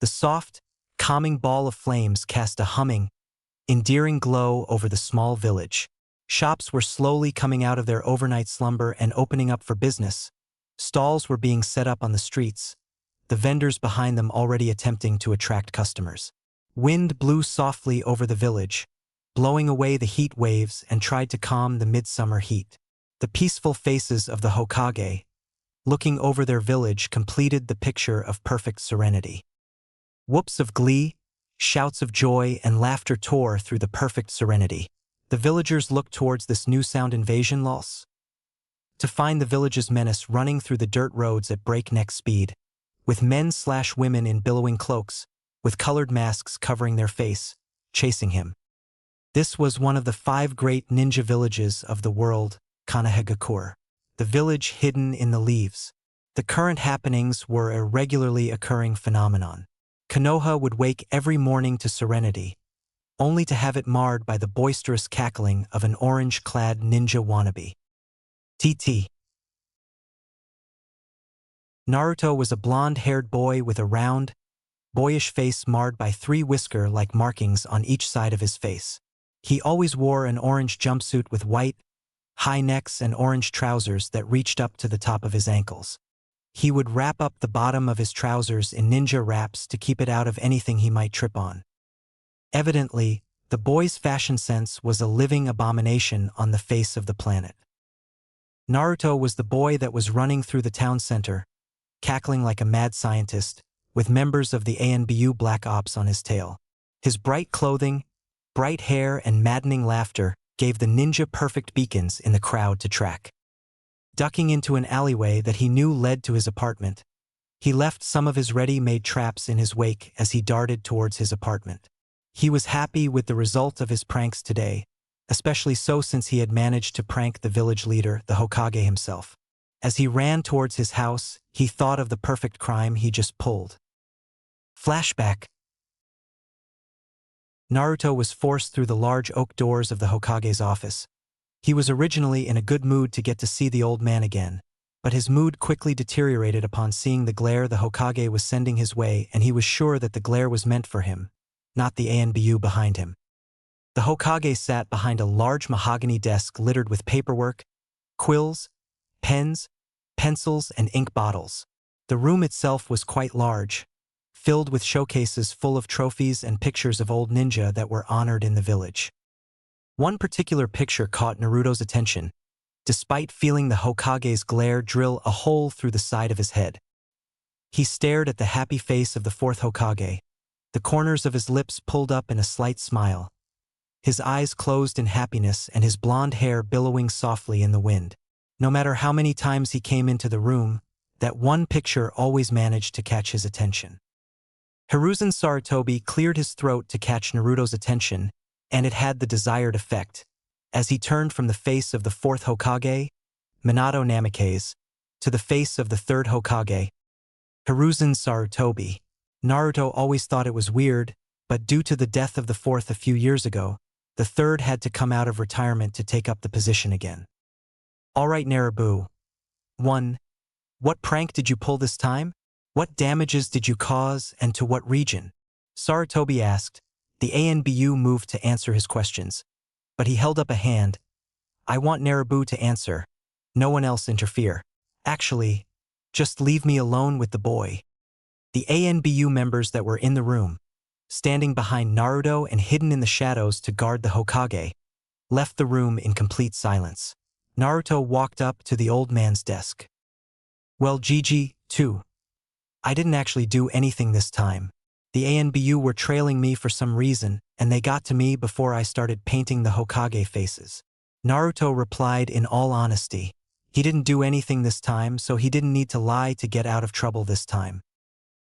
The soft, calming ball of flames cast a humming, endearing glow over the small village. Shops were slowly coming out of their overnight slumber and opening up for business. Stalls were being set up on the streets, the vendors behind them already attempting to attract customers. Wind blew softly over the village, blowing away the heat waves and tried to calm the midsummer heat. The peaceful faces of the Hokage, looking over their village, completed the picture of perfect serenity. Whoops of glee, shouts of joy, and laughter tore through the perfect serenity. The villagers looked towards this new sound invasion loss to find the village's menace running through the dirt roads at breakneck speed, with men/women in billowing cloaks, with colored masks covering their face, chasing him. This was one of the 5 great ninja villages of the world, Kanehagakure, the village hidden in the leaves. The current happenings were a regularly occurring phenomenon. Konoha would wake every morning to serenity, only to have it marred by the boisterous cackling of an orange-clad ninja wannabe. TT. Naruto was a blonde-haired boy with a round, boyish face marred by 3 whisker-like markings on each side of his face. He always wore an orange jumpsuit with white, high necks and orange trousers that reached up to the top of his ankles. He would wrap up the bottom of his trousers in ninja wraps to keep it out of anything he might trip on. Evidently, the boy's fashion sense was a living abomination on the face of the planet. Naruto was the boy that was running through the town center, cackling like a mad scientist, with members of the ANBU Black Ops on his tail. His bright clothing, bright hair, and maddening laughter gave the ninja perfect beacons in the crowd to track. Ducking into an alleyway that he knew led to his apartment, he left some of his ready-made traps in his wake as he darted towards his apartment. He was happy with the result of his pranks today, especially so since he had managed to prank the village leader, the Hokage himself. As he ran towards his house, he thought of the perfect crime he just pulled. Flashback. Naruto was forced through the large oak doors of the Hokage's office. He was originally in a good mood to get to see the old man again, but his mood quickly deteriorated upon seeing the glare the Hokage was sending his way, and he was sure that the glare was meant for him, not the ANBU behind him. The Hokage sat behind a large mahogany desk littered with paperwork, quills, pens, pencils, and ink bottles. The room itself was quite large, filled with showcases full of trophies and pictures of old ninja that were honored in the village. One particular picture caught Naruto's attention, despite feeling the Hokage's glare drill a hole through the side of his head. He stared at the happy face of the 4th Hokage, the corners of his lips pulled up in a slight smile, his eyes closed in happiness and his blonde hair billowing softly in the wind. No matter how many times he came into the room, that one picture always managed to catch his attention. Hiruzen Sarutobi cleared his throat to catch Naruto's attention, and it had the desired effect. As he turned from the face of the 4th Hokage, Minato Namikaze, to the face of the 3rd Hokage, Hiruzen Sarutobi. Naruto always thought it was weird, but due to the death of the 4th a few years ago, the 3rd had to come out of retirement to take up the position again. Alright Naruto. 1. What prank did you pull this time? What damages did you cause and to what region? Sarutobi asked. The ANBU moved to answer his questions, but he held up a hand. I want Naruto to answer. No one else interfere. Actually, just leave me alone with the boy. The ANBU members that were in the room, standing behind Naruto and hidden in the shadows to guard the Hokage, left the room in complete silence. Naruto walked up to the old man's desk. Well, GG, too. I didn't actually do anything this time. The ANBU were trailing me for some reason, and they got to me before I started painting the Hokage faces. Naruto replied in all honesty. He didn't do anything this time, so he didn't need to lie to get out of trouble this time.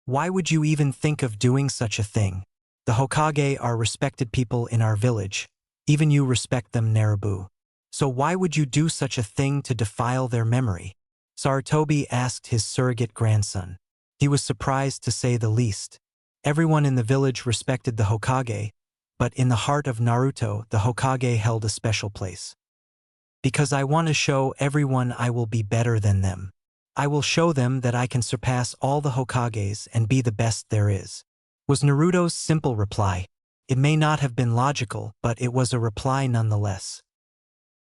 Why would you even think of doing such a thing? The Hokage are respected people in our village. Even you respect them, Naruto. So why would you do such a thing to defile their memory? Sarutobi asked his surrogate grandson. He was surprised to say the least. Everyone in the village respected the Hokage, but in the heart of Naruto, the Hokage held a special place. Because I want to show everyone I will be better than them. I will show them that I can surpass all the Hokages and be the best there is. was Naruto's simple reply. It may not have been logical, but it was a reply nonetheless.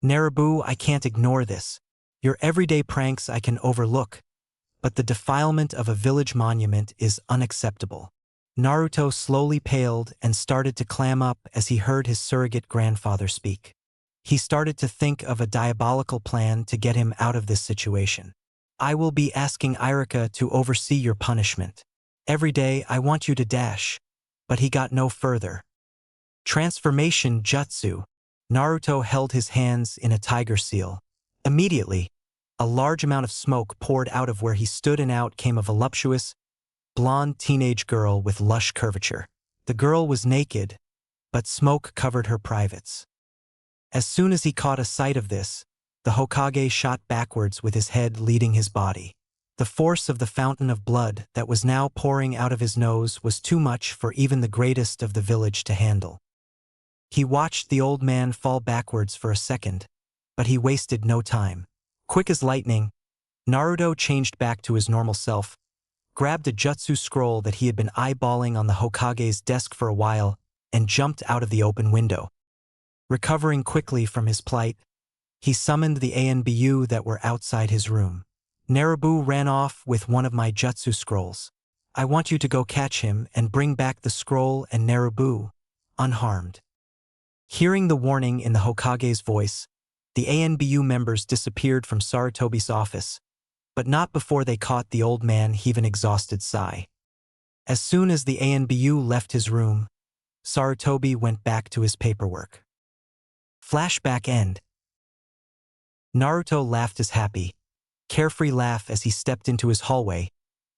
Naruto, I can't ignore this. Your everyday pranks I can overlook, but the defilement of a village monument is unacceptable. Naruto slowly paled and started to clam up as he heard his surrogate grandfather speak. He started to think of a diabolical plan to get him out of this situation. I will be asking Irika to oversee your punishment. Every day I want you to dash. But he got no further. Transformation Jutsu. Naruto held his hands in a tiger seal. Immediately, a large amount of smoke poured out of where he stood, and out came a voluptuous, blonde teenage girl with lush curvature. The girl was naked, but smoke covered her privates. As soon as he caught a sight of this, the Hokage shot backwards with his head leading his body. The force of the fountain of blood that was now pouring out of his nose was too much for even the greatest of the village to handle. He watched the old man fall backwards for a second, but he wasted no time. Quick as lightning, Naruto changed back to his normal self, grabbed a jutsu scroll that he had been eyeballing on the Hokage's desk for a while, and jumped out of the open window. Recovering quickly from his plight, he summoned the ANBU that were outside his room. Naruto ran off with one of my jutsu scrolls. I want you to go catch him and bring back the scroll and Naruto, unharmed. Hearing the warning in the Hokage's voice, the ANBU members disappeared from Sarutobi's office, but not before they caught the old man heave an exhausted sigh. As soon as the ANBU left his room, Sarutobi went back to his paperwork. Flashback end. Naruto laughed his happy, carefree laugh as he stepped into his hallway,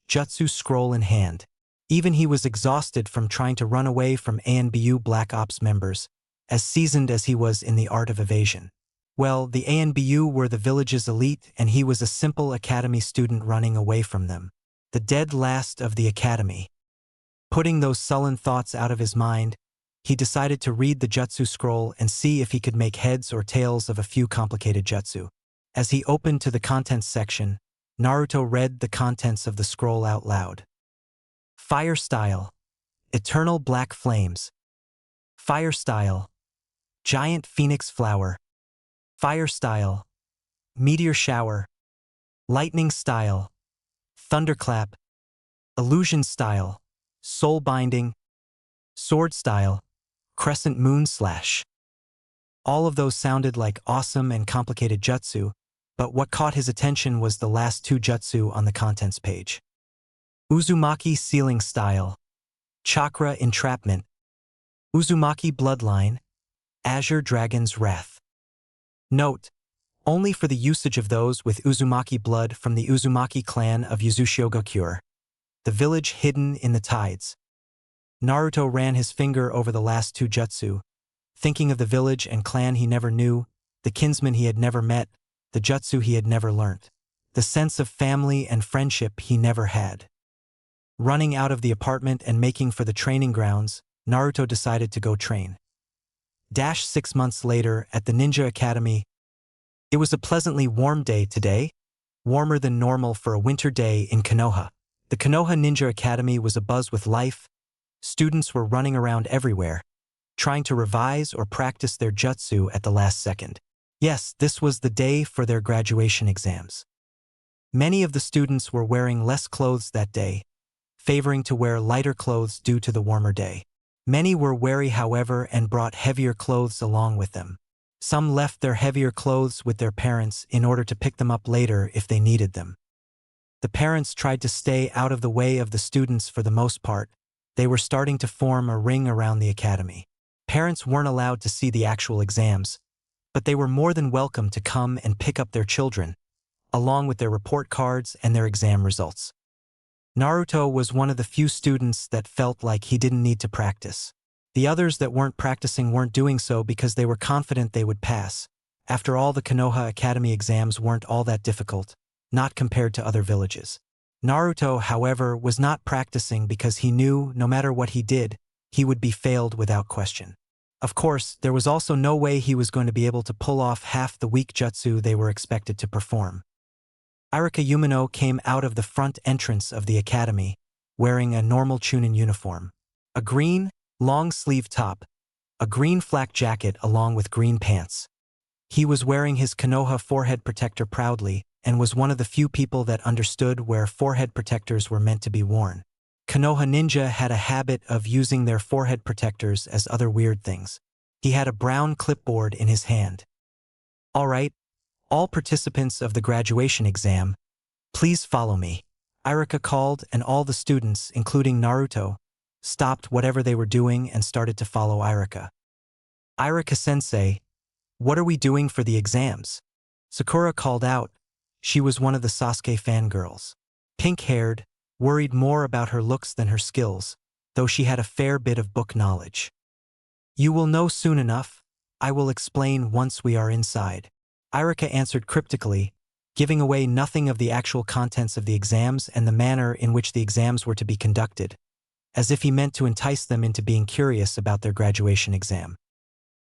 jutsu scroll in hand. Even he was exhausted from trying to run away from ANBU Black Ops members, as seasoned as he was in the art of evasion. Well, the ANBU were the village's elite, and he was a simple academy student running away from them. The dead last of the academy. Putting those sullen thoughts out of his mind, he decided to read the jutsu scroll and see if he could make heads or tails of a few complicated jutsu. As he opened to the contents section, Naruto read the contents of the scroll out loud. Fire style. Eternal black flames. Fire style. Giant phoenix flower. Fire style. Meteor shower. Lightning style. Thunderclap. Illusion style. Soul binding. Sword style. Crescent moon slash. All of those sounded like awesome and complicated jutsu, but what caught his attention was the last two jutsu on the contents page. Uzumaki sealing style. Chakra entrapment. Uzumaki bloodline. Azure Dragon's Wrath. Note: only for the usage of those with Uzumaki blood from the Uzumaki clan of Yuzushiogakure, the village hidden in the tides. Naruto ran his finger over the last two jutsu, thinking of the village and clan he never knew, the kinsmen he had never met, the jutsu he had never learnt, the sense of family and friendship he never had. Running out of the apartment and making for the training grounds, Naruto decided to go train. 6 months later at the Ninja Academy. It was a pleasantly warm day today, warmer than normal for a winter day in Konoha. The Konoha Ninja Academy was abuzz with life. Students were running around everywhere, trying to revise or practice their jutsu at the last second. Yes, this was the day for their graduation exams. Many of the students were wearing less clothes that day, favoring to wear lighter clothes due to the warmer day. Many were wary, however, and brought heavier clothes along with them. Some left their heavier clothes with their parents in order to pick them up later if they needed them. The parents tried to stay out of the way of the students for the most part. They were starting to form a ring around the academy. Parents weren't allowed to see the actual exams, but they were more than welcome to come and pick up their children, along with their report cards and their exam results. Naruto was one of the few students that felt like he didn't need to practice. The others that weren't practicing weren't doing so because they were confident they would pass. After all, the Konoha Academy exams weren't all that difficult, not compared to other villages. Naruto, however, was not practicing because he knew no matter what he did, he would be failed without question. Of course, there was also no way he was going to be able to pull off half the weak jutsu they were expected to perform. Irika Umino came out of the front entrance of the academy, wearing a normal Chunin uniform. A green, long-sleeve top, a green flak jacket along with green pants. He was wearing his Konoha forehead protector proudly and was one of the few people that understood where forehead protectors were meant to be worn. Konoha ninja had a habit of using their forehead protectors as other weird things. He had a brown clipboard in his hand. All right, all participants of the graduation exam, please follow me. Irika called, and all the students, including Naruto, stopped whatever they were doing and started to follow Irika. Irika-sensei, what are we doing for the exams? Sakura called out. She was one of the Sasuke fangirls. Pink-haired, worried more about her looks than her skills, though she had a fair bit of book knowledge. You will know soon enough. I will explain once we are inside. Irika answered cryptically, giving away nothing of the actual contents of the exams and the manner in which the exams were to be conducted, as if he meant to entice them into being curious about their graduation exam.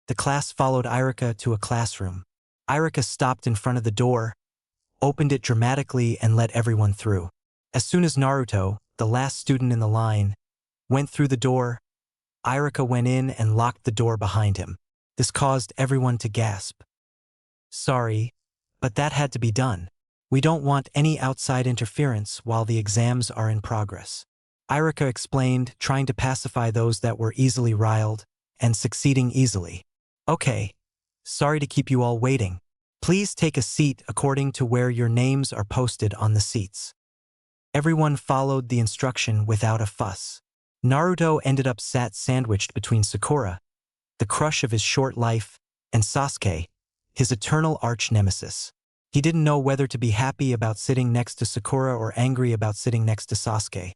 The class followed Irika to a classroom. Irika stopped in front of the door, opened it dramatically, and let everyone through. As soon as Naruto, the last student in the line, went through the door, Irika went in and locked the door behind him. This caused everyone to gasp. Sorry, but that had to be done. We don't want any outside interference while the exams are in progress. Irika explained, trying to pacify those that were easily riled, and succeeding easily. Okay, sorry to keep you all waiting. Please take a seat according to where your names are posted on the seats. Everyone followed the instruction without a fuss. Naruto ended up sat sandwiched between Sakura, the crush of his short life, and Sasuke, his eternal arch-nemesis. He didn't know whether to be happy about sitting next to Sakura or angry about sitting next to Sasuke,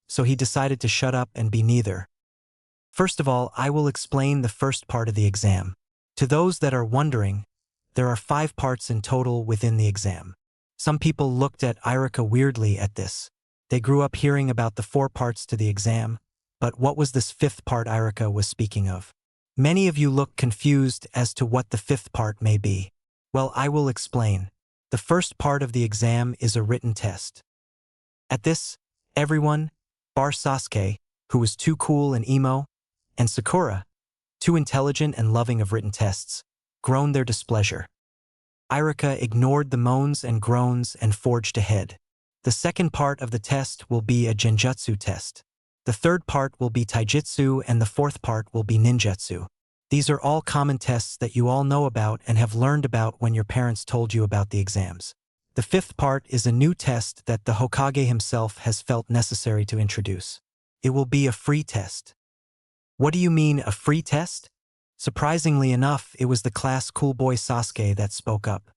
so he decided to shut up and be neither. First of all, I will explain the first part of the exam. To those that are wondering, there are 5 parts in total within the exam. Some people looked at Irika weirdly at this. They grew up hearing about the 4 parts to the exam, but what was this 5th part Irika was speaking of? Many of you look confused as to what the 5th part may be. Well, I will explain. The first part of the exam is a written test. At this, everyone, bar Sasuke, who was too cool and emo, and Sakura, too intelligent and loving of written tests, groaned their displeasure. Irika ignored the moans and groans and forged ahead. The second part of the test will be a genjutsu test. The third part will be taijutsu, and the fourth part will be ninjutsu. These are all common tests that you all know about and have learned about when your parents told you about the exams. The fifth part is a new test that the Hokage himself has felt necessary to introduce. It will be a free test. What do you mean, a free test? Surprisingly enough, it was the class cool boy Sasuke that spoke up.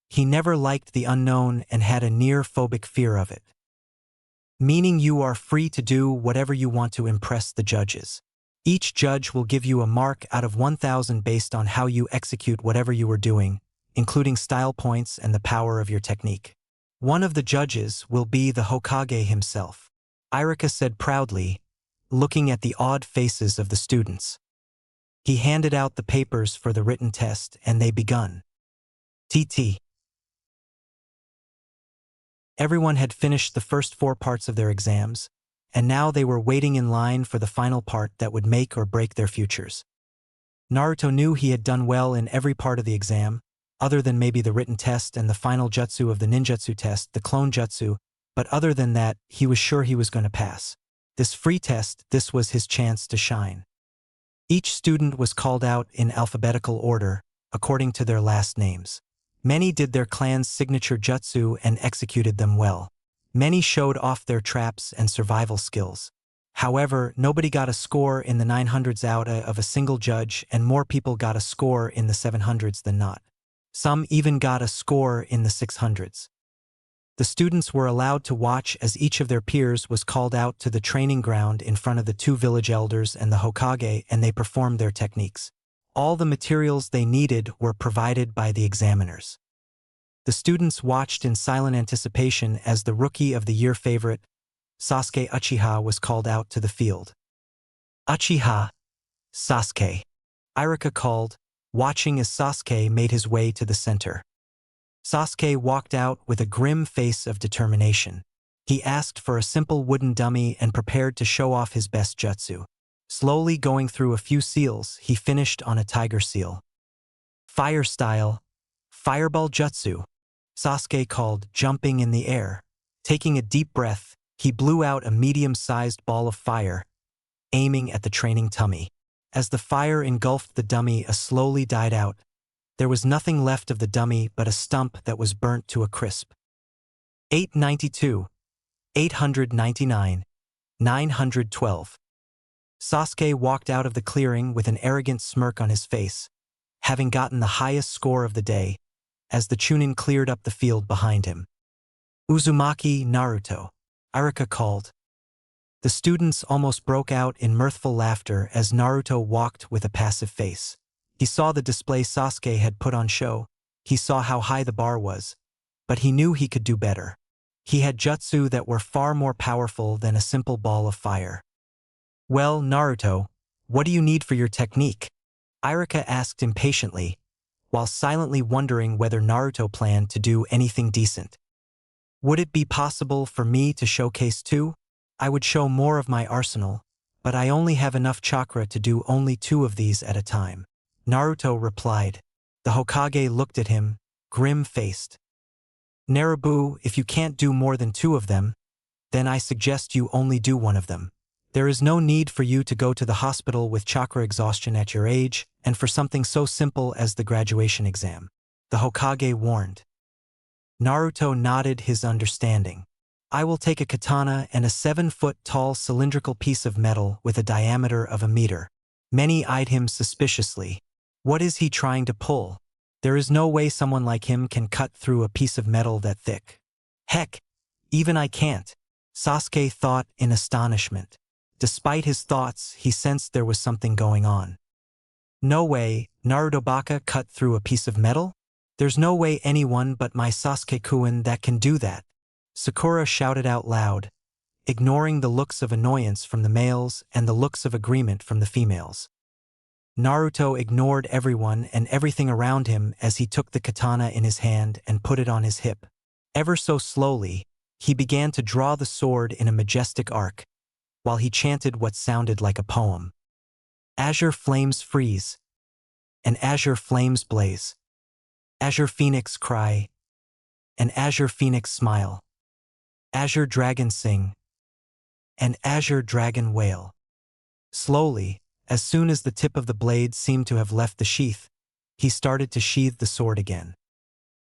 He never liked the unknown and had a near-phobic fear of it. Meaning you are free to do whatever you want to impress the judges. Each judge will give you a mark out of 1,000 based on how you execute whatever you are doing, including style points and the power of your technique. One of the judges will be the Hokage himself, Irika said proudly, looking at the awed faces of the students. He handed out the papers for the written test and they begun. TT. Everyone had finished the first 4 parts of their exams, and now they were waiting in line for the final part that would make or break their futures. Naruto knew he had done well in every part of the exam, other than maybe the written test and the final jutsu of the ninjutsu test, the clone jutsu, but other than that, he was sure he was going to pass. This free test, this was his chance to shine. Each student was called out in alphabetical order, according to their last names. Many did their clan's signature jutsu and executed them well. Many showed off their traps and survival skills. However, nobody got a score in the 900s out of a single judge, and more people got a score in the 700s than not. Some even got a score in the 600s. The students were allowed to watch as each of their peers was called out to the training ground in front of the 2 village elders and the Hokage, and they performed their techniques. All the materials they needed were provided by the examiners. The students watched in silent anticipation as the Rookie of the Year favorite, Sasuke Uchiha, was called out to the field. Uchiha, Sasuke, Irika called, watching as Sasuke made his way to the center. Sasuke walked out with a grim face of determination. He asked for a simple wooden dummy and prepared to show off his best jutsu. Slowly going through a few seals, he finished on a tiger seal. Fire style, fireball jutsu, Sasuke called, jumping in the air. Taking a deep breath, he blew out a medium-sized ball of fire, aiming at the training tummy. As the fire engulfed the dummy, it slowly died out. There was nothing left of the dummy but a stump that was burnt to a crisp. 892, 899, 912. Sasuke walked out of the clearing with an arrogant smirk on his face, having gotten the highest score of the day, as the Chunin cleared up the field behind him. Uzumaki, Naruto, Irika called. The students almost broke out in mirthful laughter as Naruto walked with a passive face. He saw the display Sasuke had put on show. He saw how high the bar was, but he knew he could do better. He had jutsu that were far more powerful than a simple ball of fire. "Well, Naruto, what do you need for your technique?" Irika asked impatiently, while silently wondering whether Naruto planned to do anything decent. "Would it be possible for me to showcase too? I would show more of my arsenal, but I only have enough chakra to do only 2 of these at a time," Naruto replied. The Hokage looked at him, grim-faced. "Naruto, if you can't do more than 2 of them, then I suggest you only do 1 of them. There is no need for you to go to the hospital with chakra exhaustion at your age, and for something so simple as the graduation exam," the Hokage warned. Naruto nodded his understanding. "I will take a katana and a 7-foot-tall cylindrical piece of metal with a diameter of a meter." Many eyed him suspiciously. What is he trying to pull? There is no way someone like him can cut through a piece of metal that thick. Heck, even I can't, Sasuke thought in astonishment. Despite his thoughts, he sensed there was something going on. No way, Naruto Baka cut through a piece of metal? There's no way anyone but my Sasuke-kun that can do that, Sakura shouted out loud, ignoring the looks of annoyance from the males and the looks of agreement from the females. Naruto ignored everyone and everything around him as he took the katana in his hand and put it on his hip. Ever so slowly, he began to draw the sword in a majestic arc, while he chanted what sounded like a poem. Azure flames freeze, and azure flames blaze. Azure phoenix cry, and azure phoenix smile. Azure dragon sing, and azure dragon wail. Slowly, as soon as the tip of the blade seemed to have left the sheath, he started to sheathe the sword again.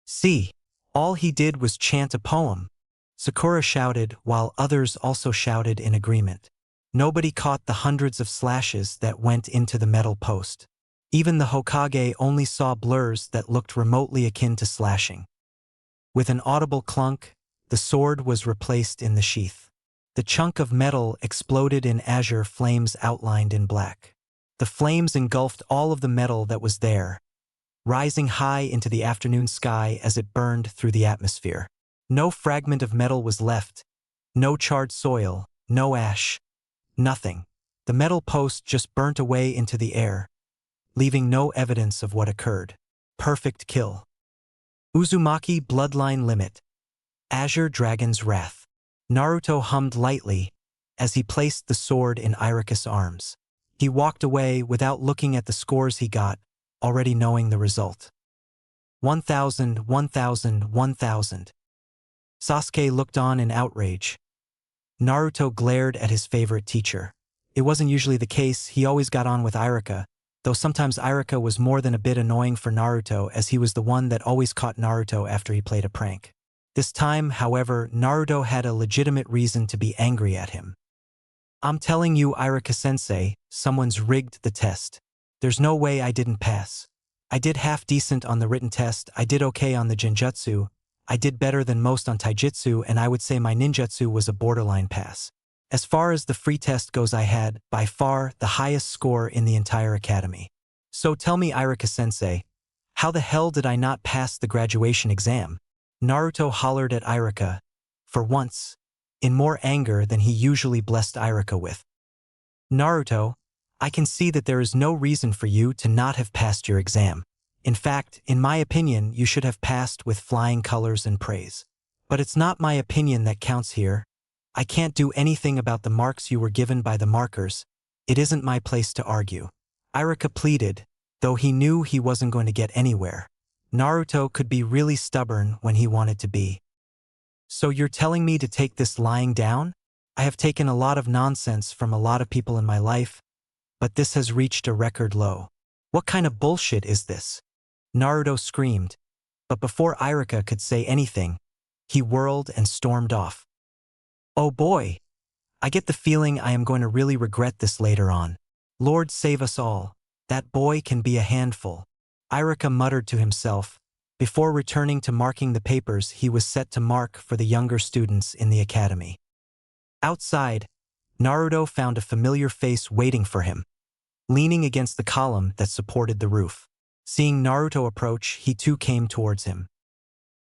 "See, all he did was chant a poem," Sakura shouted, while others also shouted in agreement. Nobody caught the hundreds of slashes that went into the metal post. Even the Hokage only saw blurs that looked remotely akin to slashing. With an audible clunk, the sword was replaced in the sheath. The chunk of metal exploded in azure flames outlined in black. The flames engulfed all of the metal that was there, rising high into the afternoon sky as it burned through the atmosphere. No fragment of metal was left, no charred soil, no ash, nothing. The metal post just burnt away into the air, leaving no evidence of what occurred. Perfect kill. Uzumaki bloodline limit. Azure Dragon's Wrath. Naruto hummed lightly as he placed the sword in Irika's arms. He walked away without looking at the scores he got, already knowing the result. 1,000, 1,000, 1,000. Sasuke looked on in outrage. Naruto glared at his favorite teacher. It wasn't usually the case, he always got on with Irika, though sometimes Irika was more than a bit annoying for Naruto as he was the one that always caught Naruto after he played a prank. This time, however, Naruto had a legitimate reason to be angry at him. "I'm telling you, Irika-sensei, someone's rigged the test. There's no way I didn't pass. I did half decent on the written test, I did okay on the genjutsu, I did better than most on taijutsu, and I would say my ninjutsu was a borderline pass. As far as the free test goes, I had, by far, the highest score in the entire academy. So tell me, Irika-sensei, how the hell did I not pass the graduation exam?" Naruto hollered at Irika, for once, in more anger than he usually blessed Irika with. "Naruto, I can see that there is no reason for you to not have passed your exam. In fact, in my opinion, you should have passed with flying colors and praise. But it's not my opinion that counts here. I can't do anything about the marks you were given by the markers, It isn't my place to argue. Irika pleaded, though he knew he wasn't going to get anywhere. Naruto could be really stubborn when he wanted to be. So you're telling me to take this lying down? I have taken a lot of nonsense from a lot of people in my life, but this has reached a record low. What kind of bullshit is this? Naruto screamed, but before Irika could say anything, he whirled and stormed off. Oh boy! I get the feeling I am going to really regret this later on. Lord save us all. That boy can be a handful. Irika muttered to himself. Before returning to marking the papers he was set to mark for the younger students in the academy. Outside, Naruto found a familiar face waiting for him, leaning against the column that supported the roof. Seeing Naruto approach, he too came towards him.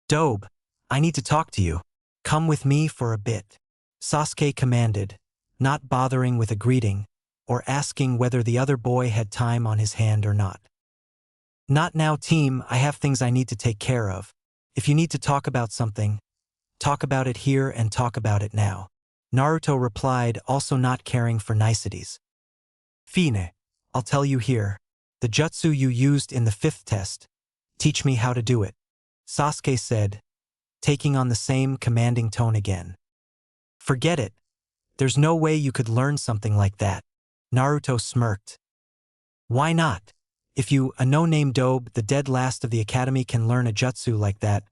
Dobe, I need to talk to you. Come with me for a bit. Sasuke commanded, not bothering with a greeting, or asking whether the other boy had time on his hand or not. Not now, team, I have things I need to take care of. If you need to talk about something, talk about it here and talk about it now. Naruto replied, also not caring for niceties. Fine, I'll tell you here. The jutsu you used in the 5th test. Teach me how to do it. Sasuke said, taking on the same commanding tone again. Forget it. There's no way you could learn something like that. Naruto smirked. Why not? If you, a no-name dobe, the dead last of the academy, can learn a jutsu like that,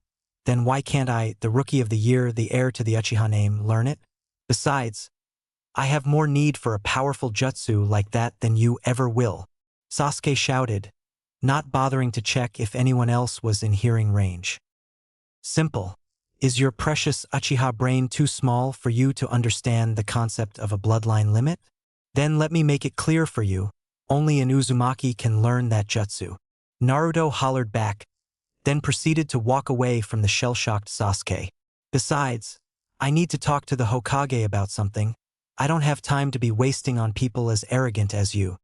then why can't I, the rookie of the year, the heir to the Uchiha name, learn it? Besides, I have more need for a powerful jutsu like that than you ever will. Sasuke shouted, not bothering to check if anyone else was in hearing range. Simple. Is your precious Uchiha brain too small for you to understand the concept of a bloodline limit? Then let me make it clear for you. Only an Uzumaki can learn that jutsu. Naruto hollered back, then proceeded to walk away from the shell-shocked Sasuke. Besides, I need to talk to the Hokage about something. I don't have time to be wasting on people as arrogant as you.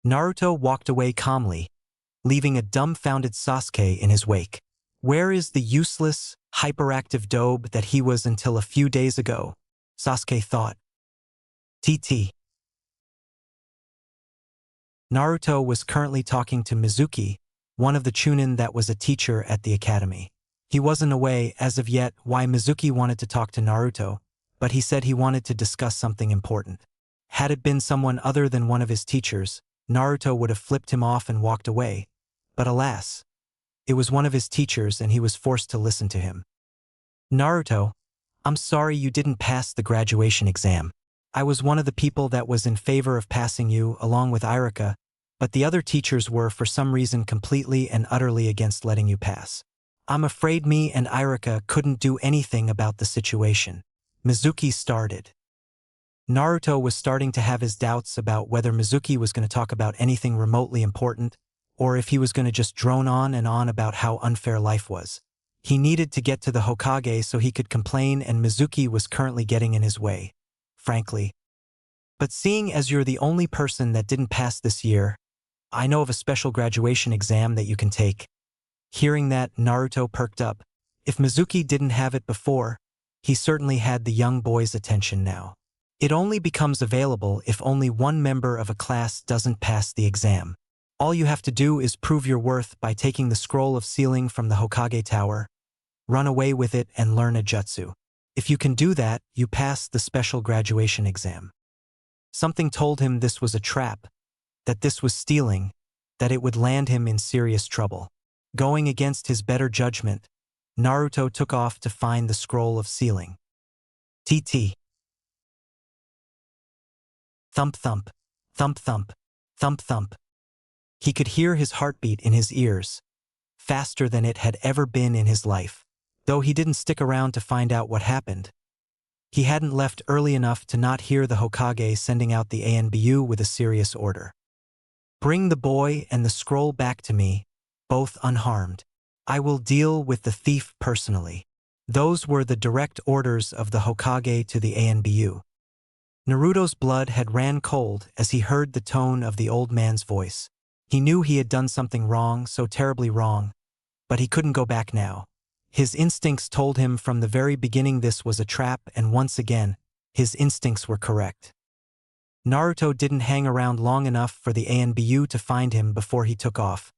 Naruto walked away calmly, leaving a dumbfounded Sasuke in his wake. Where is the useless, hyperactive dobe that he was until a few days ago? Sasuke thought. TT. Naruto was currently talking to Mizuki, one of the chunin that was a teacher at the academy. He wasn't aware, as of yet, why Mizuki wanted to talk to Naruto, but he said he wanted to discuss something important. Had it been someone other than one of his teachers, Naruto would have flipped him off and walked away. But alas, it was one of his teachers and he was forced to listen to him. Naruto, I'm sorry you didn't pass the graduation exam. I was one of the people that was in favor of passing you, along with Irika, but the other teachers were for some reason completely and utterly against letting you pass. I'm afraid me and Irika couldn't do anything about the situation. Mizuki started. Naruto was starting to have his doubts about whether Mizuki was going to talk about anything remotely important, or if he was going to just drone on and on about how unfair life was. He needed to get to the Hokage so he could complain, and Mizuki was currently getting in his way, frankly. But seeing as you're the only person that didn't pass this year, I know of a special graduation exam that you can take. Hearing that, Naruto perked up. If Mizuki didn't have it before, he certainly had the young boy's attention now. It only becomes available if only one member of a class doesn't pass the exam. All you have to do is prove your worth by taking the scroll of sealing from the Hokage Tower, run away with it, and learn a jutsu. If you can do that, you pass the special graduation exam. Something told him this was a trap, that this was stealing, that it would land him in serious trouble. Going against his better judgment, Naruto took off to find the scroll of sealing. TT. Thump thump, thump thump, thump thump. He could hear his heartbeat in his ears, faster than it had ever been in his life. Though he didn't stick around to find out what happened. He hadn't left early enough to not hear the Hokage sending out the ANBU with a serious order. Bring the boy and the scroll back to me, both unharmed. I will deal with the thief personally. Those were the direct orders of the Hokage to the ANBU. Naruto's blood had ran cold as he heard the tone of the old man's voice. He knew he had done something wrong, so terribly wrong, but he couldn't go back now. His instincts told him from the very beginning this was a trap, and once again, his instincts were correct. Naruto didn't hang around long enough for the ANBU to find him before he took off,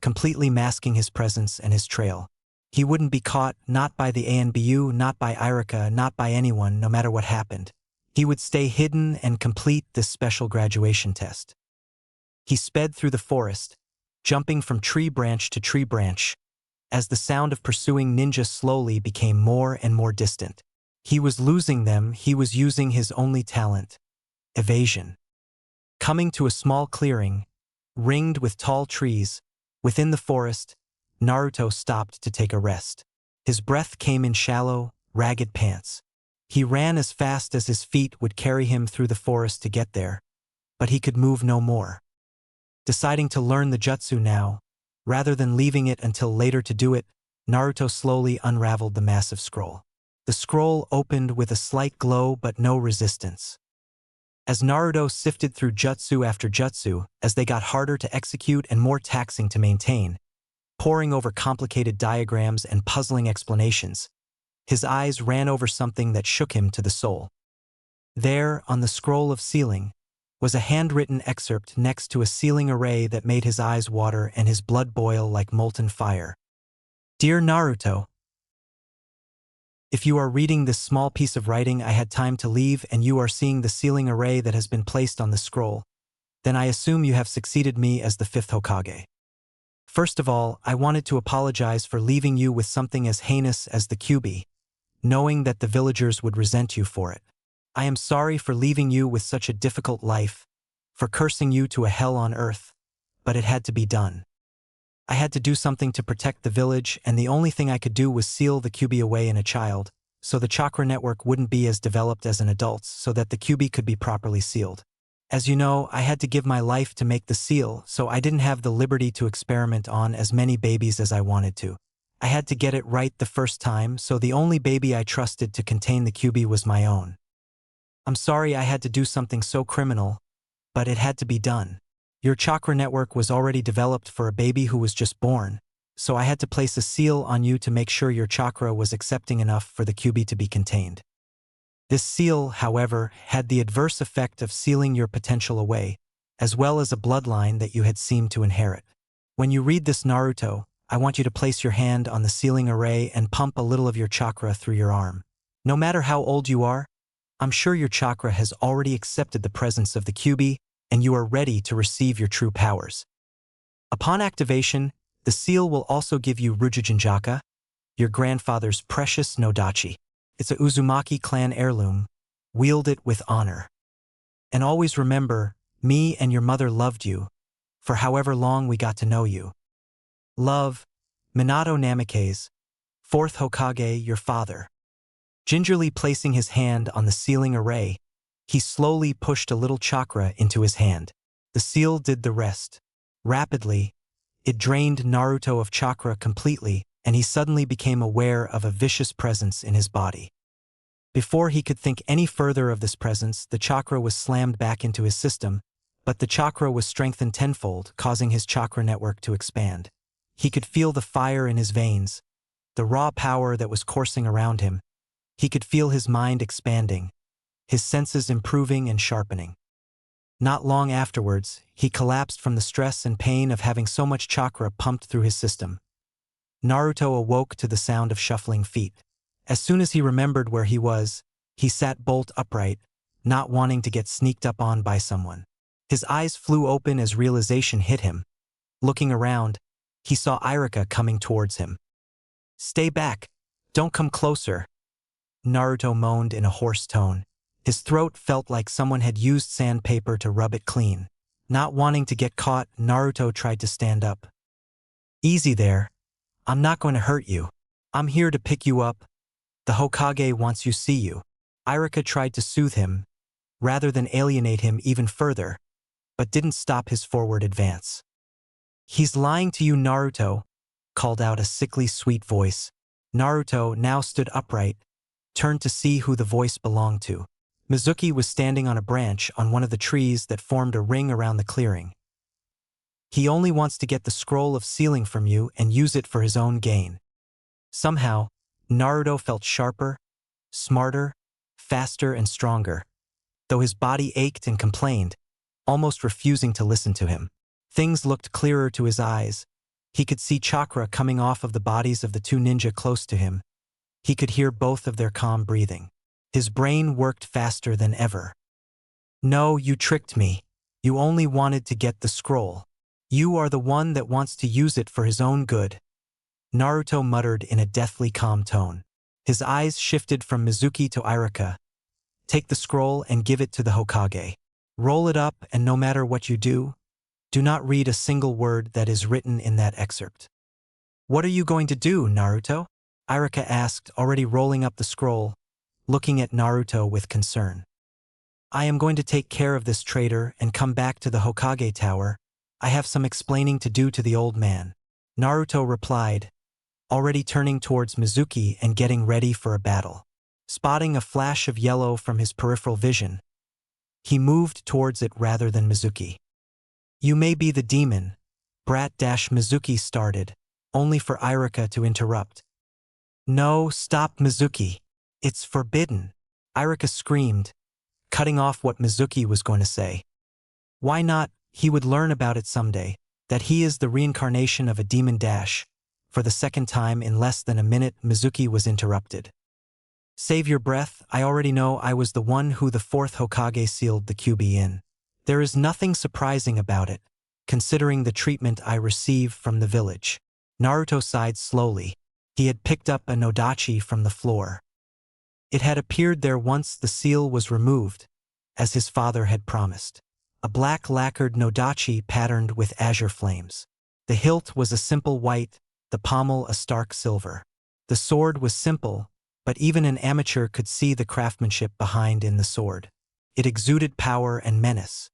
completely masking his presence and his trail. He wouldn't be caught, not by the ANBU, not by Irika, not by anyone, no matter what happened. He would stay hidden and complete this special graduation test. He sped through the forest, jumping from tree branch to tree branch, as the sound of pursuing ninjas slowly became more and more distant. He was losing them, he was using his only talent, evasion. Coming to a small clearing, ringed with tall trees, within the forest, Naruto stopped to take a rest. His breath came in shallow, ragged pants. He ran as fast as his feet would carry him through the forest to get there, but he could move no more. Deciding to learn the jutsu now, rather than leaving it until later to do it, Naruto slowly unraveled the massive scroll. The scroll opened with a slight glow but no resistance. As Naruto sifted through jutsu after jutsu, as they got harder to execute and more taxing to maintain, poring over complicated diagrams and puzzling explanations, his eyes ran over something that shook him to the soul. There, on the scroll of sealing, was a handwritten excerpt next to a sealing array that made his eyes water and his blood boil like molten fire. Dear Naruto, if you are reading this small piece of writing I had time to leave and you are seeing the sealing array that has been placed on the scroll, then I assume you have succeeded me as the 5th Hokage. First of all, I wanted to apologize for leaving you with something as heinous as the Kyuubi, knowing that the villagers would resent you for it. I am sorry for leaving you with such a difficult life, for cursing you to a hell on earth, but it had to be done. I had to do something to protect the village, and the only thing I could do was seal the Kyuubi away in a child, so the chakra network wouldn't be as developed as an adult's, so that the Kyuubi could be properly sealed. As you know, I had to give my life to make the seal, so I didn't have the liberty to experiment on as many babies as I wanted to. I had to get it right the first time, so the only baby I trusted to contain the Kyuubi was my own. I'm sorry I had to do something so criminal, but it had to be done. Your chakra network was already developed for a baby who was just born, so I had to place a seal on you to make sure your chakra was accepting enough for the Kyuubi to be contained. This seal, however, had the adverse effect of sealing your potential away, as well as a bloodline that you had seemed to inherit. When you read this, Naruto, I want you to place your hand on the sealing array and pump a little of your chakra through your arm. No matter how old you are, I'm sure your chakra has already accepted the presence of the Kyuubi, and you are ready to receive your true powers. Upon activation, the seal will also give you Rujujinjaka, your grandfather's precious Nodachi. It's a Uzumaki clan heirloom. Wield it with honor. And always remember, me and your mother loved you, for however long we got to know you. Love, Minato Namikaze, 4th Hokage, your father. Gingerly placing his hand on the sealing array, he slowly pushed a little chakra into his hand. The seal did the rest. Rapidly, it drained Naruto of chakra completely, and he suddenly became aware of a vicious presence in his body. Before he could think any further of this presence, the chakra was slammed back into his system, but the chakra was strengthened tenfold, causing his chakra network to expand. He could feel the fire in his veins, the raw power that was coursing around him. He could feel his mind expanding, his senses improving and sharpening. Not long afterwards, he collapsed from the stress and pain of having so much chakra pumped through his system. Naruto awoke to the sound of shuffling feet. As soon as he remembered where he was, he sat bolt upright, not wanting to get sneaked up on by someone. His eyes flew open as realization hit him. Looking around, he saw Irika coming towards him. "Stay back! Don't come closer!" Naruto moaned in a hoarse tone. His throat felt like someone had used sandpaper to rub it clean. Not wanting to get caught, Naruto tried to stand up. "Easy there. I'm not going to hurt you. I'm here to pick you up. The Hokage wants you to see you." Irika tried to soothe him, rather than alienate him even further, but didn't stop his forward advance. "He's lying to you, Naruto," called out a sickly sweet voice. Naruto now stood upright, turned to see who the voice belonged to. Mizuki was standing on a branch on one of the trees that formed a ring around the clearing. "He only wants to get the scroll of sealing from you and use it for his own gain." Somehow, Naruto felt sharper, smarter, faster and stronger. though his body ached and complained, almost refusing to listen to him. Things looked clearer to his eyes. He could see chakra coming off of the bodies of the two ninja close to him. He could hear both of their calm breathing. His brain worked faster than ever. No, you tricked me. You only wanted to get the scroll. You are the one that wants to use it for his own good. Naruto muttered in a deathly calm tone. His eyes shifted from Mizuki to Irika. Take the scroll and give it to the Hokage. Roll it up, and no matter what you do not read a single word that is written in that excerpt. What are you going to do, Naruto? Irika asked, already rolling up the scroll, looking at Naruto with concern. I am going to take care of this traitor and come back to the Hokage Tower. I have some explaining to do to the old man. Naruto replied, already turning towards Mizuki and getting ready for a battle. Spotting a flash of yellow from his peripheral vision, he moved towards it rather than Mizuki. You may be the demon, brat. Mizuki started, only for Irika to interrupt. No, stop, Mizuki. It's forbidden. Irika screamed, cutting off what Mizuki was going to say. Why not? He would learn about it someday, that he is the reincarnation of a demon. For the second time in less than a minute, Mizuki was interrupted. Save your breath. I already know I was the one who the fourth Hokage sealed the QB in. There is nothing surprising about it, considering the treatment I receive from the village. Naruto sighed slowly. He had picked up a nodachi from the floor. It had appeared there once the seal was removed, as his father had promised. A black lacquered nodachi patterned with azure flames. The hilt was a simple white, the pommel a stark silver. The sword was simple, but even an amateur could see the craftsmanship behind in the sword. It exuded power and menace.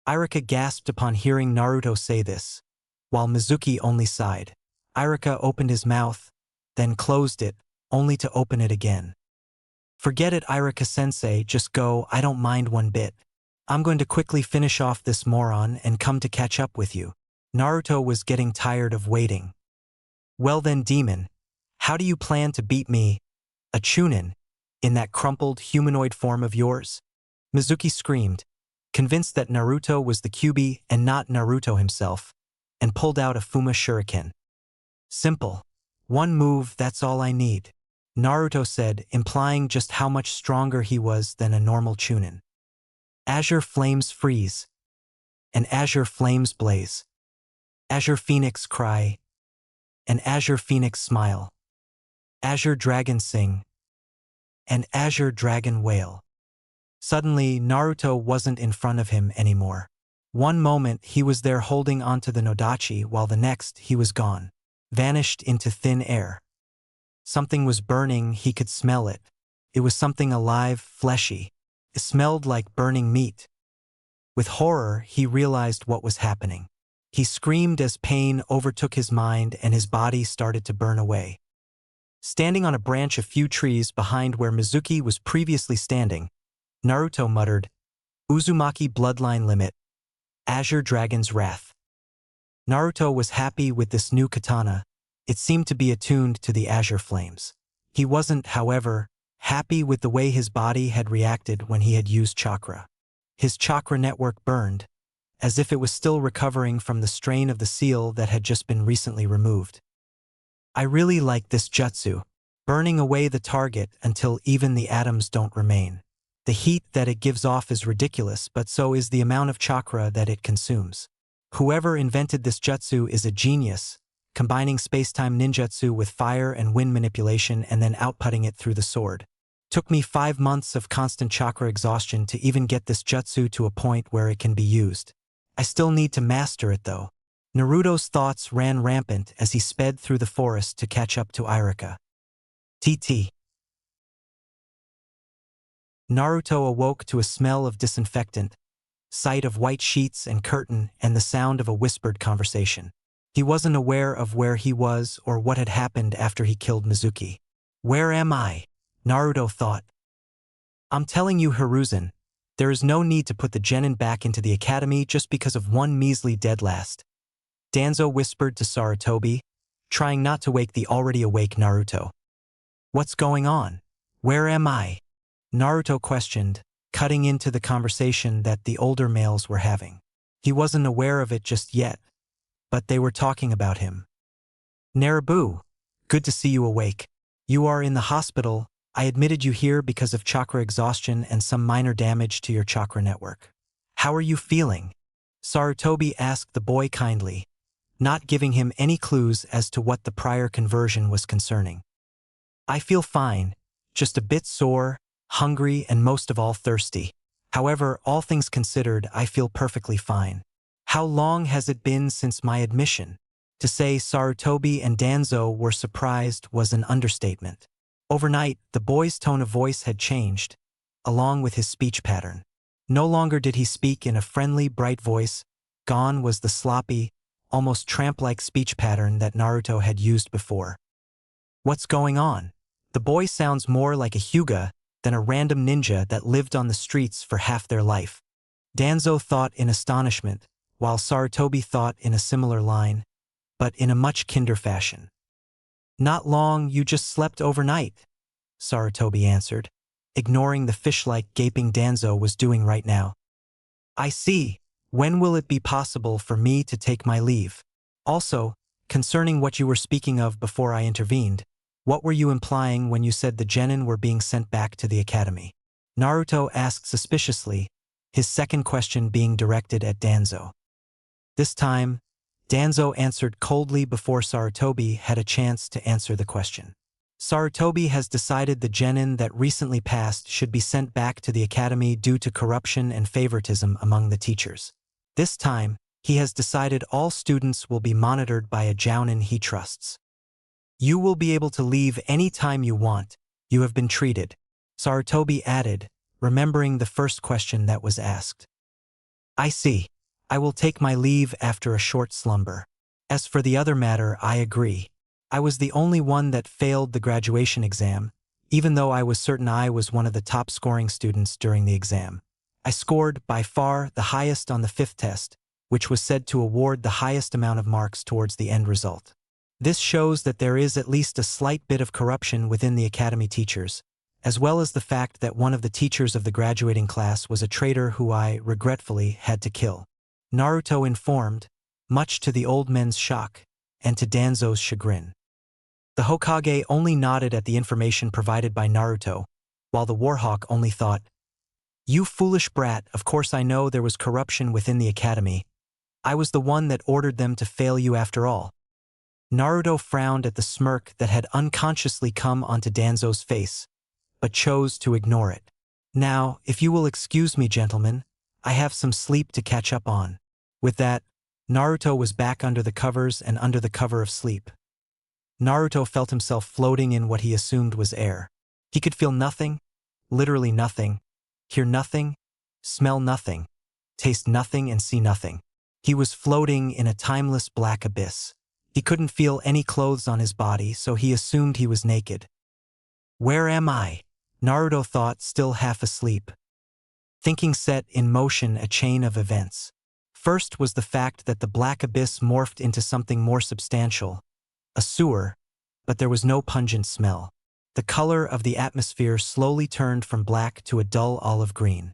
Irika gasped upon hearing Naruto say this, while Mizuki only sighed. Irika opened his mouth, then closed it, only to open it again. Forget it, Irika-sensei, just go, I don't mind one bit. I'm going to quickly finish off this moron and come to catch up with you. Naruto was getting tired of waiting. Well then, demon, how do you plan to beat me, a Chunin, in that crumpled humanoid form of yours? Mizuki screamed, convinced that Naruto was the QB and not Naruto himself, and pulled out a Fuma shuriken. Simple. One move, that's all I need, Naruto said, implying just how much stronger he was than a normal Chunin. Azure flames freeze. And azure flames blaze. Azure phoenix cry. And azure phoenix smile. Azure dragon sing. And azure dragon wail. Suddenly, Naruto wasn't in front of him anymore. One moment he was there holding onto the nodachi, while the next he was gone, vanished into thin air. Something was burning, he could smell it. It was something alive, fleshy. It smelled like burning meat. With horror, he realized what was happening. He screamed as pain overtook his mind and his body started to burn away. Standing on a branch a few trees behind where Mizuki was previously standing, Naruto muttered, Uzumaki bloodline limit, Azure Dragon's Wrath. Naruto was happy with this new katana. It seemed to be attuned to the azure flames. He wasn't, however, happy with the way his body had reacted when he had used chakra. His chakra network burned, as if it was still recovering from the strain of the seal that had just been recently removed. I really like this jutsu, burning away the target until even the atoms don't remain. The heat that it gives off is ridiculous, but so is the amount of chakra that it consumes. Whoever invented this jutsu is a genius, combining space-time ninjutsu with fire and wind manipulation and then outputting it through the sword. Took me 5 months of constant chakra exhaustion to even get this jutsu to a point where it can be used. I still need to master it though. Naruto's thoughts ran rampant as he sped through the forest to catch up to Irika. TT. Naruto awoke to a smell of disinfectant, sight of white sheets and curtain, and the sound of a whispered conversation. He wasn't aware of where he was or what had happened after he killed Mizuki. Where am I? Naruto thought. I'm telling you, Hiruzen, there is no need to put the genin back into the academy just because of one measly dead last. Danzo whispered to Sarutobi, trying not to wake the already awake Naruto. What's going on? Where am I? Naruto questioned, cutting into the conversation that the older males were having. He wasn't aware of it just yet, but they were talking about him. Narabu, good to see you awake. You are in the hospital. I admitted you here because of chakra exhaustion and some minor damage to your chakra network. How are you feeling? Sarutobi asked the boy kindly, not giving him any clues as to what the prior conversion was concerning. I feel fine, just a bit sore, hungry, and most of all thirsty. However, all things considered, I feel perfectly fine. How long has it been since my admission? To say Sarutobi and Danzo were surprised was an understatement. Overnight, the boy's tone of voice had changed, along with his speech pattern. No longer did he speak in a friendly, bright voice. Gone was the sloppy, almost tramp-like speech pattern that Naruto had used before. What's going on? The boy sounds more like a Hyuga than a random ninja that lived on the streets for half their life. Danzo thought in astonishment, while Sarutobi thought in a similar line, but in a much kinder fashion. Not long, you just slept overnight, Sarutobi answered, ignoring the fish-like gaping Danzo was doing right now. I see. When will it be possible for me to take my leave? Also, concerning what you were speaking of before I intervened, what were you implying when you said the genin were being sent back to the academy? Naruto asked suspiciously, his second question being directed at Danzo. This time, Danzo answered coldly before Sarutobi had a chance to answer the question. Sarutobi has decided the genin that recently passed should be sent back to the academy due to corruption and favoritism among the teachers. This time, he has decided all students will be monitored by a jounin he trusts. You will be able to leave any time you want. You have been treated, Sarutobi added, remembering the first question that was asked. I see. I will take my leave after a short slumber. As for the other matter, I agree. I was the only one that failed the graduation exam, even though I was certain I was one of the top scoring students during the exam. I scored, by far, the highest on the fifth test, which was said to award the highest amount of marks towards the end result. This shows that there is at least a slight bit of corruption within the academy teachers, as well as the fact that one of the teachers of the graduating class was a traitor who I, regretfully, had to kill. Naruto informed, much to the old men's shock, and to Danzo's chagrin. The Hokage only nodded at the information provided by Naruto, while the Warhawk only thought, "You foolish brat, of course I know there was corruption within the academy. I was the one that ordered them to fail you after all." Naruto frowned at the smirk that had unconsciously come onto Danzo's face, but chose to ignore it. Now, if you will excuse me, gentlemen, I have some sleep to catch up on. With that, Naruto was back under the covers and under the cover of sleep. Naruto felt himself floating in what he assumed was air. He could feel nothing, literally nothing, hear nothing, smell nothing, taste nothing, and see nothing. He was floating in a timeless black abyss. He couldn't feel any clothes on his body, so he assumed he was naked. Where am I? Naruto thought, still half asleep. Thinking set in motion a chain of events. First was the fact that the black abyss morphed into something more substantial, a sewer, but there was no pungent smell. The color of the atmosphere slowly turned from black to a dull olive green.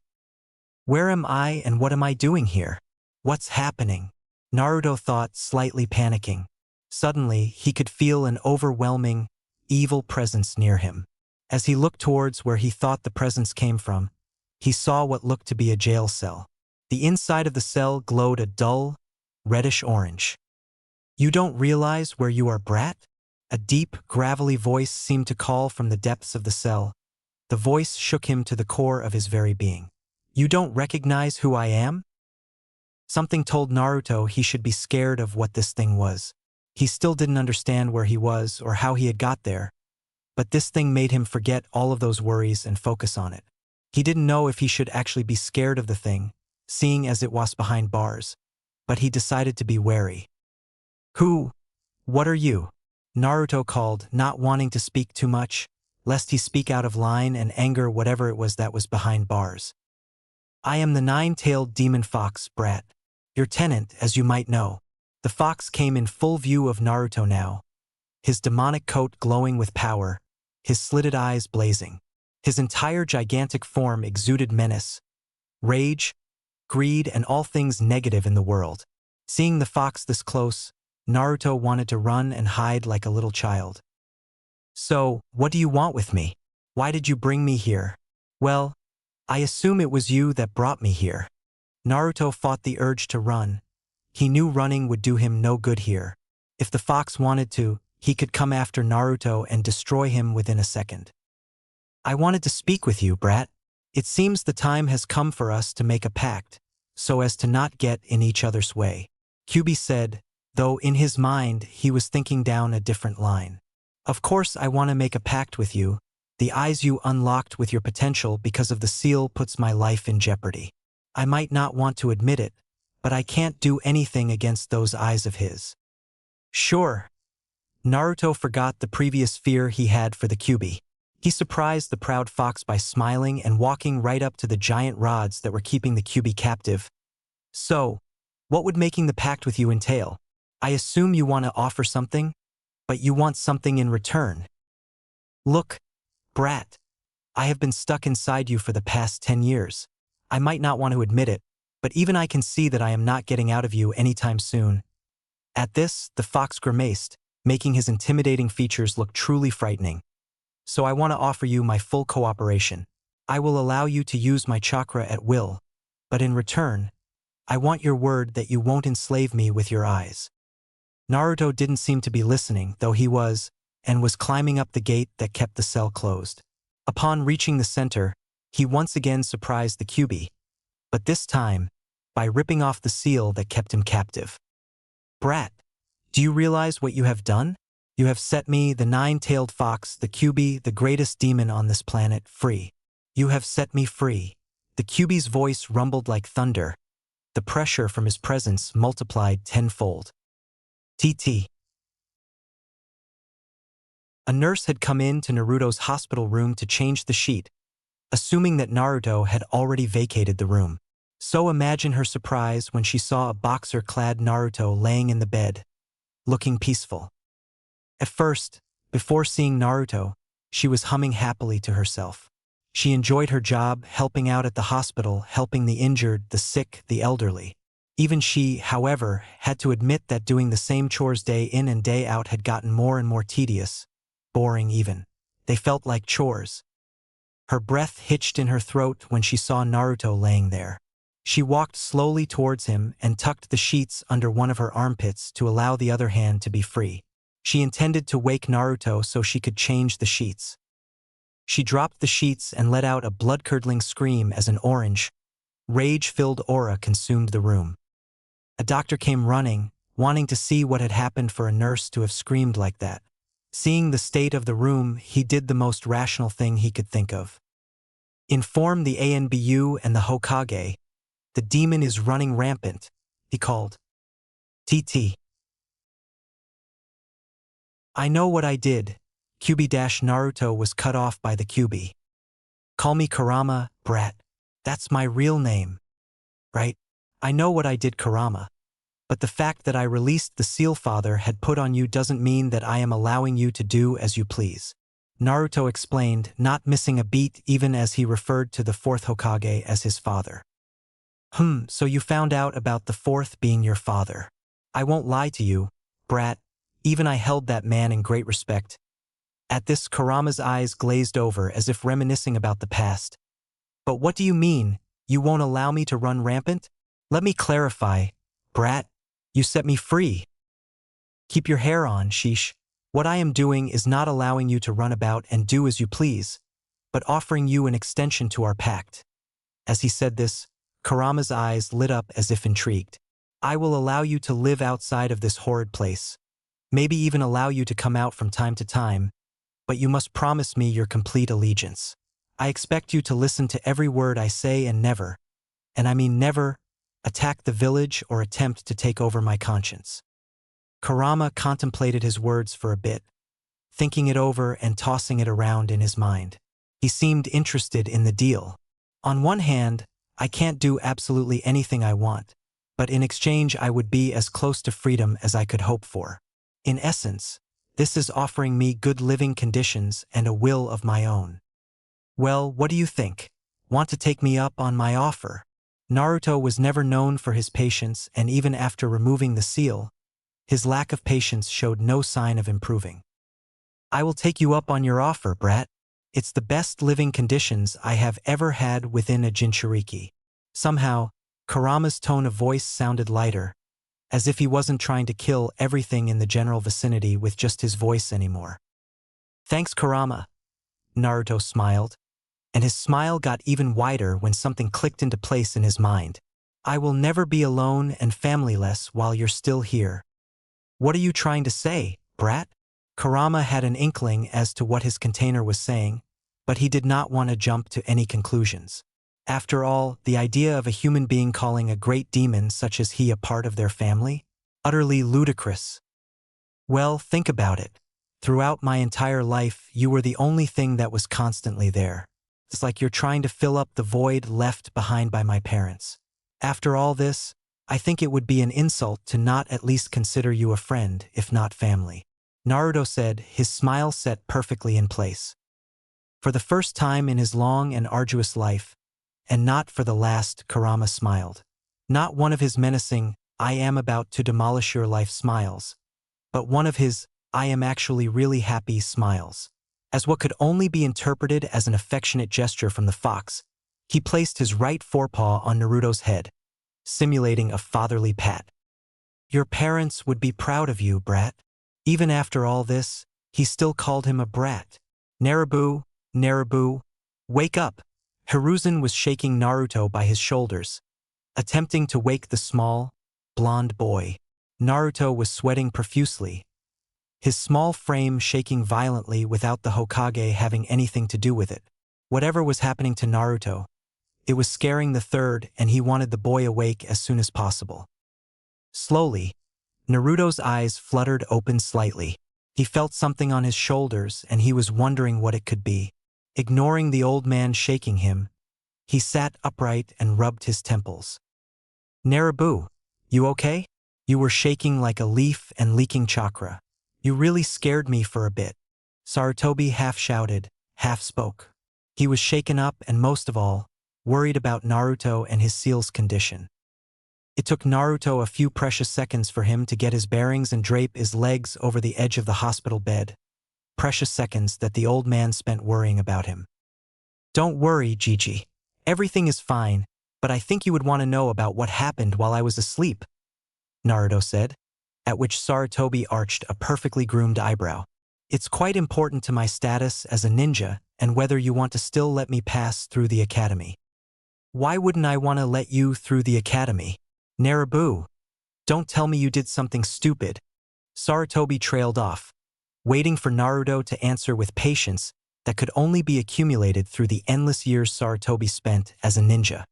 Where am I and what am I doing here? What's happening? Naruto thought, slightly panicking. Suddenly, he could feel an overwhelming, evil presence near him. As he looked towards where he thought the presence came from, he saw what looked to be a jail cell. The inside of the cell glowed a dull, reddish orange. You don't realize where you are, brat? A deep, gravelly voice seemed to call from the depths of the cell. The voice shook him to the core of his very being. You don't recognize who I am? Something told Naruto he should be scared of what this thing was. He still didn't understand where he was or how he had got there, but this thing made him forget all of those worries and focus on it. He didn't know if he should actually be scared of the thing, seeing as it was behind bars, but he decided to be wary. Who? What are you? Naruto called, not wanting to speak too much, lest he speak out of line and anger whatever it was that was behind bars. I am the nine-tailed demon fox, brat. Your tenant, as you might know. The fox came in full view of Naruto now, his demonic coat glowing with power, his slitted eyes blazing. His entire gigantic form exuded menace, rage, greed, and all things negative in the world. Seeing the fox this close, Naruto wanted to run and hide like a little child. "So, what do you want with me? Why did you bring me here?" "Well, I assume it was you that brought me here." Naruto fought the urge to run. He knew running would do him no good here. If the fox wanted to, he could come after Naruto and destroy him within a second. "I wanted to speak with you, brat. It seems the time has come for us to make a pact, so as to not get in each other's way," Kyuubi said, though in his mind he was thinking down a different line. "Of course I want to make a pact with you. The eyes you unlocked with your potential because of the seal puts my life in jeopardy. I might not want to admit it, but I can't do anything against those eyes of his." "Sure." Naruto forgot the previous fear he had for the Kyuubi. He surprised the proud fox by smiling and walking right up to the giant rods that were keeping the Kyuubi captive. "So, what would making the pact with you entail? I assume you want to offer something, but you want something in return." "Look, brat, I have been stuck inside you for the past 10 years. I might not want to admit it, but even I can see that I am not getting out of you anytime soon." At this, the fox grimaced, making his intimidating features look truly frightening. "So I want to offer you my full cooperation. I will allow you to use my chakra at will, but in return, I want your word that you won't enslave me with your eyes." Naruto didn't seem to be listening, though he was climbing up the gate that kept the cell closed. Upon reaching the center, he once again surprised the Kyuubi, but this time, by ripping off the seal that kept him captive. "Brat, do you realize what you have done? You have set me, the nine-tailed fox, the Kyuubi, the greatest demon on this planet, free. You have set me free." The Kyuubi's voice rumbled like thunder. The pressure from his presence multiplied tenfold. TT. A nurse had come in to Naruto's hospital room to change the sheet, assuming that Naruto had already vacated the room. So imagine her surprise when she saw a boxer-clad Naruto laying in the bed, looking peaceful. At first, before seeing Naruto, she was humming happily to herself. She enjoyed her job, helping out at the hospital, helping the injured, the sick, the elderly. Even she, however, had to admit that doing the same chores day in and day out had gotten more and more tedious, boring even. They felt like chores. Her breath hitched in her throat when she saw Naruto laying there. She walked slowly towards him and tucked the sheets under one of her armpits to allow the other hand to be free. She intended to wake Naruto so she could change the sheets. She dropped the sheets and let out a blood-curdling scream as an orange, rage-filled aura consumed the room. A doctor came running, wanting to see what had happened for a nurse to have screamed like that. Seeing the state of the room, he did the most rational thing he could think of. "Inform the ANBU and the Hokage. The demon is running rampant," he called. "TT. I know what I did." Kyuubi-Naruto was cut off by the Kyuubi. "Call me Kurama, brat. That's my real name. Right? I know what I did, Kurama. But the fact that I released the seal father had put on you doesn't mean that I am allowing you to do as you please," Naruto explained, not missing a beat even as he referred to the fourth Hokage as his father. So you found out about the fourth being your father. I won't lie to you, brat, even I held that man in great respect." At this, Kurama's eyes glazed over as if reminiscing about the past. "But what do you mean, you won't allow me to run rampant? Let me clarify, brat. You set me free. Keep your hair on, sheesh. What I am doing is not allowing you to run about and do as you please, but offering you an extension to our pact." As he said this, Kurama's eyes lit up as if intrigued. "I will allow you to live outside of this horrid place. Maybe even allow you to come out from time to time, but you must promise me your complete allegiance. I expect you to listen to every word I say and never, and I mean never, attack the village or attempt to take over my conscience." Kurama contemplated his words for a bit, thinking it over and tossing it around in his mind. He seemed interested in the deal. On one hand, I can't do absolutely anything I want, but in exchange I would be as close to freedom as I could hope for. In essence, this is offering me good living conditions and a will of my own. Well, what do you think? Want to take me up on my offer? Naruto was never known for his patience, and even after removing the seal, his lack of patience showed no sign of improving. I will take you up on your offer, brat. It's the best living conditions I have ever had within a Jinchuriki. Somehow, Kurama's tone of voice sounded lighter, as if he wasn't trying to kill everything in the general vicinity with just his voice anymore. Thanks, Kurama. Naruto smiled, and his smile got even wider when something clicked into place in his mind. I will never be alone and familyless while you're still here. What are you trying to say, brat? Kurama had an inkling as to what his container was saying, but he did not want to jump to any conclusions. After all, the idea of a human being calling a great demon such as he a part of their family? Utterly ludicrous. Well, think about it. Throughout my entire life, you were the only thing that was constantly there. It's like you're trying to fill up the void left behind by my parents. After all this, I think it would be an insult to not at least consider you a friend, if not family. Naruto said, his smile set perfectly in place. For the first time in his long and arduous life, and not for the last, Kurama smiled. Not one of his menacing, I am about to demolish your life smiles, but one of his, I am actually really happy smiles. As what could only be interpreted as an affectionate gesture from the fox, he placed his right forepaw on Naruto's head, simulating a fatherly pat. Your parents would be proud of you, brat. Even after all this, he still called him a brat. Naruto, wake up. Hiruzen was shaking Naruto by his shoulders, attempting to wake the small, blonde boy. Naruto was sweating profusely, his small frame shaking violently without the Hokage having anything to do with it. Whatever was happening to Naruto, it was scaring the third, and he wanted the boy awake as soon as possible. Slowly, Naruto's eyes fluttered open slightly. He felt something on his shoulders, and he was wondering what it could be. Ignoring the old man shaking him, he sat upright and rubbed his temples. Naruto, you okay? You were shaking like a leaf and leaking chakra. You really scared me for a bit. Sarutobi half shouted, half spoke. He was shaken up and most of all, worried about Naruto and his seal's condition. It took Naruto a few precious seconds for him to get his bearings and drape his legs over the edge of the hospital bed. Precious seconds that the old man spent worrying about him. Don't worry, Gigi. Everything is fine, but I think you would want to know about what happened while I was asleep, Naruto said, at which Sarutobi arched a perfectly groomed eyebrow. It's quite important to my status as a ninja and whether you want to still let me pass through the academy. Why wouldn't I want to let you through the academy? Naruto, don't tell me you did something stupid. Sarutobi trailed off, waiting for Naruto to answer with patience that could only be accumulated through the endless years Sarutobi spent as a ninja.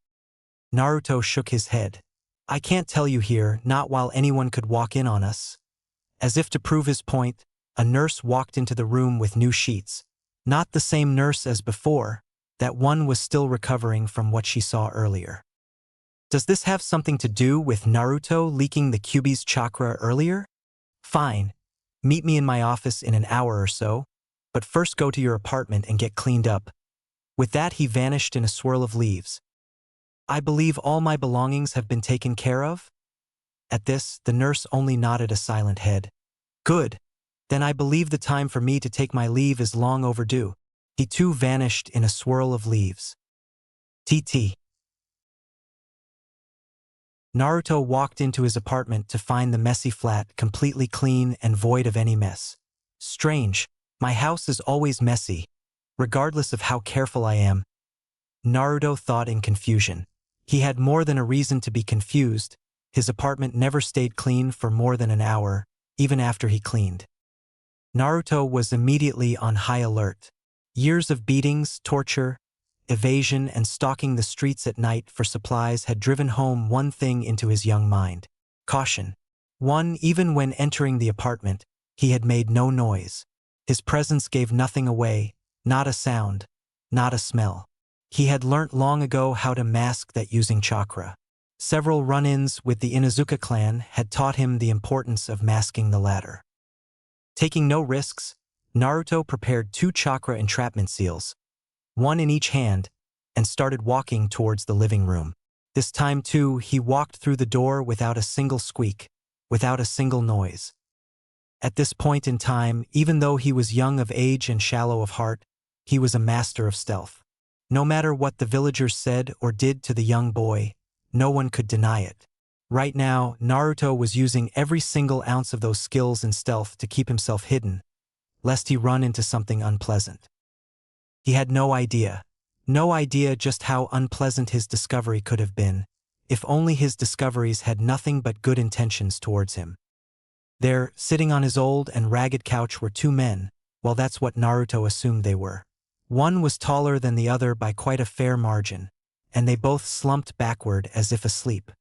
Naruto shook his head. I can't tell you here, not while anyone could walk in on us. As if to prove his point, a nurse walked into the room with new sheets. Not the same nurse as before, that one was still recovering from what she saw earlier. Does this have something to do with Naruto leaking the Kyuubi's chakra earlier? Fine. Meet me in my office in an hour or so, but first go to your apartment and get cleaned up. With that, he vanished in a swirl of leaves. I believe all my belongings have been taken care of? At this, the nurse only nodded a silent head. Good. Then I believe the time for me to take my leave is long overdue. He too vanished in a swirl of leaves. TT. Naruto walked into his apartment to find the messy flat completely clean and void of any mess. Strange, my house is always messy, regardless of how careful I am. Naruto thought in confusion. He had more than a reason to be confused. His apartment never stayed clean for more than an hour, even after he cleaned. Naruto was immediately on high alert. Years of beatings, torture, evasion, and stalking the streets at night for supplies had driven home one thing into his young mind. Caution. Even when entering the apartment, he had made no noise. His presence gave nothing away, not a sound, not a smell. He had learnt long ago how to mask that using chakra. Several run-ins with the Inuzuka clan had taught him the importance of masking the latter. Taking no risks, Naruto prepared 2 chakra entrapment seals. one in each hand, and started walking towards the living room. This time, too, he walked through the door without a single squeak, without a single noise. At this point in time, even though he was young of age and shallow of heart, he was a master of stealth. No matter what the villagers said or did to the young boy, no one could deny it. Right now, Naruto was using every single ounce of those skills in stealth to keep himself hidden, lest he run into something unpleasant. He had no idea just how unpleasant his discovery could have been, if only his discoveries had nothing but good intentions towards him. There, sitting on his old and ragged couch were two men, well, that's what Naruto assumed they were. One was taller than the other by quite a fair margin, and they both slumped backward as if asleep.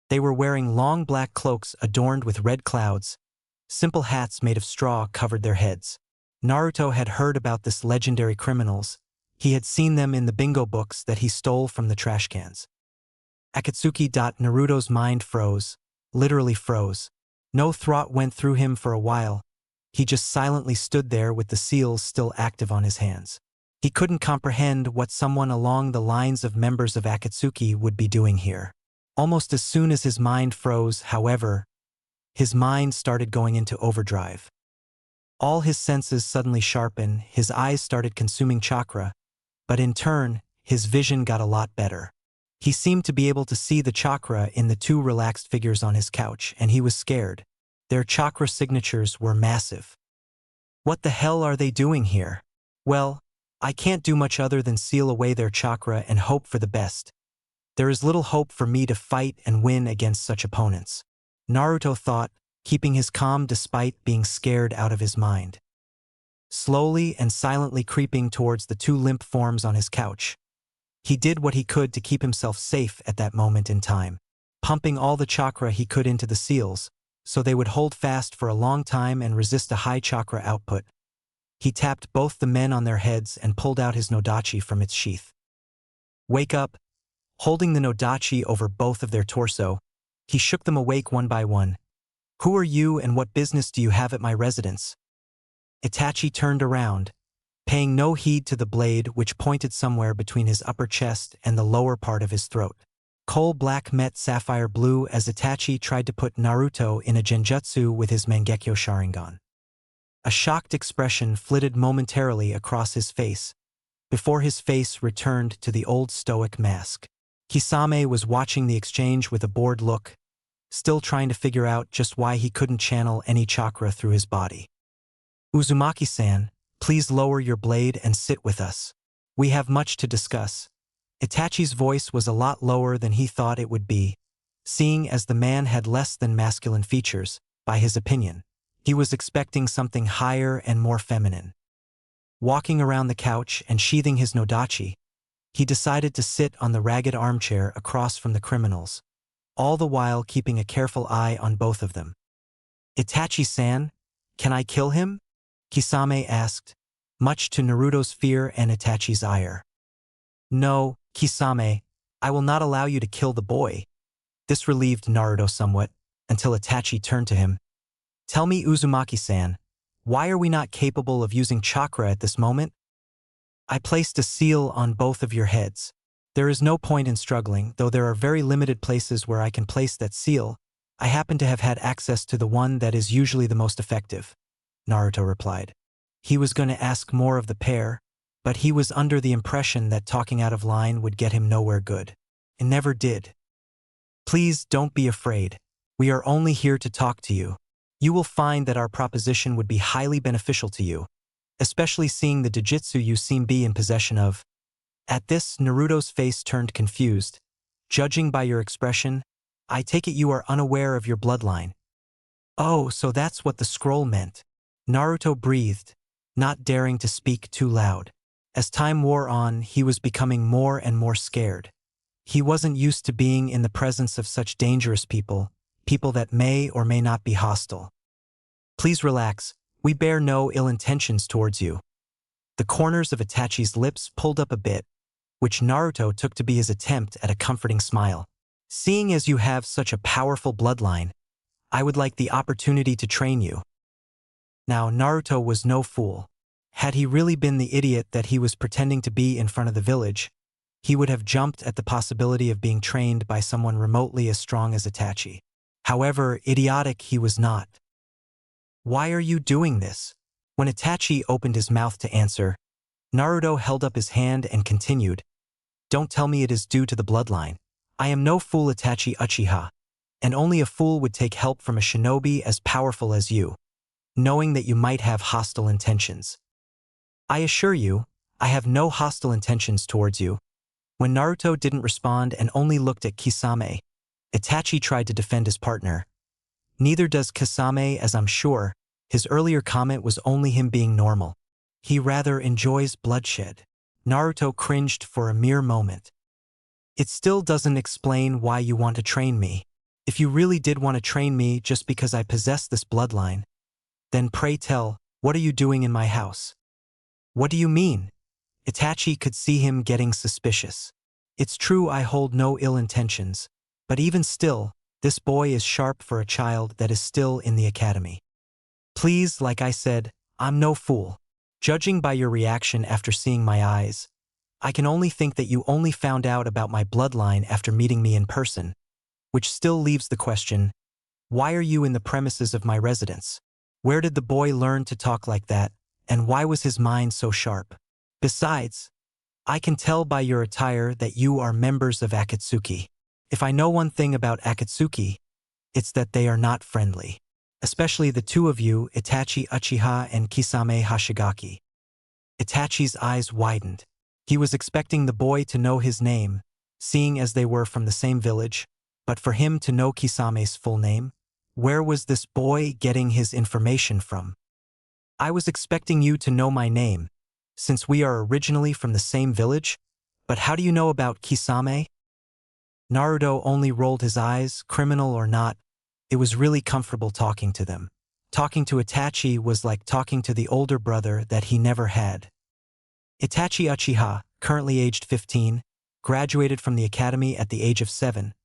They were wearing long black cloaks adorned with red clouds. Simple hats made of straw covered their heads. Naruto had heard about this legendary criminals. He had seen them in the bingo books that he stole from the trash cans. Akatsuki. Naruto's mind froze, literally froze. No thought went through him for a while. He just silently stood there with the seals still active on his hands. He couldn't comprehend what someone along the lines of members of Akatsuki would be doing here. Almost as soon as his mind froze, however, his mind started going into overdrive. All his senses suddenly sharpened, his eyes started consuming chakra, but in turn, his vision got a lot better. He seemed to be able to see the chakra in the two relaxed figures on his couch, and he was scared. Their chakra signatures were massive. What the hell are they doing here? Well, I can't do much other than seal away their chakra and hope for the best. There is little hope for me to fight and win against such opponents, Naruto thought, keeping his calm despite being scared out of his mind. Slowly and silently creeping towards the two limp forms on his couch, he did what he could to keep himself safe at that moment in time, pumping all the chakra he could into the seals, so they would hold fast for a long time and resist a high chakra output. He tapped both the men on their heads and pulled out his nodachi from its sheath. Wake up! Holding the nodachi over both of their torso, he shook them awake one by one. Who are you and what business do you have at my residence? Itachi turned around, paying no heed to the blade which pointed somewhere between his upper chest and the lower part of his throat. Coal black met sapphire blue as Itachi tried to put Naruto in a genjutsu with his Mangekyo Sharingan. A shocked expression flitted momentarily across his face, before his face returned to the old stoic mask. Kisame was watching the exchange with a bored look, still trying to figure out just why he couldn't channel any chakra through his body. Uzumaki-san, please lower your blade and sit with us. We have much to discuss. Itachi's voice was a lot lower than he thought it would be, seeing as the man had less than masculine features, by his opinion. He was expecting something higher and more feminine. Walking around the couch and sheathing his nodachi, he decided to sit on the ragged armchair across from the criminals, all the while keeping a careful eye on both of them. Itachi-san, can I kill him? Kisame asked, much to Naruto's fear and Itachi's ire. No, Kisame, I will not allow you to kill the boy. This relieved Naruto somewhat, until Itachi turned to him. Tell me, Uzumaki-san, why are we not capable of using chakra at this moment? I placed a seal on both of your heads. There is no point in struggling, though there are very limited places where I can place that seal. I happen to have had access to the one that is usually the most effective, Naruto replied. He was going to ask more of the pair, but he was under the impression that talking out of line would get him nowhere good. It never did. Please don't be afraid. We are only here to talk to you. You will find that our proposition would be highly beneficial to you, especially seeing the Jujutsu you seem be in possession of. At this, Naruto's face turned confused. Judging by your expression, I take it you are unaware of your bloodline. Oh, so that's what the scroll meant. Naruto breathed, not daring to speak too loud. As time wore on, he was becoming more and more scared. He wasn't used to being in the presence of such dangerous people, people that may or may not be hostile. Please relax, we bear no ill intentions towards you. The corners of Itachi's lips pulled up a bit, which Naruto took to be his attempt at a comforting smile. Seeing as you have such a powerful bloodline, I would like the opportunity to train you. Now Naruto was no fool. Had he really been the idiot that he was pretending to be in front of the village, he would have jumped at the possibility of being trained by someone remotely as strong as Itachi. However, idiotic he was not. "Why are you doing this?" When Itachi opened his mouth to answer, Naruto held up his hand and continued, "Don't tell me it is due to the bloodline. I am no fool, Itachi Uchiha, and only a fool would take help from a shinobi as powerful as you, knowing that you might have hostile intentions. I assure you, I have no hostile intentions towards you." When Naruto didn't respond and only looked at Kisame, Itachi tried to defend his partner. "Neither does Kisame, as I'm sure. His earlier comment was only him being normal. He rather enjoys bloodshed." Naruto cringed for a mere moment. "It still doesn't explain why you want to train me. If you really did want to train me just because I possess this bloodline, then pray tell, what are you doing in my house?" "What do you mean?" Itachi could see him getting suspicious. "It's true I hold no ill intentions, but even still, this boy is sharp for a child that is still in the academy. Please, like I said, I'm no fool. Judging by your reaction after seeing my eyes, I can only think that you only found out about my bloodline after meeting me in person, which still leaves the question, why are you in the premises of my residence? Where did the boy learn to talk like that, and why was his mind so sharp? Besides, I can tell by your attire that you are members of Akatsuki. If I know one thing about Akatsuki, it's that they are not friendly. Especially the two of you, Itachi Uchiha and Kisame Hashigaki." Itachi's eyes widened. He was expecting the boy to know his name, seeing as they were from the same village, but for him to know Kisame's full name? Where was this boy getting his information from? "I was expecting you to know my name, since we are originally from the same village, but how do you know about Kisame?" Naruto only rolled his eyes, criminal or not. It was really comfortable talking to them. Talking to Itachi was like talking to the older brother that he never had. Itachi Uchiha, currently aged 15, graduated from the academy at the age of 7,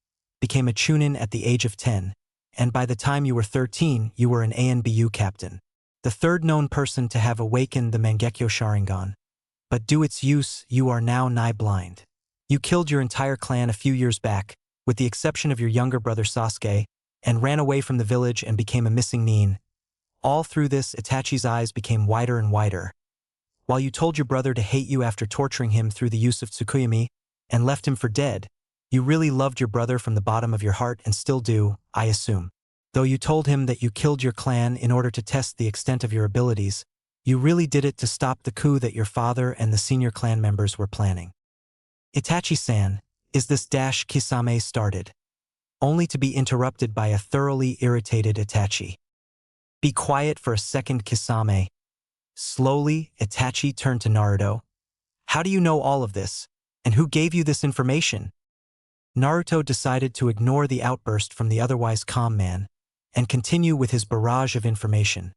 became a chunin at the age of 10, and by the time you were 13, you were an ANBU captain. The third known person to have awakened the Mangekyo Sharingan. But due its use, you are now nigh blind. You killed your entire clan a few years back, with the exception of your younger brother Sasuke, and ran away from the village and became a missing nin. All through this, Itachi's eyes became wider and wider. While you told your brother to hate you after torturing him through the use of Tsukuyomi, and left him for dead, you really loved your brother from the bottom of your heart and still do, I assume. Though you told him that you killed your clan in order to test the extent of your abilities, you really did it to stop the coup that your father and the senior clan members were planning. Itachi-san, is this dash Kisame started, only to be interrupted by a thoroughly irritated Itachi. "Be quiet for a second, Kisame." Slowly, Itachi turned to Naruto. "How do you know all of this, and who gave you this information?" Naruto decided to ignore the outburst from the otherwise calm man, and continue with his barrage of information.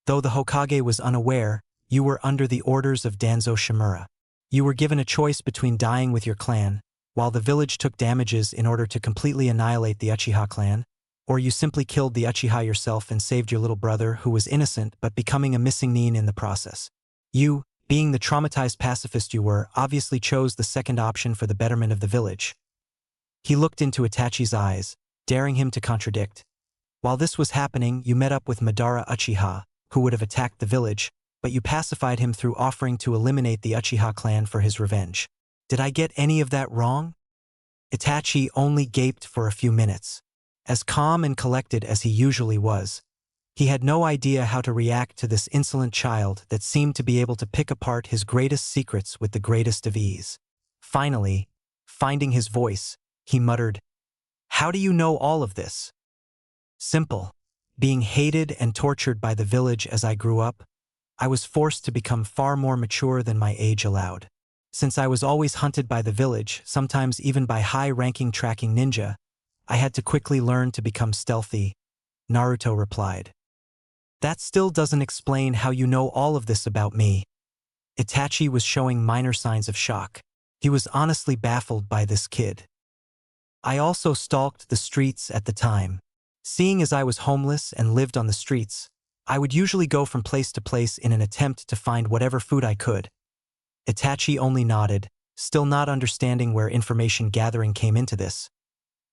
"Though the Hokage was unaware, you were under the orders of Danzo Shimura. You were given a choice between dying with your clan, while the village took damages in order to completely annihilate the Uchiha clan, or you simply killed the Uchiha yourself and saved your little brother who was innocent but becoming a missing nin in the process. You, being the traumatized pacifist you were, obviously chose the second option for the betterment of the village." He looked into Itachi's eyes, daring him to contradict. "While this was happening, you met up with Madara Uchiha, who would have attacked the village, but you pacified him through offering to eliminate the Uchiha clan for his revenge. Did I get any of that wrong?" Itachi only gaped for a few minutes. As calm and collected as he usually was, he had no idea how to react to this insolent child that seemed to be able to pick apart his greatest secrets with the greatest of ease. Finally, finding his voice, he muttered, "How do you know all of this?" "Simple. Being hated and tortured by the village as I grew up, I was forced to become far more mature than my age allowed. Since I was always hunted by the village, sometimes even by high-ranking tracking ninja, I had to quickly learn to become stealthy," Naruto replied. "That still doesn't explain how you know all of this about me." Itachi was showing minor signs of shock. He was honestly baffled by this kid. "I also stalked the streets at the time. Seeing as I was homeless and lived on the streets, I would usually go from place to place in an attempt to find whatever food I could. Itachi only nodded, still not understanding where information gathering came into this.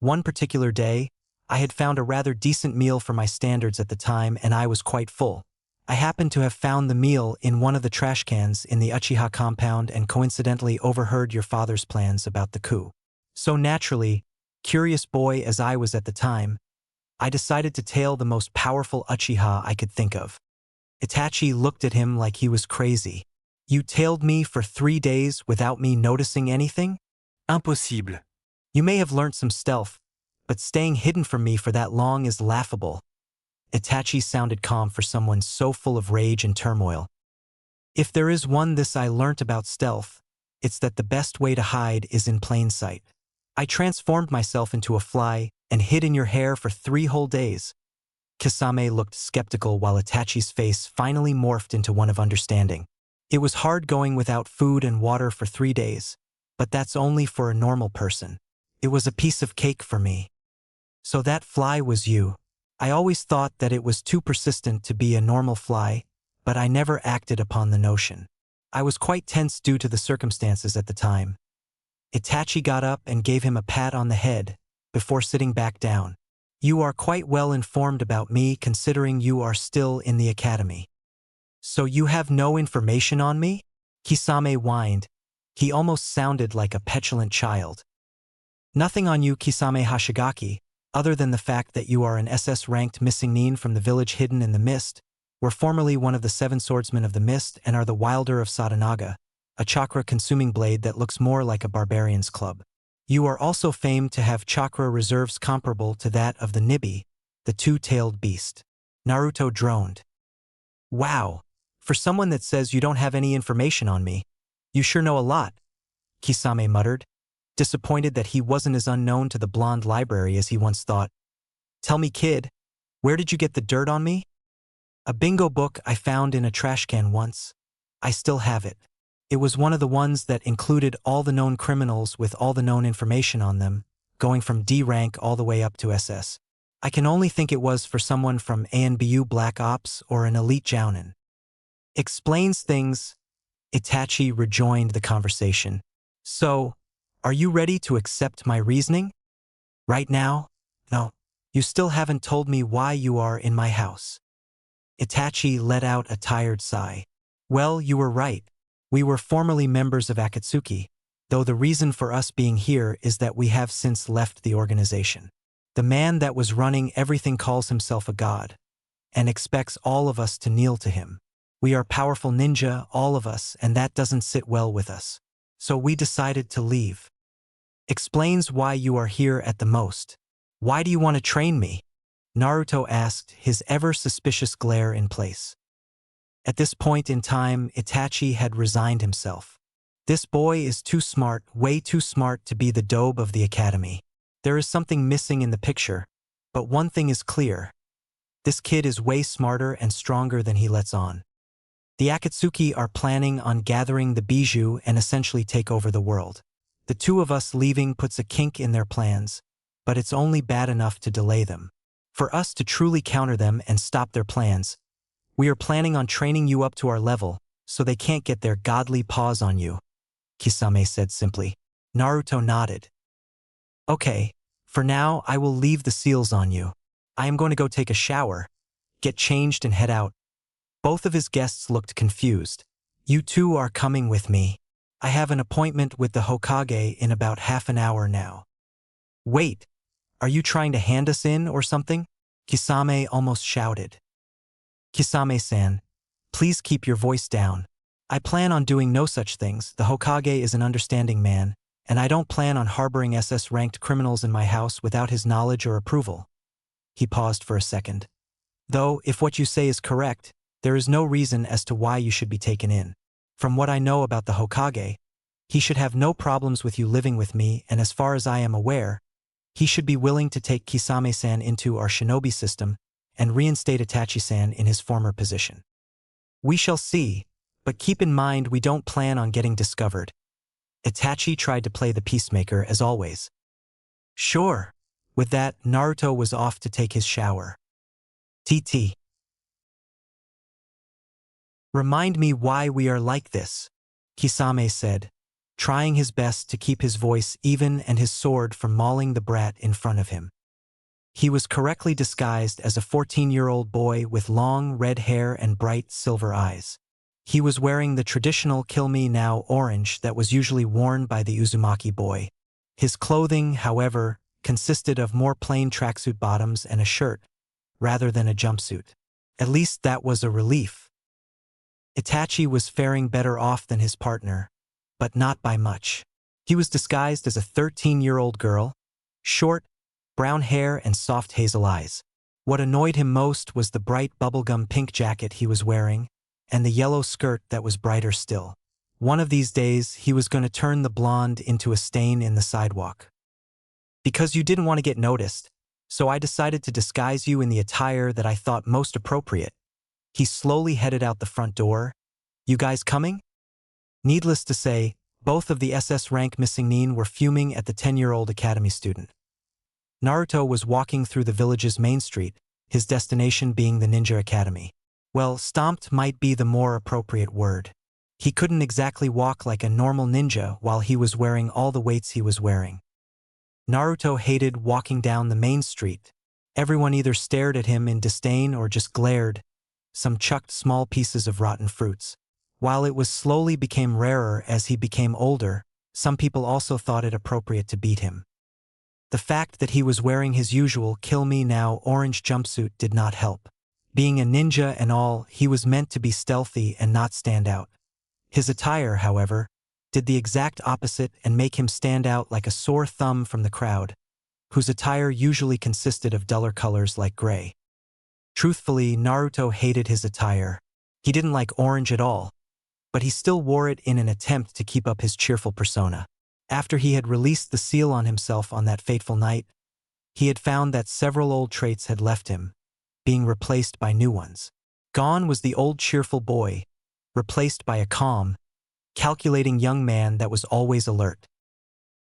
One particular day, I had found a rather decent meal for my standards at the time and I was quite full. I happened to have found the meal in one of the trash cans in the Uchiha compound and coincidentally overheard your father's plans about the coup. So naturally, curious boy as I was at the time, I decided to tail the most powerful Uchiha I could think of. Itachi looked at him like he was crazy. You tailed me for 3 days without me noticing anything? Impossible. You may have learnt some stealth, but staying hidden from me for that long is laughable. Itachi sounded calm for someone so full of rage and turmoil. If there is one this I learnt about stealth, it's that the best way to hide is in plain sight. I transformed myself into a fly and hid in your hair for 3 whole days. Kisame looked skeptical while Itachi's face finally morphed into one of understanding. It was hard going without food and water for 3 days, but that's only for a normal person. It was a piece of cake for me. So that fly was you. I always thought that it was too persistent to be a normal fly, but I never acted upon the notion. I was quite tense due to the circumstances at the time. Itachi got up and gave him a pat on the head, before sitting back down. You are quite well informed about me considering you are still in the academy. So you have no information on me? Kisame whined. He almost sounded like a petulant child. Nothing on you, Kisame Hashigaki, other than the fact that you are an SS-ranked missing nin from the village hidden in the mist, were formerly one of the 7 swordsmen of the mist and are the Wilder of Sadanaga, a chakra-consuming blade that looks more like a barbarian's club. You are also famed to have chakra reserves comparable to that of the Nibi, the 2-tailed beast. Naruto droned. Wow, for someone that says you don't have any information on me, you sure know a lot, Kisame muttered, disappointed that he wasn't as unknown to the blonde library as he once thought. Tell me, kid, where did you get the dirt on me? A bingo book I found in a trash can once. I still have it. It was one of the ones that included all the known criminals with all the known information on them, going from D rank all the way up to SS. I can only think it was for someone from ANBU Black Ops or an elite jounin. Explains things. Itachi rejoined the conversation. So, are you ready to accept my reasoning? Right now? No. You still haven't told me why you are in my house. Itachi let out a tired sigh. Well, you were right. We were formerly members of Akatsuki, though the reason for us being here is that we have since left the organization. The man that was running everything calls himself a god, and expects all of us to kneel to him. We are powerful ninja, all of us, and that doesn't sit well with us. So we decided to leave. Explains why you are here at the most. Why do you want to train me? Naruto asked, his ever-suspicious glare in place. At this point in time, Itachi had resigned himself. This boy is too smart, way too smart to be the dobe of the academy. There is something missing in the picture, but one thing is clear. This kid is way smarter and stronger than he lets on. The Akatsuki are planning on gathering the bijou and essentially take over the world. The 2 of us leaving puts a kink in their plans, but it's only bad enough to delay them. For us to truly counter them and stop their plans, we are planning on training you up to our level, so they can't get their godly paws on you, Kisame said simply. Naruto nodded. Okay, for now I will leave the seals on you. I am going to go take a shower, get changed and head out. Both of his guests looked confused. You 2 are coming with me. I have an appointment with the Hokage in about half an hour now. Wait, are you trying to hand us in or something? Kisame almost shouted. Kisame-san, please keep your voice down. I plan on doing no such things. The Hokage is an understanding man, and I don't plan on harboring SS-ranked criminals in my house without his knowledge or approval. He paused for a second. Though, if what you say is correct, there is no reason as to why you should be taken in. From what I know about the Hokage, he should have no problems with you living with me, and as far as I am aware, he should be willing to take Kisame-san into our shinobi system and reinstate Itachi-san in his former position. We shall see, but keep in mind we don't plan on getting discovered. Itachi tried to play the peacemaker as always. Sure. With that, Naruto was off to take his shower. TT. Remind me why we are like this, Kisame said, trying his best to keep his voice even and his sword from mauling the brat in front of him. He was correctly disguised as a 14-year-old boy with long red hair and bright silver eyes. He was wearing the traditional Kill Me Now orange that was usually worn by the Uzumaki boy. His clothing, however, consisted of more plain tracksuit bottoms and a shirt, rather than a jumpsuit. At least that was a relief. Itachi was faring better off than his partner, but not by much. He was disguised as a 13-year-old girl, short, brown hair and soft hazel eyes. What annoyed him most was the bright bubblegum pink jacket he was wearing, and the yellow skirt that was brighter still. One of these days, he was going to turn the blonde into a stain in the sidewalk. Because you didn't want to get noticed, so I decided to disguise you in the attire that I thought most appropriate. He slowly headed out the front door. You guys coming? Needless to say, both of the SS rank missing nin were fuming at the 10-year-old academy student. Naruto was walking through the village's main street, his destination being the ninja academy. Well, stomped might be the more appropriate word. He couldn't exactly walk like a normal ninja while he was wearing all the weights he was wearing. Naruto hated walking down the main street. Everyone either stared at him in disdain or just glared. Some chucked small pieces of rotten fruits. While it was slowly became rarer as he became older, some people also thought it appropriate to beat him. The fact that he was wearing his usual Kill Me Now orange jumpsuit did not help. Being a ninja and all, he was meant to be stealthy and not stand out. His attire, however, did the exact opposite and make him stand out like a sore thumb from the crowd, whose attire usually consisted of duller colors like gray. Truthfully, Naruto hated his attire. He didn't like orange at all, but he still wore it in an attempt to keep up his cheerful persona. After he had released the seal on himself on that fateful night, he had found that several old traits had left him, being replaced by new ones. Gone was the old cheerful boy, replaced by a calm, calculating young man that was always alert.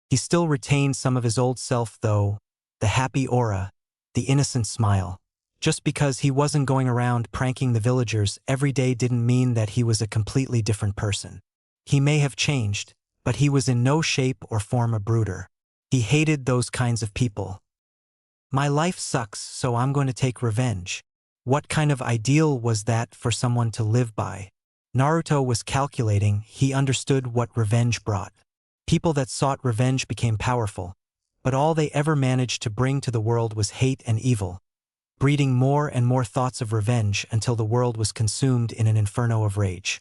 He still retained some of his old self though, the happy aura, the innocent smile. Just because he wasn't going around pranking the villagers every day didn't mean that he was a completely different person. He may have changed, but he was in no shape or form a brooder. He hated those kinds of people. My life sucks, so I'm going to take revenge. What kind of ideal was that for someone to live by? Naruto was calculating. He understood what revenge brought. People that sought revenge became powerful, but all they ever managed to bring to the world was hate and evil, breeding more and more thoughts of revenge until the world was consumed in an inferno of rage.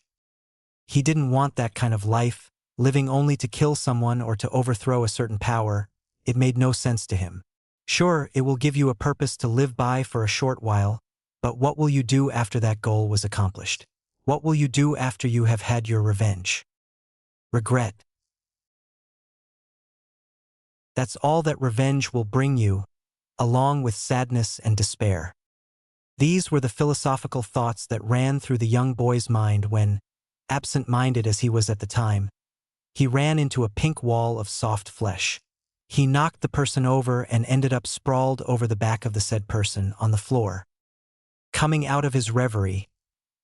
He didn't want that kind of life, living only to kill someone or to overthrow a certain power. It made no sense to him. Sure, it will give you a purpose to live by for a short while, but what will you do after that goal was accomplished? What will you do after you have had your revenge? Regret. That's all that revenge will bring you, along with sadness and despair. These were the philosophical thoughts that ran through the young boy's mind when, absent-minded as he was at the time, he ran into a pink wall of soft flesh. He knocked the person over and ended up sprawled over the back of the said person on the floor. Coming out of his reverie,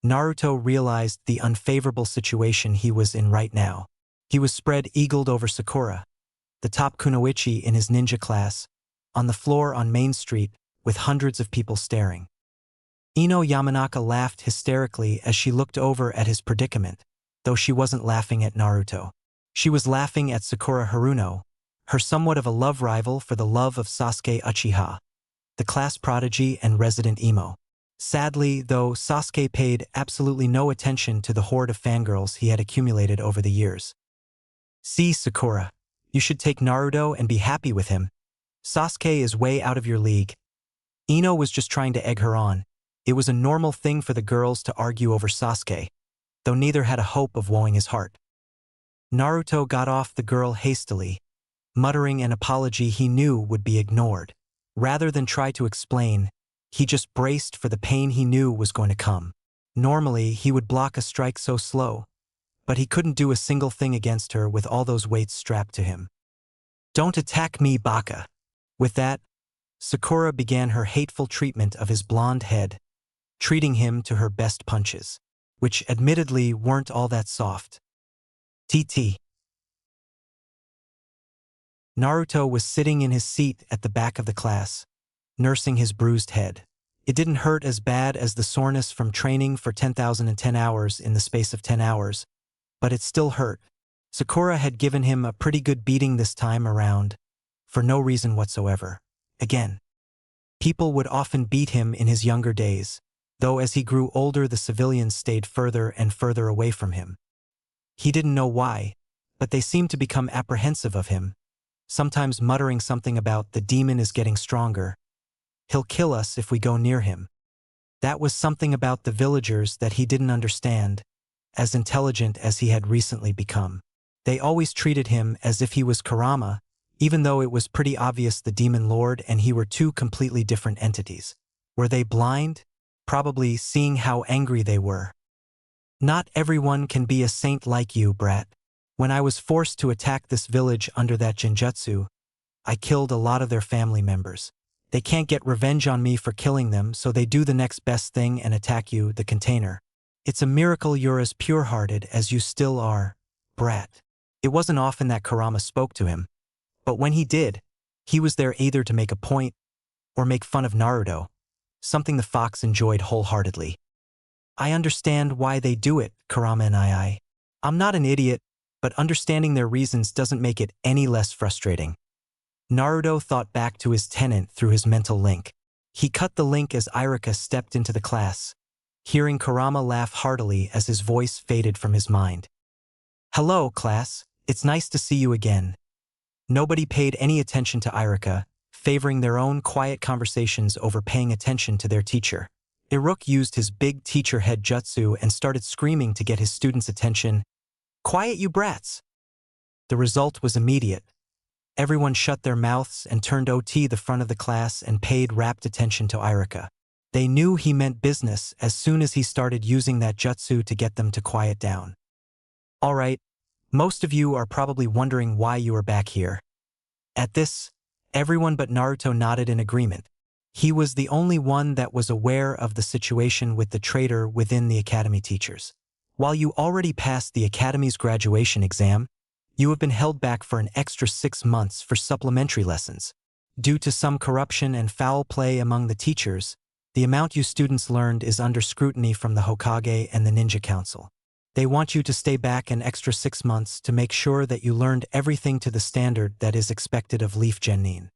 Naruto realized the unfavorable situation he was in right now. He was spread-eagled over Sakura, the top kunoichi in his ninja class, on the floor on Main Street with hundreds of people staring. Ino Yamanaka laughed hysterically as she looked over at his predicament, though she wasn't laughing at Naruto. She was laughing at Sakura Haruno, her somewhat of a love rival for the love of Sasuke Uchiha, the class prodigy and resident emo. Sadly, though, Sasuke paid absolutely no attention to the horde of fangirls he had accumulated over the years. See, Sakura, you should take Naruto and be happy with him. Sasuke is way out of your league. Ino was just trying to egg her on. It was a normal thing for the girls to argue over Sasuke, though neither had a hope of wooing his heart. Naruto got off the girl hastily, muttering an apology he knew would be ignored. Rather than try to explain, he just braced for the pain he knew was going to come. Normally, he would block a strike so slow, but he couldn't do a single thing against her with all those weights strapped to him. Don't attack me, Baka. With that, Sakura began her hateful treatment of his blonde head, treating him to her best punches. which admittedly weren't all that soft. TT. Naruto was sitting in his seat at the back of the class, nursing his bruised head. It didn't hurt as bad as the soreness from training for 10,010 hours in the space of 10 hours, but it still hurt. Sakura had given him a pretty good beating this time around, for no reason whatsoever. Again, people would often beat him in his younger days, though as he grew older the civilians stayed further and further away from him. He didn't know why, but they seemed to become apprehensive of him, sometimes muttering something about the demon is getting stronger. He'll kill us if we go near him. That was something about the villagers that he didn't understand, as intelligent as he had recently become. They always treated him as if he was Kurama, even though it was pretty obvious the demon lord and he were two completely different entities. Were they blind? Probably, seeing how angry they were. Not everyone can be a saint like you, brat. When I was forced to attack this village under that genjutsu, I killed a lot of their family members. They can't get revenge on me for killing them, so they do the next best thing and attack you, the container. It's a miracle you're as pure-hearted as you still are, brat. It wasn't often that Kurama spoke to him, but when he did, he was there either to make a point or make fun of Naruto, something the fox enjoyed wholeheartedly. I understand why they do it, Kurama and I. I'm not an idiot, but understanding their reasons doesn't make it any less frustrating. Naruto thought back to his tenant through his mental link. He cut the link as Irika stepped into the class, hearing Kurama laugh heartily as his voice faded from his mind. Hello, class. It's nice to see you again. Nobody paid any attention to Irika, favoring their own quiet conversations over paying attention to their teacher. Iruk used his big teacher head jutsu and started screaming to get his students' attention. Quiet, you brats! The result was immediate. Everyone shut their mouths and turned OT the front of the class and paid rapt attention to Irika. They knew he meant business as soon as he started using that jutsu to get them to quiet down. All right, most of you are probably wondering why you are back here. At this, everyone but Naruto nodded in agreement. He was the only one that was aware of the situation with the traitor within the academy teachers. While you already passed the academy's graduation exam, you have been held back for an extra 6 months for supplementary lessons. Due to some corruption and foul play among the teachers, the amount you students learned is under scrutiny from the Hokage and the Ninja Council. They want you to stay back an extra 6 months to make sure that you learned everything to the standard that is expected of Leaf Genin.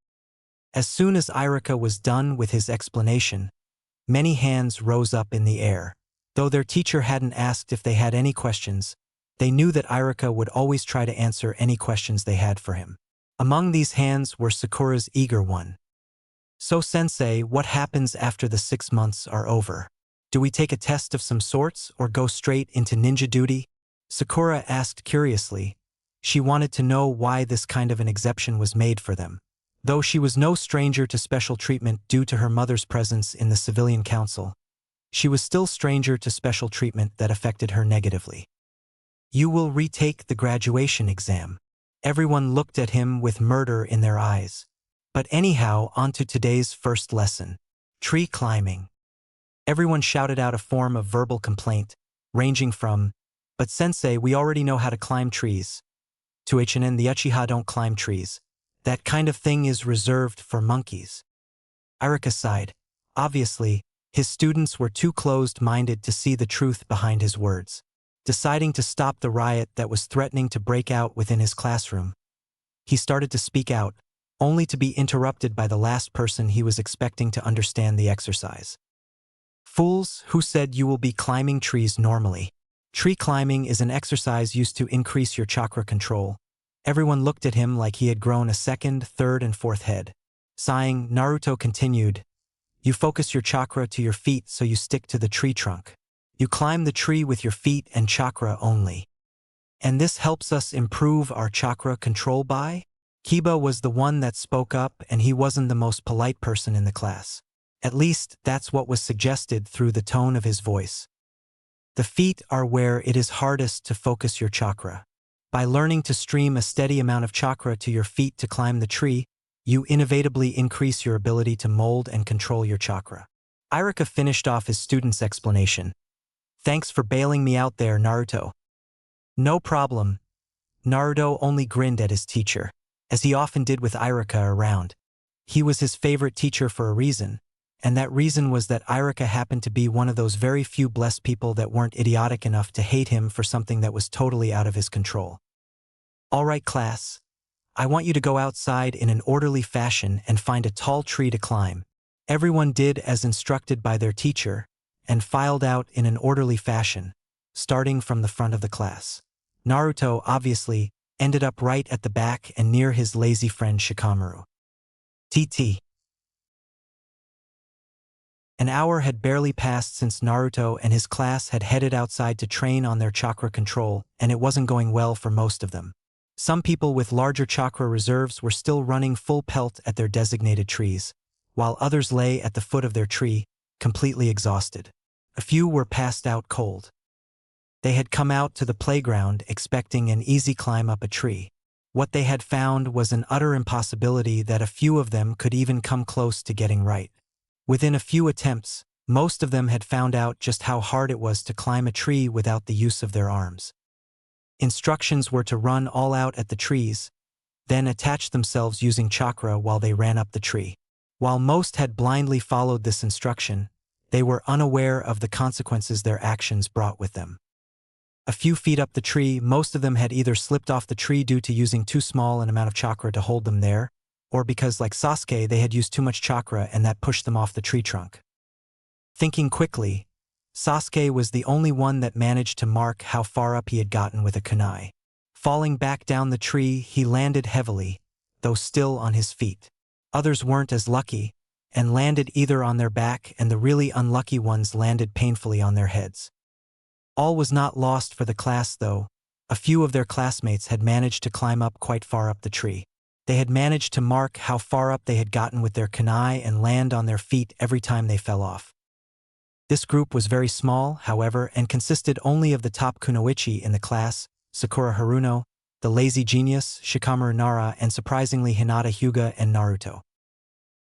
As soon as Irika was done with his explanation, many hands rose up in the air. Though their teacher hadn't asked if they had any questions, they knew that Irika would always try to answer any questions they had for him. Among these hands were Sakura's eager one. So sensei, what happens after the 6 months are over? Do we take a test of some sorts or go straight into ninja duty? Sakura asked curiously. She wanted to know why this kind of an exception was made for them. Though she was no stranger to special treatment due to her mother's presence in the civilian council, she was still stranger to special treatment that affected her negatively. You will retake the graduation exam. Everyone looked at him with murder in their eyes. But anyhow, on to today's first lesson. Tree climbing. Everyone shouted out a form of verbal complaint, ranging from, "But sensei, we already know how to climb trees," to "HNN, the Uchiha don't climb trees. That kind of thing is reserved for monkeys." Irika sighed. Obviously, his students were too closed-minded to see the truth behind his words. Deciding to stop the riot that was threatening to break out within his classroom, he started to speak out, only to be interrupted by the last person he was expecting to understand the exercise. Fools, who said you will be climbing trees normally? Tree climbing is an exercise used to increase your chakra control. Everyone looked at him like he had grown a second, third, and fourth head. Sighing, Naruto continued, "You focus your chakra to your feet so you stick to the tree trunk. You climb the tree with your feet and chakra only. And this helps us improve our chakra control by?" Kiba was the one that spoke up, and he wasn't the most polite person in the class. At least, that's what was suggested through the tone of his voice. The feet are where it is hardest to focus your chakra. By learning to stream a steady amount of chakra to your feet to climb the tree, you innovatively increase your ability to mold and control your chakra. Irika finished off his student's explanation. Thanks for bailing me out there, Naruto. No problem. Naruto only grinned at his teacher, as he often did with Iruka around. He was his favorite teacher for a reason, and that reason was that Iruka happened to be one of those very few blessed people that weren't idiotic enough to hate him for something that was totally out of his control. All right, class. I want you to go outside in an orderly fashion and find a tall tree to climb. Everyone did as instructed by their teacher, and filed out in an orderly fashion, starting from the front of the class. Naruto, obviously, ended up right at the back and near his lazy friend Shikamaru. TT. An hour had barely passed since Naruto and his class had headed outside to train on their chakra control, and it wasn't going well for most of them. Some people with larger chakra reserves were still running full pelt at their designated trees, while others lay at the foot of their tree, completely exhausted. A few were passed out cold. They had come out to the playground expecting an easy climb up a tree. What they had found was an utter impossibility that a few of them could even come close to getting right. Within a few attempts, most of them had found out just how hard it was to climb a tree without the use of their arms. Instructions were to run all out at the trees, then attach themselves using chakra while they ran up the tree. While most had blindly followed this instruction, they were unaware of the consequences their actions brought with them. A few feet up the tree, most of them had either slipped off the tree due to using too small an amount of chakra to hold them there, or because, like Sasuke, they had used too much chakra and that pushed them off the tree trunk. Thinking quickly, Sasuke was the only one that managed to mark how far up he had gotten with a kunai. Falling back down the tree, he landed heavily, though still on his feet. Others weren't as lucky, and landed either on their back, and the really unlucky ones landed painfully on their heads. All was not lost for the class, though. A few of their classmates had managed to climb up quite far up the tree. They had managed to mark how far up they had gotten with their kunai and land on their feet every time they fell off. This group was very small, however, and consisted only of the top kunoichi in the class, Sakura Haruno, the lazy genius, Shikamaru Nara, and surprisingly Hinata Hyuga and Naruto.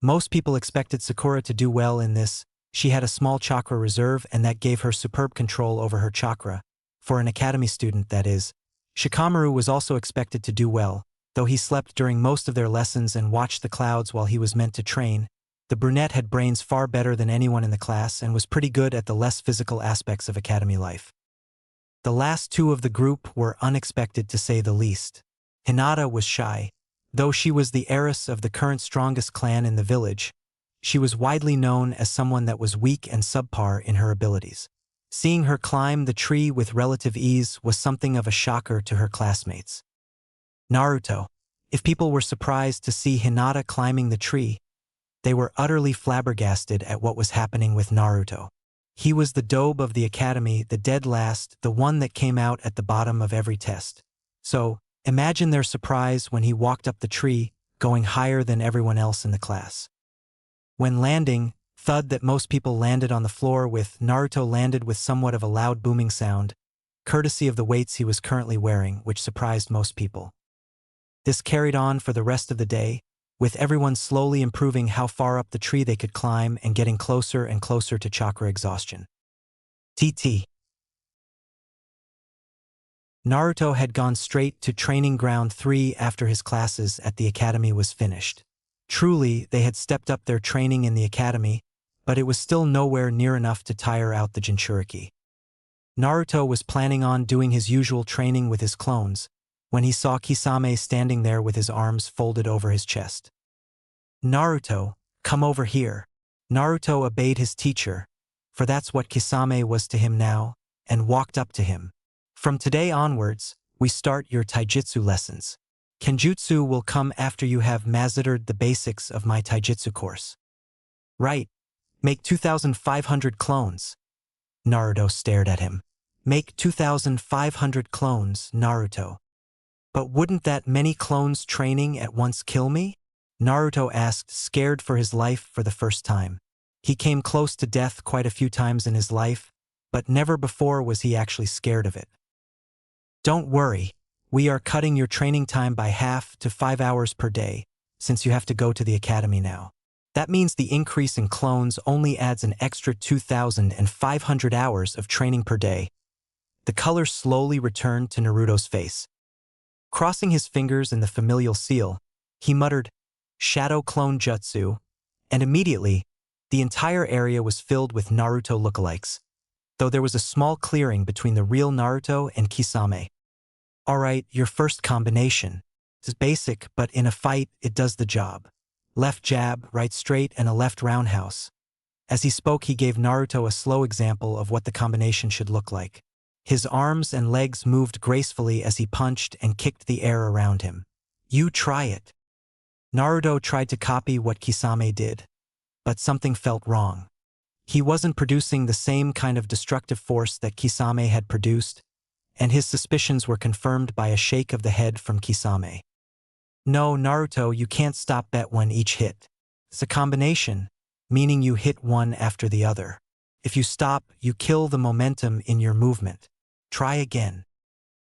Most people expected Sakura to do well in this. She had a small chakra reserve and that gave her superb control over her chakra. For an academy student, that is. Shikamaru was also expected to do well, though he slept during most of their lessons and watched the clouds while he was meant to train. The brunette had brains far better than anyone in the class and was pretty good at the less physical aspects of academy life. The last two of the group were unexpected to say the least. Hinata was shy. Though she was the heiress of the current strongest clan in the village, she was widely known as someone that was weak and subpar in her abilities. Seeing her climb the tree with relative ease was something of a shocker to her classmates. Naruto. If people were surprised to see Hinata climbing the tree, they were utterly flabbergasted at what was happening with Naruto. He was the dobe of the academy, the dead last, the one that came out at the bottom of every test. So, imagine their surprise when he walked up the tree, going higher than everyone else in the class. When landing, thud that most people landed on the floor with, Naruto landed with somewhat of a loud booming sound, courtesy of the weights he was currently wearing, which surprised most people. This carried on for the rest of the day, with everyone slowly improving how far up the tree they could climb and getting closer and closer to chakra exhaustion. TT. Naruto had gone straight to Training Ground 3 after his classes at the academy was finished. Truly, they had stepped up their training in the academy, but it was still nowhere near enough to tire out the Jinchuriki. Naruto was planning on doing his usual training with his clones, when he saw Kisame standing there with his arms folded over his chest. Naruto, come over here. Naruto obeyed his teacher, for that's what Kisame was to him now, and walked up to him. From today onwards, we start your taijutsu lessons. Kenjutsu will come after you have mastered the basics of my taijutsu course. Right. Make 2,500 clones. Naruto stared at him. Make 2,500 clones, Naruto. But wouldn't that many clones training at once kill me? Naruto asked, scared for his life for the first time. He came close to death quite a few times in his life, but never before was he actually scared of it. Don't worry, we are cutting your training time by half to 5 hours per day, since you have to go to the academy now. That means the increase in clones only adds an extra 2,500 hours of training per day. The color slowly returned to Naruto's face. Crossing his fingers in the familial seal, he muttered, "Shadow Clone Jutsu," and immediately, the entire area was filled with Naruto lookalikes, though there was a small clearing between the real Naruto and Kisame. "Alright, your first combination. It's basic, but in a fight, it does the job. Left jab, right straight, and a left roundhouse." As he spoke, he gave Naruto a slow example of what the combination should look like. His arms and legs moved gracefully as he punched and kicked the air around him. "You try it." Naruto tried to copy what Kisame did, but something felt wrong. He wasn't producing the same kind of destructive force that Kisame had produced, and his suspicions were confirmed by a shake of the head from Kisame. "No, Naruto, you can't stop at one each hit. It's a combination, meaning you hit one after the other. If you stop, you kill the momentum in your movement. Try again."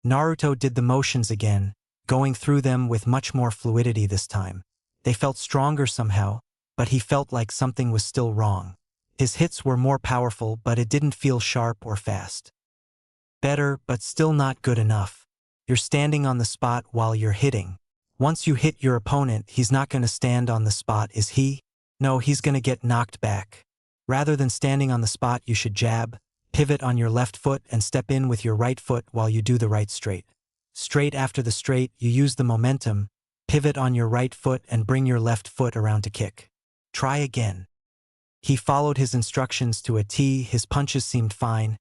Naruto did the motions again, going through them with much more fluidity this time. They felt stronger somehow, but he felt like something was still wrong. His hits were more powerful, but it didn't feel sharp or fast. "Better, but still not good enough. You're standing on the spot while you're hitting. Once you hit your opponent, he's not going to stand on the spot, is he? No, he's going to get knocked back. Rather than standing on the spot, you should jab, pivot on your left foot, and step in with your right foot while you do the right straight. Straight after the straight, you use the momentum, pivot on your right foot, and bring your left foot around to kick. Try again." He followed his instructions to a T. His punches seemed fine,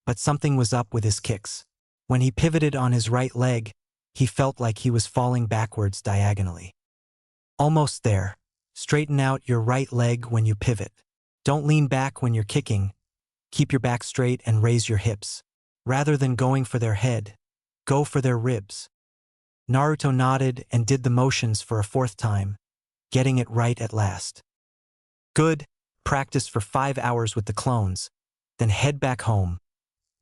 but something was up with his kicks. When he pivoted on his right leg, he felt like he was falling backwards diagonally. "Almost there. Straighten out your right leg when you pivot. Don't lean back when you're kicking. Keep your back straight and raise your hips. Rather than going for their head, go for their ribs." Naruto nodded and did the motions for a fourth time, getting it right at last. "Good. Practice for 5 hours with the clones, then head back home."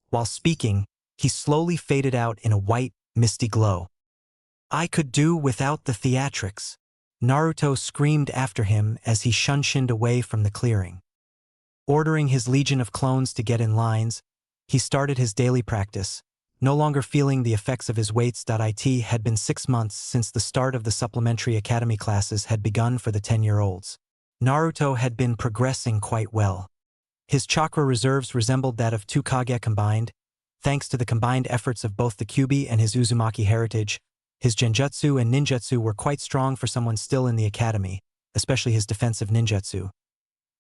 While speaking, he slowly faded out in a white, misty glow. "I could do without the theatrics," Naruto screamed after him as he shunshined away from the clearing. Ordering his legion of clones to get in lines, he started his daily practice, no longer feeling the effects of his weights. It had been 6 months since the start of the supplementary academy classes had begun for the 10-year-olds. Naruto had been progressing quite well. His chakra reserves resembled that of 2 Kage combined. Thanks to the combined efforts of both the Kyuubi and his Uzumaki heritage, his genjutsu and ninjutsu were quite strong for someone still in the academy, especially his defensive ninjutsu.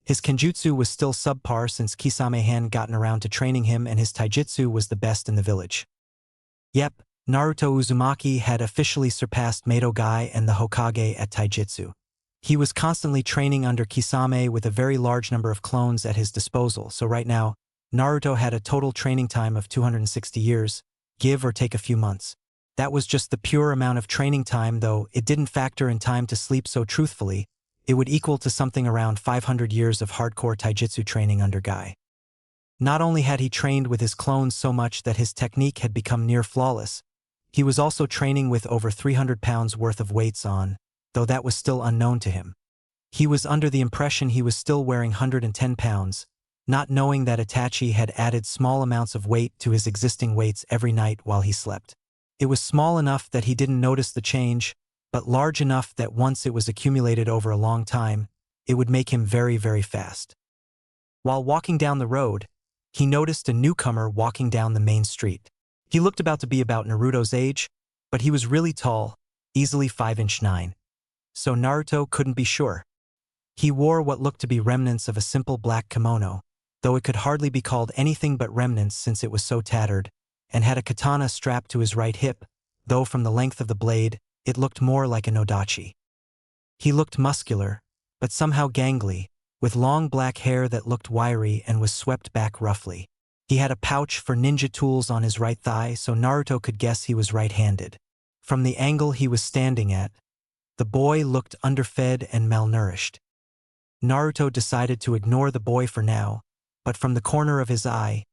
His kenjutsu was still subpar since Kisame hadn't gotten around to training him, and his taijutsu was the best in the village. Yep, Naruto Uzumaki had officially surpassed Mato Gai and the Hokage at taijutsu. He was constantly training under Kisame with a very large number of clones at his disposal, so right now, Naruto had a total training time of 260 years, give or take a few months. That was just the pure amount of training time, though it didn't factor in time to sleep, so truthfully, it would equal to something around 500 years of hardcore taijutsu training under Gai. Not only had he trained with his clones so much that his technique had become near flawless, he was also training with over 300 pounds worth of weights on, though that was still unknown to him. He was under the impression he was still wearing 110 pounds, not knowing that Itachi had added small amounts of weight to his existing weights every night while he slept. It was small enough that he didn't notice the change, but large enough that once it was accumulated over a long time, it would make him very, very fast. While walking down the road, he noticed a newcomer walking down the main street. He looked about to be about Naruto's age, but he was really tall, easily 5'9". So Naruto couldn't be sure. He wore what looked to be remnants of a simple black kimono, though it could hardly be called anything but remnants since it was so tattered, and had a katana strapped to his right hip, though from the length of the blade, it looked more like an odachi. He looked muscular, but somehow gangly, with long black hair that looked wiry and was swept back roughly. He had a pouch for ninja tools on his right thigh, so Naruto could guess he was right-handed. From the angle he was standing at, the boy looked underfed and malnourished. Naruto decided to ignore the boy for now, but from the corner of his eye,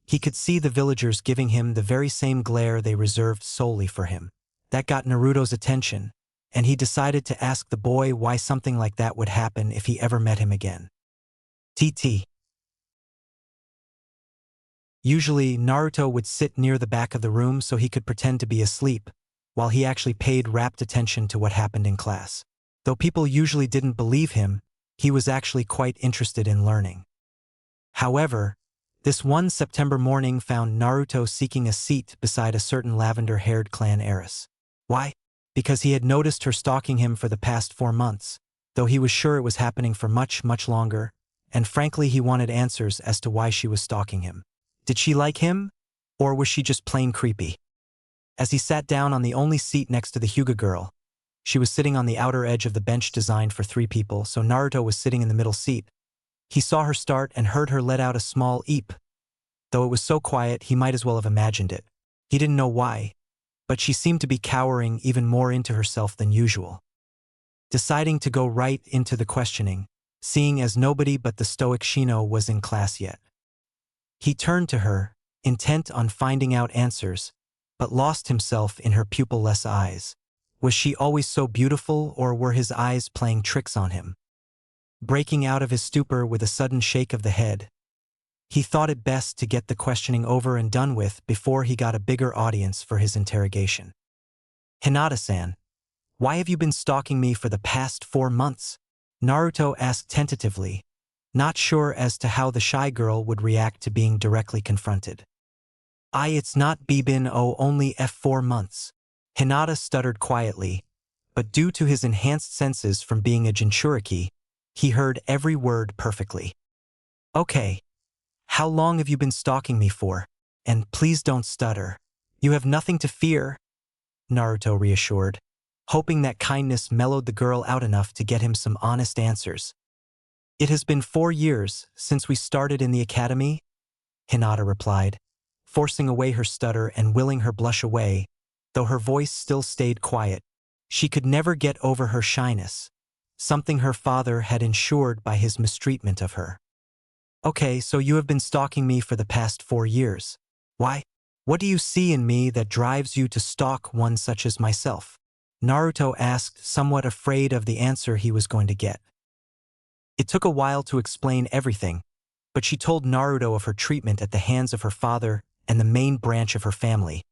he could see the villagers giving him the very same glare they reserved solely for him. That got Naruto's attention, and he decided to ask the boy why something like that would happen if he ever met him again. TT. Usually, Naruto would sit near the back of the room so he could pretend to be asleep, while he actually paid rapt attention to what happened in class. Though people usually didn't believe him, he was actually quite interested in learning. However, this one September morning found Naruto seeking a seat beside a certain lavender-haired clan heiress. Why? Because he had noticed her stalking him for the past 4 months, though he was sure it was happening for much, much longer, and frankly he wanted answers as to why she was stalking him. Did she like him, or was she just plain creepy? As he sat down on the only seat next to the Hyuga girl, she was sitting on the outer edge of the bench designed for 3 people, so Naruto was sitting in the middle seat. He saw her start and heard her let out a small eep. Though it was so quiet, he might as well have imagined it. He didn't know why, but she seemed to be cowering even more into herself than usual. Deciding to go right into the questioning, seeing as nobody but the stoic Shino was in class yet. He turned to her, intent on finding out answers, but lost himself in her pupil-less eyes. Was she always so beautiful, or were his eyes playing tricks on him? Breaking out of his stupor with a sudden shake of the head, he thought it best to get the questioning over and done with before he got a bigger audience for his interrogation. "Hinata-san, why have you been stalking me for the past 4 months?" Naruto asked tentatively, not sure as to how the shy girl would react to being directly confronted. It's not only 4 months. Hinata stuttered quietly, but due to his enhanced senses from being a Jinchuriki, he heard every word perfectly. "Okay. How long have you been stalking me for? And please don't stutter. You have nothing to fear," Naruto reassured, hoping that kindness mellowed the girl out enough to get him some honest answers. "It has been 4 years since we started in the academy," Hinata replied, forcing away her stutter and willing her blush away, though her voice still stayed quiet. She could never get over her shyness, something her father had ensured by his mistreatment of her. "Okay, so you have been stalking me for the past 4 years. Why? What do you see in me that drives you to stalk one such as myself?" Naruto asked, somewhat afraid of the answer he was going to get. It took a while to explain everything, but she told Naruto of her treatment at the hands of her father and the main branch of her family,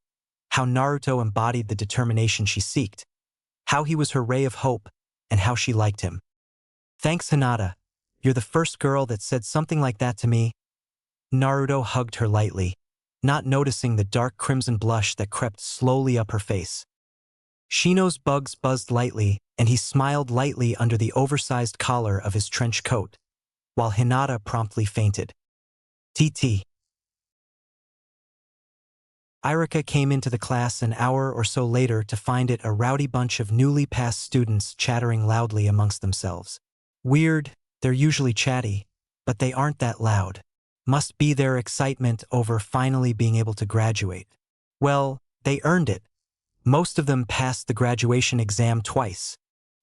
how Naruto embodied the determination she seeked, how he was her ray of hope, and how she liked him. "Thanks, Hinata. You're the first girl that said something like that to me." Naruto hugged her lightly, not noticing the dark crimson blush that crept slowly up her face. Shino's bugs buzzed lightly, and he smiled lightly under the oversized collar of his trench coat, while Hinata promptly fainted. TT. Irika came into the class an hour or so later to find it a rowdy bunch of newly passed students chattering loudly amongst themselves. Weird, they're usually chatty, but they aren't that loud. Must be their excitement over finally being able to graduate. Well, they earned it. Most of them passed the graduation exam twice.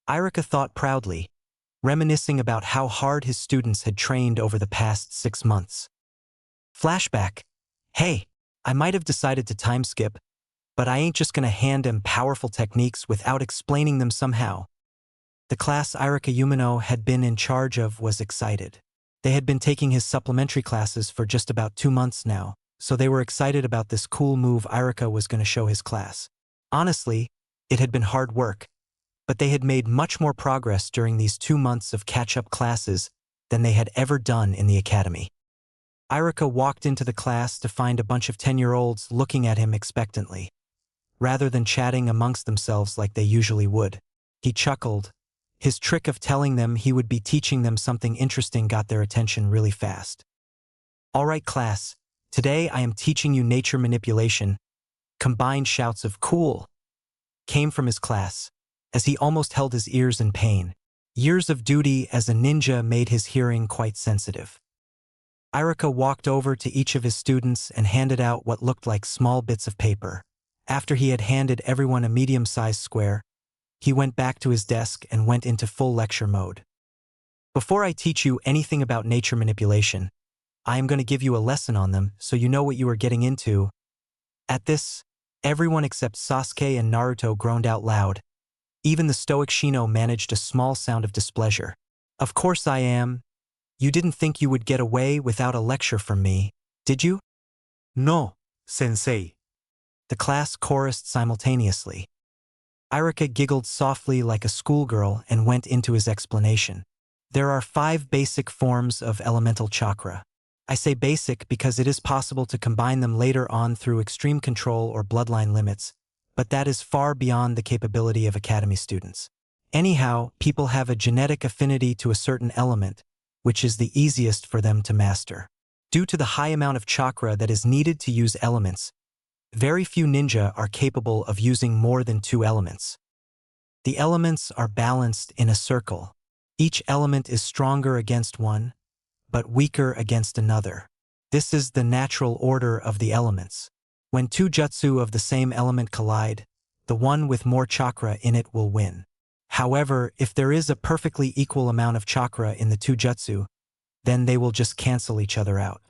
Irika thought proudly, reminiscing about how hard his students had trained over the past 6 months. Flashback. Hey, I might have decided to time skip, but I ain't just gonna hand him powerful techniques without explaining them somehow. The class Irika Umino had been in charge of was excited. They had been taking his supplementary classes for just about 2 months now, so they were excited about this cool move Irika was going to show his class. Honestly, it had been hard work, but they had made much more progress during these 2 months of catch-up classes than they had ever done in the academy. Irika walked into the class to find a bunch of 10-year-olds looking at him expectantly. Rather than chatting amongst themselves like they usually would, he chuckled. His trick of telling them he would be teaching them something interesting got their attention really fast. "All right, class, today I am teaching you nature manipulation." Combined shouts of "cool" came from his class, as he almost held his ears in pain. Years of duty as a ninja made his hearing quite sensitive. Irika walked over to each of his students and handed out what looked like small bits of paper. After he had handed everyone a medium-sized square, he went back to his desk and went into full lecture mode. "Before I teach you anything about nature manipulation, I am going to give you a lesson on them so you know what you are getting into." At this, everyone except Sasuke and Naruto groaned out loud. Even the stoic Shino managed a small sound of displeasure. Of course I am. You didn't think you would get away without a lecture from me, did you? No, sensei. The class chorused simultaneously. Irika giggled softly like a schoolgirl and went into his explanation. There are 5 basic forms of elemental chakra. I say basic because it is possible to combine them later on through extreme control or bloodline limits, but that is far beyond the capability of academy students. Anyhow, people have a genetic affinity to a certain element, which is the easiest for them to master. Due to the high amount of chakra that is needed to use elements, very few ninja are capable of using more than 2 elements. The elements are balanced in a circle. Each element is stronger against one, but weaker against another. This is the natural order of the elements. When 2 jutsu of the same element collide, the one with more chakra in it will win. However, if there is a perfectly equal amount of chakra in the 2 jutsu, then they will just cancel each other out.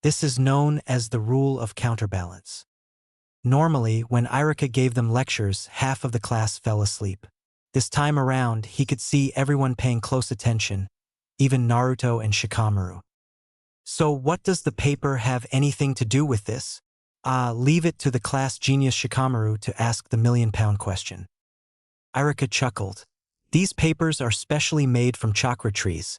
This is known as the rule of counterbalance. Normally, when Irika gave them lectures, half of the class fell asleep. This time around, he could see everyone paying close attention, even Naruto and Shikamaru. So what does the paper have anything to do with this? Leave it to the class genius Shikamaru to ask the million-pound question. Irika chuckled. These papers are specially made from chakra trees.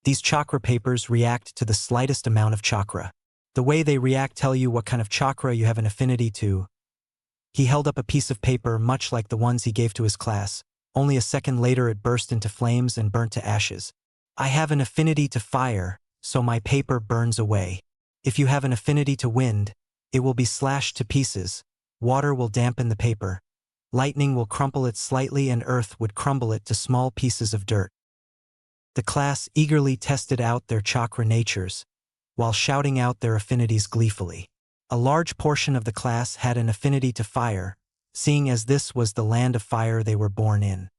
These chakra papers react to the slightest amount of chakra. The way they react tell you what kind of chakra you have an affinity to. He held up a piece of paper much like the ones he gave to his class. Only a second later it burst into flames and burnt to ashes. I have an affinity to fire, so my paper burns away. If you have an affinity to wind, it will be slashed to pieces. Water will dampen the paper. Lightning will crumple it slightly and earth would crumble it to small pieces of dirt. The class eagerly tested out their chakra natures, while shouting out their affinities gleefully. A large portion of the class had an affinity to fire, seeing as this was the land of fire they were born in.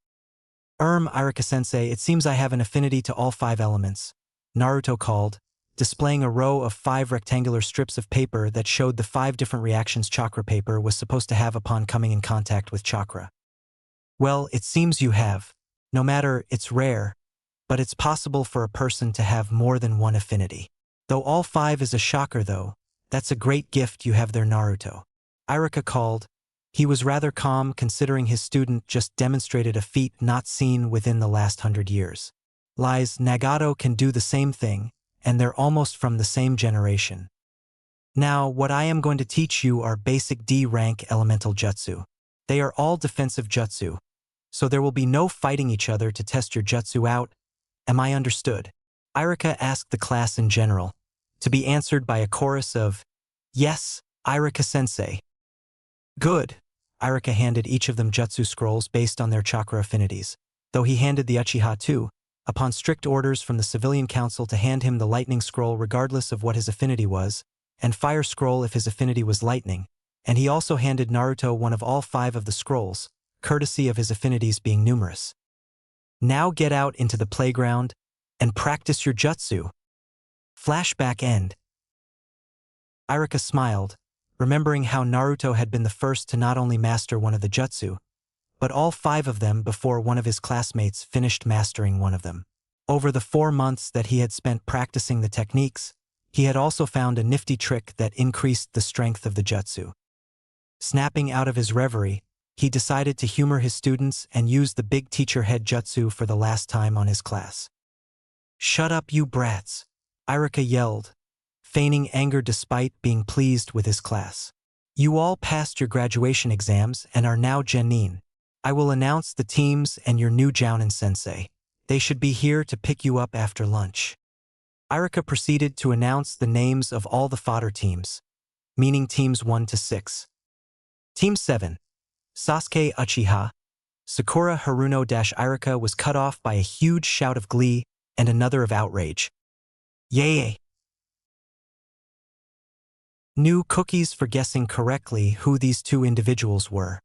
Irika-sensei, it seems I have an affinity to all 5 elements, Naruto called, displaying a row of 5 rectangular strips of paper that showed the 5 different reactions chakra paper was supposed to have upon coming in contact with chakra. Well, it seems you have. No matter, it's rare, but it's possible for a person to have more than one affinity. Though all 5 is a shocker though, that's a great gift you have there, Naruto. Irika called. He was rather calm considering his student just demonstrated a feat not seen within the last 100 years. Lies, Nagato can do the same thing, and they're almost from the same generation. Now, what I am going to teach you are basic D-rank elemental jutsu. They are all defensive jutsu, so there will be no fighting each other to test your jutsu out. Am I understood? Irika asked the class in general, to be answered by a chorus of, "Yes, Irika-sensei." Good. Irika handed each of them jutsu scrolls based on their chakra affinities, though he handed the Uchiha too, upon strict orders from the civilian council to hand him the lightning scroll regardless of what his affinity was, and fire scroll if his affinity was lightning, and he also handed Naruto one of all 5 of the scrolls, courtesy of his affinities being numerous. Now get out into the playground and practice your jutsu. Flashback end. Irika smiled, remembering how Naruto had been the first to not only master one of the jutsu, but all 5 of them before one of his classmates finished mastering one of them. Over the 4 months that he had spent practicing the techniques, he had also found a nifty trick that increased the strength of the jutsu. Snapping out of his reverie, he decided to humor his students and use the big teacher head jutsu for the last time on his class. "Shut up, you brats," Irika yelled, feigning anger despite being pleased with his class. "You all passed your graduation exams and are now genin. I will announce the teams and your new Jounin-sensei. They should be here to pick you up after lunch." Irika proceeded to announce the names of all the fodder teams, meaning teams 1 to 6. Team 7, Sasuke Uchiha, Sakura Haruno-Irika was cut off by a huge shout of glee and another of outrage. Yay! New cookies for guessing correctly who these 2 individuals were.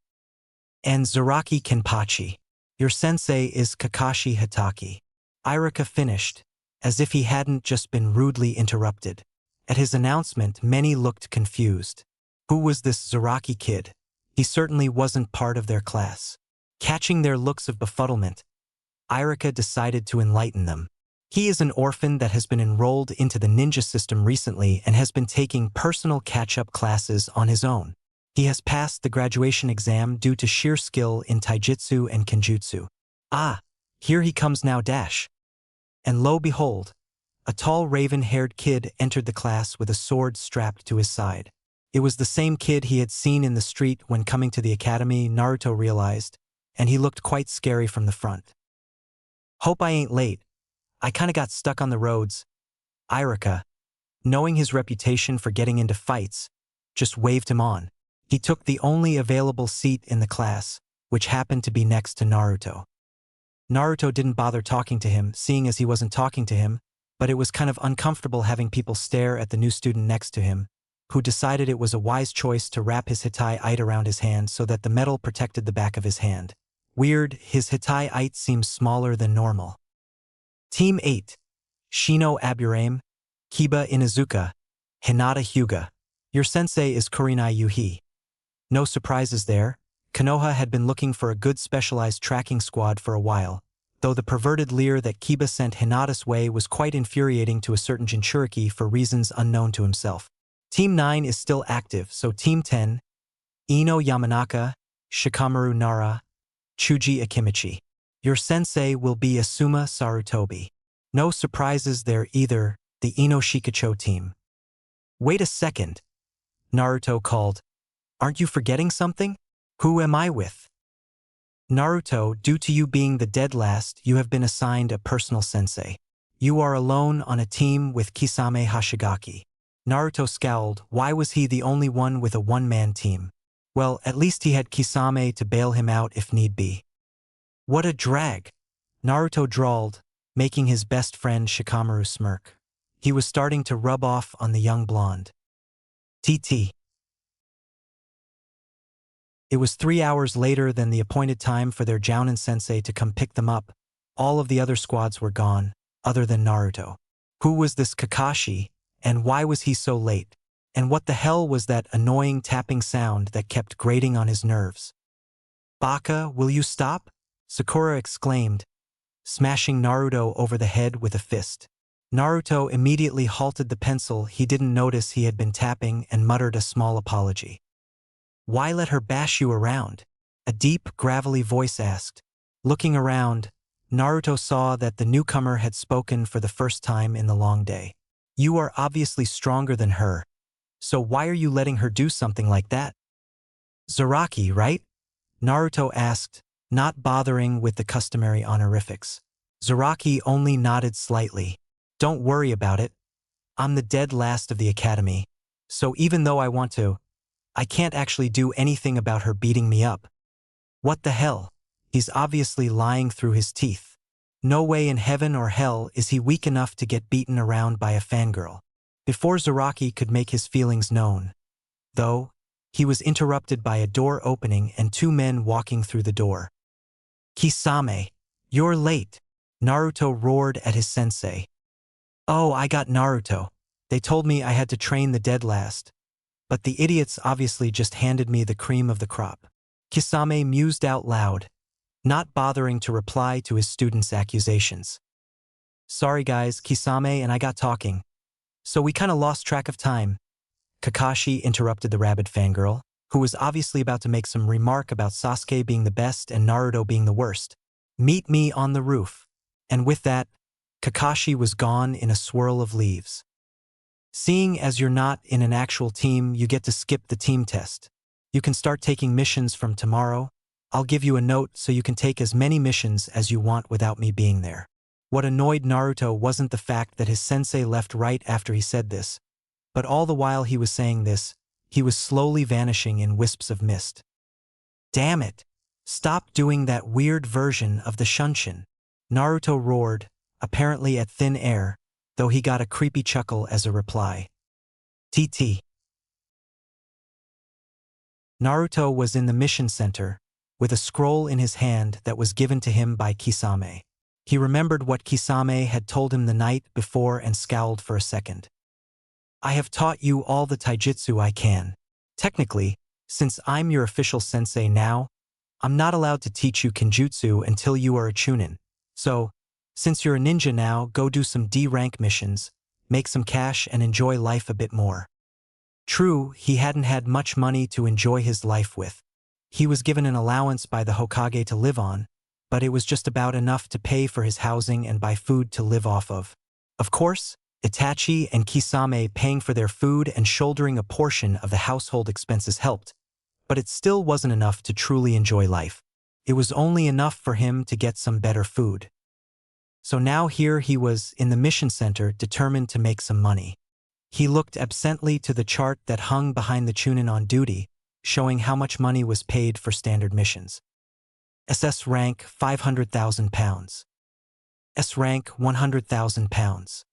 And Zaraki Kenpachi. Your sensei is Kakashi Hitaki. Irika finished, as if he hadn't just been rudely interrupted. At his announcement, many looked confused. Who was this Zaraki kid? He certainly wasn't part of their class. Catching their looks of befuddlement, Irika decided to enlighten them. He is an orphan that has been enrolled into the ninja system recently and has been taking personal catch-up classes on his own. He has passed the graduation exam due to sheer skill in taijutsu and kenjutsu. Ah, here he comes now dash. And lo behold, a tall raven-haired kid entered the class with a sword strapped to his side. It was the same kid he had seen in the street when coming to the academy, Naruto realized, and he looked quite scary from the front. Hope I ain't late. I kinda got stuck on the roads. Irika, knowing his reputation for getting into fights, just waved him on. He took the only available seat in the class, which happened to be next to Naruto. Naruto didn't bother talking to him, seeing as he wasn't talking to him, but it was kind of uncomfortable having people stare at the new student next to him, who decided it was a wise choice to wrap his hitai-ite around his hand so that the metal protected the back of his hand. Weird, his hitai-ite seems smaller than normal. Team 8. Shino Aburame, Kiba Inuzuka, Hinata Hyuga. Your sensei is Kurenai Yuhi. No surprises there. Konoha had been looking for a good specialized tracking squad for a while, though the perverted leer that Kiba sent Hinata's way was quite infuriating to a certain Jinchuriki for reasons unknown to himself. Team 9 is still active, so Team 10, Ino Yamanaka, Shikamaru Nara, Chuji Akimichi. Your sensei will be Asuma Sarutobi. No surprises there either, the Ino Shikacho team. Wait a second, Naruto called. Aren't you forgetting something? Who am I with? Naruto, due to you being the dead last, you have been assigned a personal sensei. You are alone on a team with Kisame Hashigaki. Naruto scowled. Why was he the only one with a one-man team? Well, at least he had Kisame to bail him out if need be. What a drag, Naruto drawled, making his best friend Shikamaru smirk. He was starting to rub off on the young blonde. TT. It was 3 hours later than the appointed time for their Jounin sensei to come pick them up. All of the other squads were gone, other than Naruto. Who was this Kakashi, and why was he so late? And what the hell was that annoying tapping sound that kept grating on his nerves? Baka, will you stop? Sakura exclaimed, smashing Naruto over the head with a fist. Naruto immediately halted the pencil. He didn't notice he had been tapping and muttered a small apology. Why let her bash you around? A deep, gravelly voice asked. Looking around, Naruto saw that the newcomer had spoken for the first time in the long day. You are obviously stronger than her, so why are you letting her do something like that? Zaraki, right? Naruto asked, not bothering with the customary honorifics. Zaraki only nodded slightly. Don't worry about it. I'm the dead last of the academy, so even though I want to, I can't actually do anything about her beating me up. What the hell? He's obviously lying through his teeth. No way in heaven or hell is he weak enough to get beaten around by a fangirl. Before Zaraki could make his feelings known, though, he was interrupted by a door opening and 2 men walking through the door. Kisame, you're late, Naruto roared at his sensei. Oh, I got Naruto. They told me I had to train the dead last. But the idiots obviously just handed me the cream of the crop. Kisame mused out loud, not bothering to reply to his student's accusations. Sorry guys, Kisame and I got talking, so we kinda lost track of time. Kakashi interrupted the rabid fangirl, who was obviously about to make some remark about Sasuke being the best and Naruto being the worst. Meet me on the roof. And with that, Kakashi was gone in a swirl of leaves. Seeing as you're not in an actual team, you get to skip the team test. You can start taking missions from tomorrow. I'll give you a note so you can take as many missions as you want without me being there. What annoyed Naruto wasn't the fact that his sensei left right after he said this, but all the while he was saying this, he was slowly vanishing in wisps of mist. Damn it! Stop doing that weird version of the Shunshin, Naruto roared, apparently at thin air, though he got a creepy chuckle as a reply. TT. Naruto was in the mission center, with a scroll in his hand that was given to him by Kisame. He remembered what Kisame had told him the night before and scowled for a second. I have taught you all the taijutsu I can. Technically, since I'm your official sensei now, I'm not allowed to teach you Kenjutsu until you are a Chunin. So, since you're a ninja now, go do some D-rank missions, make some cash and enjoy life a bit more. True, he hadn't had much money to enjoy his life with. He was given an allowance by the Hokage to live on, but it was just about enough to pay for his housing and buy food to live off of. Of course, Itachi and Kisame paying for their food and shouldering a portion of the household expenses helped, but it still wasn't enough to truly enjoy life. It was only enough for him to get some better food. So now here he was in the mission center, determined to make some money. He looked absently to the chart that hung behind the Chunin on duty, showing how much money was paid for standard missions. SS rank £500,000. S rank £100,000.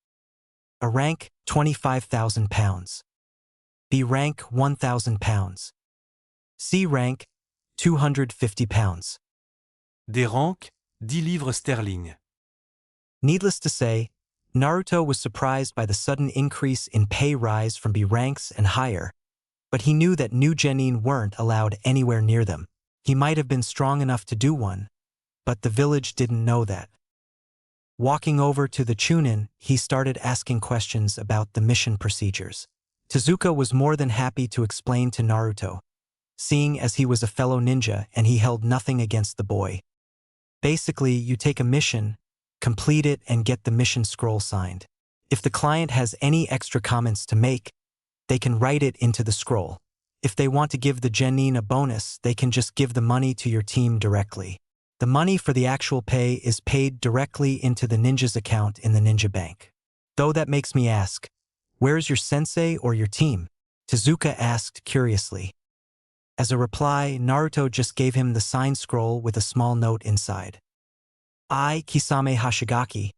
A rank £25,000. B rank £1,000. C rank £250. Des ranks, 10 livres sterling. Needless to say, Naruto was surprised by the sudden increase in pay rise from B ranks and higher, but he knew that new genin weren't allowed anywhere near them. He might have been strong enough to do one, but the village didn't know that. Walking over to the Chunin, he started asking questions about the mission procedures. Tezuka was more than happy to explain to Naruto, seeing as he was a fellow ninja and he held nothing against the boy. Basically, you take a mission, complete it and get the mission scroll signed. If the client has any extra comments to make, they can write it into the scroll. If they want to give the genin a bonus, they can just give the money to your team directly. The money for the actual pay is paid directly into the ninja's account in the ninja bank. Though that makes me ask, where's your sensei or your team? Tezuka asked curiously. As a reply, Naruto just gave him the sign scroll with a small note inside. I, Kisame Hashigaki,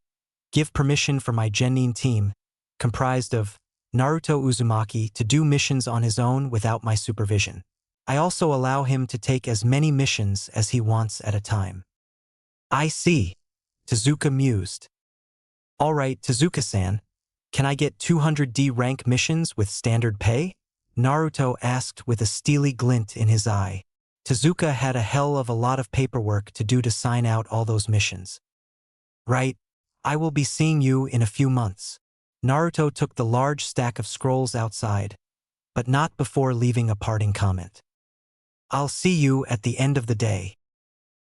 give permission for my genin team, comprised of Naruto Uzumaki, to do missions on his own without my supervision. I also allow him to take as many missions as he wants at a time. I see, Tezuka mused. Alright, Tezuka-san, can I get 200D rank missions with standard pay? Naruto asked with a steely glint in his eye. Tezuka had a hell of a lot of paperwork to do to sign out all those missions. Right, I will be seeing you in a few months. Naruto took the large stack of scrolls outside, but not before leaving a parting comment. I'll see you at the end of the day.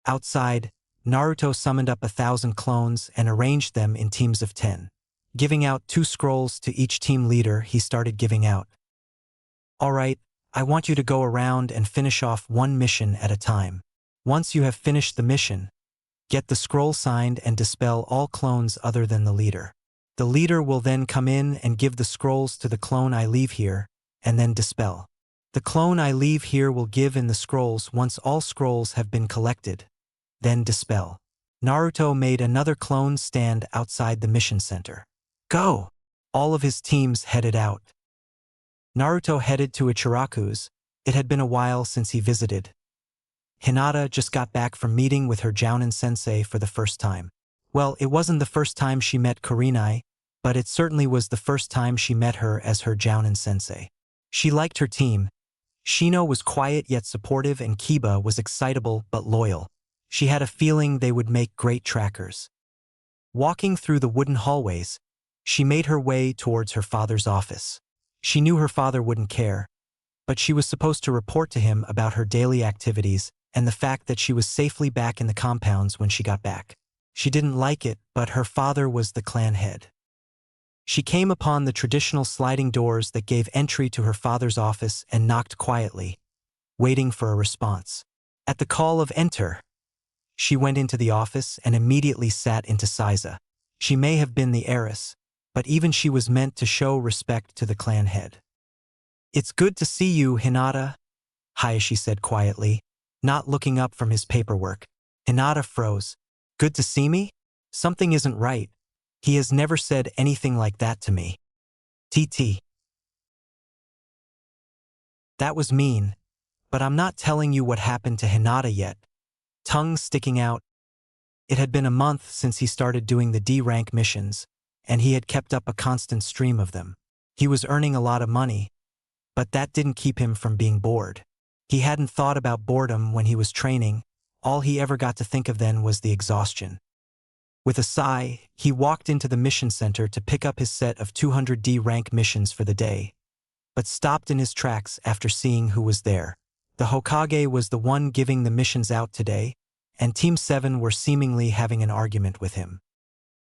Outside, Naruto summoned up 1,000 clones and arranged them in teams of 10. Giving out 2 scrolls to each team leader, he started giving out. Alright, I want you to go around and finish off one mission at a time. Once you have finished the mission, get the scroll signed and dispel all clones other than the leader. The leader will then come in and give the scrolls to the clone I leave here, and then dispel. The clone I leave here will give in the scrolls once all scrolls have been collected, then dispel. Naruto made another clone stand outside the mission center. Go! All of his teams headed out. Naruto headed to Ichiraku's. It had been a while since he visited. Hinata just got back from meeting with her Jounin sensei for the first time. Well, it wasn't the first time she met Kurenai, but it certainly was the first time she met her as her Jounin sensei. She liked her team. Shino was quiet yet supportive and Kiba was excitable but loyal. She had a feeling they would make great trackers. Walking through the wooden hallways, she made her way towards her father's office. She knew her father wouldn't care, but she was supposed to report to him about her daily activities and the fact that she was safely back in the compounds when she got back. She didn't like it, but her father was the clan head. She came upon the traditional sliding doors that gave entry to her father's office and knocked quietly, waiting for a response. At the call of enter, she went into the office and immediately sat into Saiza. She may have been the heiress, but even she was meant to show respect to the clan head. It's good to see you, Hinata, Hayashi said quietly, not looking up from his paperwork. Hinata froze. Good to see me? Something isn't right. He has never said anything like that to me. TT. That was mean, but I'm not telling you what happened to Hinata yet. Tongue sticking out. It had been a month since he started doing the D-rank missions, and he had kept up a constant stream of them. He was earning a lot of money, but that didn't keep him from being bored. He hadn't thought about boredom when he was training, All he ever got to think of then was the exhaustion. With a sigh, he walked into the mission center to pick up his set of 200D rank missions for the day, but stopped in his tracks after seeing who was there. The Hokage was the one giving the missions out today, and Team 7 were seemingly having an argument with him.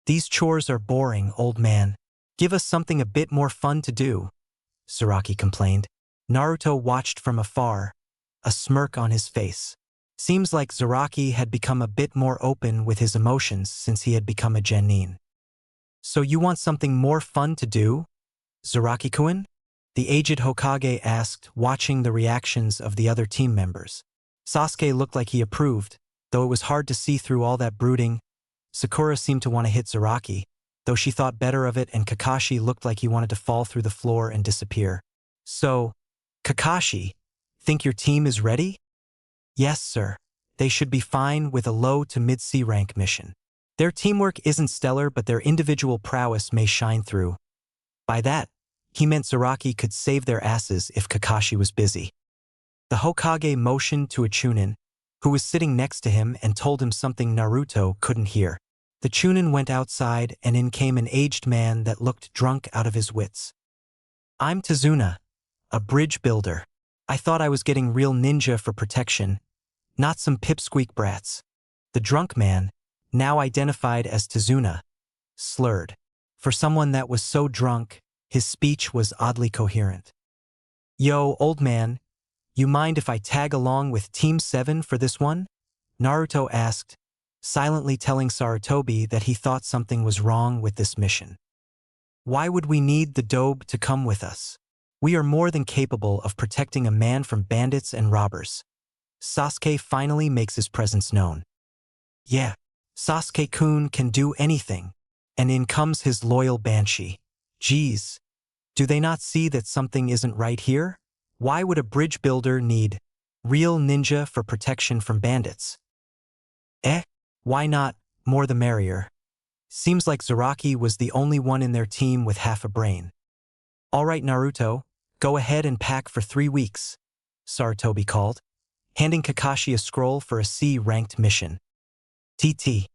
"These chores are boring, old man. Give us something a bit more fun to do," Zaraki complained. Naruto watched from afar, a smirk on his face. Seems like Zaraki had become a bit more open with his emotions since he had become a genin. "So you want something more fun to do, Zaraki-kun?" the aged Hokage asked, watching the reactions of the other team members. Sasuke looked like he approved, though it was hard to see through all that brooding. Sakura seemed to want to hit Zaraki, though she thought better of it, and Kakashi looked like he wanted to fall through the floor and disappear. "So, Kakashi, think your team is ready?" "Yes, sir. They should be fine with a low to mid-C rank mission. Their teamwork isn't stellar, but their individual prowess may shine through." By that, he meant Zaraki could save their asses if Kakashi was busy. The Hokage motioned to a Chunin, who was sitting next to him, and told him something Naruto couldn't hear. The Chunin went outside, and in came an aged man that looked drunk out of his wits. "I'm Tazuna, a bridge builder. I thought I was getting real ninja for protection, not some pipsqueak brats." The drunk man, now identified as Tazuna, slurred. For someone that was so drunk, his speech was oddly coherent. "Yo, old man, you mind if I tag along with Team 7 for this one?" Naruto asked, silently telling Sarutobi that he thought something was wrong with this mission. "Why would we need the dobe to come with us? We are more than capable of protecting a man from bandits and robbers." Sasuke finally makes his presence known. "Yeah, Sasuke-kun can do anything." And in comes his loyal Banshee. "Geez, do they not see that something isn't right here? Why would a bridge builder need real ninja for protection from bandits?" Why not? More the merrier. Seems like Zaraki was the only one in their team with half a brain. "All right, Naruto, go ahead and pack for 3 weeks, Sarutobi called, handing Kakashi a scroll for a C-ranked mission. TT.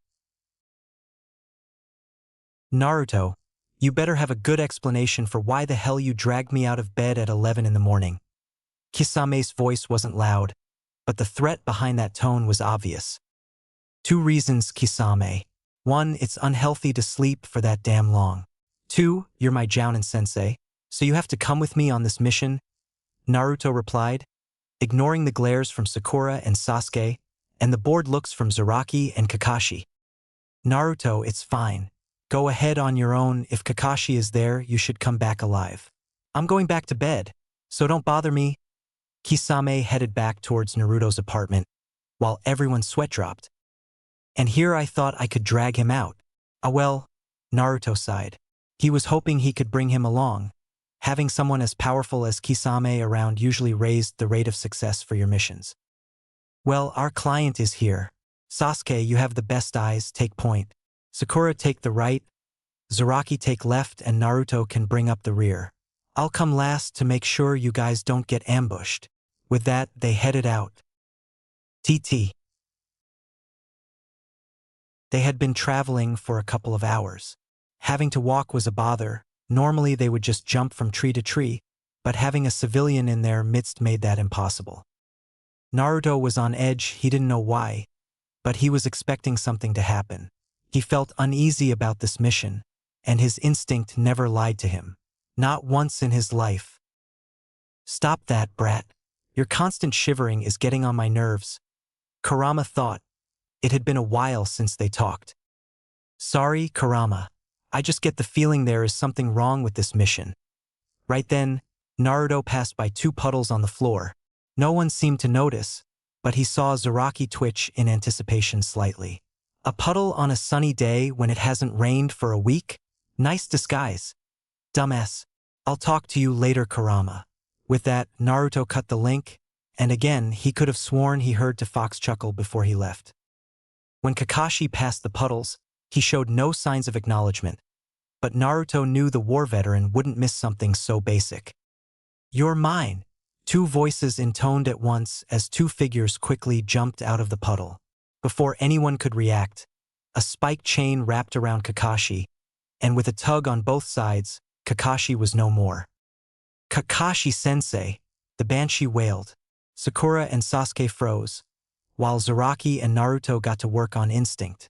"Naruto, you better have a good explanation for why the hell you dragged me out of bed at 11 in the morning." Kisame's voice wasn't loud, but the threat behind that tone was obvious. "2 reasons, Kisame. 1, it's unhealthy to sleep for that damn long. 2, you're my Jounin sensei, so you have to come with me on this mission," Naruto replied, ignoring the glares from Sakura and Sasuke, and the bored looks from Zaraki and Kakashi. "Naruto, it's fine. Go ahead on your own. If Kakashi is there, you should come back alive. I'm going back to bed, so don't bother me." Kisame headed back towards Naruto's apartment, while everyone sweat dropped. "And here I thought I could drag him out." Well, Naruto sighed. He was hoping he could bring him along. Having someone as powerful as Kisame around usually raised the rate of success for your missions. "Well, our client is here. Sasuke, you have the best eyes, take point. Sakura, take the right. Zaraki, take left, and Naruto can bring up the rear. I'll come last to make sure you guys don't get ambushed." With that, they headed out. TT. They had been traveling for a couple of hours. Having to walk was a bother. Normally they would just jump from tree to tree, but having a civilian in their midst made that impossible. Naruto was on edge, he didn't know why, but he was expecting something to happen. He felt uneasy about this mission, and his instinct never lied to him. Not once in his life. "Stop that, brat. Your constant shivering is getting on my nerves," Kurama thought. It had been a while since they talked. "Sorry, Kurama. I just get the feeling there is something wrong with this mission." Right then, Naruto passed by 2 puddles on the floor. No one seemed to notice, but he saw Zaraki twitch in anticipation slightly. A puddle on a sunny day when it hasn't rained for a week? Nice disguise. "Dumbass. I'll talk to you later, Kurama." With that, Naruto cut the link, and again he could have sworn he heard to Fox chuckle before he left. When Kakashi passed the puddles, he showed no signs of acknowledgement, but Naruto knew the war veteran wouldn't miss something so basic. "You're mine. Two voices intoned at once as two figures quickly jumped out of the puddle. Before anyone could react, a spike chain wrapped around Kakashi, and with a tug on both sides, Kakashi was no more. Kakashi-sensei, the Banshee wailed. Sakura and Sasuke froze, while Zaraki and Naruto got to work on instinct.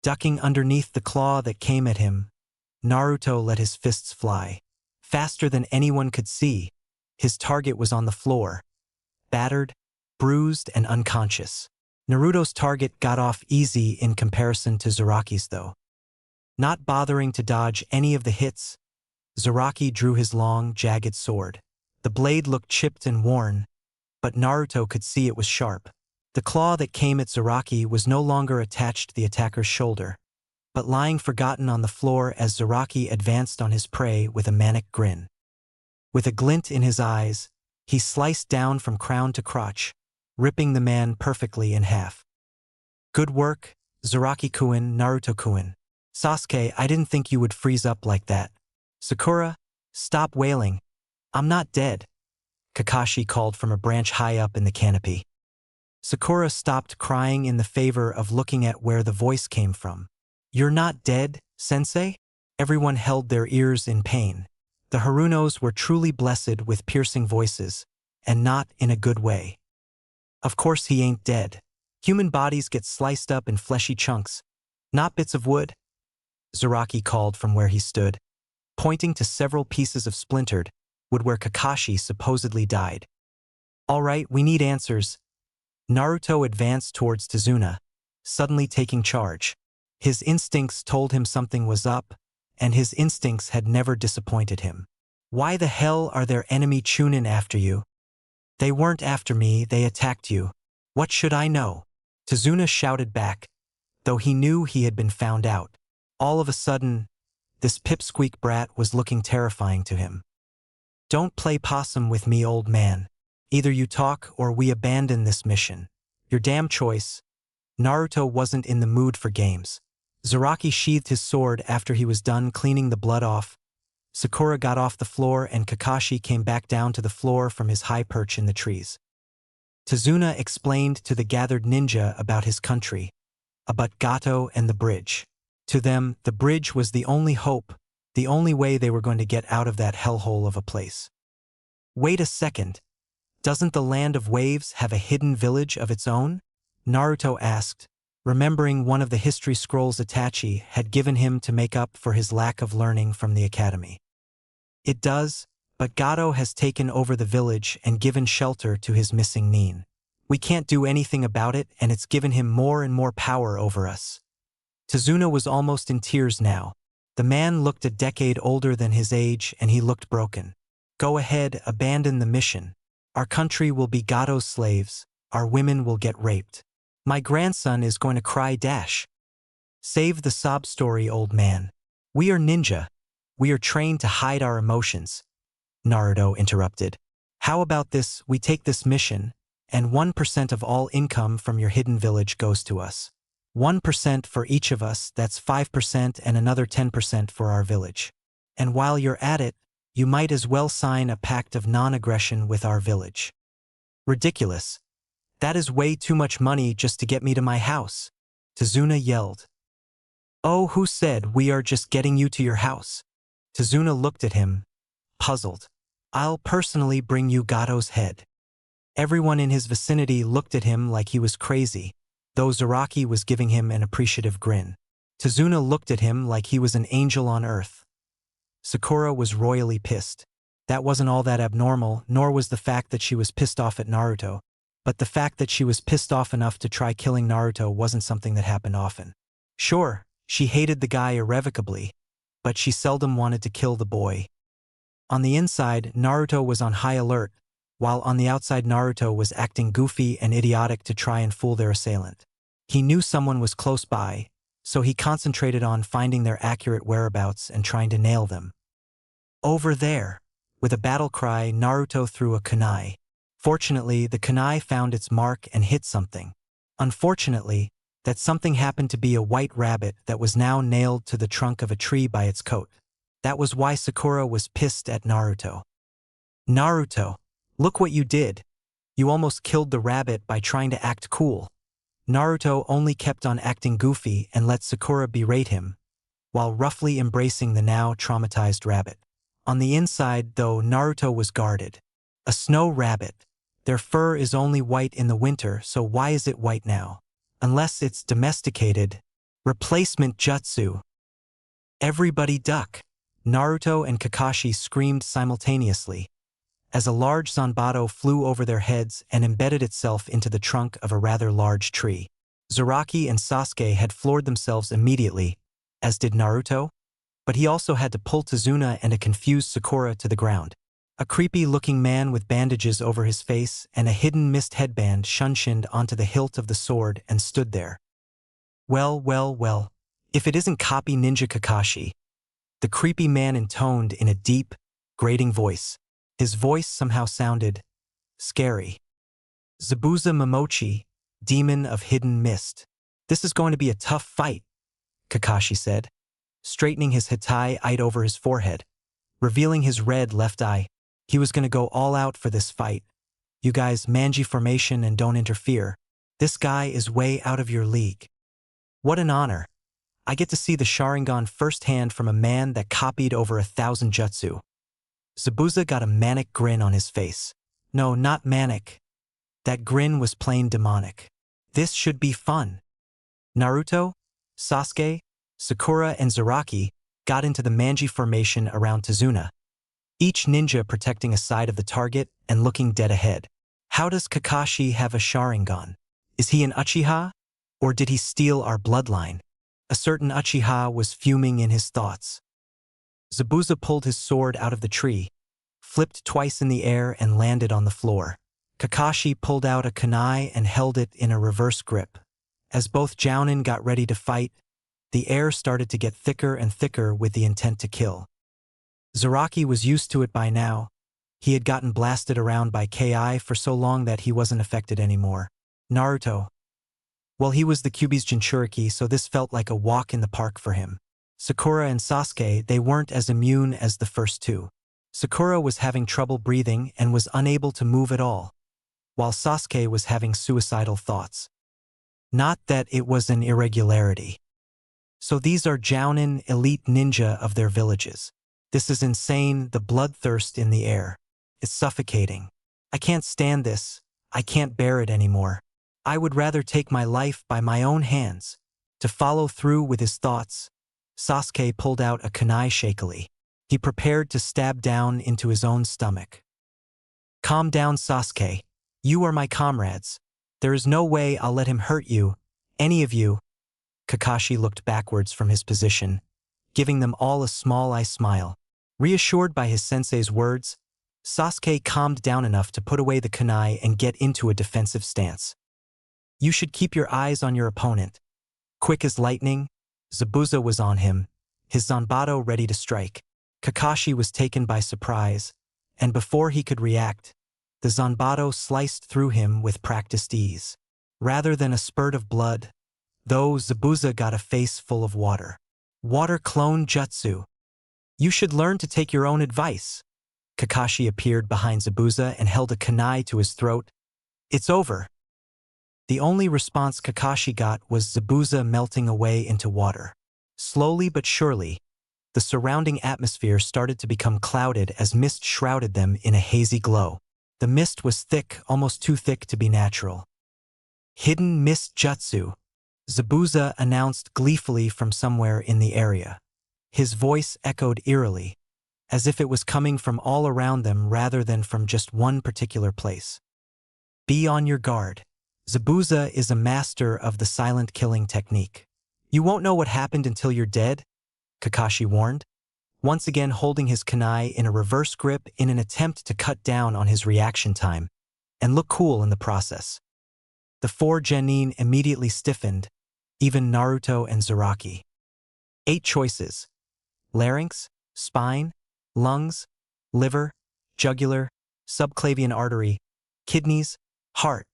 Ducking underneath the claw that came at him, Naruto let his fists fly. Faster than anyone could see, his target was on the floor, battered, bruised, and unconscious. Naruto's target got off easy in comparison to Zaraki's though. Not bothering to dodge any of the hits, Zaraki drew his long, jagged sword. The blade looked chipped and worn, but Naruto could see it was sharp. The claw that came at Zaraki was no longer attached to the attacker's shoulder, but lying forgotten on the floor as Zaraki advanced on his prey with a manic grin. With a glint in his eyes, he sliced down from crown to crotch, ripping the man perfectly in half. Good work, Zaraki-kun, Naruto-kun. Sasuke, I didn't think you would freeze up like that. Sakura, stop wailing. I'm not dead, Kakashi called from a branch high up in the canopy. Sakura stopped crying in the favor of looking at where the voice came from. You're not dead, sensei? Everyone held their ears in pain. The Harunos were truly blessed with piercing voices, and not in a good way. Of course he ain't dead. Human bodies get sliced up in fleshy chunks, not bits of wood, Zaraki called from where he stood, pointing to several pieces of splintered wood where Kakashi supposedly died. All right, we need answers. Naruto advanced towards Tazuna, suddenly taking charge. His instincts told him something was up, and his instincts had never disappointed him. Why the hell are there enemy Chunin after you? They weren't after me, they attacked you. What should I know? Tazuna shouted back, though he knew he had been found out. All of a sudden, this pipsqueak brat was looking terrifying to him. Don't play possum with me, old man. Either you talk or we abandon this mission. Your damn choice. Naruto wasn't in the mood for games. Zaraki sheathed his sword after he was done cleaning the blood off. Sakura got off the floor and Kakashi came back down to the floor from his high perch in the trees. Tazuna explained to the gathered ninja about his country, about Gato and the bridge. To them, the bridge was the only hope, the only way they were going to get out of that hellhole of a place. Wait a second. Doesn't the Land of Waves have a hidden village of its own? Naruto asked, remembering one of the history scrolls Itachi had given him to make up for his lack of learning from the academy. It does, but Gato has taken over the village and given shelter to his missing Nin. We can't do anything about it and it's given him more and more power over us. Tazuna was almost in tears now. The man looked a decade older than his age and he looked broken. Go ahead, abandon the mission. Our country will be Gato's slaves. Our women will get raped. My grandson is going to cry dash. Save the sob story, old man. We are ninja. We are trained to hide our emotions. Naruto interrupted. How about this, we take this mission, and 1% of all income from your hidden village goes to us. 1% for each of us, that's 5% and another 10% for our village. And while you're at it, you might as well sign a pact of non-aggression with our village. Ridiculous. That is way too much money just to get me to my house, Tazuna yelled. Oh, who said we are just getting you to your house? Tazuna looked at him, puzzled. I'll personally bring you Gato's head. Everyone in his vicinity looked at him like he was crazy, though Zaraki was giving him an appreciative grin. Tazuna looked at him like he was an angel on earth. Sakura was royally pissed. That wasn't all that abnormal, nor was the fact that she was pissed off at Naruto. But the fact that she was pissed off enough to try killing Naruto wasn't something that happened often. Sure, she hated the guy irrevocably, but she seldom wanted to kill the boy. On the inside, Naruto was on high alert, while on the outside Naruto was acting goofy and idiotic to try and fool their assailant. He knew someone was close by, so he concentrated on finding their accurate whereabouts and trying to nail them. Over there! With a battle cry, Naruto threw a kunai. Fortunately, the kunai found its mark and hit something. Unfortunately, that something happened to be a white rabbit that was now nailed to the trunk of a tree by its coat. That was why Sakura was pissed at Naruto. Naruto, Look what you did. You almost killed the rabbit by trying to act cool. Naruto only kept on acting goofy and let Sakura berate him, while roughly embracing the now traumatized rabbit. On the inside, though, Naruto was guarded. A snow rabbit. Their fur is only white in the winter, so why is it white now? Unless it's domesticated. Replacement jutsu. Everybody duck. Naruto and Kakashi screamed simultaneously, as a large zanbato flew over their heads and embedded itself into the trunk of a rather large tree. Zaraki and Sasuke had floored themselves immediately, as did Naruto, but he also had to pull Tazuna and a confused Sakura to the ground. A creepy-looking man with bandages over his face and a hidden mist headband shunshined onto the hilt of the sword and stood there. Well, well, well, if it isn't Copy Ninja Kakashi, the creepy man intoned in a deep, grating voice. His voice somehow sounded scary. Zabuza Momochi, demon of hidden mist. This is going to be a tough fight, Kakashi said, straightening his hitai over his forehead, revealing his red left eye. He was going to go all out for this fight. You guys manji formation and don't interfere. This guy is way out of your league. What an honor. I get to see the Sharingan firsthand from a man that copied over 1,000 jutsu. Zabuza got a manic grin on his face. No, not manic. That grin was plain demonic. This should be fun. Naruto, Sasuke, Sakura, and Zaraki got into the manji formation around Tazuna, each ninja protecting a side of the target and looking dead ahead. How does Kakashi have a Sharingan? Is he an Uchiha? Or did he steal our bloodline? A certain Uchiha was fuming in his thoughts. Zabuza pulled his sword out of the tree, flipped twice in the air and landed on the floor. Kakashi pulled out a kunai and held it in a reverse grip. As both jounin got ready to fight, the air started to get thicker and thicker with the intent to kill. Zaraki was used to it by now. He had gotten blasted around by Ki for so long that he wasn't affected anymore. Naruto. Well, he was the Kyuubi's Jinchuriki, so this felt like a walk in the park for him. Sakura and Sasuke, they weren't as immune as the first two. Sakura was having trouble breathing and was unable to move at all, while Sasuke was having suicidal thoughts. Not that it was an irregularity. So these are jounin, elite ninja of their villages. This is insane, the bloodthirst in the air. It's suffocating. I can't stand this. I can't bear it anymore. I would rather take my life by my own hands. To follow through with his thoughts, Sasuke pulled out a kunai shakily. He prepared to stab down into his own stomach. Calm down, Sasuke. You are my comrades. There is no way I'll let him hurt you, any of you. Kakashi looked backwards from his position, giving them all a small eye smile. Reassured by his sensei's words, Sasuke calmed down enough to put away the kunai and get into a defensive stance. You should keep your eyes on your opponent. Quick as lightning, Zabuza was on him, his zanbato ready to strike. Kakashi was taken by surprise, and before he could react, the zanbato sliced through him with practiced ease. Rather than a spurt of blood, though, Zabuza got a face full of water. Water clone jutsu. You should learn to take your own advice. Kakashi appeared behind Zabuza and held a kunai to his throat. It's over. The only response Kakashi got was Zabuza melting away into water. Slowly but surely, the surrounding atmosphere started to become clouded as mist shrouded them in a hazy glow. The mist was thick, almost too thick to be natural. Hidden mist jutsu, Zabuza announced gleefully from somewhere in the area. His voice echoed eerily, as if it was coming from all around them rather than from just one particular place. Be on your guard. Zabuza is a master of the silent killing technique. You won't know what happened until you're dead, Kakashi warned, once again holding his kunai in a reverse grip in an attempt to cut down on his reaction time and look cool in the process. The four genin immediately stiffened, even Naruto and Zaraki. 8 choices: larynx, spine, lungs, liver, jugular, subclavian artery, kidneys, heart.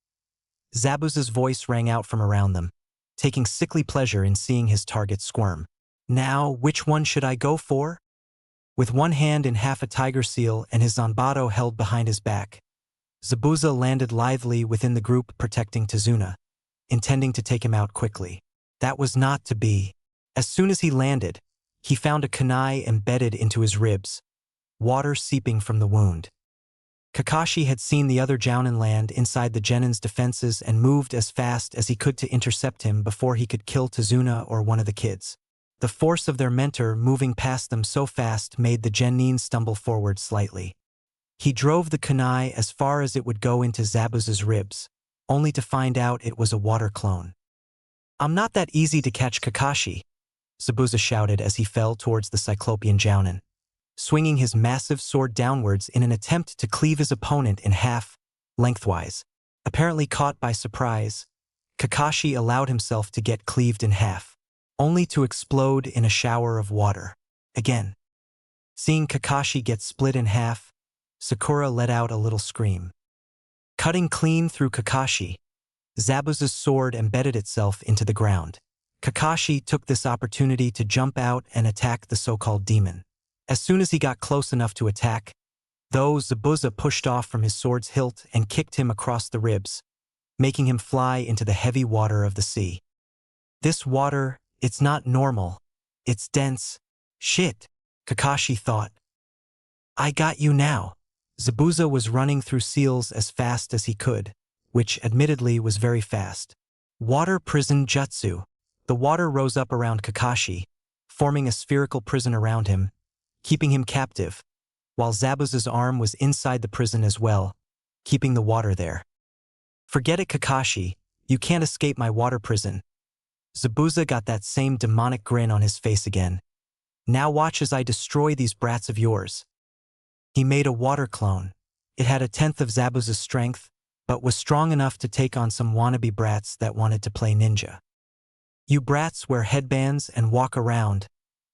Zabuza's voice rang out from around them, taking sickly pleasure in seeing his target squirm. Now, which one should I go for? With one hand in half a tiger seal and his zanbato held behind his back, Zabuza landed lithely within the group protecting Tazuna, intending to take him out quickly. That was not to be. As soon as he landed, he found a kunai embedded into his ribs, water seeping from the wound. Kakashi had seen the other Jounin land inside the Genin's defenses and moved as fast as he could to intercept him before he could kill Tazuna or one of the kids. The force of their mentor moving past them so fast made the Genin stumble forward slightly. He drove the kunai as far as it would go into Zabuza's ribs, only to find out it was a water clone. "I'm not that easy to catch, Kakashi," Zabuza shouted as he fell towards the Cyclopean Jounin, swinging his massive sword downwards in an attempt to cleave his opponent in half, lengthwise. Apparently caught by surprise, Kakashi allowed himself to get cleaved in half, only to explode in a shower of water. Again. Seeing Kakashi get split in half, Sakura let out a little scream. Cutting clean through Kakashi, Zabuza's sword embedded itself into the ground. Kakashi took this opportunity to jump out and attack the so-called demon. As soon as he got close enough to attack, though, Zabuza pushed off from his sword's hilt and kicked him across the ribs, making him fly into the heavy water of the sea. This water, it's not normal. It's dense. Shit, Kakashi thought. I got you now. Zabuza was running through seals as fast as he could, which admittedly was very fast. Water prison jutsu. The water rose up around Kakashi, forming a spherical prison around him, keeping him captive, while Zabuza's arm was inside the prison as well, keeping the water there. Forget it, Kakashi, you can't escape my water prison. Zabuza got that same demonic grin on his face again. Now watch as I destroy these brats of yours. He made a water clone. It had 1/10 of Zabuza's strength, but was strong enough to take on some wannabe brats that wanted to play ninja. You brats wear headbands and walk around,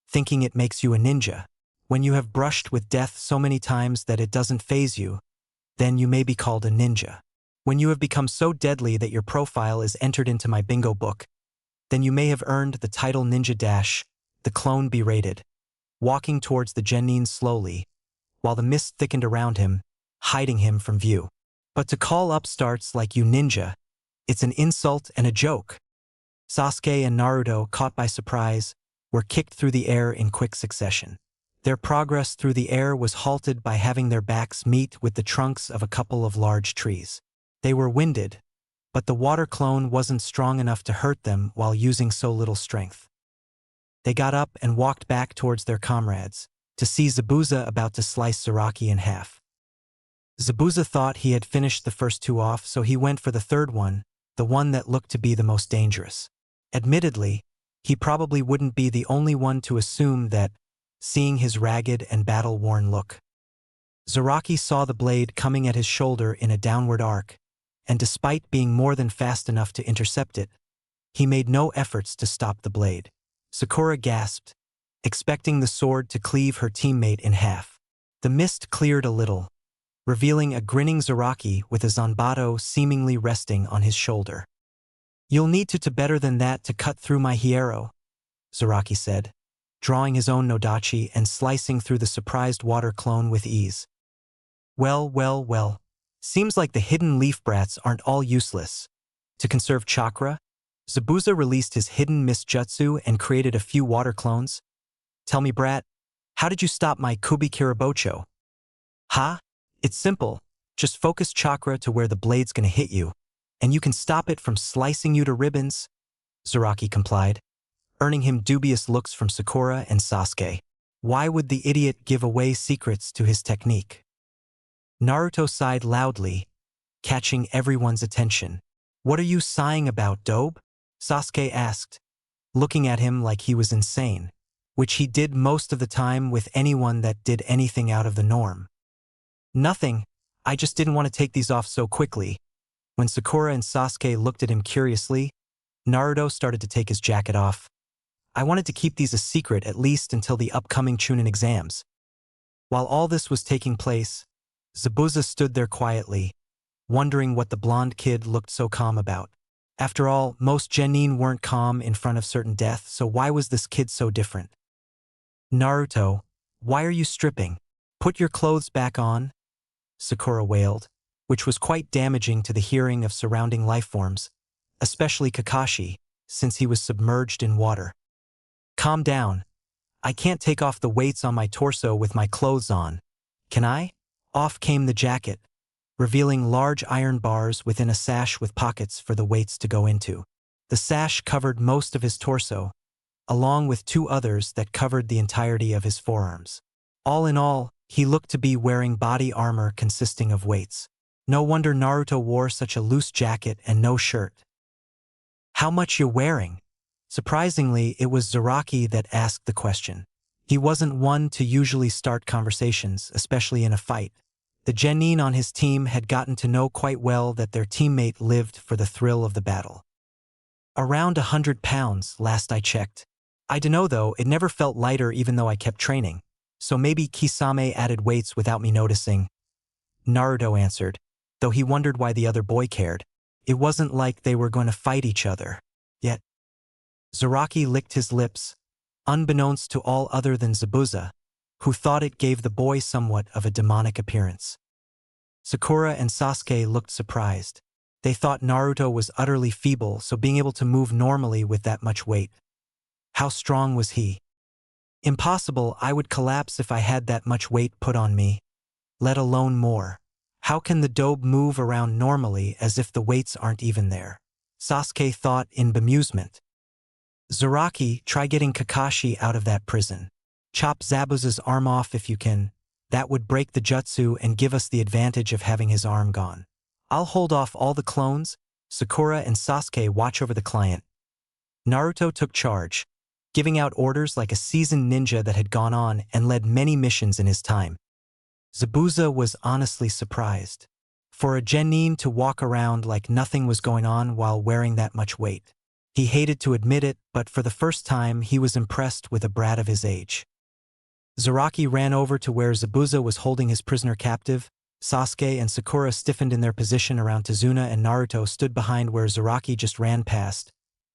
thinking it makes you a ninja. When you have brushed with death so many times that it doesn't faze you, then you may be called a ninja. When you have become so deadly that your profile is entered into my bingo book, then you may have earned the title Ninja Dash, the clone berated, walking towards the Genin slowly, while the mist thickened around him, hiding him from view. But to call upstarts like you ninja, it's an insult and a joke. Sasuke and Naruto, caught by surprise, were kicked through the air in quick succession. Their progress through the air was halted by having their backs meet with the trunks of a couple of large trees. They were winded, but the water clone wasn't strong enough to hurt them while using so little strength. They got up and walked back towards their comrades, to see Zabuza about to slice Zaraki in half. Zabuza thought he had finished the first two off, so he went for the third one, the one that looked to be the most dangerous. Admittedly, he probably wouldn't be the only one to assume that, seeing his ragged and battle-worn look. Zaraki saw the blade coming at his shoulder in a downward arc, and despite being more than fast enough to intercept it, he made no efforts to stop the blade. Sakura gasped, expecting the sword to cleave her teammate in half. The mist cleared a little, revealing a grinning Zaraki with a Zanbato seemingly resting on his shoulder. You'll need to better than that to cut through my Hiero, Zaraki said, drawing his own Nodachi and slicing through the surprised water clone with ease. Well, seems like the hidden leaf brats aren't all useless. To conserve chakra, Zabuza released his hidden mist jutsu and created a few water clones. Tell me, brat, how did you stop my Kubi Kirabocho? Ha? It's simple. Just focus chakra to where the blade's gonna hit you, and you can stop it from slicing you to ribbons, Zaraki complied, earning him dubious looks from Sakura and Sasuke. Why would the idiot give away secrets to his technique? Naruto sighed loudly, catching everyone's attention. What are you sighing about, Dobe? Sasuke asked, looking at him like he was insane, which he did most of the time with anyone that did anything out of the norm. Nothing, I just didn't want to take these off so quickly. When Sakura and Sasuke looked at him curiously, Naruto started to take his jacket off. I wanted to keep these a secret at least until the upcoming Chunin exams. While all this was taking place, Zabuza stood there quietly, wondering what the blonde kid looked so calm about. After all, most genin weren't calm in front of certain death, so why was this kid so different? Naruto, why are you stripping? Put your clothes back on, Sakura wailed, which was quite damaging to the hearing of surrounding lifeforms, especially Kakashi, since he was submerged in water. Calm down. I can't take off the weights on my torso with my clothes on. Can I? Off came the jacket, revealing large iron bars within a sash with pockets for the weights to go into. The sash covered most of his torso, along with two others that covered the entirety of his forearms. All in all, he looked to be wearing body armor consisting of weights. No wonder Naruto wore such a loose jacket and no shirt. How much you wearing? Surprisingly, it was Zaraki that asked the question. He wasn't one to usually start conversations, especially in a fight. The genin on his team had gotten to know quite well that their teammate lived for the thrill of the battle. Around 100 pounds, last I checked. I dunno though, it never felt lighter even though I kept training. So maybe Kisame added weights without me noticing. Naruto answered, though he wondered why the other boy cared. It wasn't like they were going to fight each other. Yet. Zaraki licked his lips, unbeknownst to all other than Zabuza, who thought it gave the boy somewhat of a demonic appearance. Sakura and Sasuke looked surprised. They thought Naruto was utterly feeble, so being able to move normally with that much weight. How strong was he? Impossible, I would collapse if I had that much weight put on me. Let alone more. How can the dobe move around normally as if the weights aren't even there? Sasuke thought in bemusement. Zaraki, try getting Kakashi out of that prison. Chop Zabuza's arm off if you can. That would break the jutsu and give us the advantage of having his arm gone. I'll hold off all the clones. Sakura and Sasuke watch over the client. Naruto took charge, giving out orders like a seasoned ninja that had gone on and led many missions in his time. Zabuza was honestly surprised. For a genin to walk around like nothing was going on while wearing that much weight. He hated to admit it, but for the first time he was impressed with a brat of his age. Zaraki ran over to where Zabuza was holding his prisoner captive. Sasuke and Sakura stiffened in their position around Tazuna, and Naruto stood behind where Zaraki just ran past,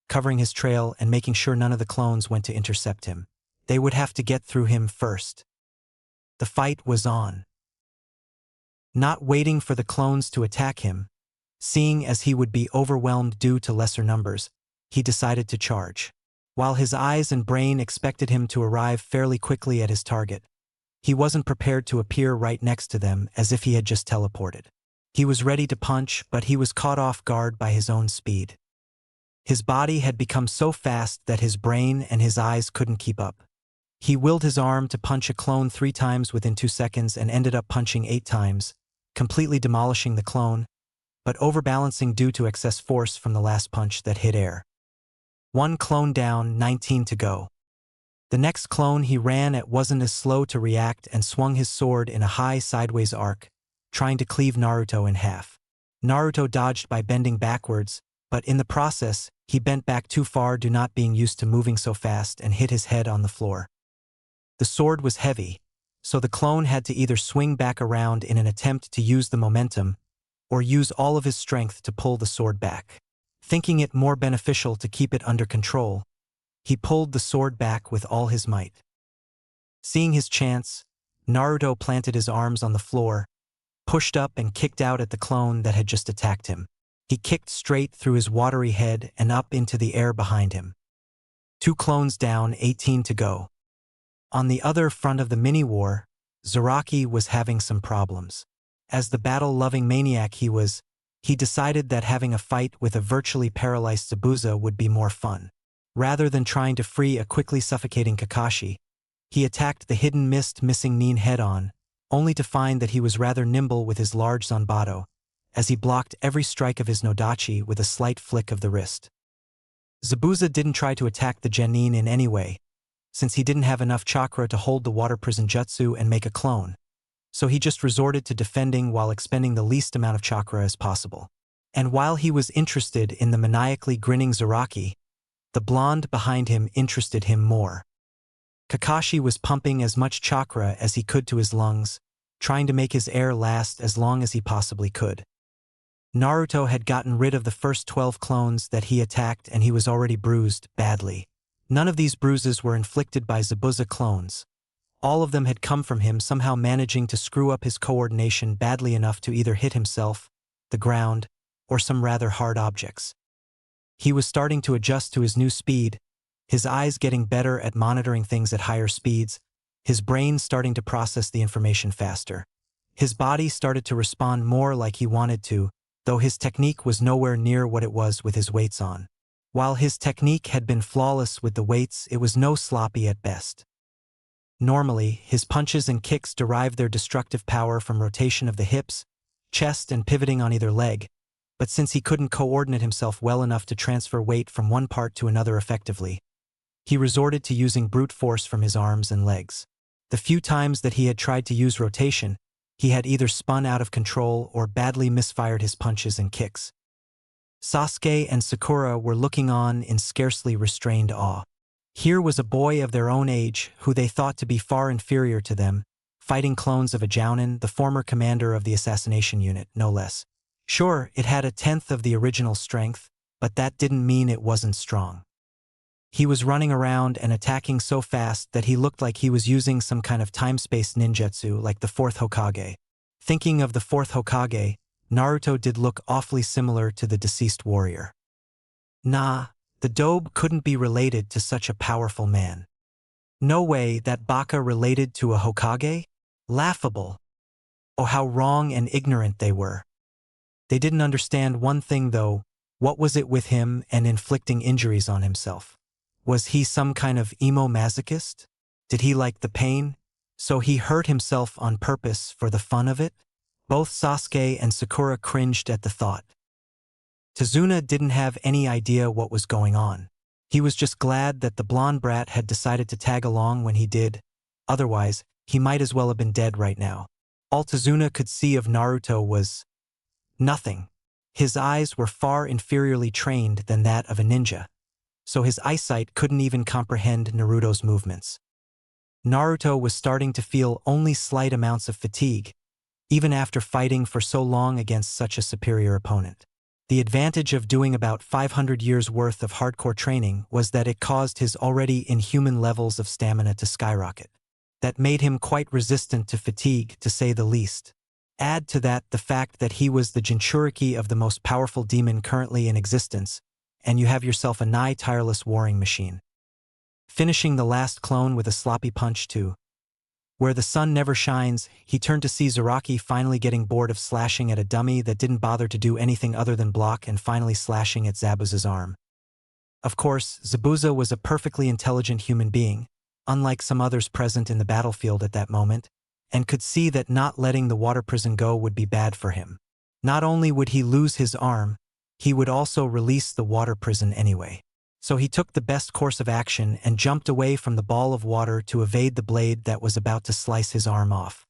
covering his trail and making sure none of the clones went to intercept him. They would have to get through him first. The fight was on. Not waiting for the clones to attack him, seeing as he would be overwhelmed due to lesser numbers, he decided to charge. While his eyes and brain expected him to arrive fairly quickly at his target, he wasn't prepared to appear right next to them as if he had just teleported. He was ready to punch, but he was caught off guard by his own speed. His body had become so fast that his brain and his eyes couldn't keep up. He willed his arm to punch a clone 3 times within 2 seconds and ended up punching 8 times, completely demolishing the clone, but overbalancing due to excess force from the last punch that hit air. 1 clone down, 19 to go. The next clone he ran at wasn't as slow to react and swung his sword in a high sideways arc, trying to cleave Naruto in half. Naruto dodged by bending backwards, but in the process, he bent back too far due not being used to moving so fast and hit his head on the floor. The sword was heavy, so the clone had to either swing back around in an attempt to use the momentum, or use all of his strength to pull the sword back. Thinking it more beneficial to keep it under control, he pulled the sword back with all his might. Seeing his chance, Naruto planted his arms on the floor, pushed up and kicked out at the clone that had just attacked him. He kicked straight through his watery head and up into the air behind him. 2 clones down, 18 to go. On the other front of the mini-war, Zaraki was having some problems. As the battle-loving maniac he decided that having a fight with a virtually paralyzed Zabuza would be more fun. Rather than trying to free a quickly suffocating Kakashi, he attacked the hidden missing Nin head-on, only to find that he was rather nimble with his large Zanbato, as he blocked every strike of his Nodachi with a slight flick of the wrist. Zabuza didn't try to attack the genin in any way, since he didn't have enough chakra to hold the water prison jutsu and make a clone, so he just resorted to defending while expending the least amount of chakra as possible. And while he was interested in the maniacally grinning Zaraki, the blonde behind him interested him more. Kakashi was pumping as much chakra as he could to his lungs, trying to make his air last as long as he possibly could. Naruto had gotten rid of the first 12 clones that he attacked and he was already bruised badly. None of these bruises were inflicted by Zabuza clones. All of them had come from him somehow managing to screw up his coordination badly enough to either hit himself, the ground, or some rather hard objects. He was starting to adjust to his new speed, his eyes getting better at monitoring things at higher speeds, his brain starting to process the information faster. His body started to respond more like he wanted to, though his technique was nowhere near what it was with his weights on. While his technique had been flawless with the weights, it was no sloppy at best. Normally, his punches and kicks derived their destructive power from rotation of the hips, chest, and pivoting on either leg, but since he couldn't coordinate himself well enough to transfer weight from one part to another effectively, he resorted to using brute force from his arms and legs. The few times that he had tried to use rotation, he had either spun out of control or badly misfired his punches and kicks. Sasuke and Sakura were looking on in scarcely restrained awe. Here was a boy of their own age who they thought to be far inferior to them, fighting clones of a Jounin, the former commander of the assassination unit, no less. Sure, it had 1/10 of the original strength, but that didn't mean it wasn't strong. He was running around and attacking so fast that he looked like he was using some kind of time-space ninjutsu like the 4th Hokage. Thinking of the 4th Hokage, Naruto did look awfully similar to the deceased warrior. Nah, the dobe couldn't be related to such a powerful man. No way that Baka related to a Hokage? Laughable. Oh, how wrong and ignorant they were. They didn't understand one thing though. What was it with him and inflicting injuries on himself? Was he some kind of emo masochist? Did he like the pain? So he hurt himself on purpose for the fun of it? Both Sasuke and Sakura cringed at the thought. Tazuna didn't have any idea what was going on. He was just glad that the blonde brat had decided to tag along when he did. Otherwise, he might as well have been dead right now. All Tazuna could see of Naruto was nothing. His eyes were far inferiorly trained than that of a ninja, so his eyesight couldn't even comprehend Naruto's movements. Naruto was starting to feel only slight amounts of fatigue, even after fighting for so long against such a superior opponent. The advantage of doing about 500 years' worth of hardcore training was that it caused his already inhuman levels of stamina to skyrocket. That made him quite resistant to fatigue, to say the least. Add to that the fact that he was the Jinchuriki of the most powerful demon currently in existence, and you have yourself a nigh tireless warring machine. Finishing the last clone with a sloppy punch too. Where the sun never shines, he turned to see Zaraki finally getting bored of slashing at a dummy that didn't bother to do anything other than block and finally slashing at Zabuza's arm. Of course, Zabuza was a perfectly intelligent human being, unlike some others present in the battlefield at that moment, and could see that not letting the water prison go would be bad for him. Not only would he lose his arm, he would also release the water prison anyway. So he took the best course of action and jumped away from the ball of water to evade the blade that was about to slice his arm off.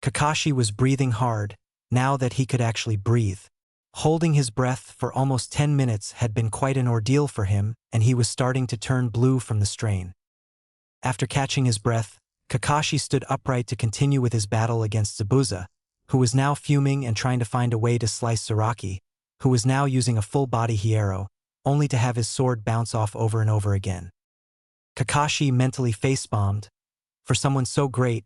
Kakashi was breathing hard, now that he could actually breathe. Holding his breath for almost 10 minutes had been quite an ordeal for him, and he was starting to turn blue from the strain. After catching his breath, Kakashi stood upright to continue with his battle against Zabuza, who was now fuming and trying to find a way to slice Zaraki, who was now using a full-body Hiero, only to have his sword bounce off over and over again. Kakashi mentally face-bombed. For someone so great,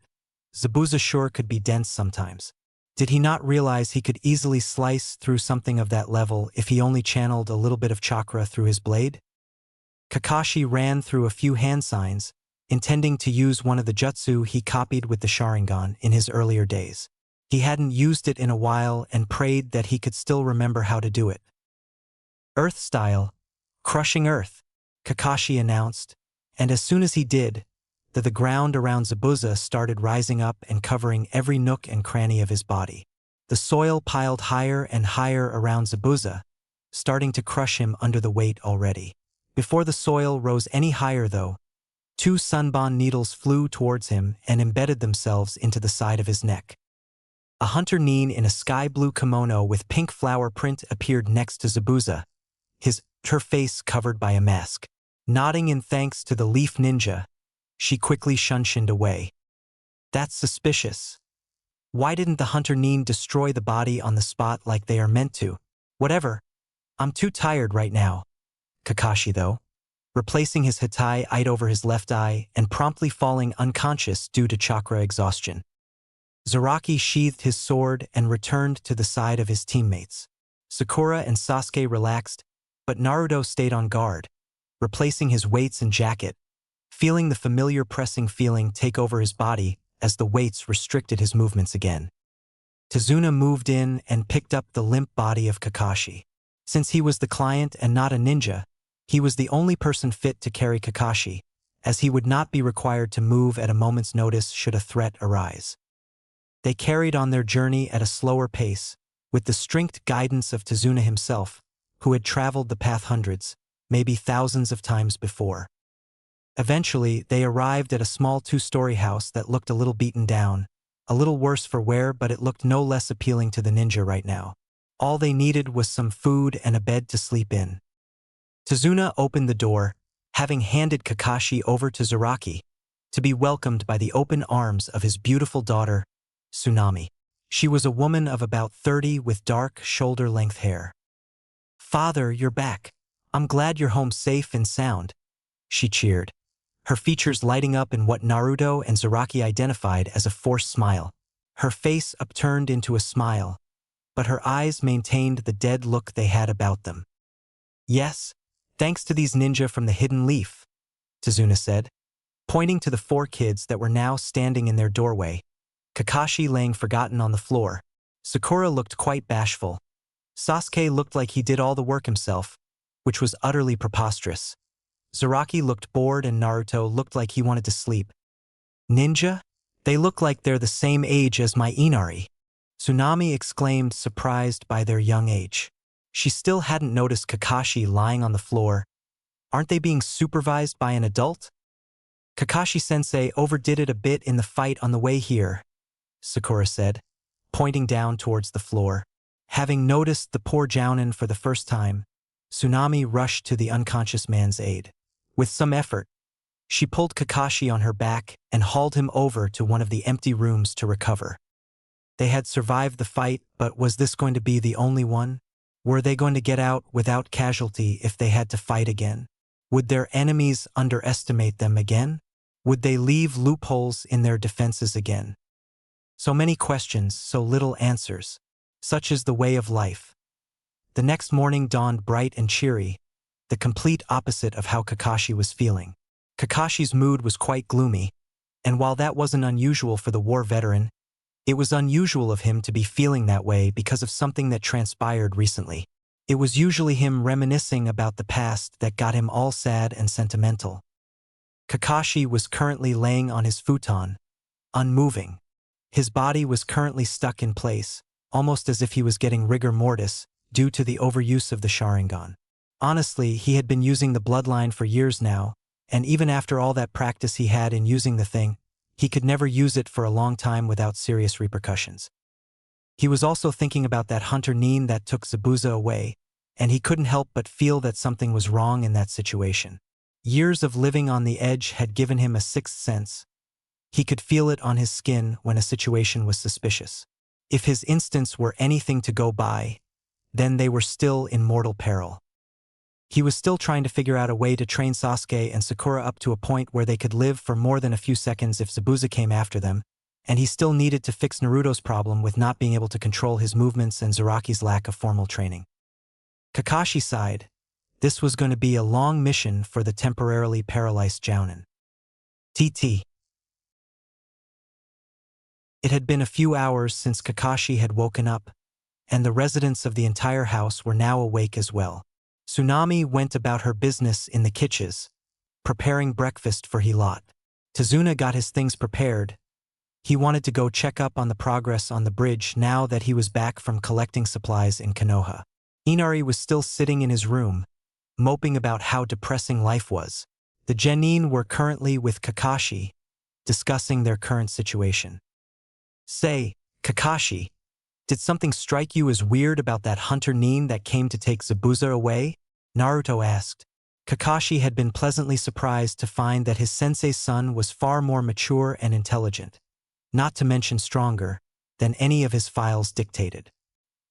Zabuza sure could be dense sometimes. Did he not realize he could easily slice through something of that level if he only channeled a little bit of chakra through his blade? Kakashi ran through a few hand signs, intending to use one of the jutsu he copied with the Sharingan in his earlier days. He hadn't used it in a while and prayed that he could still remember how to do it. Earth style, crushing earth, Kakashi announced, and as soon as he did, the ground around Zabuza started rising up and covering every nook and cranny of his body. The soil piled higher and higher around Zabuza, starting to crush him under the weight already. Before the soil rose any higher though, 2 sunbon needles flew towards him and embedded themselves into the side of his neck. A hunter nin in a sky-blue kimono with pink flower print appeared next to Zabuza, her face covered by a mask. Nodding in thanks to the leaf ninja, she quickly shunshined away. That's suspicious. Why didn't the hunter nin destroy the body on the spot like they are meant to? Whatever. I'm too tired right now. Kakashi though. replacing his Hitai eye over his left eye and promptly falling unconscious due to chakra exhaustion. Zaraki sheathed his sword and returned to the side of his teammates. Sakura and Sasuke relaxed, but Naruto stayed on guard, replacing his weights and jacket, feeling the familiar pressing feeling take over his body as the weights restricted his movements again. Tazuna moved in and picked up the limp body of Kakashi. Since he was the client and not a ninja, he was the only person fit to carry Kakashi, as he would not be required to move at a moment's notice should a threat arise. They carried on their journey at a slower pace, with the strict guidance of Tazuna himself, who had traveled the path hundreds, maybe thousands of times before. Eventually, they arrived at a small two-story house that looked a little beaten down, a little worse for wear, but it looked no less appealing to the ninja right now. All they needed was some food and a bed to sleep in. Tazuna opened the door, having handed Kakashi over to Zaraki, to be welcomed by the open arms of his beautiful daughter, Tsunami. She was a woman of about 30 with dark, shoulder-length hair. "Father, you're back. I'm glad you're home safe and sound," she cheered, her features lighting up in what Naruto and Zaraki identified as a forced smile. Her face upturned into a smile, but her eyes maintained the dead look they had about them. "Yes, thanks to these ninja from the Hidden Leaf," Tazuna said, pointing to the 4 kids that were now standing in their doorway, Kakashi laying forgotten on the floor. Sakura looked quite bashful. Sasuke looked like he did all the work himself, which was utterly preposterous. Zaraki looked bored and Naruto looked like he wanted to sleep. "Ninja? They look like they're the same age as my Inari," Tsunami exclaimed, surprised by their young age. She still hadn't noticed Kakashi lying on the floor. "Aren't they being supervised by an adult?" "Kakashi-sensei overdid it a bit in the fight on the way here," Sakura said, pointing down towards the floor. Having noticed the poor Jounin for the first time, Tsunami rushed to the unconscious man's aid. With some effort, she pulled Kakashi on her back and hauled him over to one of the empty rooms to recover. They had survived the fight, but was this going to be the only one? Were they going to get out without casualty if they had to fight again? Would their enemies underestimate them again? Would they leave loopholes in their defenses again? So many questions, so little answers. Such is the way of life. The next morning dawned bright and cheery, the complete opposite of how Kakashi was feeling. Kakashi's mood was quite gloomy, and while that wasn't unusual for the war veteran, it was unusual of him to be feeling that way because of something that transpired recently. It was usually him reminiscing about the past that got him all sad and sentimental. Kakashi was currently laying on his futon, unmoving. His body was currently stuck in place, almost as if he was getting rigor mortis due to the overuse of the Sharingan. Honestly, he had been using the bloodline for years now, and even after all that practice he had in using the thing, he could never use it for a long time without serious repercussions. He was also thinking about that hunter Nin that took Zabuza away, and he couldn't help but feel that something was wrong in that situation. Years of living on the edge had given him a sixth sense. He could feel it on his skin when a situation was suspicious. If his instincts were anything to go by, then they were still in mortal peril. He was still trying to figure out a way to train Sasuke and Sakura up to a point where they could live for more than a few seconds if Zabuza came after them, and he still needed to fix Naruto's problem with not being able to control his movements and Zaraki's lack of formal training. Kakashi sighed. This was going to be a long mission for the temporarily paralyzed Jounin. TT. It had been a few hours since Kakashi had woken up, and the residents of the entire house were now awake as well. Tsunami went about her business in the kitchens, preparing breakfast for Hilot. Tazuna got his things prepared. He wanted to go check up on the progress on the bridge now that he was back from collecting supplies in Konoha. Inari was still sitting in his room, moping about how depressing life was. The genin were currently with Kakashi, discussing their current situation. "Say, Kakashi, did something strike you as weird about that hunter Nin that came to take Zabuza away?" Naruto asked. Kakashi had been pleasantly surprised to find that his sensei's son was far more mature and intelligent, not to mention stronger, than any of his files dictated.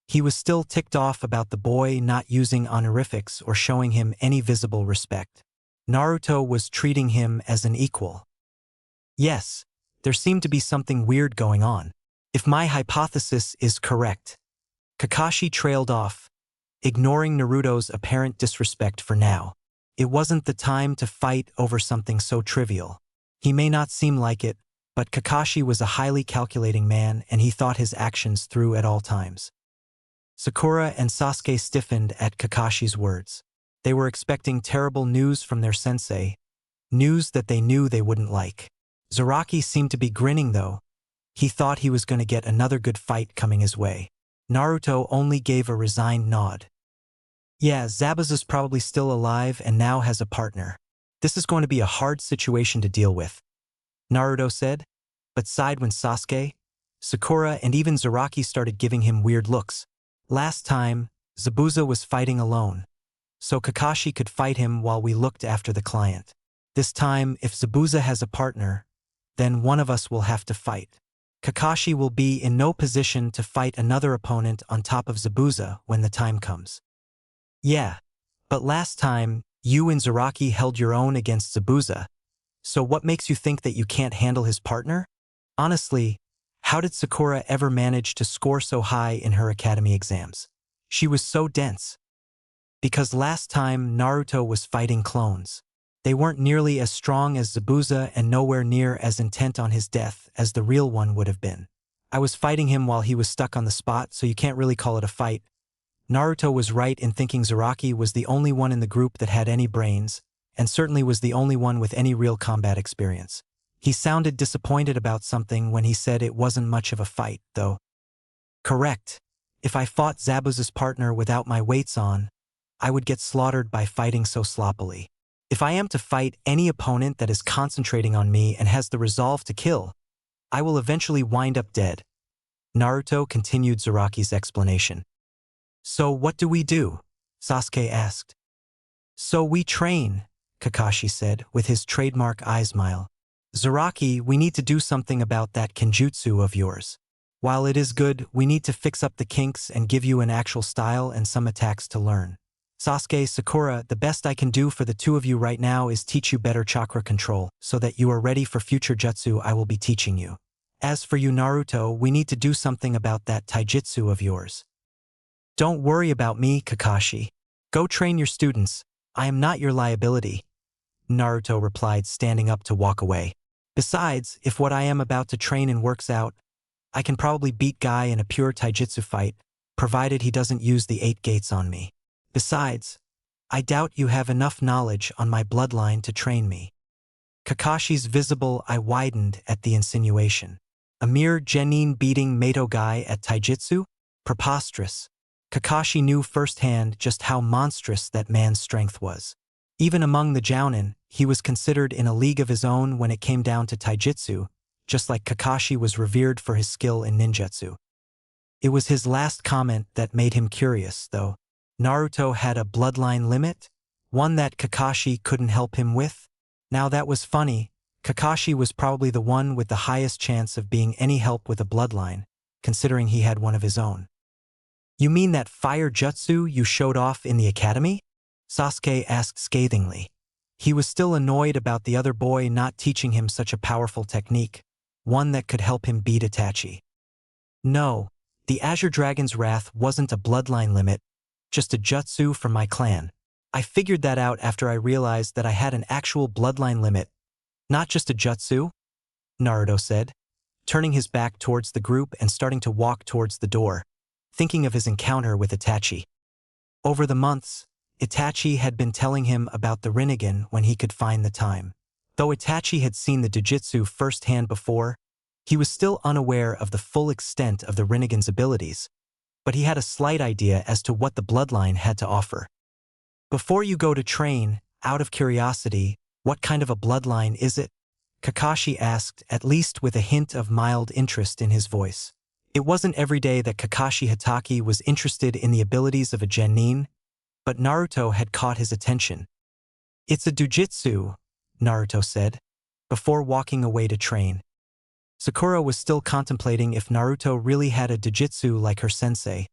He was still ticked off about the boy not using honorifics or showing him any visible respect. Naruto was treating him as an equal. Yes, there seemed to be something weird going on. If my hypothesis is correct. Kakashi trailed off, ignoring Naruto's apparent disrespect for now. It wasn't the time to fight over something so trivial. He may not seem like it, but Kakashi was a highly calculating man and he thought his actions through at all times. Sakura and Sasuke stiffened at Kakashi's words. They were expecting terrible news from their sensei, news that they knew they wouldn't like. Zaraki seemed to be grinning though. He thought he was going to get another good fight coming his way. Naruto only gave a resigned nod. Yeah, Zabuza's probably still alive and now has a partner. This is going to be a hard situation to deal with, Naruto said, but sighed when Sasuke, Sakura, and even Zaraki started giving him weird looks. Last time, Zabuza was fighting alone, so Kakashi could fight him while we looked after the client. This time, if Zabuza has a partner, then one of us will have to fight. Kakashi will be in no position to fight another opponent on top of Zabuza when the time comes. Yeah, but last time, you and Zaraki held your own against Zabuza, so what makes you think that you can't handle his partner? Honestly, how did Sakura ever manage to score so high in her academy exams? She was so dense. Because last time Naruto was fighting clones. They weren't nearly as strong as Zabuza and nowhere near as intent on his death as the real one would have been. I was fighting him while he was stuck on the spot, so you can't really call it a fight. Naruto was right in thinking Zaraki was the only one in the group that had any brains, and certainly was the only one with any real combat experience. He sounded disappointed about something when he said it wasn't much of a fight, though. Correct. If I fought Zabuza's partner without my weights on, I would get slaughtered by fighting so sloppily. If I am to fight any opponent that is concentrating on me and has the resolve to kill, I will eventually wind up dead. Naruto continued Zaraki's explanation. So what do we do? Sasuke asked. So we train, Kakashi said, with his trademark eye smile. Zaraki, we need to do something about that kenjutsu of yours. While it is good, we need to fix up the kinks and give you an actual style and some attacks to learn. Sasuke, Sakura, the best I can do for the two of you right now is teach you better chakra control, so that you are ready for future jutsu I will be teaching you. As for you Naruto, we need to do something about that taijutsu of yours. Don't worry about me, Kakashi. Go train your students. I am not your liability. Naruto replied, standing up to walk away. Besides, if what I am about to train in works out, I can probably beat Guy in a pure taijutsu fight, provided he doesn't use the 8 gates on me. Besides, I doubt you have enough knowledge on my bloodline to train me. Kakashi's visible eye widened at the insinuation. A mere genin beating Mato Guy at taijutsu? Preposterous. Kakashi knew firsthand just how monstrous that man's strength was. Even among the Jounin, he was considered in a league of his own when it came down to taijutsu, just like Kakashi was revered for his skill in ninjutsu. It was his last comment that made him curious, though. Naruto had a bloodline limit? One that Kakashi couldn't help him with? Now that was funny. Kakashi was probably the one with the highest chance of being any help with a bloodline, considering he had one of his own. You mean that fire jutsu you showed off in the academy? Sasuke asked scathingly. He was still annoyed about the other boy not teaching him such a powerful technique, one that could help him beat Itachi. No, the Azure Dragon's Wrath wasn't a bloodline limit, just a jutsu from my clan. I figured that out after I realized that I had an actual bloodline limit, not just a jutsu, Naruto said, turning his back towards the group and starting to walk towards the door, thinking of his encounter with Itachi. Over the months, Itachi had been telling him about the Rinnegan when he could find the time. Though Itachi had seen the Jujutsu firsthand before, he was still unaware of the full extent of the Rinnegan's abilities, but he had a slight idea as to what the bloodline had to offer. Before you go to train, out of curiosity, what kind of a bloodline is it? Kakashi asked, at least with a hint of mild interest in his voice. It wasn't every day that Kakashi Hatake was interested in the abilities of a genin, but Naruto had caught his attention. It's a Jujutsu, Naruto said, before walking away to train. Sakura was still contemplating if Naruto really had a Jujutsu like her sensei,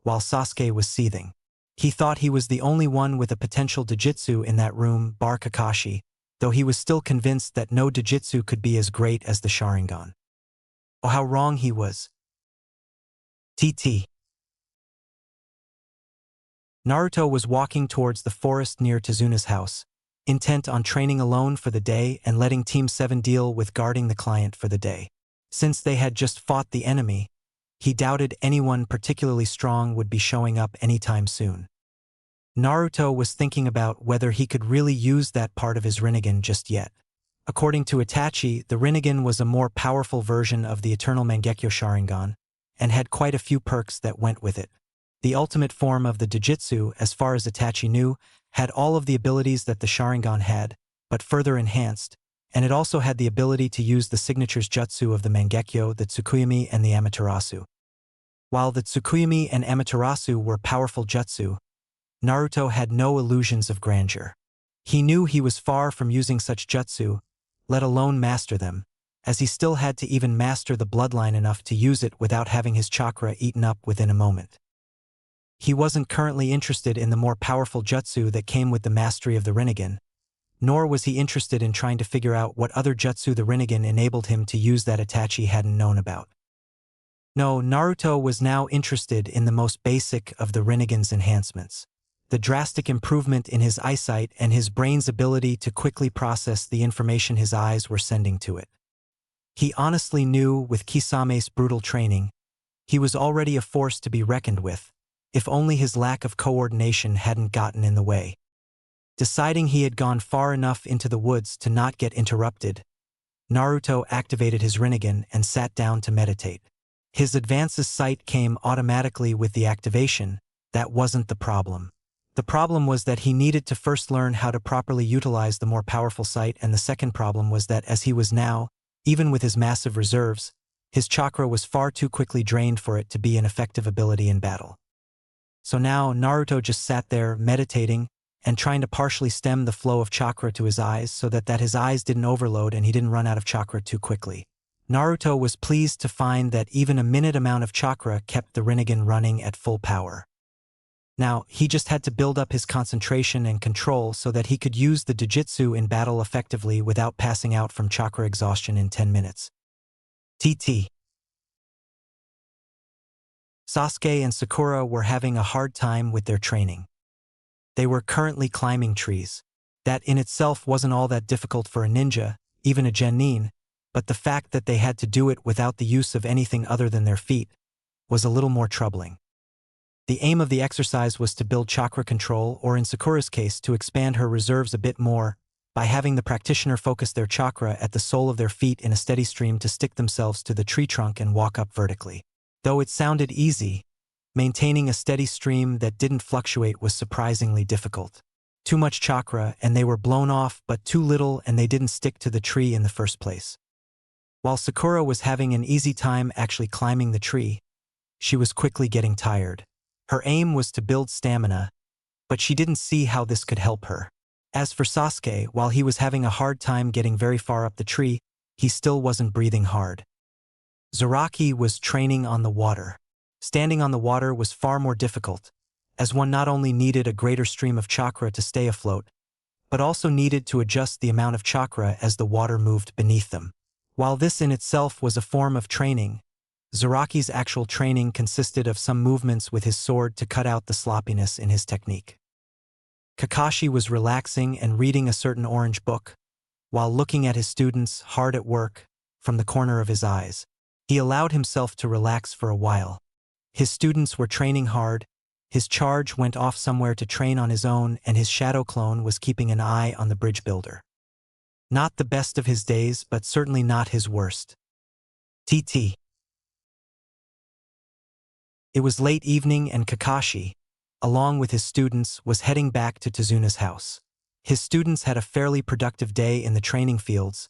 while Sasuke was seething. He thought he was the only one with a potential Dojutsu in that room, bar Kakashi, though he was still convinced that no Dojutsu could be as great as the Sharingan. Oh, how wrong he was. TT. Naruto was walking towards the forest near Tezuna's house, intent on training alone for the day and letting Team 7 deal with guarding the client for the day. Since they had just fought the enemy, he doubted anyone particularly strong would be showing up anytime soon. Naruto was thinking about whether he could really use that part of his Rinnegan just yet. According to Itachi, the Rinnegan was a more powerful version of the Eternal Mangekyo Sharingan, and had quite a few perks that went with it. The ultimate form of the Dojutsu, as far as Itachi knew, had all of the abilities that the Sharingan had, but further enhanced, and it also had the ability to use the signatures jutsu of the Mangekyo, the Tsukuyomi, and the Amaterasu. While the Tsukuyomi and Amaterasu were powerful jutsu, Naruto had no illusions of grandeur. He knew he was far from using such jutsu, let alone master them, as he still had to even master the bloodline enough to use it without having his chakra eaten up within a moment. He wasn't currently interested in the more powerful jutsu that came with the mastery of the Rinnegan, nor was he interested in trying to figure out what other jutsu the Rinnegan enabled him to use that Itachi hadn't known about. No, Naruto was now interested in the most basic of the Rinnegan's enhancements, the drastic improvement in his eyesight and his brain's ability to quickly process the information his eyes were sending to it. He honestly knew, with Kisame's brutal training, he was already a force to be reckoned with, if only his lack of coordination hadn't gotten in the way. Deciding he had gone far enough into the woods to not get interrupted, Naruto activated his Rinnegan and sat down to meditate. His advance's sight came automatically with the activation. That wasn't the problem. The problem was that he needed to first learn how to properly utilize the more powerful sight, and the second problem was that as he was now, even with his massive reserves, his chakra was far too quickly drained for it to be an effective ability in battle. So now Naruto just sat there meditating and trying to partially stem the flow of chakra to his eyes so that his eyes didn't overload and he didn't run out of chakra too quickly. Naruto was pleased to find that even a minute amount of chakra kept the Rinnegan running at full power. Now, he just had to build up his concentration and control so that he could use the Dojutsu in battle effectively without passing out from chakra exhaustion in 10 minutes. TT. Sasuke and Sakura were having a hard time with their training. They were currently climbing trees. That in itself wasn't all that difficult for a ninja, even a genin, but the fact that they had to do it without the use of anything other than their feet was a little more troubling. The aim of the exercise was to build chakra control, or in Sakura's case, to expand her reserves a bit more, by having the practitioner focus their chakra at the sole of their feet in a steady stream to stick themselves to the tree trunk and walk up vertically. Though it sounded easy, maintaining a steady stream that didn't fluctuate was surprisingly difficult. Too much chakra and they were blown off, but too little and they didn't stick to the tree in the first place. While Sakura was having an easy time actually climbing the tree, she was quickly getting tired. Her aim was to build stamina, but she didn't see how this could help her. As for Sasuke, while he was having a hard time getting very far up the tree, he still wasn't breathing hard. Zaraki was training on the water. Standing on the water was far more difficult, as one not only needed a greater stream of chakra to stay afloat, but also needed to adjust the amount of chakra as the water moved beneath them. While this in itself was a form of training, Zaraki's actual training consisted of some movements with his sword to cut out the sloppiness in his technique. Kakashi was relaxing and reading a certain orange book, while looking at his students hard at work from the corner of his eyes. He allowed himself to relax for a while. His students were training hard, his charge went off somewhere to train on his own, and his shadow clone was keeping an eye on the bridge builder. Not the best of his days, but certainly not his worst. TT. It was late evening and Kakashi, along with his students, was heading back to Tezuna's house. His students had a fairly productive day in the training fields.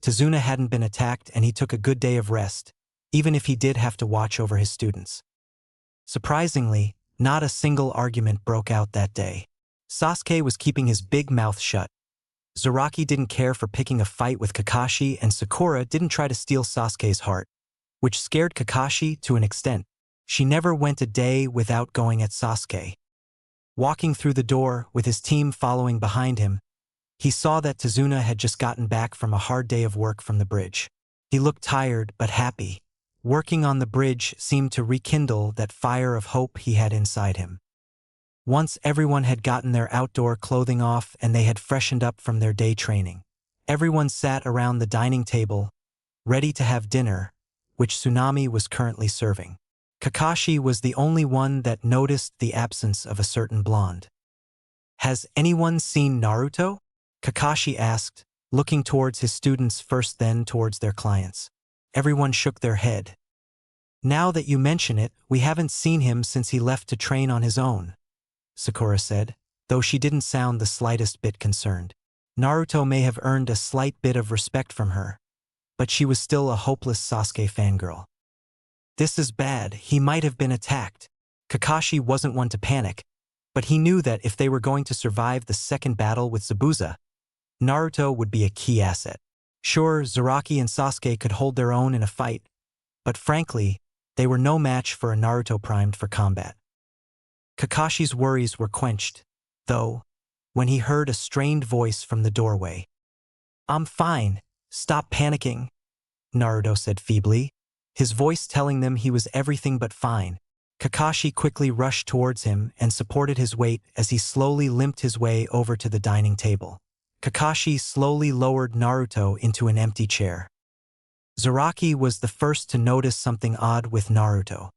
Tezuna hadn't been attacked and he took a good day of rest, even if he did have to watch over his students. Surprisingly, not a single argument broke out that day. Sasuke was keeping his big mouth shut. Zaraki didn't care for picking a fight with Kakashi, and Sakura didn't try to steal Sasuke's heart, which scared Kakashi to an extent. She never went a day without going at Sasuke. Walking through the door, with his team following behind him, he saw that Tazuna had just gotten back from a hard day of work from the bridge. He looked tired but happy. Working on the bridge seemed to rekindle that fire of hope he had inside him. Once everyone had gotten their outdoor clothing off and they had freshened up from their day training, everyone sat around the dining table, ready to have dinner, which Tsunami was currently serving. Kakashi was the only one that noticed the absence of a certain blonde. "Has anyone seen Naruto?" Kakashi asked, looking towards his students first, then towards their clients. Everyone shook their head. "Now that you mention it, we haven't seen him since he left to train on his own," Sakura said, though she didn't sound the slightest bit concerned. Naruto may have earned a slight bit of respect from her, but she was still a hopeless Sasuke fangirl. "This is bad, he might have been attacked." Kakashi wasn't one to panic, but he knew that if they were going to survive the second battle with Zabuza, Naruto would be a key asset. Sure, Zaraki and Sasuke could hold their own in a fight, but frankly, they were no match for a Naruto primed for combat. Kakashi's worries were quenched, though, when he heard a strained voice from the doorway. "I'm fine, stop panicking," Naruto said feebly, his voice telling them he was everything but fine. Kakashi quickly rushed towards him and supported his weight as he slowly limped his way over to the dining table. Kakashi slowly lowered Naruto into an empty chair. Zaraki was the first to notice something odd with Naruto.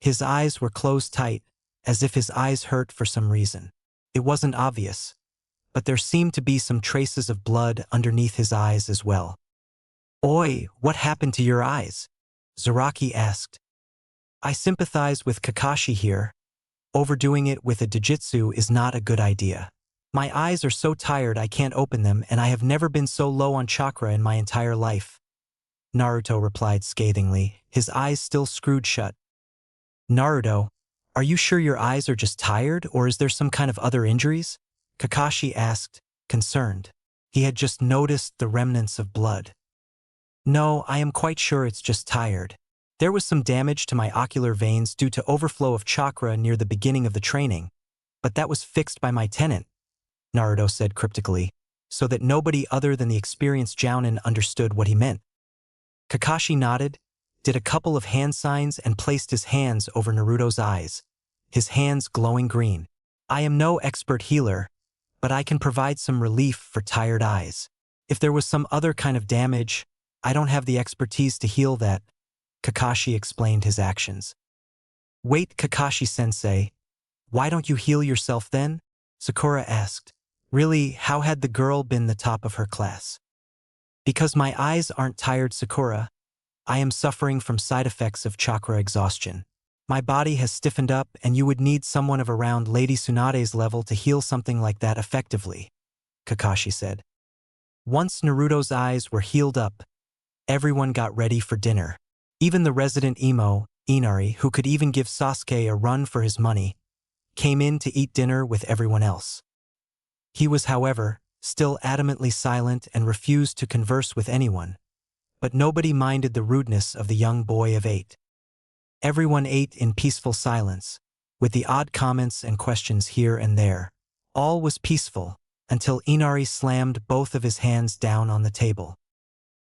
His eyes were closed tight, as if his eyes hurt for some reason. It wasn't obvious, but there seemed to be some traces of blood underneath his eyes as well. "Oi, what happened to your eyes?" Zaraki asked. "I sympathize with Kakashi here. Overdoing it with a Dojutsu is not a good idea. My eyes are so tired I can't open them, and I have never been so low on chakra in my entire life," Naruto replied scathingly, his eyes still screwed shut. "Naruto, are you sure your eyes are just tired, or is there some kind of other injuries?" Kakashi asked, concerned. He had just noticed the remnants of blood. "No, I am quite sure it's just tired. There was some damage to my ocular veins due to overflow of chakra near the beginning of the training, but that was fixed by my tenant," Naruto said cryptically, so that nobody other than the experienced Jounin understood what he meant. Kakashi nodded, did a couple of hand signs and placed his hands over Naruto's eyes, his hands glowing green. "I am no expert healer, but I can provide some relief for tired eyes. If there was some other kind of damage, I don't have the expertise to heal that," Kakashi explained his actions. "Wait, Kakashi-sensei, why don't you heal yourself then?" Sakura asked. Really, how had the girl been the top of her class? "Because my eyes aren't tired, Sakura. I am suffering from side effects of chakra exhaustion. My body has stiffened up and you would need someone of around Lady Tsunade's level to heal something like that effectively," Kakashi said. Once Naruto's eyes were healed up, everyone got ready for dinner. Even the resident emo, Inari, who could even give Sasuke a run for his money, came in to eat dinner with everyone else. He was, however, still adamantly silent and refused to converse with anyone, but nobody minded the rudeness of the young boy of 8. Everyone ate in peaceful silence, with the odd comments and questions here and there. All was peaceful, until Inari slammed both of his hands down on the table.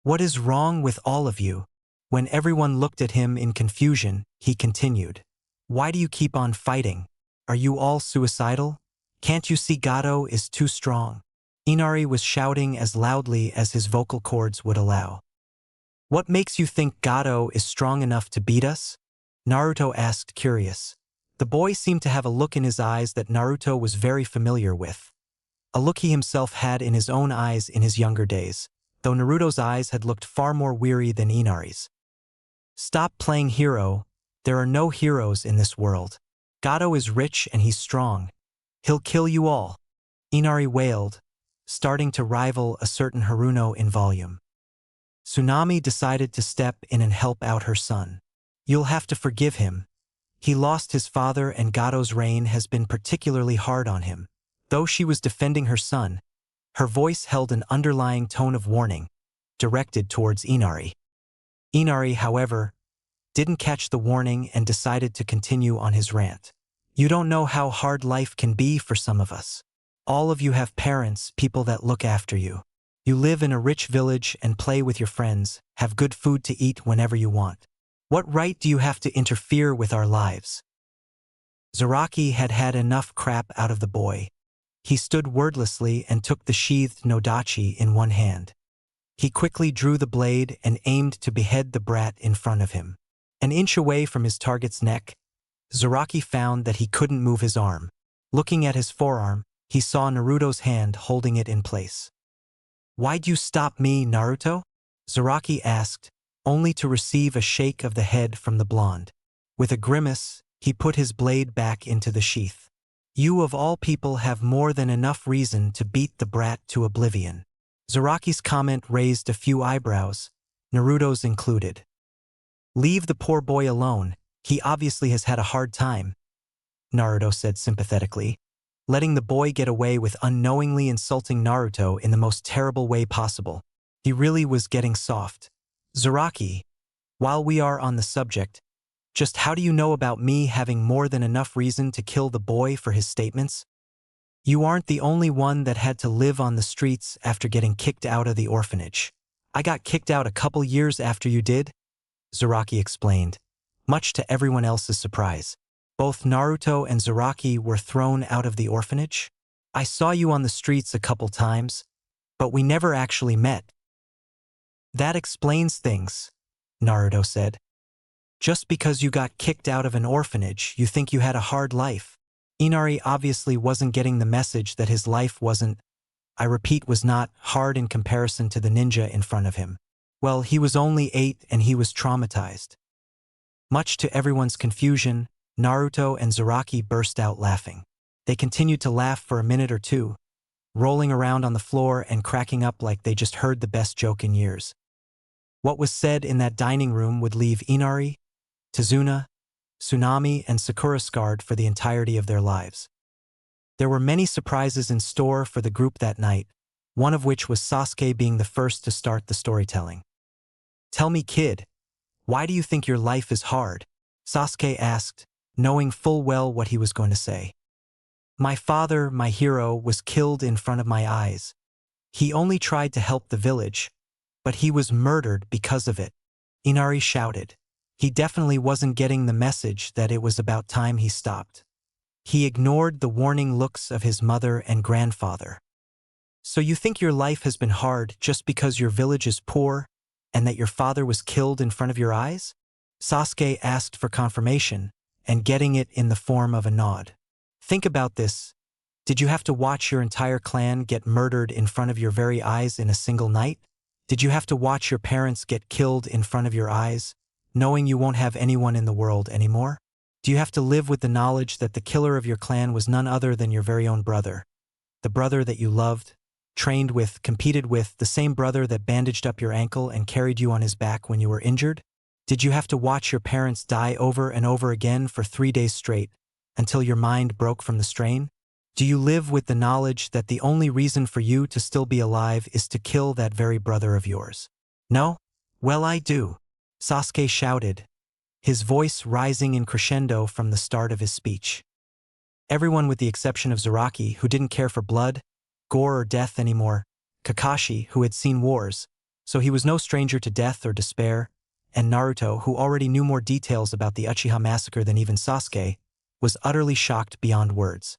"What is wrong with all of you?" When everyone looked at him in confusion, he continued. "Why do you keep on fighting? Are you all suicidal? Can't you see Gato is too strong?" Inari was shouting as loudly as his vocal cords would allow. "What makes you think Gato is strong enough to beat us?" Naruto asked, curious. The boy seemed to have a look in his eyes that Naruto was very familiar with. A look he himself had in his own eyes in his younger days, though Naruto's eyes had looked far more weary than Inari's. "Stop playing hero. There are no heroes in this world. Gato is rich and he's strong. He'll kill you all," Inari wailed, starting to rival a certain Haruno in volume. Tsunami decided to step in and help out her son. "You'll have to forgive him. He lost his father and Gato's reign has been particularly hard on him." Though she was defending her son, her voice held an underlying tone of warning, directed towards Inari. Inari, however, didn't catch the warning and decided to continue on his rant. You don't know how hard life can be for some of us. All of you have parents, people that look after you. You live in a rich village and play with your friends, have good food to eat whenever you want. What right do you have to interfere with our lives?" Zaraki had had enough crap out of the boy. He stood wordlessly and took the sheathed nodachi in one hand. He quickly drew the blade and aimed to behead the brat in front of him. An inch away from his target's neck, Zaraki found that he couldn't move his arm. Looking at his forearm, he saw Naruto's hand holding it in place. "Why'd you stop me, Naruto?" Zaraki asked, only to receive a shake of the head from the blonde. With a grimace, he put his blade back into the sheath. "You of all people have more than enough reason to beat the brat to oblivion." Zaraki's comment raised a few eyebrows, Naruto's included. "Leave the poor boy alone, he obviously has had a hard time," Naruto said sympathetically, letting the boy get away with unknowingly insulting Naruto in the most terrible way possible. He really was getting soft. "Zaraki, while we are on the subject, just how do you know about me having more than enough reason to kill the boy for his statements? You aren't the only one that had to live on the streets after getting kicked out of the orphanage. I got kicked out a couple years after you did," Zaraki explained, much to everyone else's surprise. "Both Naruto and Zaraki were thrown out of the orphanage? I saw you on the streets a couple times, but we never actually met." "That explains things," Naruto said. "Just because you got kicked out of an orphanage, you think you had a hard life." Inari obviously wasn't getting the message that his life wasn't, I repeat, was not, hard in comparison to the ninja in front of him. Well, he was only 8 and he was traumatized. Much to everyone's confusion, Naruto and Zaraki burst out laughing. They continued to laugh for a minute or two, rolling around on the floor and cracking up like they just heard the best joke in years. What was said in that dining room would leave Inari, Tazuna, Tsunami, and Sakura scarred for the entirety of their lives. There were many surprises in store for the group that night, one of which was Sasuke being the first to start the storytelling. "Tell me, kid, why do you think your life is hard?" Sasuke asked, knowing full well what he was going to say. "My father, my hero, was killed in front of my eyes. He only tried to help the village, but he was murdered because of it," Inari shouted. He definitely wasn't getting the message that it was about time he stopped. He ignored the warning looks of his mother and grandfather. "So you think your life has been hard just because your village is poor and that your father was killed in front of your eyes?" Sasuke asked for confirmation, and getting it in the form of a nod. "Think about this. Did you have to watch your entire clan get murdered in front of your very eyes in a single night? Did you have to watch your parents get killed in front of your eyes, knowing you won't have anyone in the world anymore? Do you have to live with the knowledge that the killer of your clan was none other than your very own brother? The brother that you loved, trained with, competed with, the same brother that bandaged up your ankle and carried you on his back when you were injured? Did you have to watch your parents die over and over again for 3 days straight, until your mind broke from the strain? Do you live with the knowledge that the only reason for you to still be alive is to kill that very brother of yours? No? Well, I do," Sasuke shouted, his voice rising in crescendo from the start of his speech. Everyone with the exception of Zaraki, who didn't care for blood, gore or death anymore, Kakashi, who had seen wars, so he was no stranger to death or despair, and Naruto, who already knew more details about the Uchiha massacre than even Sasuke, was utterly shocked beyond words.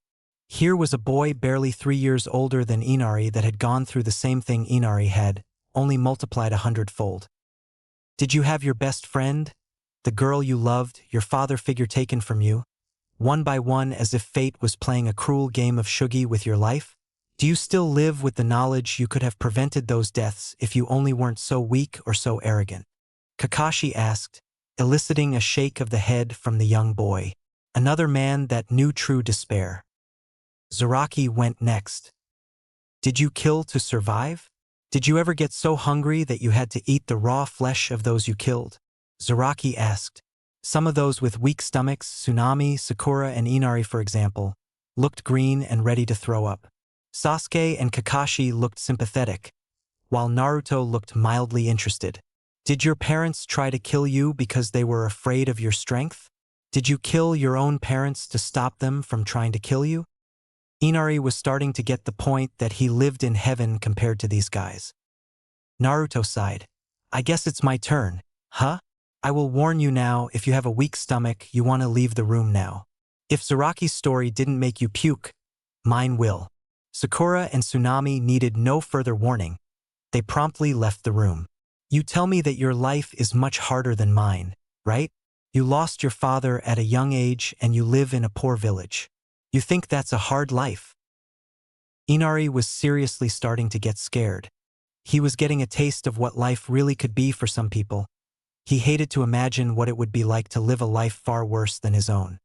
Here was a boy barely 3 years older than Inari that had gone through the same thing Inari had, only multiplied 100-fold. Did you have your best friend, the girl you loved, your father figure taken from you, one by one as if fate was playing a cruel game of shugi with your life? Do you still live with the knowledge you could have prevented those deaths if you only weren't so weak or so arrogant?" Kakashi asked, eliciting a shake of the head from the young boy, another man that knew true despair. Zaraki went next. "Did you kill to survive? Did you ever get so hungry that you had to eat the raw flesh of those you killed?" Zaraki asked. Some of those with weak stomachs, Tsunami, Sakura, and Inari for example, looked green and ready to throw up. Sasuke and Kakashi looked sympathetic, while Naruto looked mildly interested. "Did your parents try to kill you because they were afraid of your strength?" Did you kill your own parents to stop them from trying to kill you? Inari was starting to get the point that he lived in heaven compared to these guys. Naruto sighed. I guess it's my turn, huh? I will warn you now, if you have a weak stomach, you want to leave the room now. If Zaraki's story didn't make you puke, mine will. Sakura and Tsunami needed no further warning. They promptly left the room. You tell me that your life is much harder than mine, right? You lost your father at a young age and you live in a poor village. You think that's a hard life? Inari was seriously starting to get scared. He was getting a taste of what life really could be for some people. He hated to imagine what it would be like to live a life far worse than his own.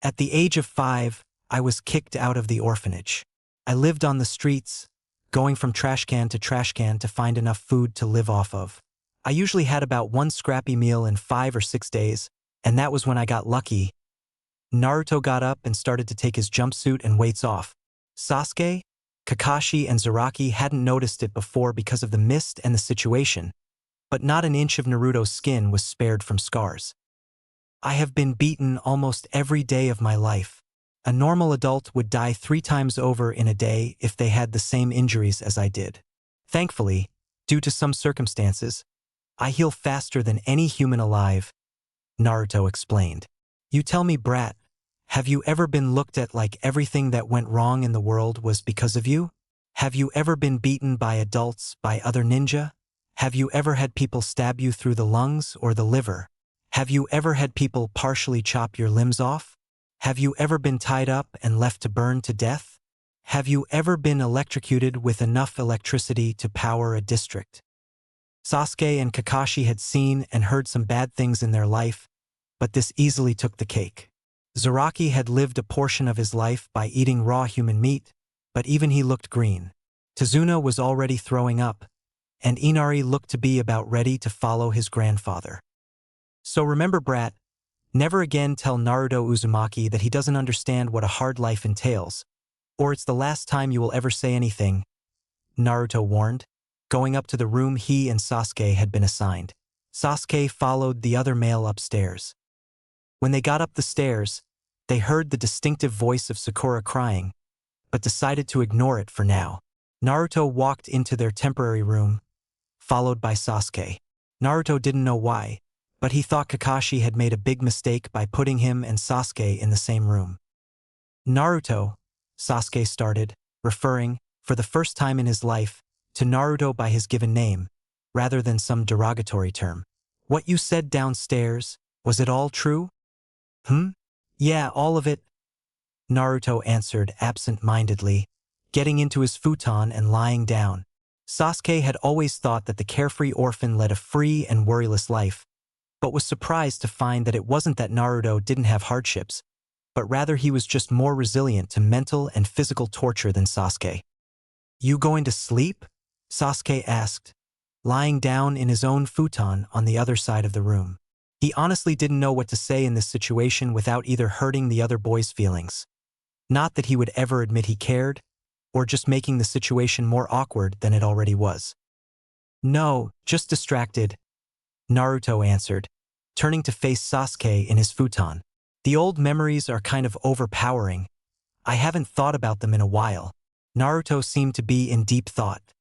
At the age of 5, I was kicked out of the orphanage. I lived on the streets, going from trash can to find enough food to live off of. I usually had about one scrappy meal in 5 or 6 days, and that was when I got lucky. Naruto got up and started to take his jumpsuit and weights off. Sasuke, Kakashi, and Zaraki hadn't noticed it before because of the mist and the situation, but not an inch of Naruto's skin was spared from scars. I have been beaten almost every day of my life. A normal adult would die 3 times over in a day if they had the same injuries as I did. Thankfully, due to some circumstances, I heal faster than any human alive, Naruto explained. You tell me, brat, have you ever been looked at like everything that went wrong in the world was because of you? Have you ever been beaten by adults, by other ninja? Have you ever had people stab you through the lungs or the liver? Have you ever had people partially chop your limbs off? Have you ever been tied up and left to burn to death? Have you ever been electrocuted with enough electricity to power a district? Sasuke and Kakashi had seen and heard some bad things in their life, but this easily took the cake. Zaraki had lived a portion of his life by eating raw human meat, but even he looked green. Tazuna was already throwing up, and Inari looked to be about ready to follow his grandfather. So remember, brat, never again tell Naruto Uzumaki that he doesn't understand what a hard life entails, or it's the last time you will ever say anything, Naruto warned, going up to the room he and Sasuke had been assigned. Sasuke followed the other male upstairs. When they got up the stairs, they heard the distinctive voice of Sakura crying, but decided to ignore it for now. Naruto walked into their temporary room, followed by Sasuke. Naruto didn't know why, but he thought Kakashi had made a big mistake by putting him and Sasuke in the same room. Naruto, Sasuke started, referring, for the first time in his life, to Naruto by his given name, rather than some derogatory term. What you said downstairs, was it all true? Yeah, all of it, Naruto answered absent-mindedly, getting into his futon and lying down. Sasuke had always thought that the carefree orphan led a free and worryless life, but was surprised to find that it wasn't that Naruto didn't have hardships, but rather he was just more resilient to mental and physical torture than Sasuke. You going to sleep? Sasuke asked, lying down in his own futon on the other side of the room. He honestly didn't know what to say in this situation without either hurting the other boy's feelings. Not that he would ever admit he cared, or just making the situation more awkward than it already was. No, just distracted, Naruto answered, turning to face Sasuke in his futon. The old memories are kind of overpowering. I haven't thought about them in a while. Naruto seemed to be in deep thought.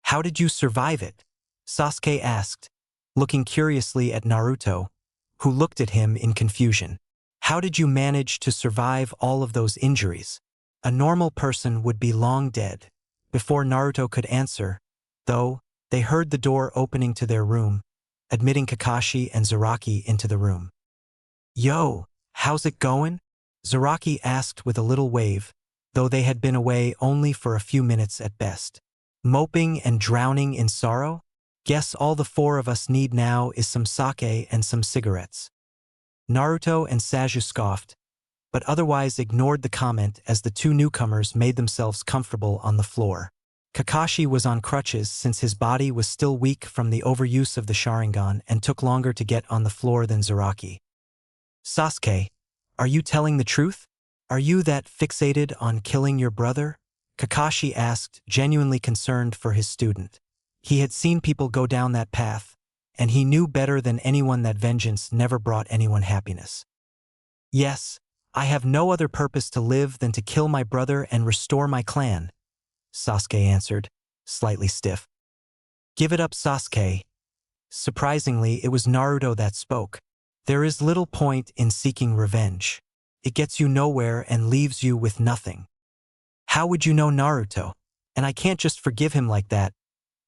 How did you survive it? Sasuke asked, looking curiously at Naruto, who looked at him in confusion. How did you manage to survive all of those injuries? A normal person would be long dead. Before Naruto could answer, though, they heard the door opening to their room, admitting Kakashi and Zaraki into the room. Yo, how's it going? Zaraki asked with a little wave, though they had been away only for a few minutes at best. Moping and drowning in sorrow? Guess all the 4 of us need now is some sake and some cigarettes. Naruto and Saju scoffed, but otherwise ignored the comment as the 2 newcomers made themselves comfortable on the floor. Kakashi was on crutches since his body was still weak from the overuse of the Sharingan and took longer to get on the floor than Zaraki. Sasuke, are you telling the truth? Are you that fixated on killing your brother? Kakashi asked, genuinely concerned for his student. He had seen people go down that path, and he knew better than anyone that vengeance never brought anyone happiness. Yes, I have no other purpose to live than to kill my brother and restore my clan, Sasuke answered, slightly stiff. Give it up, Sasuke. Surprisingly, it was Naruto that spoke. There is little point in seeking revenge. It gets you nowhere and leaves you with nothing. How would you know Naruto? And I can't just forgive him like that.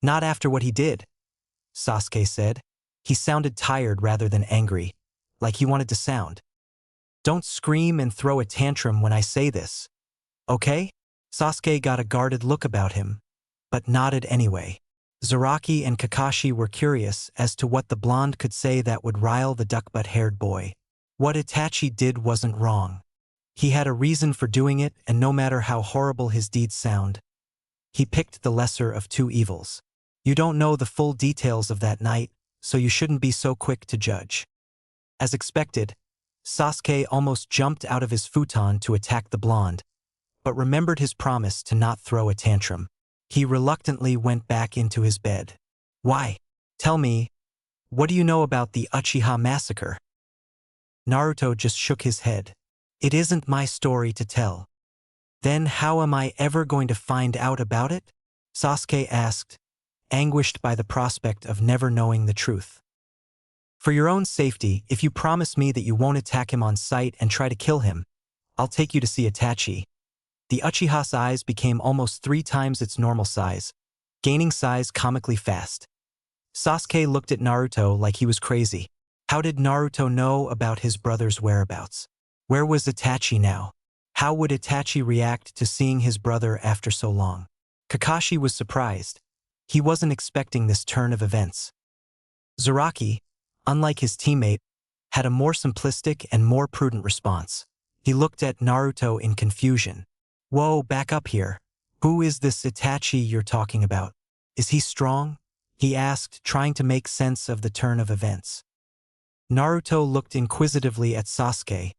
Not after what he did, Sasuke said. He sounded tired rather than angry, like he wanted to sound. Don't scream and throw a tantrum when I say this, okay? Sasuke got a guarded look about him, but nodded anyway. Zaraki and Kakashi were curious as to what the blonde could say that would rile the duck-butt-haired boy. What Itachi did wasn't wrong. He had a reason for doing it, and no matter how horrible his deeds sound, he picked the lesser of two evils. You don't know the full details of that night, so you shouldn't be so quick to judge. As expected, Sasuke almost jumped out of his futon to attack the blonde, but remembered his promise to not throw a tantrum. He reluctantly went back into his bed. Why? Tell me, what do you know about the Uchiha massacre? Naruto just shook his head. It isn't my story to tell. Then how am I ever going to find out about it? Sasuke asked, anguished by the prospect of never knowing the truth. For your own safety, if you promise me that you won't attack him on sight and try to kill him, I'll take you to see Itachi. The Uchiha's eyes became almost 3 times its normal size, gaining size comically fast. Sasuke looked at Naruto like he was crazy. How did Naruto know about his brother's whereabouts? Where was Itachi now? How would Itachi react to seeing his brother after so long? Kakashi was surprised. He wasn't expecting this turn of events. Zaraki, unlike his teammate, had a more simplistic and more prudent response. He looked at Naruto in confusion. Whoa, back up here. Who is this Itachi you're talking about? Is he strong? He asked, trying to make sense of the turn of events. Naruto looked inquisitively at Sasuke,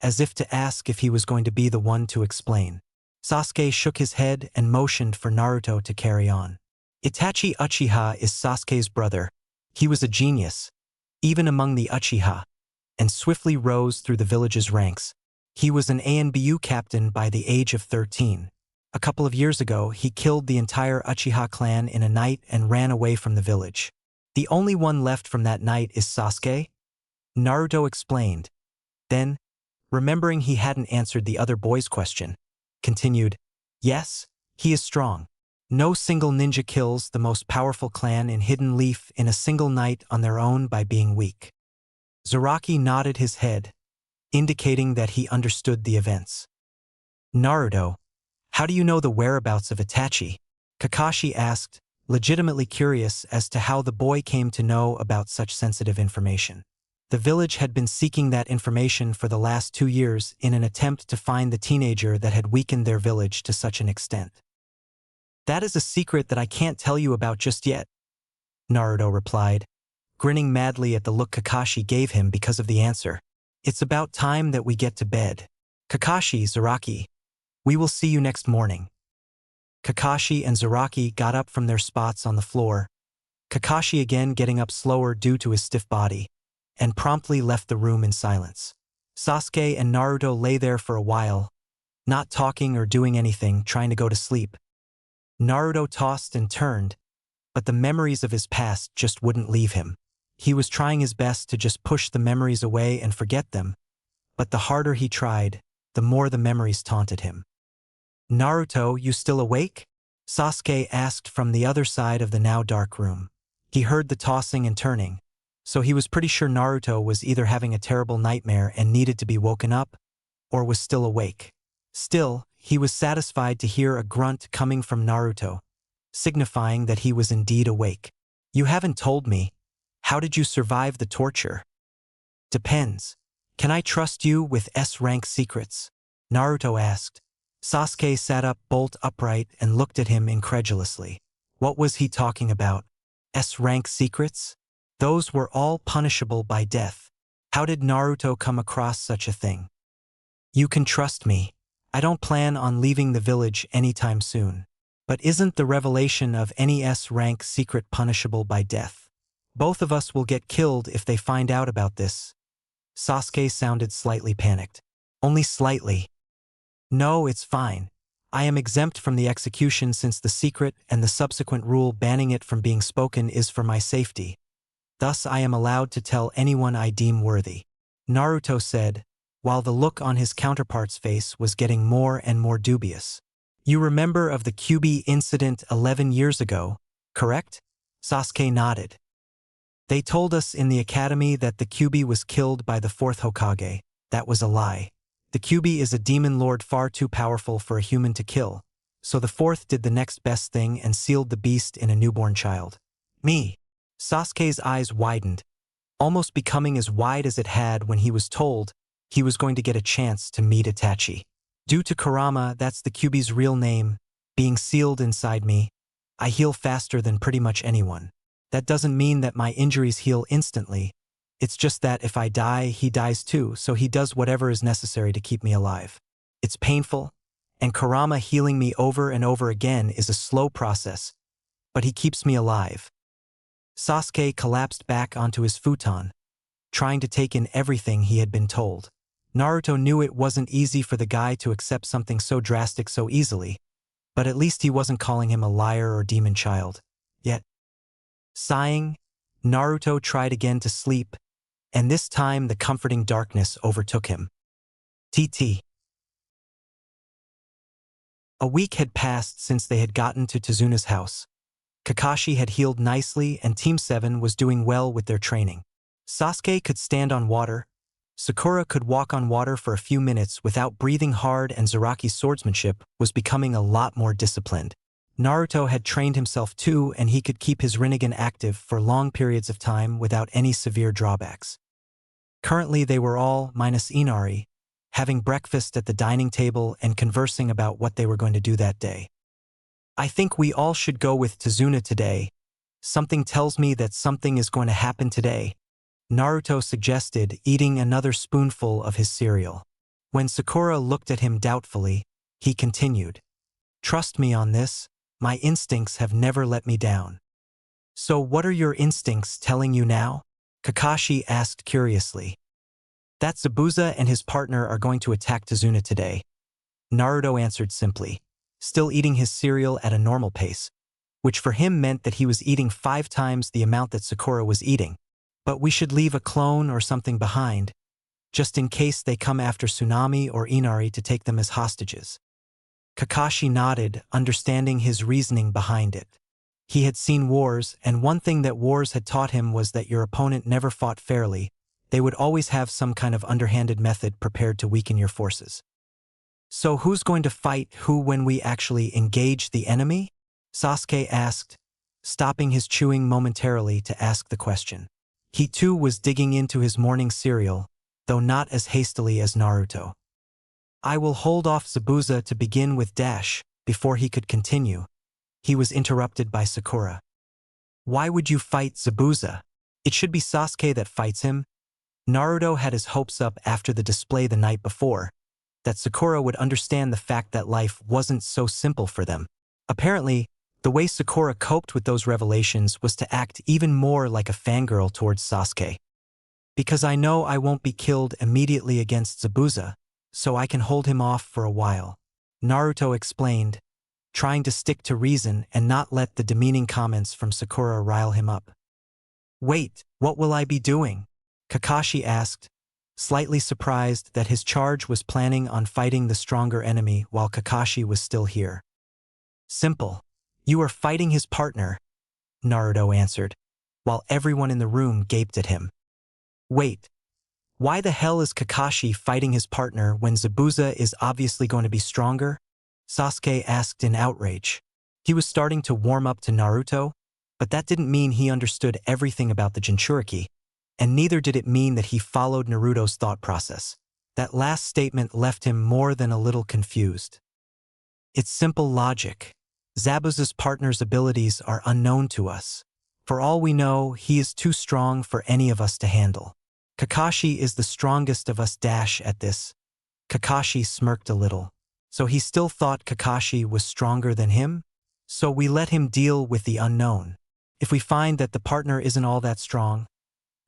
as if to ask if he was going to be the one to explain. Sasuke shook his head and motioned for Naruto to carry on. Itachi Uchiha is Sasuke's brother. He was a genius, even among the Uchiha, and swiftly rose through the village's ranks. He was an ANBU captain by the age of 13. A couple of years ago, he killed the entire Uchiha clan in a night and ran away from the village. The only one left from that night is Sasuke, Naruto explained. Then, remembering he hadn't answered the other boy's question, continued, yes, he is strong. No single ninja kills the most powerful clan in Hidden Leaf in a single night on their own by being weak. Zaraki nodded his head, indicating that he understood the events. Naruto, how do you know the whereabouts of Itachi? Kakashi asked, legitimately curious as to how the boy came to know about such sensitive information. The village had been seeking that information for the last 2 years in an attempt to find the teenager that had weakened their village to such an extent. That is a secret that I can't tell you about just yet, Naruto replied, grinning madly at the look Kakashi gave him because of the answer. It's about time that we get to bed. Kakashi, Zaraki, we will see you next morning. Kakashi and Zaraki got up from their spots on the floor, Kakashi again getting up slower due to his stiff body, and promptly left the room in silence. Sasuke and Naruto lay there for a while, not talking or doing anything, trying to go to sleep. Naruto tossed and turned, but the memories of his past just wouldn't leave him. He was trying his best to just push the memories away and forget them, but the harder he tried, the more the memories taunted him. Naruto, you still awake? Sasuke asked from the other side of the now dark room. He heard the tossing and turning, so he was pretty sure Naruto was either having a terrible nightmare and needed to be woken up, or was still awake. Still, he was satisfied to hear a grunt coming from Naruto, signifying that he was indeed awake. You haven't told me. How did you survive the torture? Depends. Can I trust you with S-rank secrets? Naruto asked. Sasuke sat up bolt upright and looked at him incredulously. What was he talking about? S-rank secrets? Those were all punishable by death. How did Naruto come across such a thing? You can trust me. I don't plan on leaving the village anytime soon. But isn't the revelation of any S-rank secret punishable by death? Both of us will get killed if they find out about this. Sasuke sounded slightly panicked. Only slightly. No, it's fine. I am exempt from the execution since the secret and the subsequent rule banning it from being spoken is for my safety. Thus I am allowed to tell anyone I deem worthy. Naruto said, while the look on his counterpart's face was getting more and more dubious. You remember of the Kyuubi incident 11 years ago, correct? Sasuke nodded. They told us in the academy that the Kyuubi was killed by the fourth Hokage. That was a lie. The Kyuubi is a demon lord far too powerful for a human to kill, so the fourth did the next best thing and sealed the beast in a newborn child. Me. Sasuke's eyes widened, almost becoming as wide as it had when he was told he was going to get a chance to meet Itachi. Due to Kurama, that's the Kyuubi's real name, being sealed inside me, I heal faster than pretty much anyone. That doesn't mean that my injuries heal instantly. It's just that if I die, he dies too, so he does whatever is necessary to keep me alive. It's painful, and Kurama healing me over and over again is a slow process, but he keeps me alive. Sasuke collapsed back onto his futon, trying to take in everything he had been told. Naruto knew it wasn't easy for the guy to accept something so drastic so easily, but at least he wasn't calling him a liar or demon child. Yet, sighing, Naruto tried again to sleep, and this time the comforting darkness overtook him. TT. A week had passed since they had gotten to Tezuna's house. Kakashi had healed nicely and Team 7 was doing well with their training. Sasuke could stand on water, Sakura could walk on water for a few minutes without breathing hard, and Zaraki's swordsmanship was becoming a lot more disciplined. Naruto had trained himself too, and he could keep his Rinnegan active for long periods of time without any severe drawbacks. Currently they were all, minus Inari, having breakfast at the dining table and conversing about what they were going to do that day. I think we all should go with Tezuna today. Something tells me that something is going to happen today, Naruto suggested, eating another spoonful of his cereal. When Sakura looked at him doubtfully, he continued, "Trust me on this, my instincts have never let me down." "So what are your instincts telling you now?" Kakashi asked curiously. "That Zabuza and his partner are going to attack Tezuna today," Naruto answered simply, still eating his cereal at a normal pace, which for him meant that he was eating 5 times the amount that Sakura was eating. "But we should leave a clone or something behind, just in case they come after Tsunami or Inari to take them as hostages." Kakashi nodded, understanding his reasoning behind it. He had seen wars, and one thing that wars had taught him was that your opponent never fought fairly. They would always have some kind of underhanded method prepared to weaken your forces. "So who's going to fight who when we actually engage the enemy?" Sasuke asked, stopping his chewing momentarily to ask the question. He too was digging into his morning cereal, though not as hastily as Naruto. "I will hold off Zabuza to begin with." Before he could continue, he was interrupted by Sakura. "Why would you fight Zabuza? It should be Sasuke that fights him." Naruto had his hopes up after the display the night before, that Sakura would understand the fact that life wasn't so simple for them. Apparently, the way Sakura coped with those revelations was to act even more like a fangirl towards Sasuke. "Because I know I won't be killed immediately against Zabuza, so I can hold him off for a while," Naruto explained, trying to stick to reason and not let the demeaning comments from Sakura rile him up. "Wait, what will I be doing?" Kakashi asked, slightly surprised that his charge was planning on fighting the stronger enemy while Kakashi was still here. "Simple. You are fighting his partner," Naruto answered, while everyone in the room gaped at him. "Wait, why the hell is Kakashi fighting his partner when Zabuza is obviously going to be stronger?" Sasuke asked in outrage. He was starting to warm up to Naruto, but that didn't mean he understood everything about the Jinchuriki, and neither did it mean that he followed Naruto's thought process. That last statement left him more than a little confused. It's simple logic. Zabuza's partner's abilities are unknown to us. For all we know, he is too strong for any of us to handle. Kakashi is the strongest of us. At this, Kakashi smirked a little. So he still thought Kakashi was stronger than him? So we let him deal with the unknown. If we find that the partner isn't all that strong,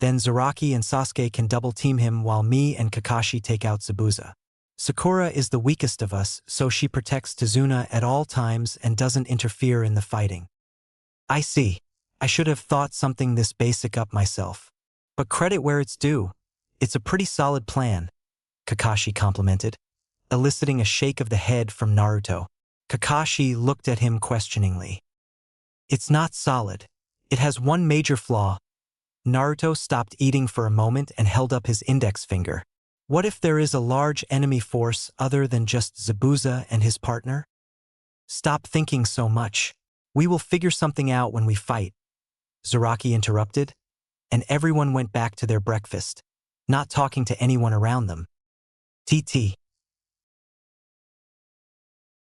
then Zaraki and Sasuke can double-team him while me and Kakashi take out Zabuza. Sakura is the weakest of us, so she protects Tazuna at all times and doesn't interfere in the fighting. I see. I should have thought something this basic up myself. But credit where it's due. It's a pretty solid plan, Kakashi complimented, eliciting a shake of the head from Naruto. Kakashi looked at him questioningly. It's not solid. It has one major flaw. Naruto stopped eating for a moment and held up his index finger. What if there is a large enemy force other than just Zabuza and his partner? Stop thinking so much. We will figure something out when we fight. Zaraki interrupted, and everyone went back to their breakfast, not talking to anyone around them. TT.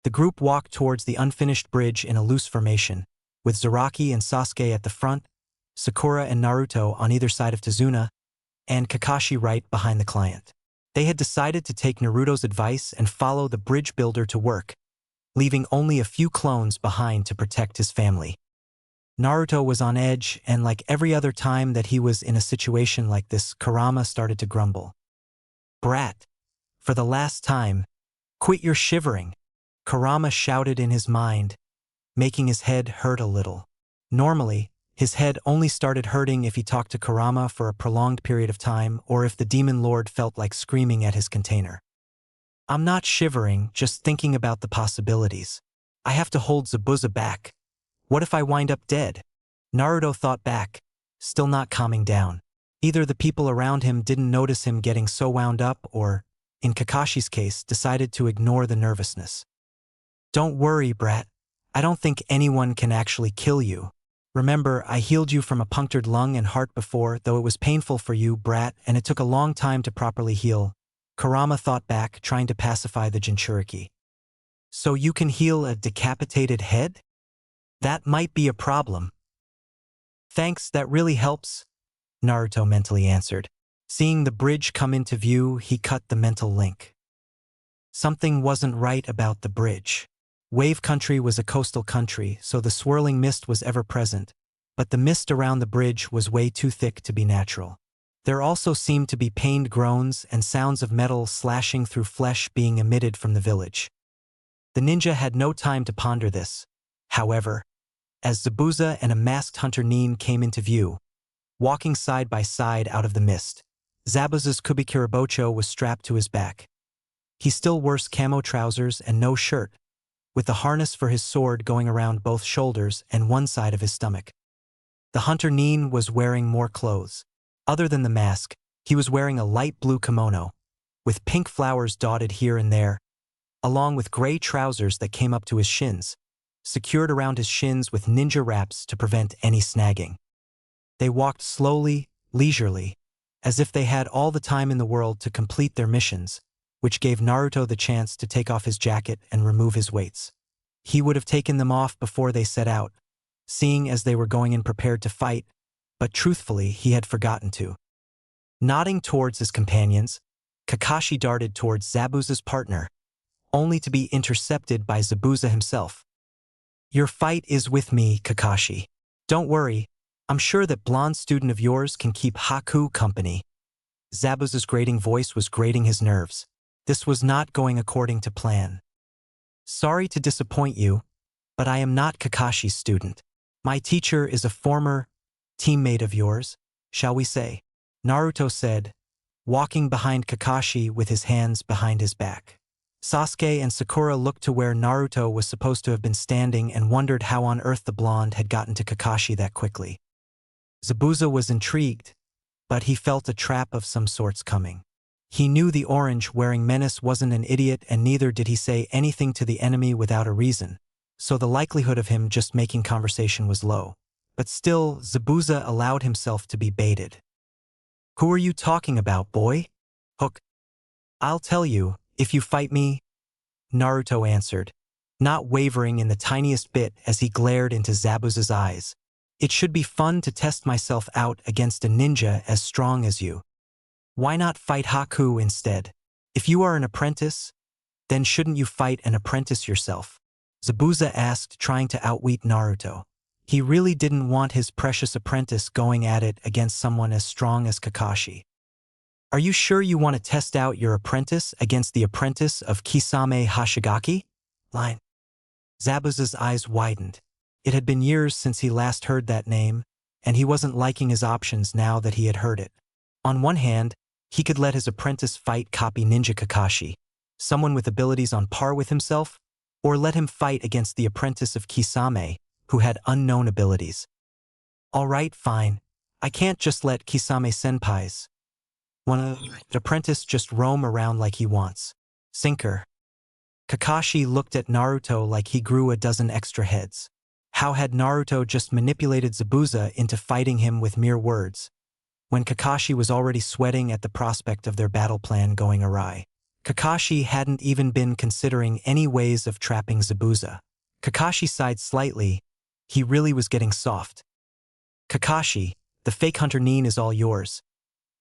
The group walked towards the unfinished bridge in a loose formation, with Zaraki and Sasuke at the front, Sakura and Naruto on either side of Tazuna, and Kakashi right behind the client. They had decided to take Naruto's advice and follow the bridge builder to work, leaving only a few clones behind to protect his family. Naruto was on edge, and like every other time that he was in a situation like this, Kurama started to grumble. Brat, for the last time, quit your shivering, Kurama shouted in his mind, making his head hurt a little. Normally, his head only started hurting if he talked to Kurama for a prolonged period of time or if the demon lord felt like screaming at his container. I'm not shivering, just thinking about the possibilities. I have to hold Zabuza back. What if I wind up dead? Naruto thought back, still not calming down. Either the people around him didn't notice him getting so wound up or, in Kakashi's case, decided to ignore the nervousness. Don't worry, brat. I don't think anyone can actually kill you. Remember, I healed you from a punctured lung and heart before, though it was painful for you, brat, and it took a long time to properly heal. Kurama thought back, trying to pacify the Jinchuriki. So you can heal a decapitated head? That might be a problem. Thanks, that really helps, Naruto mentally answered. Seeing the bridge come into view, he cut the mental link. Something wasn't right about the bridge. Wave country was a coastal country, so the swirling mist was ever present, but the mist around the bridge was way too thick to be natural. There also seemed to be pained groans and sounds of metal slashing through flesh being emitted from the village. The ninja had no time to ponder this. However, as Zabuza and a masked hunter Nin came into view, walking side by side out of the mist, Zabuza's Kubikirabocho was strapped to his back. He still wore camo trousers and no shirt, with the harness for his sword going around both shoulders and one side of his stomach. The hunter Nin was wearing more clothes. Other than the mask, he was wearing a light blue kimono, with pink flowers dotted here and there, along with gray trousers that came up to his shins, secured around his shins with ninja wraps to prevent any snagging. They walked slowly, leisurely, as if they had all the time in the world to complete their missions, which gave Naruto the chance to take off his jacket and remove his weights. He would have taken them off before they set out, seeing as they were going in prepared to fight, but truthfully he had forgotten to. Nodding towards his companions, Kakashi darted towards Zabuza's partner, only to be intercepted by Zabuza himself. Your fight is with me, Kakashi. Don't worry, I'm sure that blonde student of yours can keep Haku company. Zabuza's grating voice was grating his nerves. This was not going according to plan. Sorry to disappoint you, but I am not Kakashi's student. My teacher is a former teammate of yours, shall we say, Naruto said, walking behind Kakashi with his hands behind his back. Sasuke and Sakura looked to where Naruto was supposed to have been standing and wondered how on earth the blonde had gotten to Kakashi that quickly. Zabuza was intrigued, but he felt a trap of some sorts coming. He knew the orange-wearing menace wasn't an idiot, and neither did he say anything to the enemy without a reason, so the likelihood of him just making conversation was low. But still, Zabuza allowed himself to be baited. Who are you talking about, boy? Hook. I'll tell you, if you fight me, Naruto answered, not wavering in the tiniest bit as he glared into Zabuza's eyes. It should be fun to test myself out against a ninja as strong as you. Why not fight Haku instead? If you are an apprentice, then shouldn't you fight an apprentice yourself? Zabuza asked, trying to outwit Naruto. He really didn't want his precious apprentice going at it against someone as strong as Kakashi. Are you sure you want to test out your apprentice against the apprentice of Kisame Hashigaki? Line. Zabuza's eyes widened. It had been years since he last heard that name, and he wasn't liking his options now that he had heard it. On one hand, he could let his apprentice fight copy Ninja Kakashi, someone with abilities on par with himself, or let him fight against the apprentice of Kisame, who had unknown abilities. All right, fine. I can't just let Kisame-senpai's apprentice just roam around like he wants. Sinker. Kakashi looked at Naruto like he grew a dozen extra heads. How had Naruto just manipulated Zabuza into fighting him with mere words, when Kakashi was already sweating at the prospect of their battle plan going awry? Kakashi hadn't even been considering any ways of trapping Zabuza. Kakashi sighed slightly. He really was getting soft. Kakashi, the fake hunter Nin is all yours.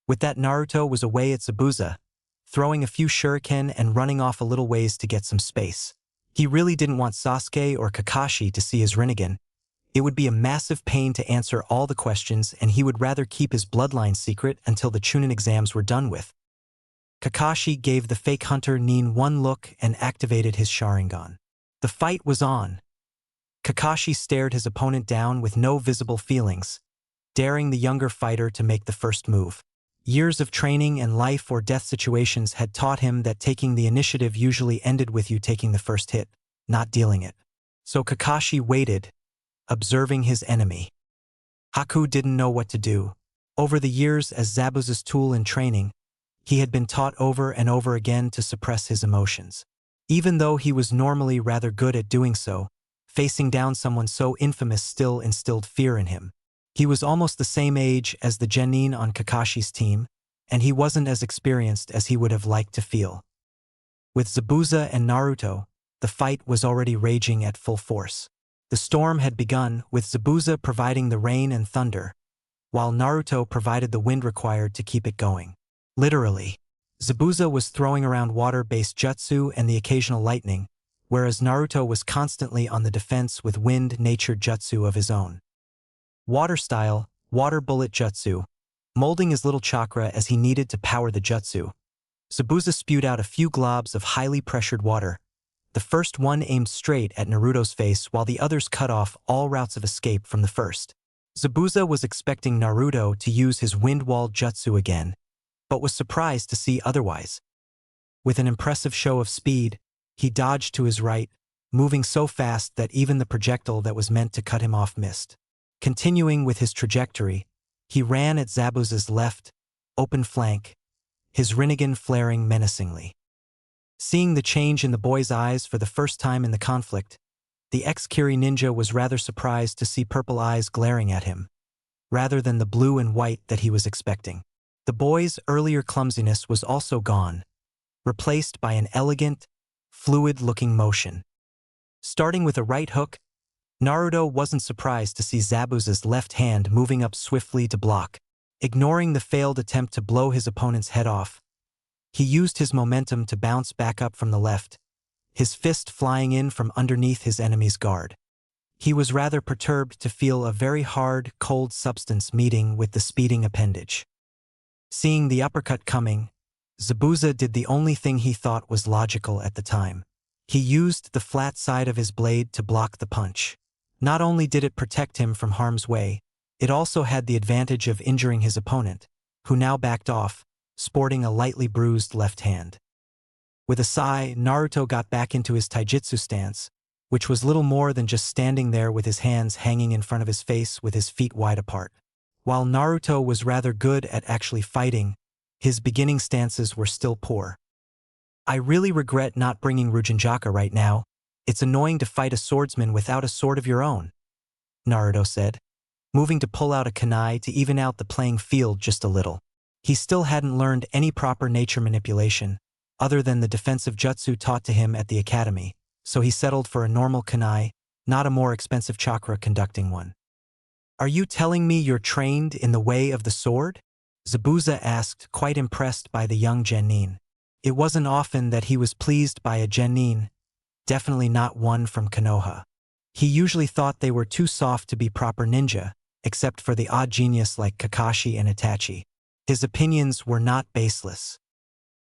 With that, Naruto was away at Zabuza, throwing a few shuriken and running off a little ways to get some space. He really didn't want Sasuke or Kakashi to see his Rinnegan. It would be a massive pain to answer all the questions, and he would rather keep his bloodline secret until the Chunin exams were done with. Kakashi gave the fake hunter Nin one look and activated his Sharingan. The fight was on. Kakashi stared his opponent down with no visible feelings, daring the younger fighter to make the first move. Years of training and life or death situations had taught him that taking the initiative usually ended with you taking the first hit, not dealing it. So Kakashi waited, observing his enemy. Haku didn't know what to do. Over the years as Zabuza's tool in training, he had been taught over and over again to suppress his emotions. Even though he was normally rather good at doing so, facing down someone so infamous still instilled fear in him. He was almost the same age as the genin on Kakashi's team, and he wasn't as experienced as he would have liked to feel. With Zabuza and Naruto, the fight was already raging at full force. The storm had begun, with Zabuza providing the rain and thunder, while Naruto provided the wind required to keep it going. Literally, Zabuza was throwing around water-based jutsu and the occasional lightning, whereas Naruto was constantly on the defense with wind-natured jutsu of his own. Water style, water bullet jutsu, molding his little chakra as he needed to power the jutsu. Zabuza spewed out a few globs of highly pressured water, the first one aimed straight at Naruto's face while the others cut off all routes of escape from the first. Zabuza was expecting Naruto to use his wind wall jutsu again, but was surprised to see otherwise. With an impressive show of speed, he dodged to his right, moving so fast that even the projectile that was meant to cut him off missed. Continuing with his trajectory, he ran at Zabuza's left, open flank, his Rinnegan flaring menacingly. Seeing the change in the boy's eyes for the first time in the conflict, the ex-Kiri ninja was rather surprised to see purple eyes glaring at him, rather than the blue and white that he was expecting. The boy's earlier clumsiness was also gone, replaced by an elegant, fluid-looking motion. Starting with a right hook, Naruto wasn't surprised to see Zabuza's left hand moving up swiftly to block. Ignoring the failed attempt to blow his opponent's head off, he used his momentum to bounce back up from the left, his fist flying in from underneath his enemy's guard. He was rather perturbed to feel a very hard, cold substance meeting with the speeding appendage. Seeing the uppercut coming, Zabuza did the only thing he thought was logical at the time. He used the flat side of his blade to block the punch. Not only did it protect him from harm's way, it also had the advantage of injuring his opponent, who now backed off, sporting a lightly bruised left hand. With a sigh, Naruto got back into his taijutsu stance, which was little more than just standing there with his hands hanging in front of his face with his feet wide apart. While Naruto was rather good at actually fighting, his beginning stances were still poor. I really regret not bringing Rujinjaka right now. It's annoying to fight a swordsman without a sword of your own, Naruto said, moving to pull out a kunai to even out the playing field just a little. He still hadn't learned any proper nature manipulation, other than the defensive jutsu taught to him at the academy, so he settled for a normal kunai, not a more expensive chakra conducting one. Are you telling me you're trained in the way of the sword? Zabuza asked, quite impressed by the young genin. It wasn't often that he was pleased by a genin, definitely not one from Konoha. He usually thought they were too soft to be proper ninja, except for the odd genius like Kakashi and Itachi. His opinions were not baseless.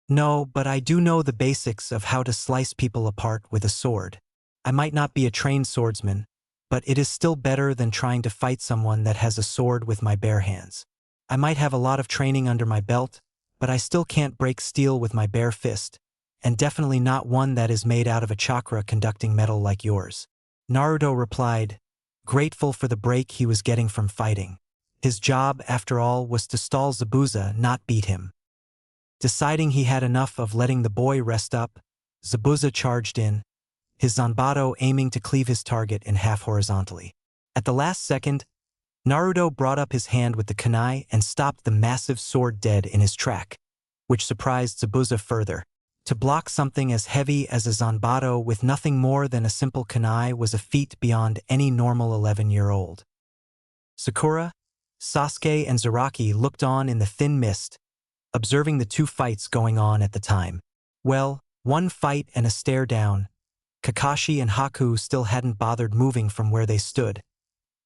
No, but I do know the basics of how to slice people apart with a sword. I might not be a trained swordsman, but it is still better than trying to fight someone that has a sword with my bare hands. I might have a lot of training under my belt, but I still can't break steel with my bare fist, and definitely not one that is made out of a chakra conducting metal like yours. Naruto replied, grateful for the break he was getting from fighting. His job, after all, was to stall Zabuza, not beat him. Deciding he had enough of letting the boy rest up, Zabuza charged in, his zanbato aiming to cleave his target in half horizontally. At the last second, Naruto brought up his hand with the kunai and stopped the massive sword dead in his track, which surprised Zabuza further. To block something as heavy as a zanbato with nothing more than a simple kunai was a feat beyond any normal 11-year-old. Sakura, Sasuke, and Zaraki looked on in the thin mist, observing the two fights going on at the time. Well, one fight and a stare down, Kakashi and Haku still hadn't bothered moving from where they stood,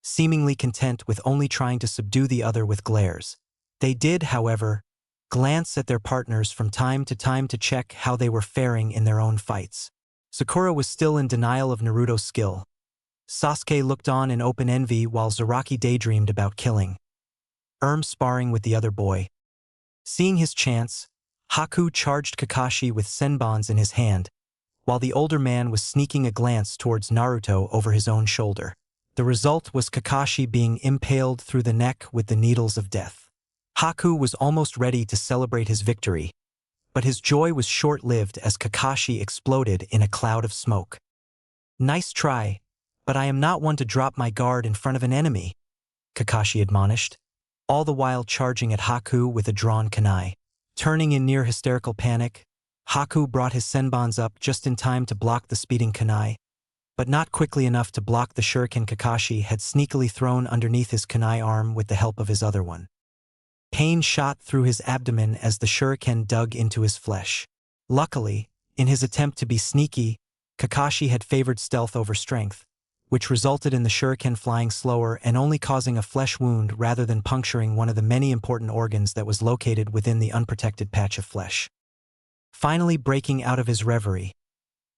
seemingly content with only trying to subdue the other with glares. They did, however, glance at their partners from time to check how they were faring in their own fights. Sakura was still in denial of Naruto's skill. Sasuke looked on in open envy while Zaraki daydreamed about killing sparring with the other boy. Seeing his chance, Haku charged Kakashi with senbons in his hand, while the older man was sneaking a glance towards Naruto over his own shoulder. The result was Kakashi being impaled through the neck with the needles of death. Haku was almost ready to celebrate his victory, but his joy was short-lived as Kakashi exploded in a cloud of smoke. Nice try, but I am not one to drop my guard in front of an enemy, Kakashi admonished, all the while charging at Haku with a drawn kunai. Turning in near hysterical panic, Haku brought his senbons up just in time to block the speeding kunai, but not quickly enough to block the shuriken Kakashi had sneakily thrown underneath his kunai arm with the help of his other one. Pain shot through his abdomen as the shuriken dug into his flesh. Luckily, in his attempt to be sneaky, Kakashi had favored stealth over strength, which resulted in the shuriken flying slower and only causing a flesh wound rather than puncturing one of the many important organs that was located within the unprotected patch of flesh. Finally breaking out of his reverie,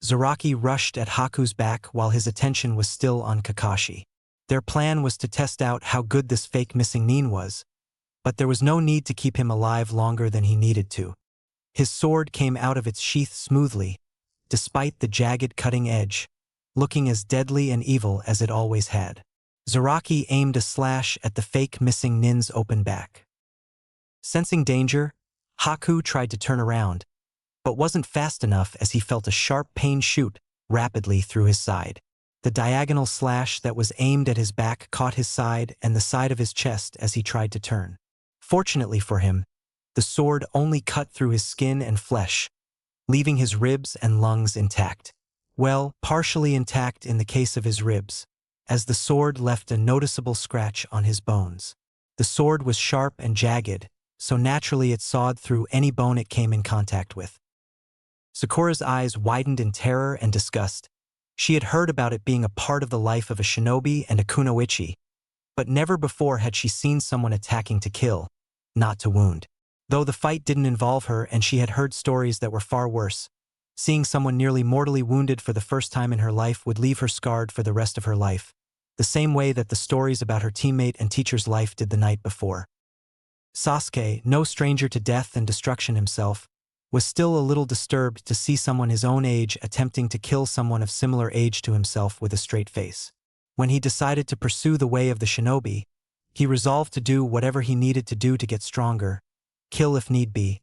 Zaraki rushed at Haku's back while his attention was still on Kakashi. Their plan was to test out how good this fake missing nin was, but there was no need to keep him alive longer than he needed to. His sword came out of its sheath smoothly, despite the jagged cutting edge, looking as deadly and evil as it always had. Zaraki aimed a slash at the fake missing nin's open back. Sensing danger, Haku tried to turn around, but wasn't fast enough as he felt a sharp pain shoot rapidly through his side. The diagonal slash that was aimed at his back caught his side and the side of his chest as he tried to turn. Fortunately for him, the sword only cut through his skin and flesh, leaving his ribs and lungs intact. Well, partially intact in the case of his ribs, as the sword left a noticeable scratch on his bones. The sword was sharp and jagged, so naturally it sawed through any bone it came in contact with. Sakura's eyes widened in terror and disgust. She had heard about it being a part of the life of a shinobi and a kunoichi, but never before had she seen someone attacking to kill, not to wound. Though the fight didn't involve her and she had heard stories that were far worse, seeing someone nearly mortally wounded for the first time in her life would leave her scarred for the rest of her life, the same way that the stories about her teammate and teacher's life did the night before. Sasuke, no stranger to death and destruction himself, was still a little disturbed to see someone his own age attempting to kill someone of similar age to himself with a straight face. When he decided to pursue the way of the shinobi, he resolved to do whatever he needed to do to get stronger, kill if need be,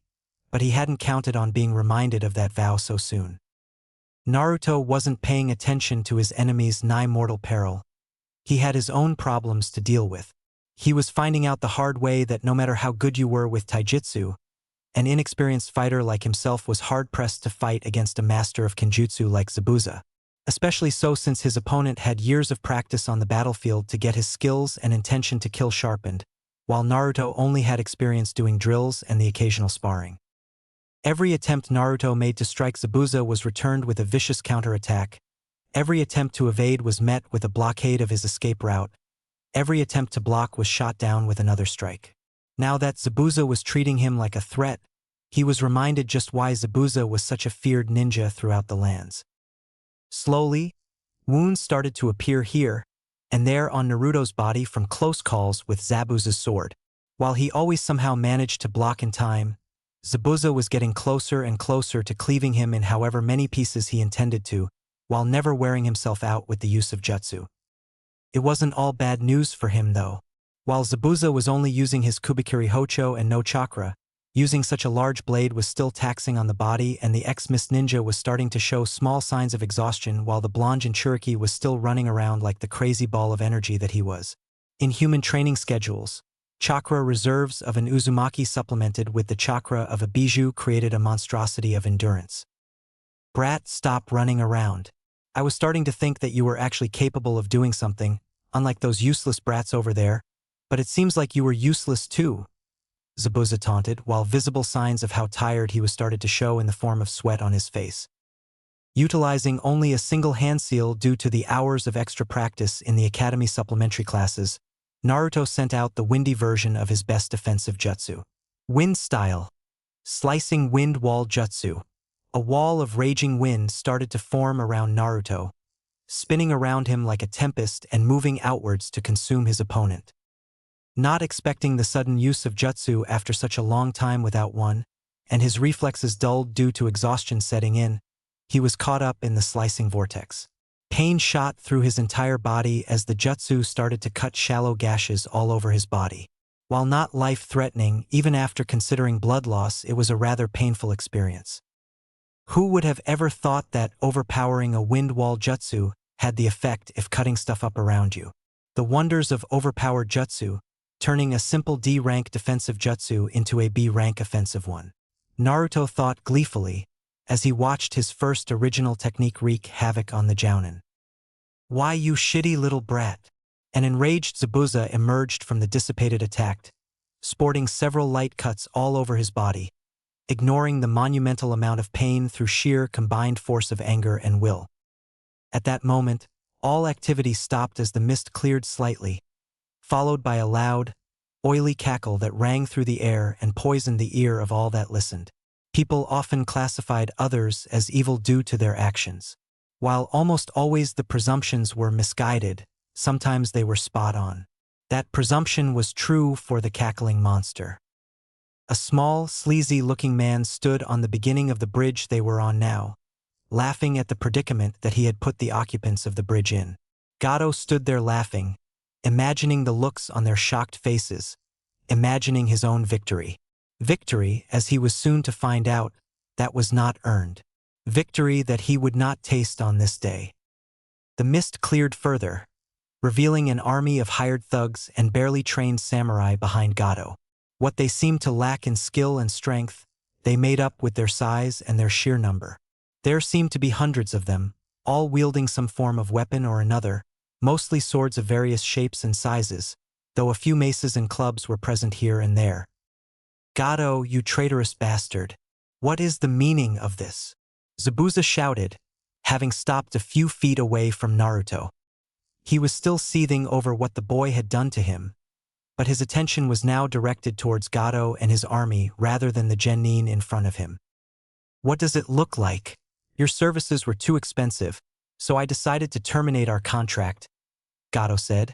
but he hadn't counted on being reminded of that vow so soon. Naruto wasn't paying attention to his enemy's nigh mortal peril. He had his own problems to deal with. He was finding out the hard way that no matter how good you were with taijutsu, an inexperienced fighter like himself was hard-pressed to fight against a master of kenjutsu like Zabuza, especially so since his opponent had years of practice on the battlefield to get his skills and intention to kill sharpened, while Naruto only had experience doing drills and the occasional sparring. Every attempt Naruto made to strike Zabuza was returned with a vicious counterattack, Every attempt to evade was met with a blockade of his escape route. Every attempt to block was shot down with another strike. Now that Zabuza was treating him like a threat, he was reminded just why Zabuza was such a feared ninja throughout the lands. Slowly, wounds started to appear here and there on Naruto's body from close calls with Zabuza's sword. While he always somehow managed to block in time, Zabuza was getting closer and closer to cleaving him in however many pieces he intended to, while never wearing himself out with the use of jutsu. It wasn't all bad news for him though. While Zabuza was only using his Kubikiri Hocho and no chakra, using such a large blade was still taxing on the body, and the ex-Mist Ninja was starting to show small signs of exhaustion, while the blonde Jinchuriki was still running around like the crazy ball of energy that he was. In human training schedules, chakra reserves of an Uzumaki supplemented with the chakra of a Bijou created a monstrosity of endurance. Brat, stop running around. I was starting to think that you were actually capable of doing something, unlike those useless brats over there, but it seems like you were useless too, Zabuza taunted, while visible signs of how tired he was started to show in the form of sweat on his face. Utilizing only a single hand seal due to the hours of extra practice in the academy supplementary classes, Naruto sent out the windy version of his best defensive jutsu. Wind style. Slicing wind wall jutsu. A wall of raging wind started to form around Naruto, spinning around him like a tempest and moving outwards to consume his opponent. Not expecting the sudden use of jutsu after such a long time without one, and his reflexes dulled due to exhaustion setting in, he was caught up in the slicing vortex. Pain shot through his entire body as the jutsu started to cut shallow gashes all over his body. While not life-threatening, even after considering blood loss, it was a rather painful experience. Who would have ever thought that overpowering a wind wall jutsu had the effect of cutting stuff up around you? The wonders of overpowered jutsu, turning a simple D-rank defensive jutsu into a B-rank offensive one. Naruto thought gleefully as he watched his first original technique wreak havoc on the Jounin. Why, you shitty little brat? An enraged Zabuza emerged from the dissipated attack, sporting several light cuts all over his body, ignoring the monumental amount of pain through sheer combined force of anger and will. At that moment, all activity stopped as the mist cleared slightly, followed by a loud, oily cackle that rang through the air and poisoned the ear of all that listened. People often classified others as evil due to their actions. While almost always the presumptions were misguided, sometimes they were spot on. That presumption was true for the cackling monster. A small, sleazy-looking man stood on the beginning of the bridge they were on now, laughing at the predicament that he had put the occupants of the bridge in. Gato stood there laughing, imagining the looks on their shocked faces, imagining his own victory. Victory, as he was soon to find out, that was not earned. Victory that he would not taste on this day. The mist cleared further, revealing an army of hired thugs and barely trained samurai behind Gato. What they seemed to lack in skill and strength, they made up with their size and their sheer number. There seemed to be hundreds of them, all wielding some form of weapon or another, mostly swords of various shapes and sizes, though a few maces and clubs were present here and there. Gato, you traitorous bastard! What is the meaning of this? Zabuza shouted, having stopped a few feet away from Naruto. He was still seething over what the boy had done to him, but his attention was now directed towards Gato and his army rather than the genin in front of him. What does it look like? Your services were too expensive, so I decided to terminate our contract, Gato said,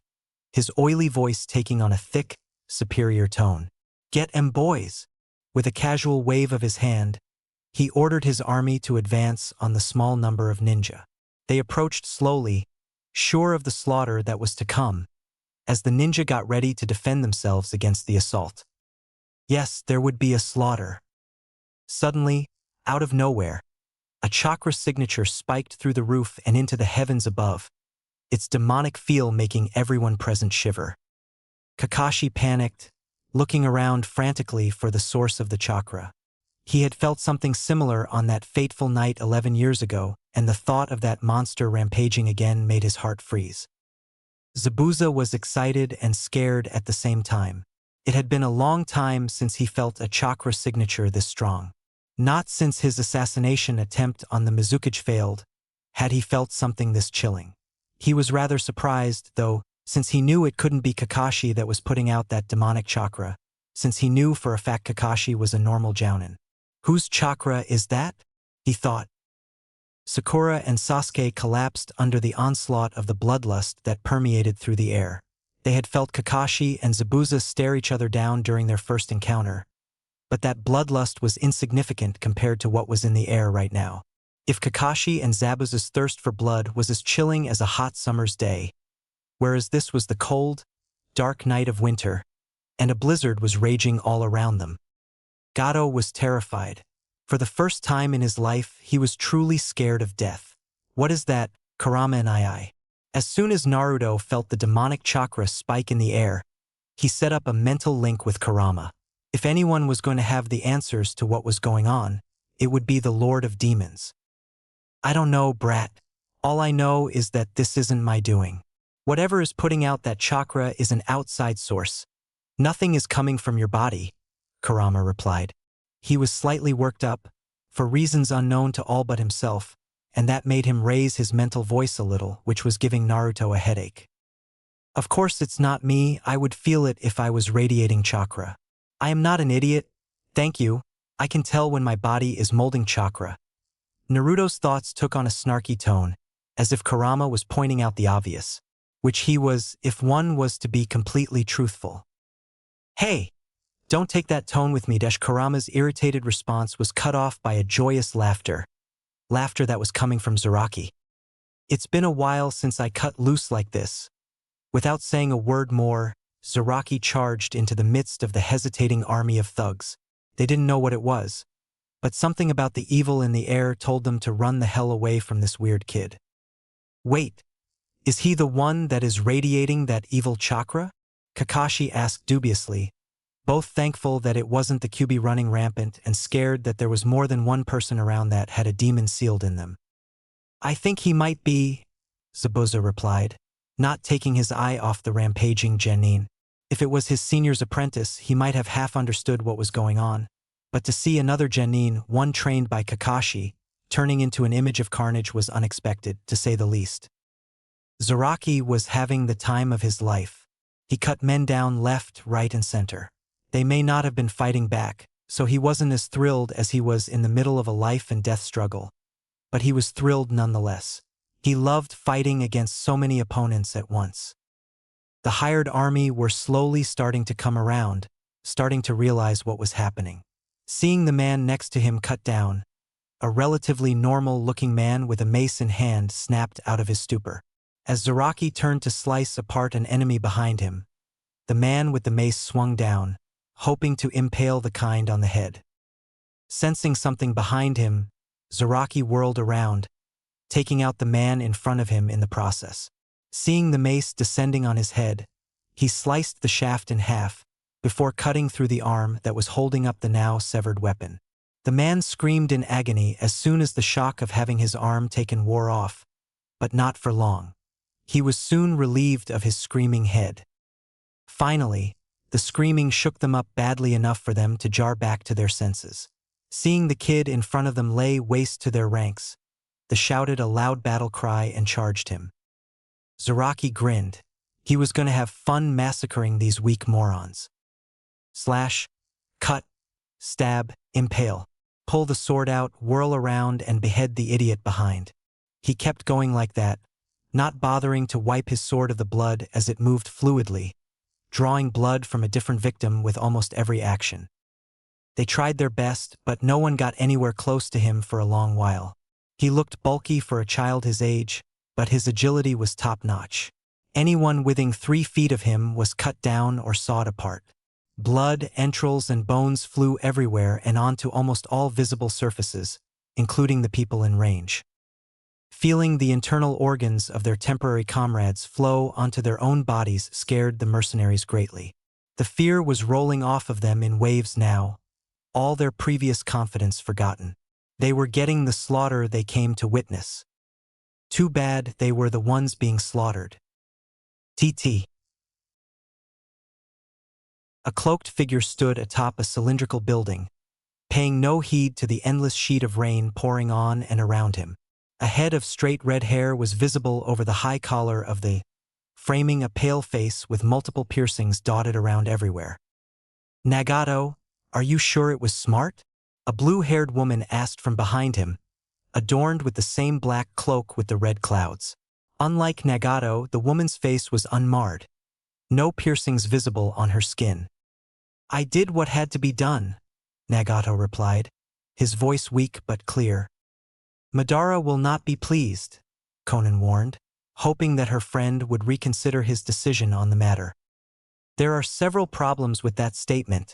his oily voice taking on a thick, superior tone. Get 'em, boys! With a casual wave of his hand, he ordered his army to advance on the small number of ninja. They approached slowly, sure of the slaughter that was to come, as the ninja got ready to defend themselves against the assault. Yes, there would be a slaughter. Suddenly, out of nowhere, a chakra signature spiked through the roof and into the heavens above, its demonic feel making everyone present shiver. Kakashi panicked, looking around frantically for the source of the chakra. He had felt something similar on that fateful night 11 years ago, and the thought of that monster rampaging again made his heart freeze. Zabuza was excited and scared at the same time. It had been a long time since he felt a chakra signature this strong. Not since his assassination attempt on the Mizukage failed, had he felt something this chilling. He was rather surprised, though, since he knew it couldn't be Kakashi that was putting out that demonic chakra, since he knew for a fact Kakashi was a normal jounin. Whose chakra is that? He thought. Sakura and Sasuke collapsed under the onslaught of the bloodlust that permeated through the air. They had felt Kakashi and Zabuza stare each other down during their first encounter, but that bloodlust was insignificant compared to what was in the air right now. If Kakashi and Zabuza's thirst for blood was as chilling as a hot summer's day, whereas this was the cold, dark night of winter, and a blizzard was raging all around them. Gato was terrified. For the first time in his life, he was truly scared of death. What is that, Kurama and I? As soon as Naruto felt the demonic chakra spike in the air, he set up a mental link with Kurama. If anyone was going to have the answers to what was going on, it would be the Lord of Demons. I don't know, brat. All I know is that this isn't my doing. Whatever is putting out that chakra is an outside source. Nothing is coming from your body, Kurama replied. He was slightly worked up, for reasons unknown to all but himself, and that made him raise his mental voice a little, which was giving Naruto a headache. Of course it's not me, I would feel it if I was radiating chakra. I am not an idiot. Thank you. I can tell when my body is molding chakra. Naruto's thoughts took on a snarky tone, as if Kurama was pointing out the obvious, which he was, if one was to be completely truthful. Hey! Don't take that tone with me. Kurama's irritated response was cut off by a joyous laughter that was coming from Zaraki. It's been a while since I cut loose like this. Without saying a word more, Zaraki charged into the midst of the hesitating army of thugs. They didn't know what it was, but something about the evil in the air told them to run the hell away from this weird kid. Wait, is he the one that is radiating that evil chakra? Kakashi asked dubiously, both thankful that it wasn't the Kyuubi running rampant and scared that there was more than one person around that had a demon sealed in them. I think he might be, Zabuza replied, not taking his eye off the rampaging genin. If it was his senior's apprentice, he might have half understood what was going on, but to see another genin, one trained by Kakashi, turning into an image of carnage was unexpected, to say the least. Zaraki was having the time of his life. He cut men down left, right, and center. They may not have been fighting back, so he wasn't as thrilled as he was in the middle of a life and death struggle. But he was thrilled nonetheless. He loved fighting against so many opponents at once. The hired army were slowly starting to come around, starting to realize what was happening. Seeing the man next to him cut down, a relatively normal-looking man with a mace in hand snapped out of his stupor. As Zaraki turned to slice apart an enemy behind him, the man with the mace swung down, hoping to impale the kind on the head. Sensing something behind him, Zaraki whirled around, taking out the man in front of him in the process. Seeing the mace descending on his head, he sliced the shaft in half before cutting through the arm that was holding up the now severed weapon. The man screamed in agony as soon as the shock of having his arm taken wore off, but not for long. He was soon relieved of his screaming head. Finally, the screaming shook them up badly enough for them to jar back to their senses. Seeing the kid in front of them lay waste to their ranks, they shouted a loud battle cry and charged him. Zaraki grinned. He was going to have fun massacring these weak morons. Slash, cut, stab, impale, pull the sword out, whirl around, and behead the idiot behind. He kept going like that, not bothering to wipe his sword of the blood as it moved fluidly, drawing blood from a different victim with almost every action. They tried their best, but no one got anywhere close to him for a long while. He looked bulky for a child his age, but his agility was top-notch. Anyone within 3 feet of him was cut down or sawed apart. Blood, entrails, and bones flew everywhere and onto almost all visible surfaces, including the people in range. Feeling the internal organs of their temporary comrades flow onto their own bodies scared the mercenaries greatly. The fear was rolling off of them in waves now, all their previous confidence forgotten. They were getting the slaughter they came to witness. Too bad they were the ones being slaughtered. TT. A cloaked figure stood atop a cylindrical building, paying no heed to the endless sheet of rain pouring on and around him. A head of straight red hair was visible over the high collar of the, framing a pale face with multiple piercings dotted around everywhere. Nagato, are you sure it was smart? A blue-haired woman asked from behind him, adorned with the same black cloak with the red clouds. Unlike Nagato, the woman's face was unmarred. No piercings visible on her skin. I did what had to be done, Nagato replied, his voice weak but clear. Madara will not be pleased, Conan warned, hoping that her friend would reconsider his decision on the matter. There are several problems with that statement,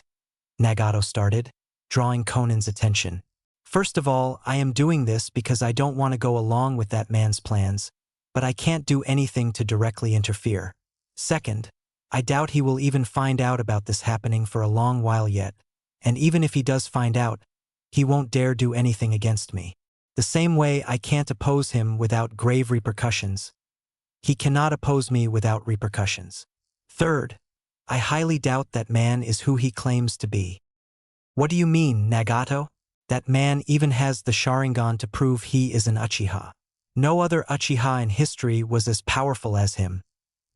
Nagato started, drawing Conan's attention. First of all, I am doing this because I don't want to go along with that man's plans, but I can't do anything to directly interfere. Second, I doubt he will even find out about this happening for a long while yet, and even if he does find out, he won't dare do anything against me. The same way I can't oppose him without grave repercussions. He cannot oppose me without repercussions. Third, I highly doubt that man is who he claims to be. What do you mean, Nagato? That man even has the Sharingan to prove he is an Uchiha. No other Uchiha in history was as powerful as him.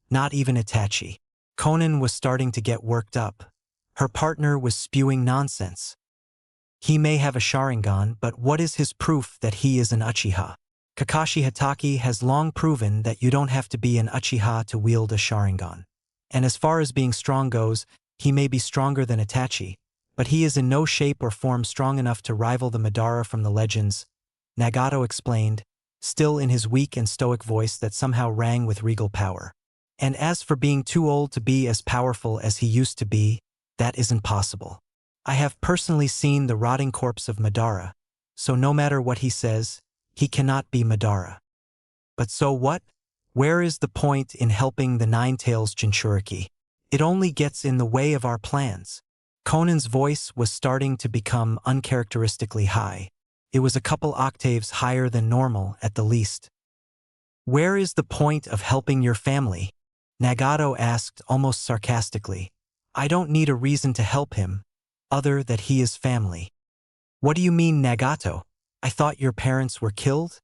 Not even Itachi. Conan was starting to get worked up. Her partner was spewing nonsense. He may have a Sharingan, but what is his proof that he is an Uchiha? Kakashi Hatake has long proven that you don't have to be an Uchiha to wield a Sharingan. And as far as being strong goes, he may be stronger than Itachi, but he is in no shape or form strong enough to rival the Madara from the legends, Nagato explained, still in his weak and stoic voice that somehow rang with regal power. And as for being too old to be as powerful as he used to be, that isn't possible. I have personally seen the rotting corpse of Madara, so no matter what he says, he cannot be Madara. But so what? Where is the point in helping the Nine-Tails Jinchuriki? It only gets in the way of our plans. Conan's voice was starting to become uncharacteristically high. It was a couple octaves higher than normal at the least. Where is the point of helping your family? Nagato asked almost sarcastically. I don't need a reason to help him, other that he is family. What do you mean, Nagato? I thought your parents were killed?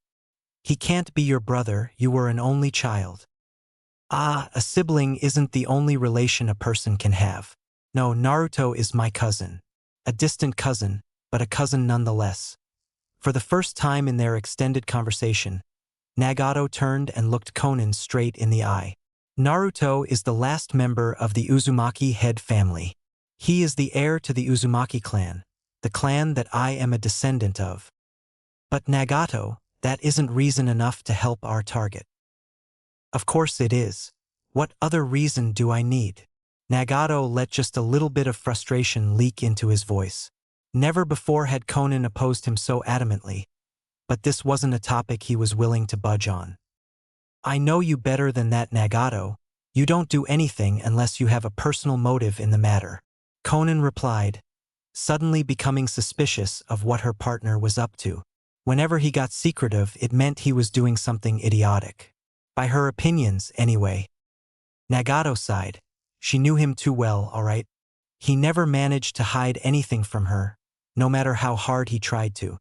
He can't be your brother, you were an only child. Ah, a sibling isn't the only relation a person can have. No, Naruto is my cousin. A distant cousin, but a cousin nonetheless. For the first time in their extended conversation, Nagato turned and looked Conan straight in the eye. Naruto is the last member of the Uzumaki head family. He is the heir to the Uzumaki clan, the clan that I am a descendant of. But Nagato, that isn't reason enough to help our target. Of course it is. What other reason do I need? Nagato let just a little bit of frustration leak into his voice. Never before had Conan opposed him so adamantly, but this wasn't a topic he was willing to budge on. I know you better than that, Nagato. You don't do anything unless you have a personal motive in the matter. Conan replied, suddenly becoming suspicious of what her partner was up to. Whenever he got secretive, it meant he was doing something idiotic. By her opinions, anyway. Nagato sighed. She knew him too well, all right. He never managed to hide anything from her, no matter how hard he tried to.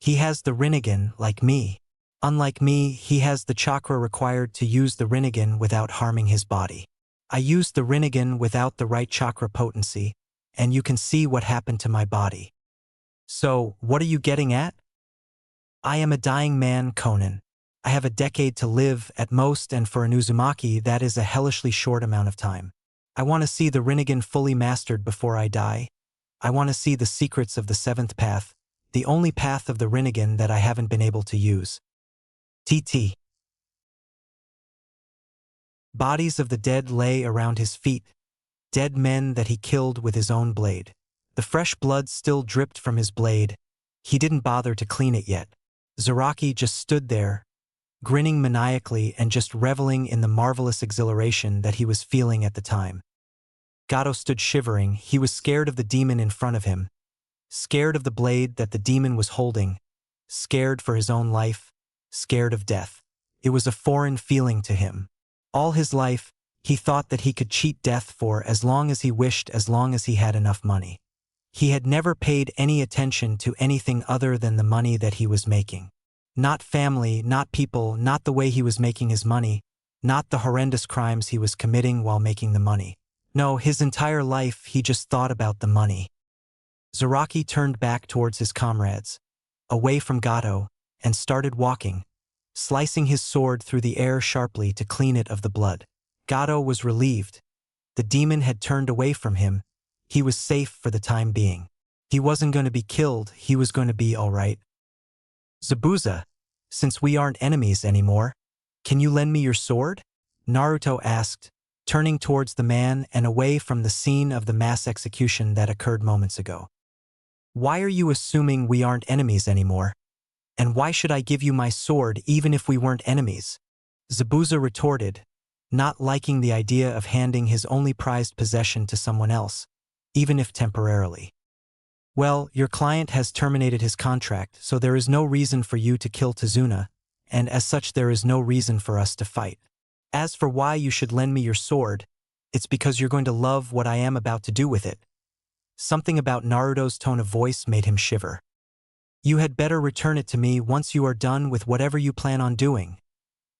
He has the Rinnegan, like me. Unlike me, he has the chakra required to use the Rinnegan without harming his body. I used the Rinnegan without the right chakra potency, and you can see what happened to my body. So, what are you getting at? I am a dying man, Conan. I have a decade to live at most, and for an Uzumaki that is a hellishly short amount of time. I want to see the Rinnegan fully mastered before I die. I want to see the secrets of the seventh path, the only path of the Rinnegan that I haven't been able to use. TT. Bodies of the dead lay around his feet, dead men that he killed with his own blade. The fresh blood still dripped from his blade. He didn't bother to clean it yet. Zaraki just stood there, grinning maniacally and just reveling in the marvelous exhilaration that he was feeling at the time. Gato stood shivering. He was scared of the demon in front of him, scared of the blade that the demon was holding, scared for his own life, scared of death. It was a foreign feeling to him. All his life, he thought that he could cheat death for as long as he wished, as long as he had enough money. He had never paid any attention to anything other than the money that he was making. Not family, not people, not the way he was making his money, not the horrendous crimes he was committing while making the money. No, his entire life he just thought about the money. Zaraki turned back towards his comrades, away from Gato, and started walking, slicing his sword through the air sharply to clean it of the blood. Gato was relieved. The demon had turned away from him. He was safe for the time being. He wasn't going to be killed, he was going to be all right. Zabuza, since we aren't enemies anymore, can you lend me your sword? Naruto asked, turning towards the man and away from the scene of the mass execution that occurred moments ago. Why are you assuming we aren't enemies anymore? And why should I give you my sword even if we weren't enemies? Zabuza retorted, not liking the idea of handing his only prized possession to someone else, even if temporarily. Well, your client has terminated his contract, so there is no reason for you to kill Tazuna, and as such there is no reason for us to fight. As for why you should lend me your sword, it's because you're going to love what I am about to do with it. Something about Naruto's tone of voice made him shiver. You had better return it to me once you are done with whatever you plan on doing,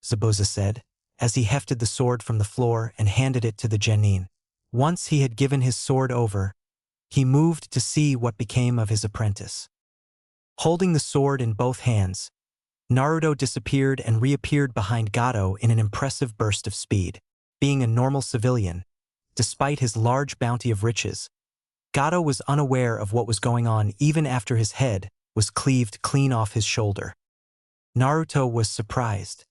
Zabuza said, as he hefted the sword from the floor and handed it to the genin. Once he had given his sword over, he moved to see what became of his apprentice. Holding the sword in both hands, Naruto disappeared and reappeared behind Gato in an impressive burst of speed. Being a normal civilian, despite his large bounty of riches, Gato was unaware of what was going on even after his head was cleaved clean off his shoulder. Naruto was surprised.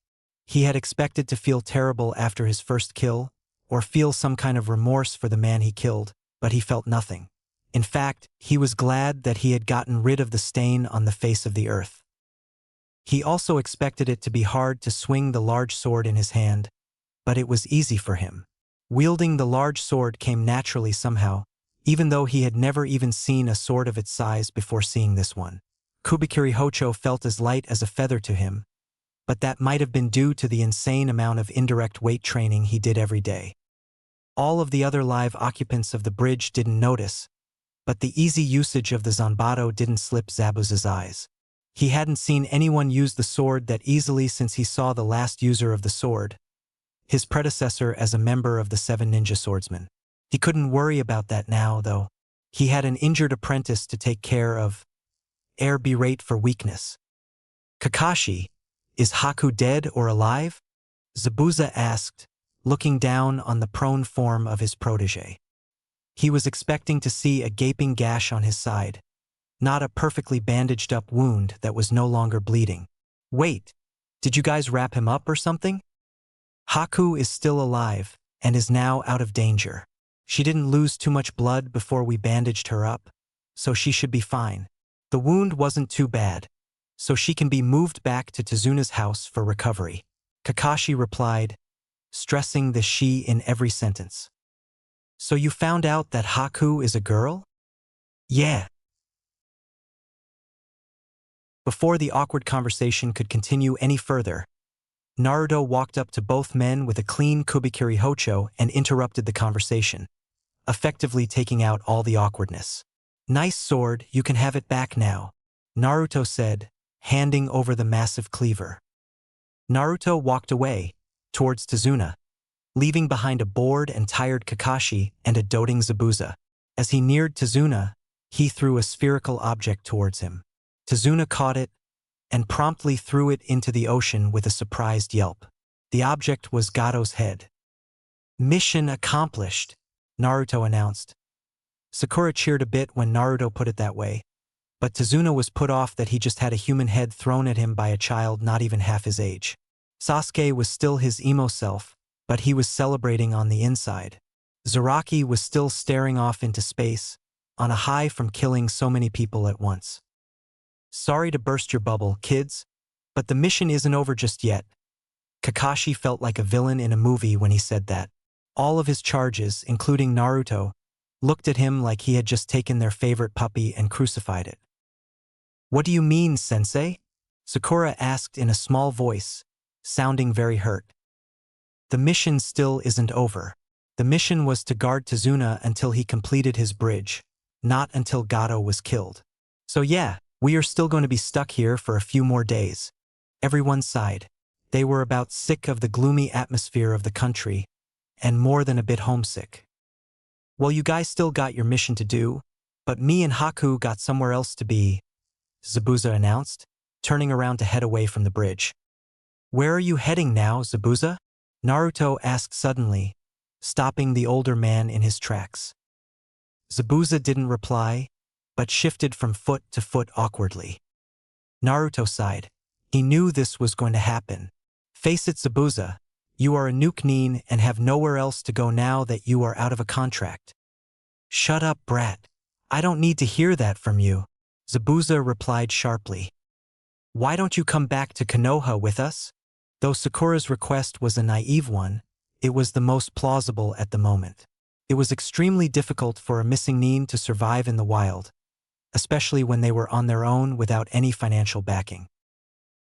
He had expected to feel terrible after his first kill, or feel some kind of remorse for the man he killed, but he felt nothing. In fact, he was glad that he had gotten rid of the stain on the face of the earth. He also expected it to be hard to swing the large sword in his hand, but it was easy for him. Wielding the large sword came naturally somehow, even though he had never even seen a sword of its size before seeing this one. Kubikiri Hocho felt as light as a feather to him, but that might have been due to the insane amount of indirect weight training he did every day. All of the other live occupants of the bridge didn't notice, but the easy usage of the Zanbato didn't slip Zabuza's eyes. He hadn't seen anyone use the sword that easily since he saw the last user of the sword, his predecessor as a member of the 7 ninja swordsmen. He couldn't worry about that now, though. He had an injured apprentice to take care of. Air berate for weakness. Kakashi, is Haku dead or alive? Zabuza asked, looking down on the prone form of his protege. He was expecting to see a gaping gash on his side, not a perfectly bandaged up wound that was no longer bleeding. Wait, did you guys wrap him up or something? Haku is still alive and is now out of danger. She didn't lose too much blood before we bandaged her up, so she should be fine. The wound wasn't too bad, so she can be moved back to Tazuna's house for recovery. Kakashi replied, stressing the she in every sentence. So you found out that Haku is a girl? Yeah. Before the awkward conversation could continue any further, Naruto walked up to both men with a clean Kubikiri Hocho and interrupted the conversation, effectively taking out all the awkwardness. Nice sword, you can have it back now, Naruto said, handing over the massive cleaver. Naruto walked away, towards Tazuna, leaving behind a bored and tired Kakashi and a doting Zabuza. As he neared Tazuna, he threw a spherical object towards him. Tazuna caught it and promptly threw it into the ocean with a surprised yelp. The object was Gato's head. Mission accomplished, Naruto announced. Sakura cheered a bit when Naruto put it that way, but Tazuna was put off that he just had a human head thrown at him by a child not even half his age. Sasuke was still his emo self, but he was celebrating on the inside. Zaraki was still staring off into space, on a high from killing so many people at once. Sorry to burst your bubble, kids, but the mission isn't over just yet. Kakashi felt like a villain in a movie when he said that. All of his charges, including Naruto, looked at him like he had just taken their favorite puppy and crucified it. What do you mean, sensei? Sakura asked in a small voice, sounding very hurt. The mission still isn't over. The mission was to guard Tazuna until he completed his bridge, not until Gato was killed. So yeah, we are still going to be stuck here for a few more days. Everyone sighed. They were about sick of the gloomy atmosphere of the country, and more than a bit homesick. Well, you guys still got your mission to do, but me and Haku got somewhere else to be, Zabuza announced, turning around to head away from the bridge. Where are you heading now, Zabuza? Naruto asked suddenly, stopping the older man in his tracks. Zabuza didn't reply, but shifted from foot to foot awkwardly. Naruto sighed. He knew this was going to happen. Face it, Zabuza, you are a nuke-nin and have nowhere else to go now that you are out of a contract. Shut up, brat. I don't need to hear that from you, Zabuza replied sharply. Why don't you come back to Konoha with us? Though Sakura's request was a naive one, it was the most plausible at the moment. It was extremely difficult for a missing nin to survive in the wild, especially when they were on their own without any financial backing.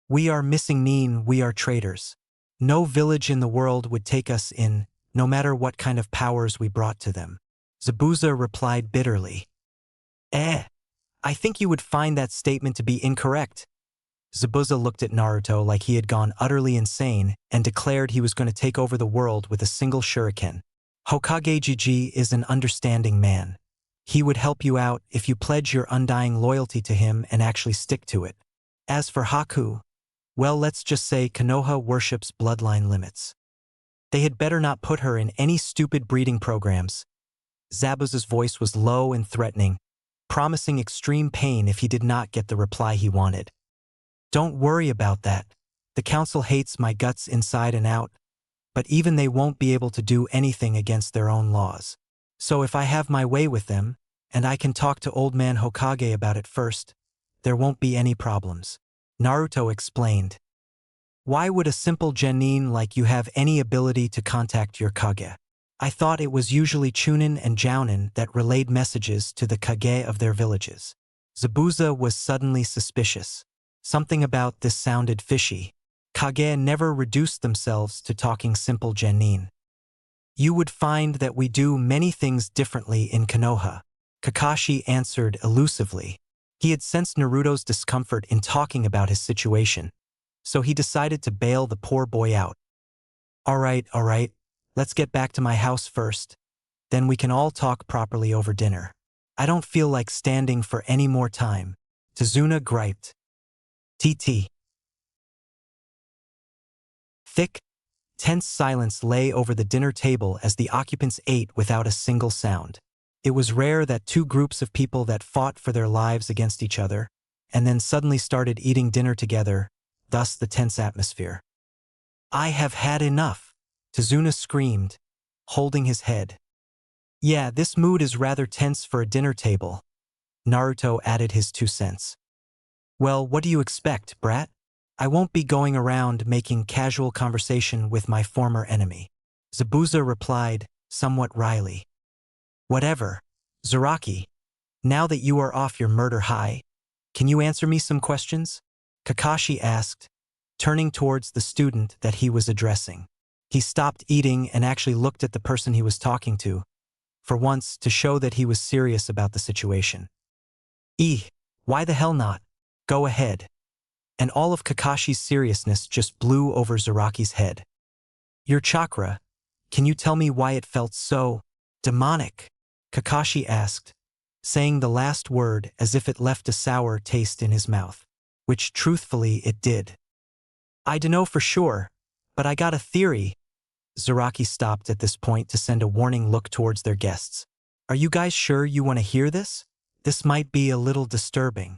We are missing nin, we are traitors. No village in the world would take us in, no matter what kind of powers we brought to them. Zabuza replied bitterly. I think you would find that statement to be incorrect. Zabuza looked at Naruto like he had gone utterly insane and declared he was going to take over the world with a single shuriken. Hokage Jiji is an understanding man. He would help you out if you pledge your undying loyalty to him and actually stick to it. As for Haku, well, let's just say Konoha worships bloodline limits. They had better not put her in any stupid breeding programs. Zabuza's voice was low and threatening, promising extreme pain if he did not get the reply he wanted. Don't worry about that. The council hates my guts inside and out, but even they won't be able to do anything against their own laws. So if I have my way with them, and I can talk to Old Man Hokage about it first, there won't be any problems. Naruto explained. Why would a simple genin like you have any ability to contact your Kage? I thought it was usually Chunin and Jounin that relayed messages to the Kage of their villages. Zabuza was suddenly suspicious. Something about this sounded fishy. Kage never reduced themselves to talking simple genin. You would find that we do many things differently in Konoha, Kakashi answered elusively. He had sensed Naruto's discomfort in talking about his situation, so he decided to bail the poor boy out. All right, let's get back to my house first. Then we can all talk properly over dinner. I don't feel like standing for any more time, Tazuna griped. TT. Thick, tense silence lay over the dinner table as the occupants ate without a single sound. It was rare that two groups of people that fought for their lives against each other, and then suddenly started eating dinner together, thus the tense atmosphere. I have had enough, Tazuna screamed, holding his head. Yeah, this mood is rather tense for a dinner table. Naruto added his 2 cents. Well, what do you expect, brat? I won't be going around making casual conversation with my former enemy. Zabuza replied, somewhat wryly. Whatever. Zaraki, now that you are off your murder high, can you answer me some questions? Kakashi asked, turning towards the student that he was addressing. He stopped eating and actually looked at the person he was talking to, for once to show that he was serious about the situation. Why the hell not? Go ahead. And all of Kakashi's seriousness just blew over Zaraki's head. Your chakra, can you tell me why it felt so demonic? Kakashi asked, saying the last word as if it left a sour taste in his mouth, which truthfully it did. I dunno for sure, but I got a theory. Zaraki stopped at this point to send a warning look towards their guests. Are you guys sure you want to hear this? This might be a little disturbing.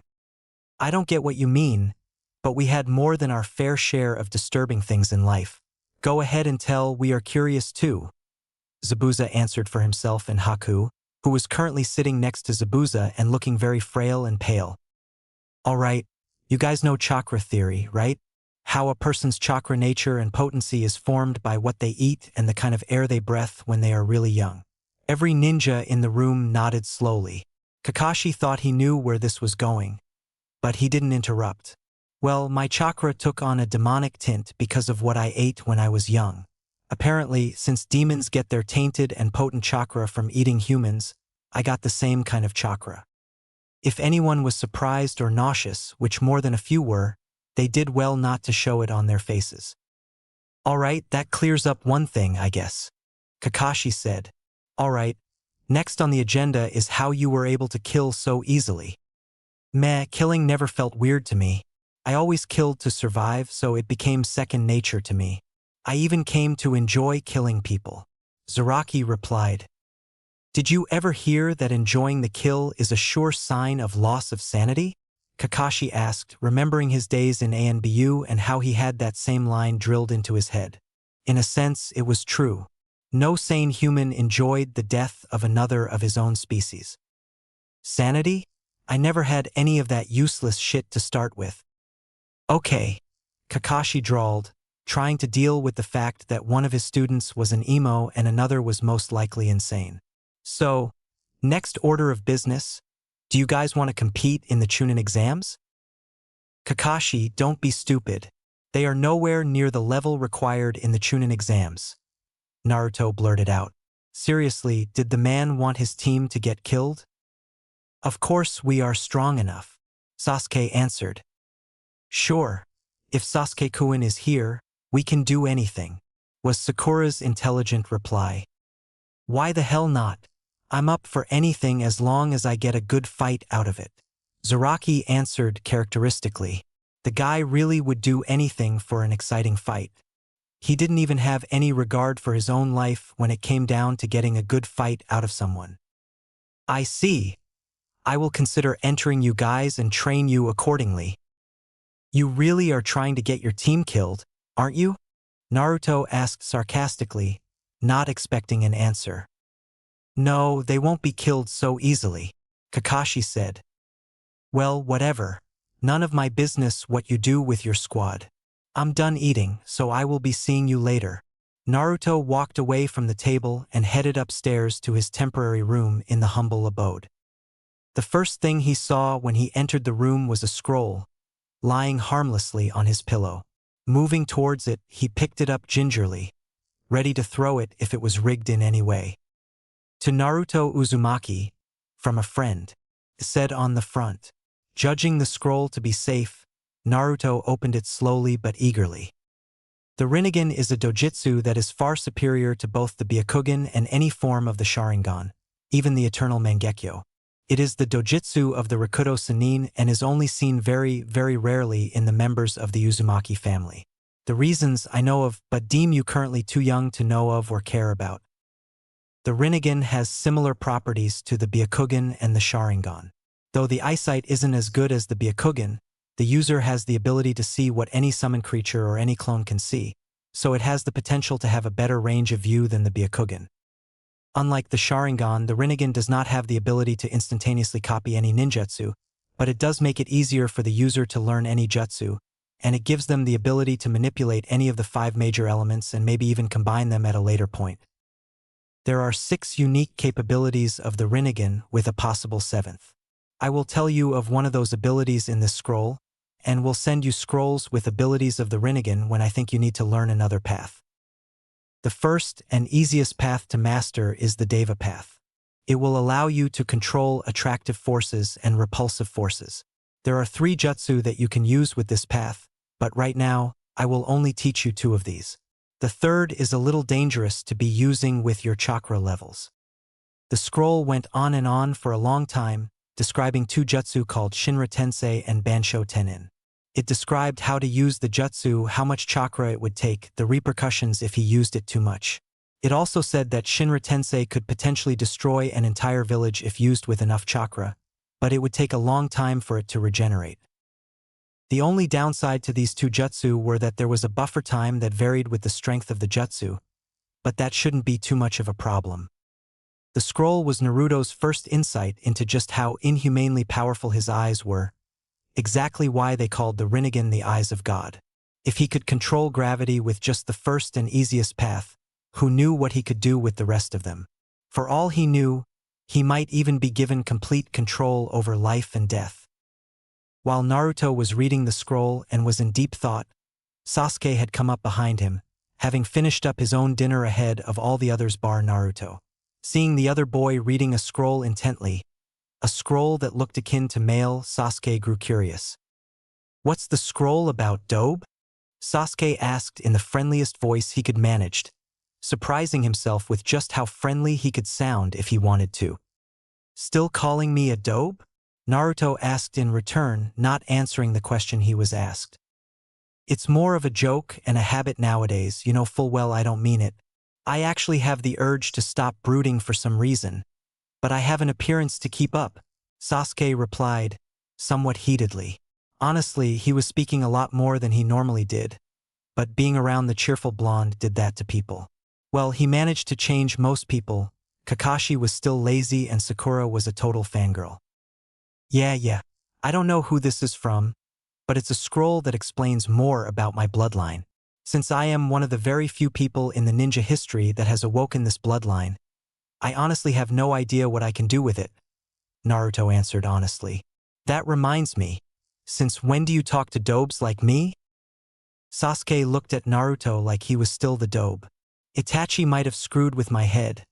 I don't get what you mean, but we had more than our fair share of disturbing things in life. Go ahead and tell, we are curious too. Zabuza answered for himself and Haku, who was currently sitting next to Zabuza and looking very frail and pale. All right, you guys know chakra theory, right? How a person's chakra nature and potency is formed by what they eat and the kind of air they breathe when they are really young. Every ninja in the room nodded slowly. Kakashi thought he knew where this was going, but he didn't interrupt. Well, my chakra took on a demonic tint because of what I ate when I was young. Apparently, since demons get their tainted and potent chakra from eating humans, I got the same kind of chakra. If anyone was surprised or nauseous, which more than a few were, They did well not to show it on their faces. Alright, that clears up one thing, I guess. Kakashi said. Alright, next on the agenda is how you were able to kill so easily. Meh, killing never felt weird to me. I always killed to survive, so it became second nature to me. I even came to enjoy killing people. Zaraki replied. Did you ever hear that enjoying the kill is a sure sign of loss of sanity? Kakashi asked, remembering his days in ANBU and how he had that same line drilled into his head. In a sense, it was true. No sane human enjoyed the death of another of his own species. Sanity? I never had any of that useless shit to start with. Okay, Kakashi drawled, trying to deal with the fact that one of his students was an emo and another was most likely insane. So, next order of business, do you guys want to compete in the Chunin exams? Kakashi, don't be stupid. They are nowhere near the level required in the Chunin exams. Naruto blurted out. Seriously, did the man want his team to get killed? Of course we are strong enough, Sasuke answered. Sure, if Sasuke-kun is here, we can do anything, was Sakura's intelligent reply. Why the hell not? I'm up for anything as long as I get a good fight out of it. Zaraki answered characteristically. The guy really would do anything for an exciting fight. He didn't even have any regard for his own life when it came down to getting a good fight out of someone. I see. I will consider entering you guys and train you accordingly. You really are trying to get your team killed, aren't you? Naruto asked sarcastically, not expecting an answer. No, they won't be killed so easily, Kakashi said. Well, whatever. None of my business what you do with your squad. I'm done eating, so I will be seeing you later. Naruto walked away from the table and headed upstairs to his temporary room in the humble abode. The first thing he saw when he entered the room was a scroll, lying harmlessly on his pillow. Moving towards it, he picked it up gingerly, ready to throw it if it was rigged in any way. To Naruto Uzumaki, from a friend, said on the front. Judging the scroll to be safe, Naruto opened it slowly but eagerly. The Rinnegan is a dojutsu that is far superior to both the Byakugan and any form of the Sharingan, even the Eternal Mangekyo. It is the dojutsu of the Rakuto Sannin and is only seen very, very rarely in the members of the Uzumaki family. The reasons I know of but deem you currently too young to know of or care about. The Rinnegan has similar properties to the Byakugan and the Sharingan. Though the eyesight isn't as good as the Byakugan, the user has the ability to see what any summon creature or any clone can see, so it has the potential to have a better range of view than the Byakugan. Unlike the Sharingan, the Rinnegan does not have the ability to instantaneously copy any ninjutsu, but it does make it easier for the user to learn any jutsu, and it gives them the ability to manipulate any of the 5 major elements and maybe even combine them at a later point. There are 6 unique capabilities of the Rinnegan with a possible 7th. I will tell you of one of those abilities in this scroll, and will send you scrolls with abilities of the Rinnegan when I think you need to learn another path. The first and easiest path to master is the Deva path. It will allow you to control attractive forces and repulsive forces. There are 3 jutsu that you can use with this path, but right now, I will only teach you 2 of these. The third is a little dangerous to be using with your chakra levels. The scroll went on and on for a long time, describing 2 jutsu called Shinra Tensei and Bansho Tenin. It described how to use the jutsu, how much chakra it would take, the repercussions if he used it too much. It also said that Shinra Tensei could potentially destroy an entire village if used with enough chakra, but it would take a long time for it to regenerate. The only downside to these 2 jutsu were that there was a buffer time that varied with the strength of the jutsu, but that shouldn't be too much of a problem. The scroll was Naruto's first insight into just how inhumanely powerful his eyes were, exactly why they called the Rinnegan the Eyes of God. If he could control gravity with just the first and easiest path, who knew what he could do with the rest of them? For all he knew, he might even be given complete control over life and death. While Naruto was reading the scroll and was in deep thought, Sasuke had come up behind him, having finished up his own dinner ahead of all the others bar Naruto. Seeing the other boy reading a scroll intently, a scroll that looked akin to mail, Sasuke grew curious. What's the scroll about, Dobe? Sasuke asked in the friendliest voice he could manage, surprising himself with just how friendly he could sound if he wanted to. Still calling me a Dobe? Naruto asked in return, not answering the question he was asked. It's more of a joke and a habit nowadays, you know full well I don't mean it. I actually have the urge to stop brooding for some reason, but I have an appearance to keep up, Sasuke replied, somewhat heatedly. Honestly, he was speaking a lot more than he normally did, but being around the cheerful blonde did that to people. Well, he managed to change most people. Kakashi was still lazy and Sakura was a total fangirl. Yeah. I don't know who this is from, but it's a scroll that explains more about my bloodline. Since I am one of the very few people in the ninja history that has awoken this bloodline, I honestly have no idea what I can do with it, Naruto answered honestly. That reminds me, since when do you talk to Dobes like me? Sasuke looked at Naruto like he was still the Dobe. Itachi might have screwed with my head,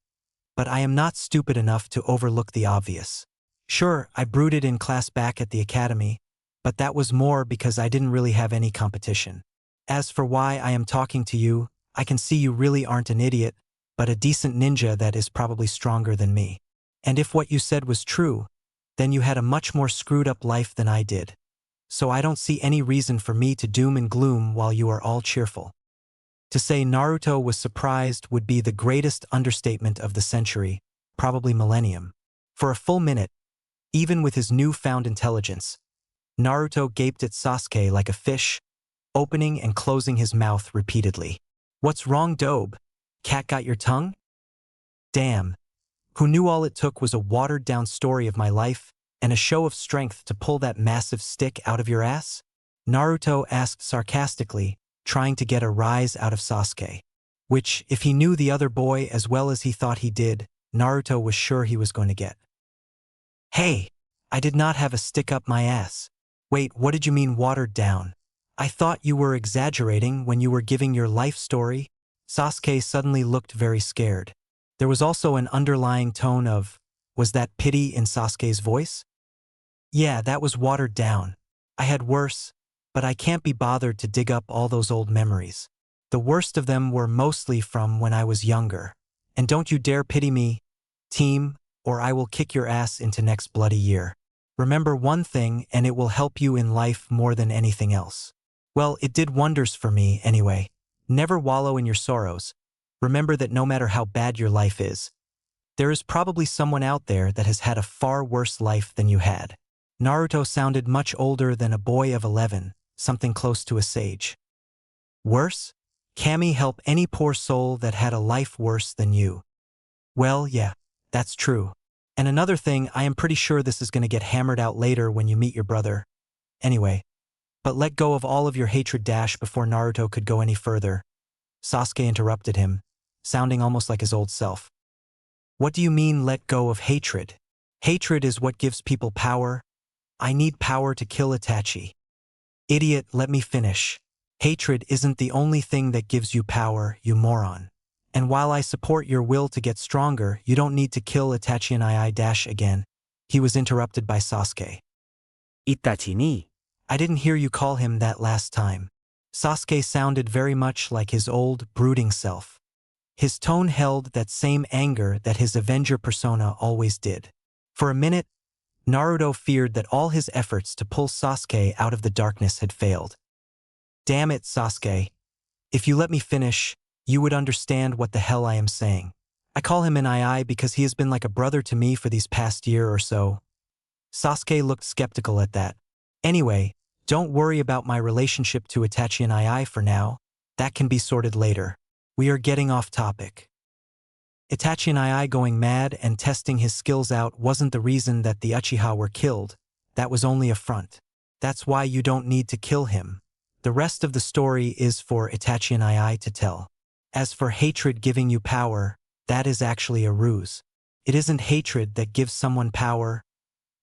but I am not stupid enough to overlook the obvious. Sure, I brooded in class back at the academy, but that was more because I didn't really have any competition. As for why I am talking to you, I can see you really aren't an idiot, but a decent ninja that is probably stronger than me. And if what you said was true, then you had a much more screwed up life than I did. So I don't see any reason for me to doom and gloom while you are all cheerful. To say Naruto was surprised would be the greatest understatement of the century, probably millennium. For a full minute, even with his newfound intelligence, Naruto gaped at Sasuke like a fish, opening and closing his mouth repeatedly. What's wrong, Dobe? Cat got your tongue? Damn. Who knew all it took was a watered-down story of my life and a show of strength to pull that massive stick out of your ass? Naruto asked sarcastically, trying to get a rise out of Sasuke. Which, if he knew the other boy as well as he thought he did, Naruto was sure he was going to get. Hey, I did not have a stick up my ass. Wait, what did you mean watered down? I thought you were exaggerating when you were giving your life story. Sasuke suddenly looked very scared. There was also an underlying tone of, was that pity in Sasuke's voice? Yeah, that was watered down. I had worse, but I can't be bothered to dig up all those old memories. The worst of them were mostly from when I was younger. And don't you dare pity me, team, or I will kick your ass into next bloody year. Remember one thing and it will help you in life more than anything else. Well, it did wonders for me anyway. Never wallow in your sorrows. Remember that no matter how bad your life is, there is probably someone out there that has had a far worse life than you had. Naruto sounded much older than a boy of 11, something close to a sage. Worse? Kami help any poor soul that had a life worse than you. Well, yeah, that's true. And another thing, I am pretty sure this is going to get hammered out later when you meet your brother. Anyway, but let go of all of your hatred dash before Naruto could go any further. Sasuke interrupted him, sounding almost like his old self. What do you mean let go of hatred? Hatred is what gives people power. I need power to kill Itachi. Idiot, let me finish. Hatred isn't the only thing that gives you power, you moron. And while I support your will to get stronger, you don't need to kill Itachi and I dash again. He was interrupted by Sasuke. Itachi ni. I didn't hear you call him that last time. Sasuke sounded very much like his old, brooding self. His tone held that same anger that his Avenger persona always did. For a minute, Naruto feared that all his efforts to pull Sasuke out of the darkness had failed. Damn it, Sasuke. If you let me finish, you would understand what the hell I am saying. I call him an II because he has been like a brother to me for these past year or so. Sasuke looked skeptical at that. Anyway, don't worry about my relationship to Itachi and II for now. That can be sorted later. We are getting off topic. Itachi and II going mad and testing his skills out wasn't the reason that the Uchiha were killed. That was only a front. That's why you don't need to kill him. The rest of the story is for Itachi and II to tell. As for hatred giving you power, that is actually a ruse. It isn't hatred that gives someone power,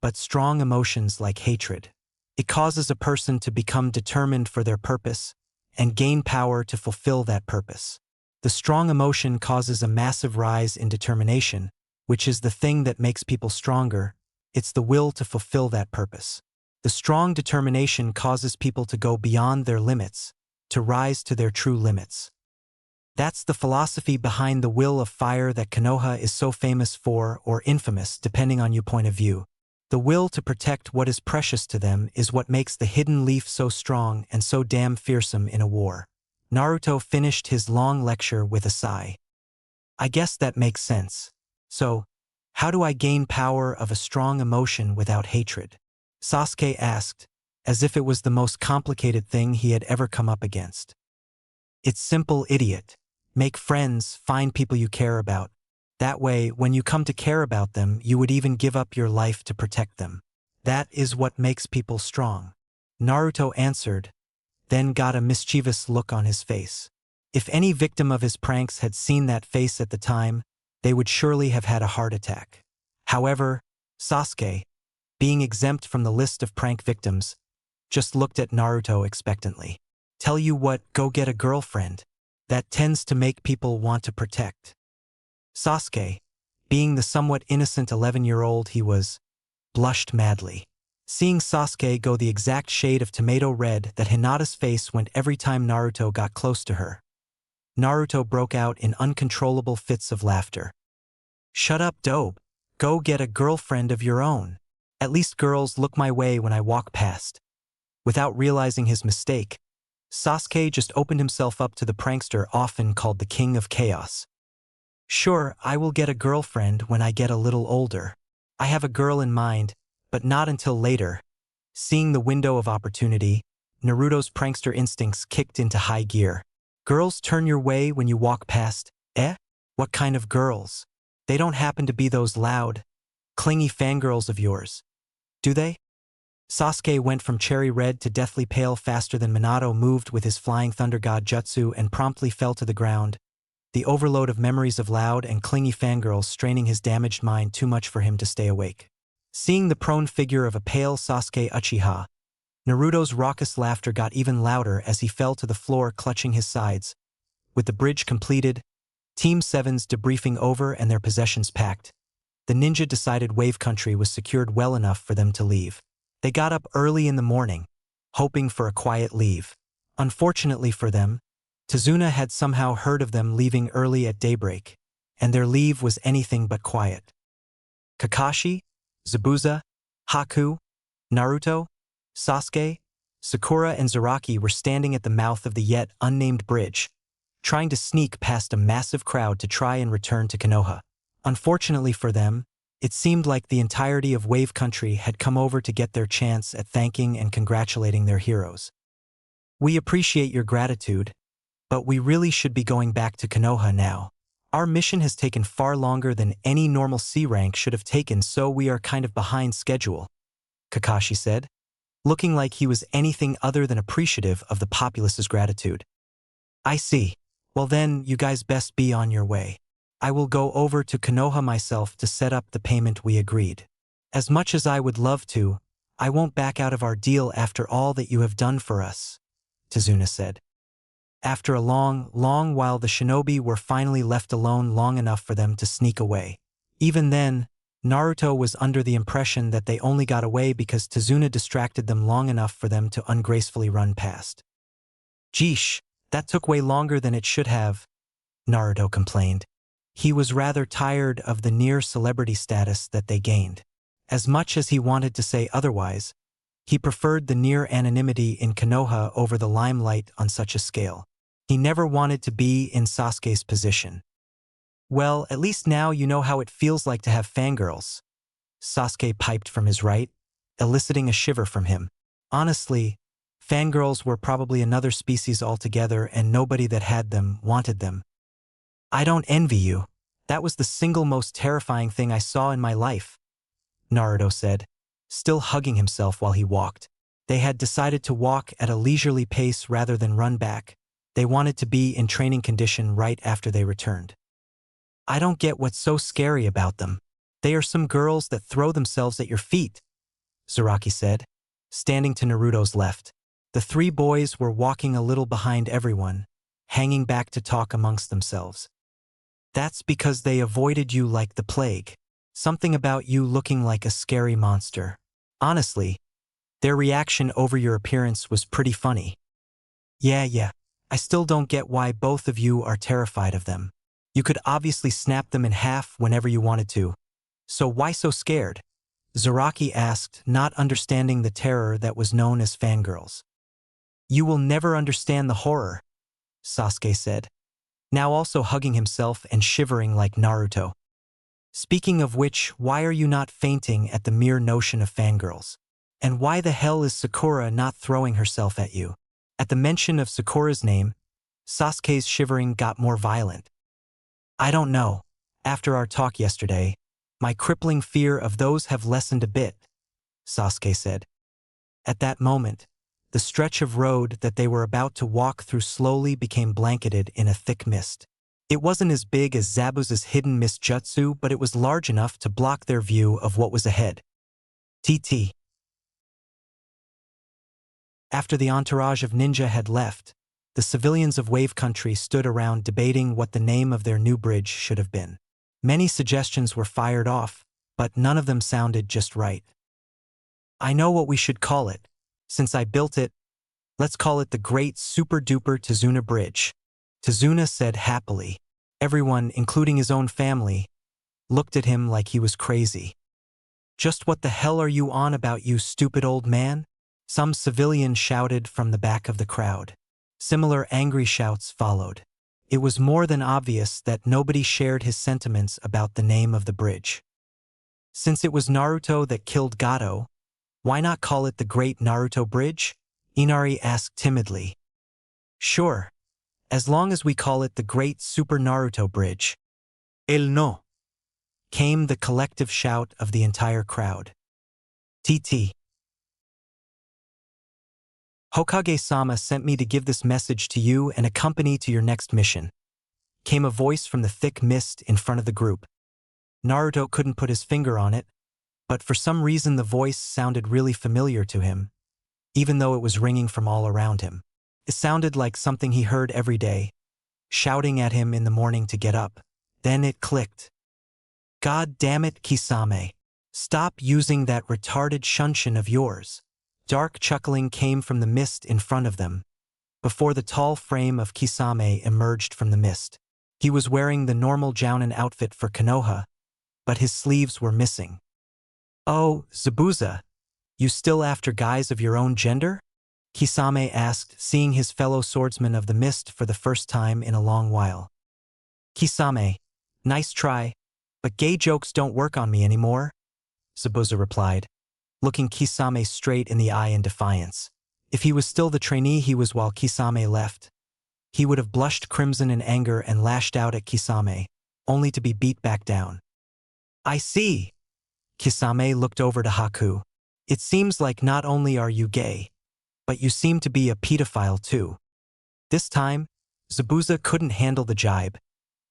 but strong emotions like hatred. It causes a person to become determined for their purpose and gain power to fulfill that purpose. The strong emotion causes a massive rise in determination, which is the thing that makes people stronger. It's the will to fulfill that purpose. The strong determination causes people to go beyond their limits, to rise to their true limits. That's the philosophy behind the will of fire that Konoha is so famous for, or infamous, depending on your point of view. The will to protect what is precious to them is what makes the hidden leaf so strong and so damn fearsome in a war. Naruto finished his long lecture with a sigh. I guess that makes sense. So, how do I gain power of a strong emotion without hatred? Sasuke asked, as if it was the most complicated thing he had ever come up against. It's simple, idiot. Make friends, find people you care about. That way, when you come to care about them, you would even give up your life to protect them. That is what makes people strong. Naruto answered, then got a mischievous look on his face. If any victim of his pranks had seen that face at the time, they would surely have had a heart attack. However, Sasuke, being exempt from the list of prank victims, just looked at Naruto expectantly. Tell you what, go get a girlfriend. That tends to make people want to protect. Sasuke, being the somewhat innocent 11-year-old he was, blushed madly. Seeing Sasuke go the exact shade of tomato red that Hinata's face went every time Naruto got close to her, Naruto broke out in uncontrollable fits of laughter. Shut up, dope. Go get a girlfriend of your own. At least girls look my way when I walk past. Without realizing his mistake, Sasuke just opened himself up to the prankster often called the King of Chaos. Sure, I will get a girlfriend when I get a little older. I have a girl in mind, but not until later. Seeing the window of opportunity, Naruto's prankster instincts kicked into high gear. Girls turn your way when you walk past. Eh? What kind of girls? They don't happen to be those loud, clingy fangirls of yours, do they? Sasuke went from cherry red to deathly pale faster than Minato moved with his flying thunder god jutsu and promptly fell to the ground, the overload of memories of loud and clingy fangirls straining his damaged mind too much for him to stay awake. Seeing the prone figure of a pale Sasuke Uchiha, Naruto's raucous laughter got even louder as he fell to the floor clutching his sides. With the bridge completed, Team 7's debriefing over and their possessions packed, the ninja decided Wave Country was secured well enough for them to leave. They got up early in the morning, hoping for a quiet leave. Unfortunately for them, Tazuna had somehow heard of them leaving early at daybreak, and their leave was anything but quiet. Kakashi, Zabuza, Haku, Naruto, Sasuke, Sakura and Zaraki were standing at the mouth of the yet unnamed bridge, trying to sneak past a massive crowd to try and return to Konoha. Unfortunately for them, it seemed like the entirety of Wave Country had come over to get their chance at thanking and congratulating their heroes. We appreciate your gratitude, but we really should be going back to Konoha now. Our mission has taken far longer than any normal C rank should have taken, so we are kind of behind schedule, Kakashi said, looking like he was anything other than appreciative of the populace's gratitude. I see. Well then, you guys best be on your way. I will go over to Konoha myself to set up the payment we agreed. As much as I would love to, I won't back out of our deal after all that you have done for us, Tazuna said. After a long while, the shinobi were finally left alone long enough for them to sneak away. Even then, Naruto was under the impression that they only got away because Tazuna distracted them long enough for them to ungracefully run past. Jeesh, that took way longer than it should have, Naruto complained. He was rather tired of the near celebrity status that they gained. As much as he wanted to say otherwise, he preferred the near anonymity in Konoha over the limelight on such a scale. He never wanted to be in Sasuke's position. Well, at least now you know how it feels like to have fangirls, Sasuke piped from his right, eliciting a shiver from him. Honestly, fangirls were probably another species altogether and nobody that had them wanted them. I don't envy you. That was the single most terrifying thing I saw in my life, Naruto said, still hugging himself while he walked. They had decided to walk at a leisurely pace rather than run back. They wanted to be in training condition right after they returned. I don't get what's so scary about them. They are some girls that throw themselves at your feet, Zaraki said, standing to Naruto's left. The three boys were walking a little behind everyone, hanging back to talk amongst themselves. That's because they avoided you like the plague. Something about you looking like a scary monster. Honestly, Their reaction over your appearance was pretty funny. Yeah. I still don't get why both of you are terrified of them. You could obviously snap them in half whenever you wanted to. So why so scared? Zaraki asked, not understanding the terror that was known as fangirls. You will never understand the horror, Sasuke said, now also hugging himself and shivering like Naruto. Speaking of which, why are you not fainting at the mere notion of fangirls? And why the hell is Sakura not throwing herself at you? At the mention of Sakura's name, Sasuke's shivering got more violent. I don't know. After our talk yesterday, my crippling fear of those have lessened a bit, Sasuke said. At that moment, the stretch of road that they were about to walk through slowly became blanketed in a thick mist. It wasn't as big as Zabuza's hidden mist jutsu, but it was large enough to block their view of what was ahead. TT. After the entourage of ninja had left, the civilians of Wave Country stood around debating what the name of their new bridge should have been. Many suggestions were fired off, but none of them sounded just right. I know what we should call it. Since I built it, let's call it the Great Super Duper Tazuna Bridge, Tazuna said happily. Everyone, including his own family, looked at him like he was crazy. Just what the hell are you on about, you stupid old man? Some civilian shouted from the back of the crowd. Similar angry shouts followed. It was more than obvious that nobody shared his sentiments about the name of the bridge. Since it was Naruto that killed Gato, why not call it the Great Naruto Bridge? Inari asked timidly. Sure, as long as we call it the Great Super Naruto Bridge. El no, came the collective shout of the entire crowd. TT. Hokage-sama sent me to give this message to you and accompany to your next mission. Came a voice from the thick mist in front of the group. Naruto couldn't put his finger on it, but for some reason the voice sounded really familiar to him, even though it was ringing from all around him. It sounded like something he heard every day, shouting at him in the morning to get up. Then it clicked. God damn it, Kisame. Stop using that retarded shunshin of yours. Dark chuckling came from the mist in front of them, before the tall frame of Kisame emerged from the mist. He was wearing the normal Jounin outfit for Konoha, but his sleeves were missing. Oh, Zabuza, you still after guys of your own gender? Kisame asked, seeing his fellow swordsman of the mist for the first time in a long while. Kisame, nice try, but gay jokes don't work on me anymore, Zabuza replied, looking Kisame straight in the eye in defiance. If he was still the trainee he was while Kisame left, he would have blushed crimson in anger and lashed out at Kisame, only to be beat back down. I see. Kisame looked over to Haku. It seems like not only are you gay, but you seem to be a pedophile too. This time, Zabuza couldn't handle the jibe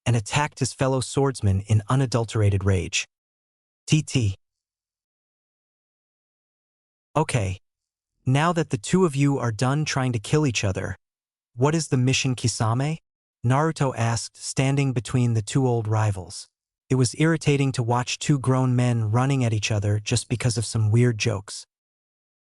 and attacked his fellow swordsman in unadulterated rage. TT. Okay, now that the two of you are done trying to kill each other, what is the mission, Kisame? Naruto asked, standing between the two old rivals. It was irritating to watch two grown men running at each other just because of some weird jokes.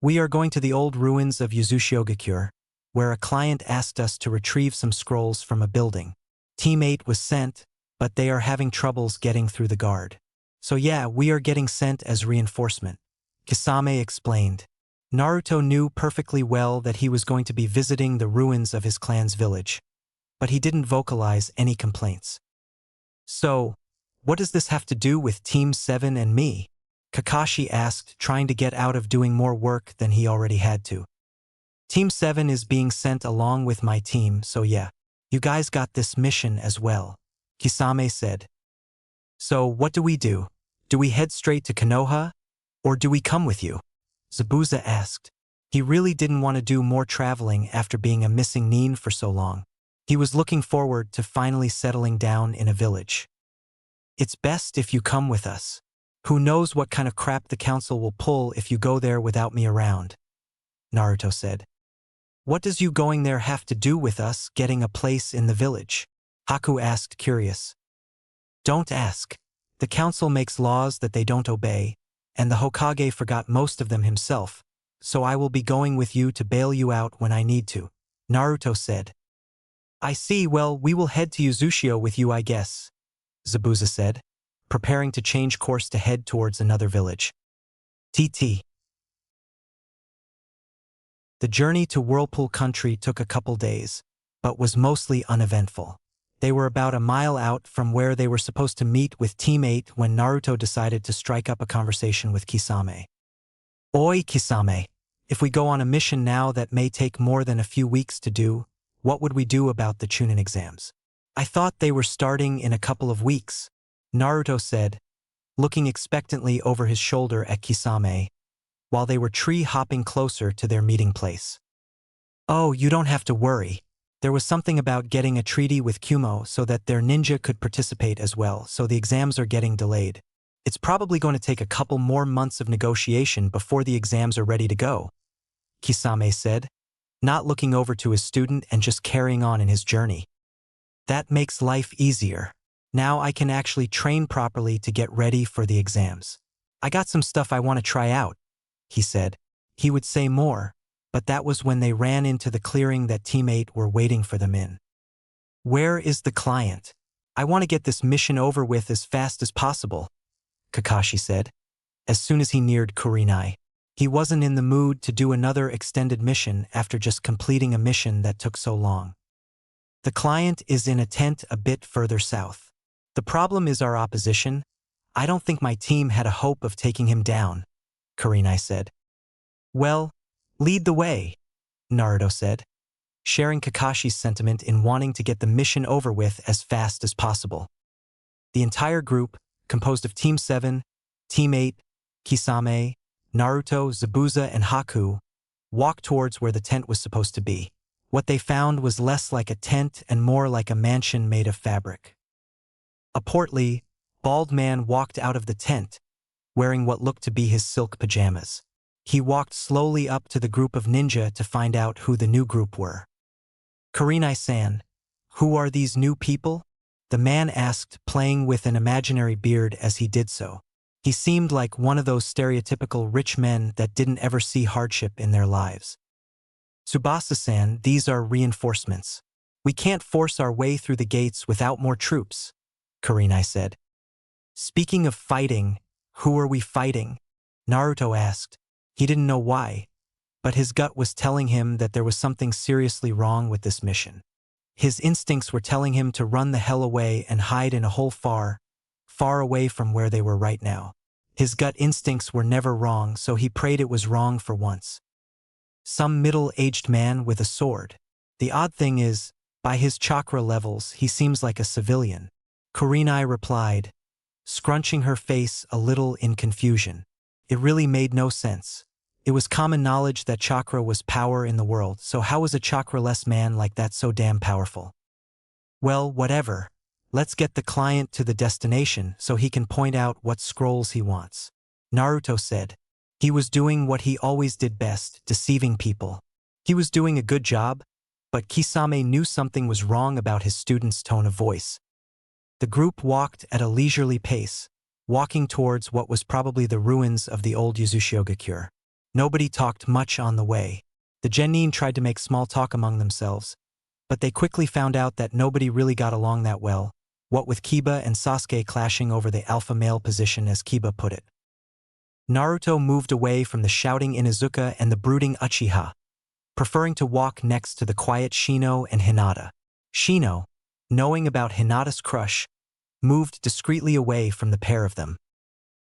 We are going to the old ruins of Yuzushiogakure, where a client asked us to retrieve some scrolls from a building. Team 8 was sent, but they are having troubles getting through the guard. So yeah, we are getting sent as reinforcement, Kisame explained. Naruto knew perfectly well that he was going to be visiting the ruins of his clan's village, but he didn't vocalize any complaints. So, what does this have to do with Team 7 and me? Kakashi asked, trying to get out of doing more work than he already had to. Team 7 is being sent along with my team, so yeah, you guys got this mission as well, Kisame said. So what do we do? Do we head straight to Konoha, or do we come with you? Zabuza asked. He really didn't want to do more traveling after being a missing nin for so long. He was looking forward to finally settling down in a village. It's best if you come with us. Who knows what kind of crap the council will pull if you go there without me around, Naruto said. What does you going there have to do with us getting a place in the village? Haku asked, curious. Don't ask. The council makes laws that they don't obey, and the Hokage forgot most of them himself, so I will be going with you to bail you out when I need to, Naruto said. I see, well, we will head to Uzushio with you, I guess, Zabuza said, preparing to change course to head towards another village. TT. The journey to Whirlpool Country took a couple days, but was mostly uneventful. They were about a mile out from where they were supposed to meet with Team 8 when Naruto decided to strike up a conversation with Kisame. Oi, Kisame, if we go on a mission now that may take more than a few weeks to do, what would we do about the Chunin exams? I thought they were starting in a couple of weeks, Naruto said, looking expectantly over his shoulder at Kisame, while they were tree-hopping closer to their meeting place. Oh, you don't have to worry. There was something about getting a treaty with Kumo so that their ninja could participate as well, so the exams are getting delayed. It's probably going to take a couple more months of negotiation before the exams are ready to go, Kisame said, not looking over to his student and just carrying on in his journey. That makes life easier. Now I can actually train properly to get ready for the exams. I got some stuff I want to try out, he said. He would say more, but that was when they ran into the clearing that Team 8 were waiting for them in. Where is the client? I want to get this mission over with as fast as possible, Kakashi said, as soon as he neared Kurenai. He wasn't in the mood to do another extended mission after just completing a mission that took so long. The client is in a tent a bit further south. The problem is our opposition. I don't think my team had a hope of taking him down, Kurenai said. Well, lead the way, Naruto said, sharing Kakashi's sentiment in wanting to get the mission over with as fast as possible. The entire group, composed of Team 7, Team 8, Kisame, Naruto, Zabuza, and Haku, walked towards where the tent was supposed to be. What they found was less like a tent and more like a mansion made of fabric. A portly, bald man walked out of the tent, wearing what looked to be his silk pajamas. He walked slowly up to the group of ninja to find out who the new group were. Kurenai-san, who are these new people? The man asked, playing with an imaginary beard as he did so. He seemed like one of those stereotypical rich men that didn't ever see hardship in their lives. Tsubasa-san, these are reinforcements. We can't force our way through the gates without more troops, Kurenai said. Speaking of fighting, who are we fighting? Naruto asked. He didn't know why, but his gut was telling him that there was something seriously wrong with this mission. His instincts were telling him to run the hell away and hide in a hole far, far away from where they were right now. His gut instincts were never wrong, so he prayed it was wrong for once. Some middle-aged man with a sword. The odd thing is, by his chakra levels, he seems like a civilian. Kurenai replied, scrunching her face a little in confusion. It really made no sense. It was common knowledge that chakra was power in the world, so how was a chakra-less man like that so damn powerful? Well, whatever. Let's get the client to the destination so he can point out what scrolls he wants, Naruto said. He was doing what he always did best, deceiving people. He was doing a good job, but Kisame knew something was wrong about his student's tone of voice. The group walked at a leisurely pace, walking towards what was probably the ruins of the old Uzushio-gakure. Nobody talked much on the way. The genin tried to make small talk among themselves, but they quickly found out that nobody really got along that well, what with Kiba and Sasuke clashing over the alpha male position, as Kiba put it. Naruto moved away from the shouting Inuzuka and the brooding Uchiha, preferring to walk next to the quiet Shino and Hinata. Shino, knowing about Hinata's crush, moved discreetly away from the pair of them.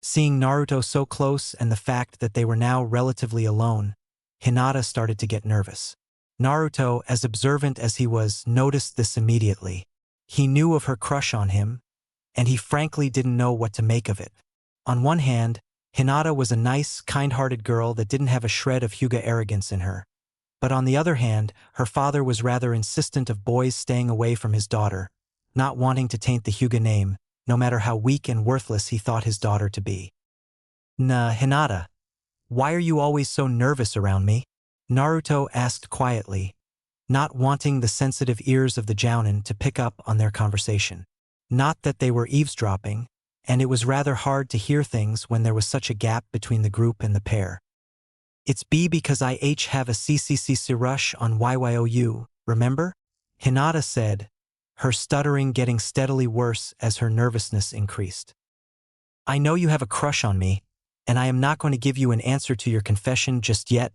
Seeing Naruto so close and the fact that they were now relatively alone, Hinata started to get nervous. Naruto, as observant as he was, noticed this immediately. He knew of her crush on him, and he frankly didn't know what to make of it. On one hand, Hinata was a nice, kind-hearted girl that didn't have a shred of Hyuga arrogance in her. But on the other hand, her father was rather insistent of boys staying away from his daughter, not wanting to taint the Hyuga name, no matter how weak and worthless he thought his daughter to be. Nah, Hinata, why are you always so nervous around me? Naruto asked quietly, not wanting the sensitive ears of the Jounin to pick up on their conversation. Not that they were eavesdropping, and it was rather hard to hear things when there was such a gap between the group and the pair. It's B because I have a CCCC rush on YYOU, remember? Hinata said, her stuttering getting steadily worse as her nervousness increased. I know you have a crush on me, and I am not going to give you an answer to your confession just yet,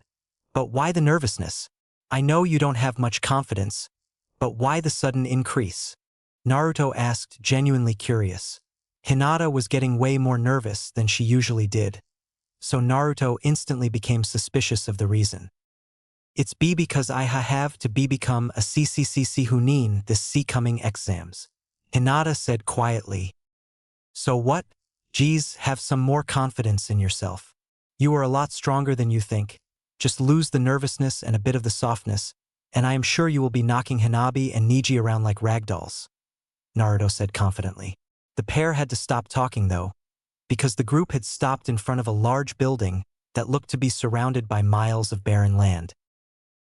but why the nervousness? I know you don't have much confidence, but why the sudden increase? Naruto asked, genuinely curious. Hinata was getting way more nervous than she usually did, so Naruto instantly became suspicious of the reason. It's B because I have to become a CCCC Hunin this coming exams. Hinata said quietly. So what? Geez, have some more confidence in yourself. You are a lot stronger than you think. Just lose the nervousness and a bit of the softness, and I am sure you will be knocking Hanabi and Niji around like ragdolls. Naruto said confidently. The pair had to stop talking though, because the group had stopped in front of a large building that looked to be surrounded by miles of barren land.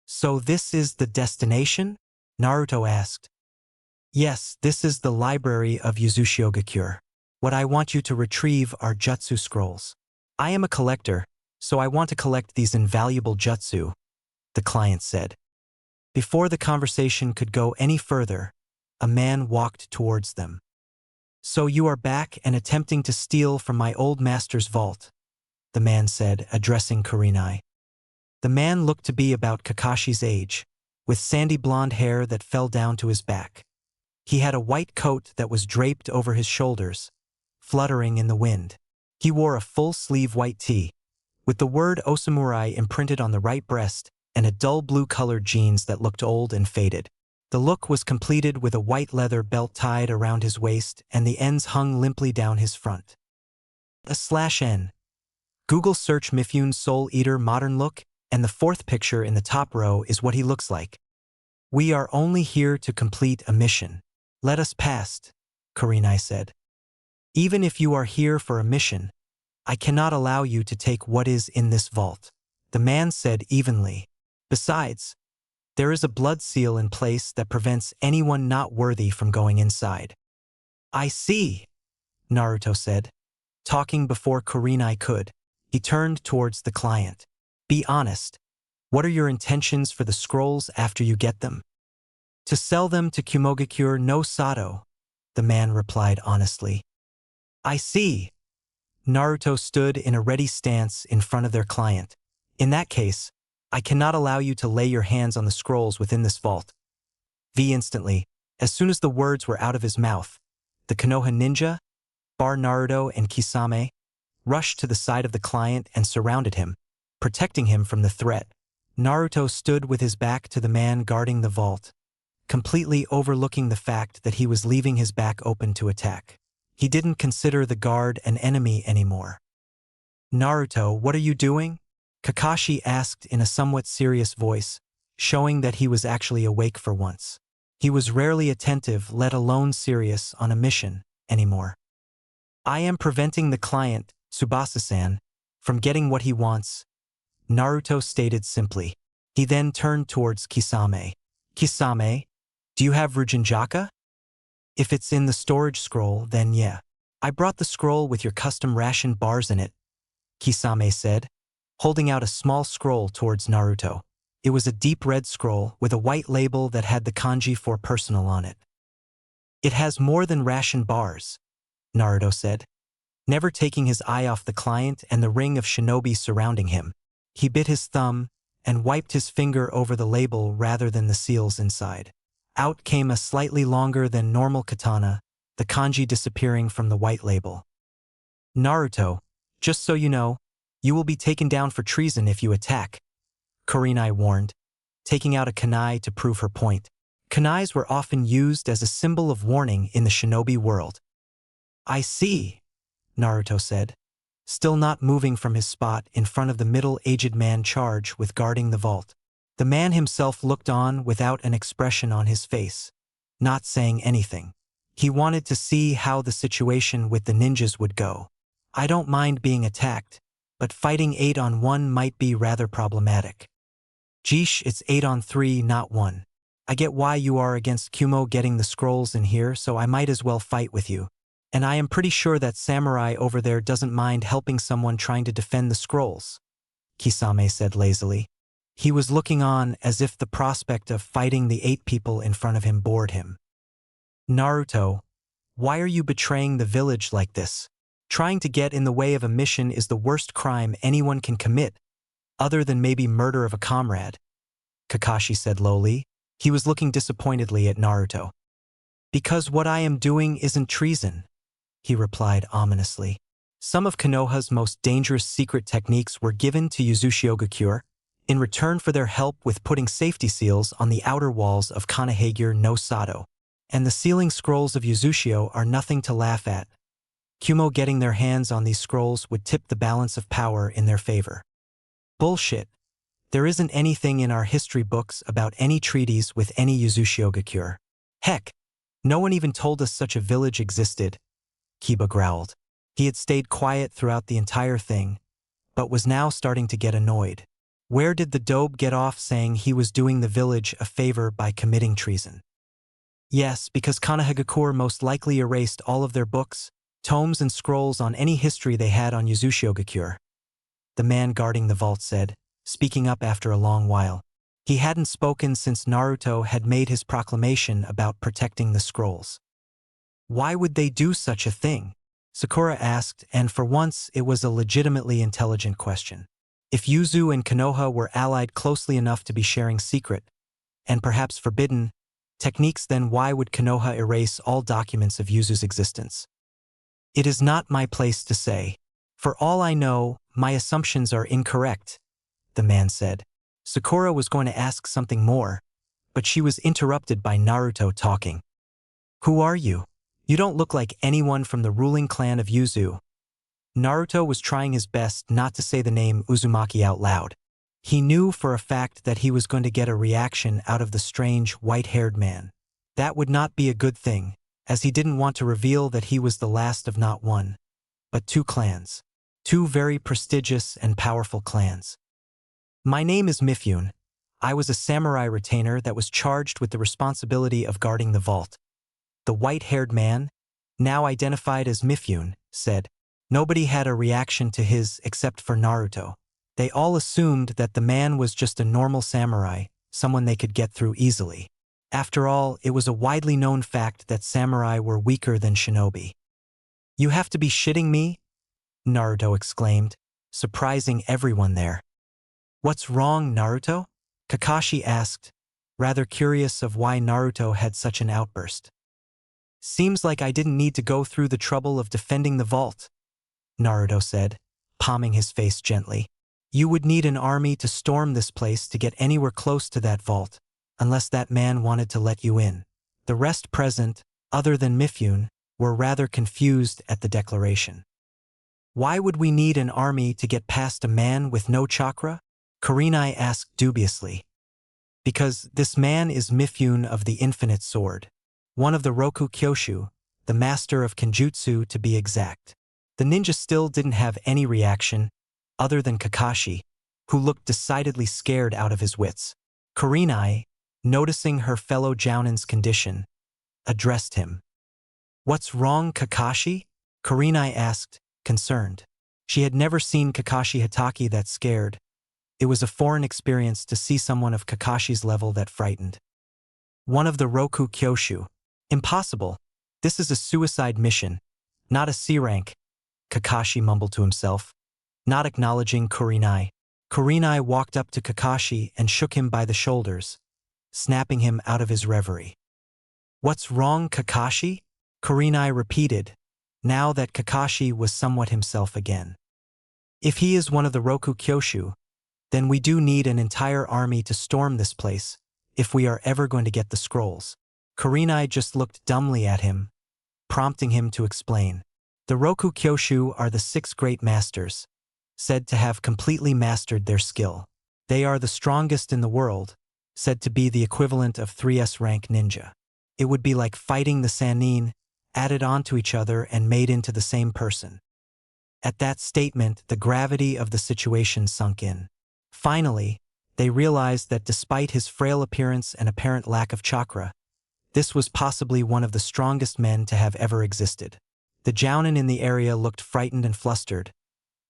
So this is the destination? Naruto asked. Yes, this is the library of Yuzushiogakure. What I want you to retrieve are jutsu scrolls. I am a collector, so I want to collect these invaluable jutsu, the client said. Before the conversation could go any further, a man walked towards them. So you are back and attempting to steal from my old master's vault, the man said, addressing Kurenai. The man looked to be about Kakashi's age, with sandy blonde hair that fell down to his back. He had a white coat that was draped over his shoulders, fluttering in the wind. He wore a full-sleeve white tee, with the word Osamurai imprinted on the right breast and a dull blue-colored jeans that looked old and faded. The look was completed with a white leather belt tied around his waist and the ends hung limply down his front. /N. Google search Mifune Soul Eater modern look, and the fourth picture in the top row is what he looks like. We are only here to complete a mission. Let us past, Kurenai said. Even if you are here for a mission, I cannot allow you to take what is in this vault, the man said evenly. Besides, there is a blood seal in place that prevents anyone not worthy from going inside. I see, Naruto said. Talking before Kurenai could, he turned towards the client. Be honest. What are your intentions for the scrolls after you get them? To sell them to Kumogakure no Sato, the man replied honestly. I see. Naruto stood in a ready stance in front of their client. In that case, I cannot allow you to lay your hands on the scrolls within this vault. Instantly, as soon as the words were out of his mouth, the Konoha ninja, bar Naruto and Kisame, rushed to the side of the client and surrounded him, protecting him from the threat. Naruto stood with his back to the man guarding the vault, completely overlooking the fact that he was leaving his back open to attack. He didn't consider the guard an enemy anymore. Naruto, what are you doing? Kakashi asked in a somewhat serious voice, showing that he was actually awake for once. He was rarely attentive, let alone serious, on a mission anymore. I am preventing the client, Tsubasa-san, from getting what he wants, Naruto stated simply. He then turned towards Kisame. Kisame, do you have Rujinjaka? If it's in the storage scroll, then yeah. I brought the scroll with your custom ration bars in it, Kisame said, holding out a small scroll towards Naruto. It was a deep red scroll with a white label that had the kanji for personal on it. It has more than ration bars, Naruto said, never taking his eye off the client and the ring of shinobi surrounding him. He bit his thumb and wiped his finger over the label rather than the seals inside. Out came a slightly longer than normal katana, the kanji disappearing from the white label. Naruto, just so you know, you will be taken down for treason if you attack, Kurenai warned, taking out a kunai to prove her point. Kunais were often used as a symbol of warning in the shinobi world. I see, Naruto said, still not moving from his spot in front of the middle-aged man charged with guarding the vault. The man himself looked on without an expression on his face, not saying anything. He wanted to see how the situation with the ninjas would go. I don't mind being attacked, but fighting 8-on-1 might be rather problematic. Jeesh, it's 8-on-3, not 1. I get why you are against Kumo getting the scrolls in here, so I might as well fight with you. And I am pretty sure that samurai over there doesn't mind helping someone trying to defend the scrolls, Kisame said lazily. He was looking on as if the prospect of fighting the 8 people in front of him bored him. Naruto, why are you betraying the village like this? Trying to get in the way of a mission is the worst crime anyone can commit, other than maybe murder of a comrade, Kakashi said lowly. He was looking disappointedly at Naruto. Because what I am doing isn't treason, he replied ominously. Some of Konoha's most dangerous secret techniques were given to Uzushio in return for their help with putting safety seals on the outer walls of Konohagure no Sato. And the sealing scrolls of Uzushio are nothing to laugh at. Kumo getting their hands on these scrolls would tip the balance of power in their favor. Bullshit. There isn't anything in our history books about any treaties with any Uzushio. Heck, no one even told us such a village existed, Kiba growled. He had stayed quiet throughout the entire thing, but was now starting to get annoyed. Where did the dope get off saying he was doing the village a favor by committing treason? Yes, because Konohagakure most likely erased all of their books, tomes and scrolls on any history they had on Uzushio. The man guarding the vault said, speaking up after a long while. He hadn't spoken since Naruto had made his proclamation about protecting the scrolls. Why would they do such a thing? Sakura asked, and for once it was a legitimately intelligent question. If Yuzu and Konoha were allied closely enough to be sharing secret, and perhaps forbidden, techniques, then why would Konoha erase all documents of Yuzu's existence? It is not my place to say. For all I know, my assumptions are incorrect, the man said. Sakura was going to ask something more, but she was interrupted by Naruto talking. Who are you? You don't look like anyone from the ruling clan of Yuzu. Naruto was trying his best not to say the name Uzumaki out loud. He knew for a fact that he was going to get a reaction out of the strange, white-haired man. That would not be a good thing, as he didn't want to reveal that he was the last of not one, but 2 clans. 2 very prestigious and powerful clans. My name is Mifune. I was a samurai retainer that was charged with the responsibility of guarding the vault. The white-haired man, now identified as Mifune, said. Nobody had a reaction to his except for Naruto. They all assumed that the man was just a normal samurai, someone they could get through easily. After all, it was a widely known fact that samurai were weaker than shinobi. You have to be shitting me? Naruto exclaimed, surprising everyone there. What's wrong, Naruto? Kakashi asked, rather curious of why Naruto had such an outburst. Seems like I didn't need to go through the trouble of defending the vault, Naruto said, palming his face gently. You would need an army to storm this place to get anywhere close to that vault, unless that man wanted to let you in. The rest present, other than Mifune, were rather confused at the declaration. Why would we need an army to get past a man with no chakra? Kurenai asked dubiously. Because this man is Mifune of the Infinite Sword, one of the Roku Kyoshu, the master of Kenjutsu to be exact. The ninja still didn't have any reaction, other than Kakashi, who looked decidedly scared out of his wits. Kurenai, noticing her fellow Jounin's condition, addressed him. What's wrong, Kakashi? Kurenai asked, concerned. She had never seen Kakashi Hatake that scared. It was a foreign experience to see someone of Kakashi's level that frightened. One of the Roku Kyoshu. Impossible. This is a suicide mission, not a C rank, Kakashi mumbled to himself, not acknowledging Kurenai. Kurenai walked up to Kakashi and shook him by the shoulders, snapping him out of his reverie. What's wrong, Kakashi? Kurenai repeated, now that Kakashi was somewhat himself again. If he is one of the Roku Kyoshu, then we do need an entire army to storm this place, if we are ever going to get the scrolls. Kurenai just looked dumbly at him, prompting him to explain. The Roku Kyoshu are the 6 great masters, said to have completely mastered their skill. They are the strongest in the world, said to be the equivalent of 3S rank ninja. It would be like fighting the Sannin, added onto each other and made into the same person. At that statement, the gravity of the situation sunk in. Finally, they realized that despite his frail appearance and apparent lack of chakra, this was possibly one of the strongest men to have ever existed. The Jounin in the area looked frightened and flustered,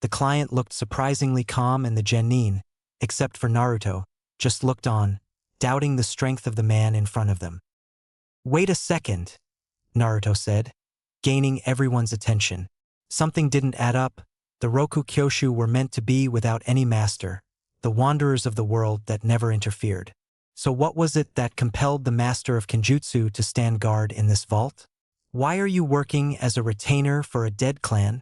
The client looked surprisingly calm and the genin, except for Naruto, just looked on, doubting the strength of the man in front of them. Wait a second, Naruto said, gaining everyone's attention. Something didn't add up. The Roku Kyoshu were meant to be without any master, the wanderers of the world that never interfered. So what was it that compelled the master of Kenjutsu to stand guard in this vault? Why are you working as a retainer for a dead clan?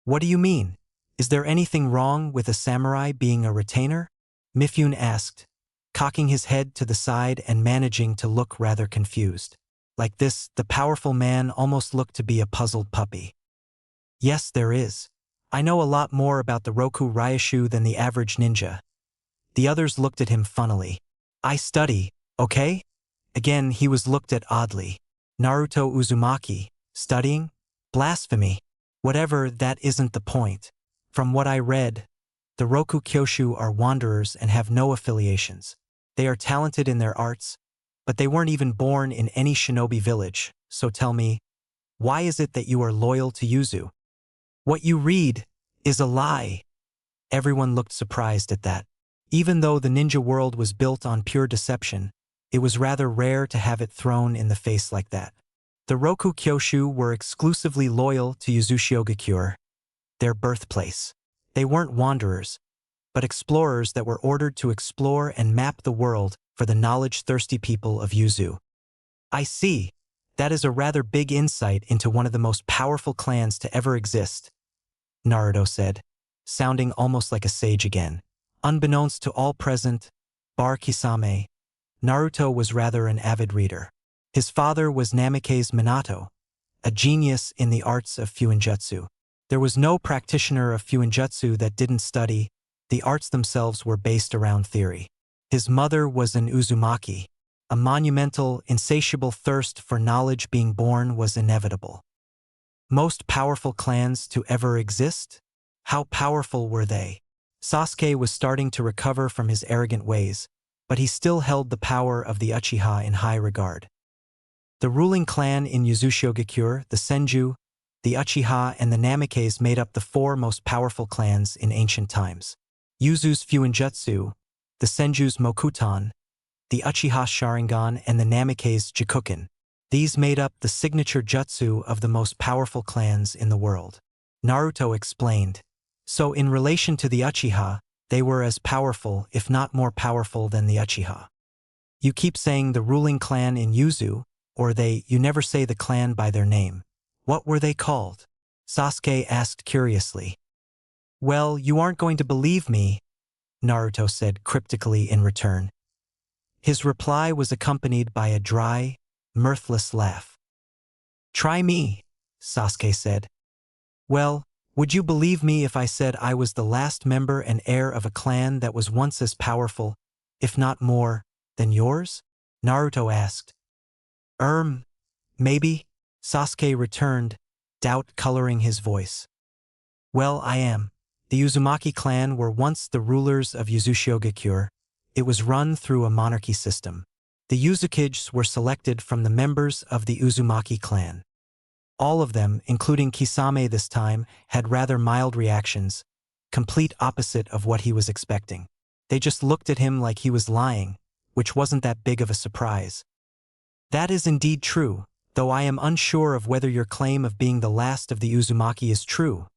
What do you mean? Is there anything wrong with a samurai being a retainer? Mifune asked, cocking his head to the side and managing to look rather confused. Like this, the powerful man almost looked to be a puzzled puppy. Yes, there is. I know a lot more about the Roku Ryushu than the average ninja. The others looked at him funnily. I study, okay? Again, he was looked at oddly. Naruto Uzumaki, studying? Blasphemy. Whatever, that isn't the point. From what I read, the Roku Kyoshu are wanderers and have no affiliations. They are talented in their arts, but they weren't even born in any shinobi village, so tell me, why is it that you are loyal to Yuzu? What you read is a lie. Everyone looked surprised at that. Even though the ninja world was built on pure deception, it was rather rare to have it thrown in the face like that. The Roku Kyoshu were exclusively loyal to Yuzushiogakure, their birthplace. They weren't wanderers, but explorers that were ordered to explore and map the world for the knowledge-thirsty people of Yuzu. I see. That is a rather big insight into one of the most powerful clans to ever exist, Naruto said, sounding almost like a sage again. Unbeknownst to all present, bar Kisame, Naruto was rather an avid reader. His father was Namikaze Minato, a genius in the arts of Fuinjutsu. There was no practitioner of Fuinjutsu that didn't study. The arts themselves were based around theory. His mother was an Uzumaki. A monumental, insatiable thirst for knowledge being born was inevitable. Most powerful clans to ever exist? How powerful were they? Sasuke was starting to recover from his arrogant ways, but he still held the power of the Uchiha in high regard. The ruling clan in Yuzushiogakure, the Senju, the Uchiha, and the Namikaze made up the four most powerful clans in ancient times. Yuzu's Fuinjutsu, the Senju's Mokuton, the Uchiha Sharingan, and the Namikaze Jikuken. These made up the signature jutsu of the most powerful clans in the world. Naruto explained. So in relation to the Uchiha, they were as powerful, if not more powerful than the Uchiha. You keep saying the ruling clan in Yuzu, or you never say the clan by their name. What were they called? Sasuke asked curiously. Well, you aren't going to believe me, Naruto said cryptically in return. His reply was accompanied by a dry, mirthless laugh. Try me, Sasuke said. Well, would you believe me if I said I was the last member and heir of a clan that was once as powerful, if not more, than yours? Naruto asked. Maybe, Sasuke returned, doubt coloring his voice. Well, I am. The Uzumaki clan were once the rulers of Yuzushiogakure. It was run through a monarchy system. The Uzukiges were selected from the members of the Uzumaki clan. All of them, including Kisame this time, had rather mild reactions, complete opposite of what he was expecting. They just looked at him like he was lying, which wasn't that big of a surprise. That is indeed true, though I am unsure of whether your claim of being the last of the Uzumaki is true,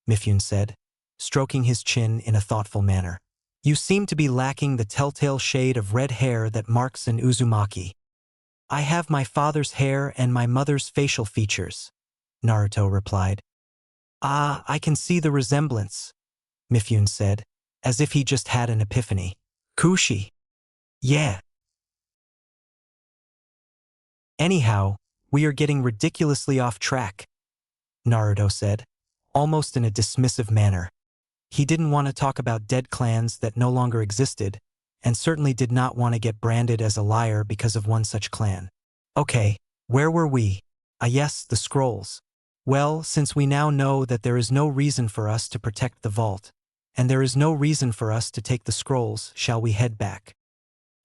Mifune said, stroking his chin in a thoughtful manner. You seem to be lacking the telltale shade of red hair that marks an Uzumaki. I have my father's hair and my mother's facial features, Naruto replied. Ah, I can see the resemblance, Mifune said, as if he just had an epiphany. Kushi. Yeah. Anyhow, we are getting ridiculously off track, Naruto said, almost in a dismissive manner. He didn't want to talk about dead clans that no longer existed, and certainly did not want to get branded as a liar because of one such clan. Okay, where were we? Ah yes, the scrolls. Well, since we now know that there is no reason for us to protect the vault, and there is no reason for us to take the scrolls, shall we head back?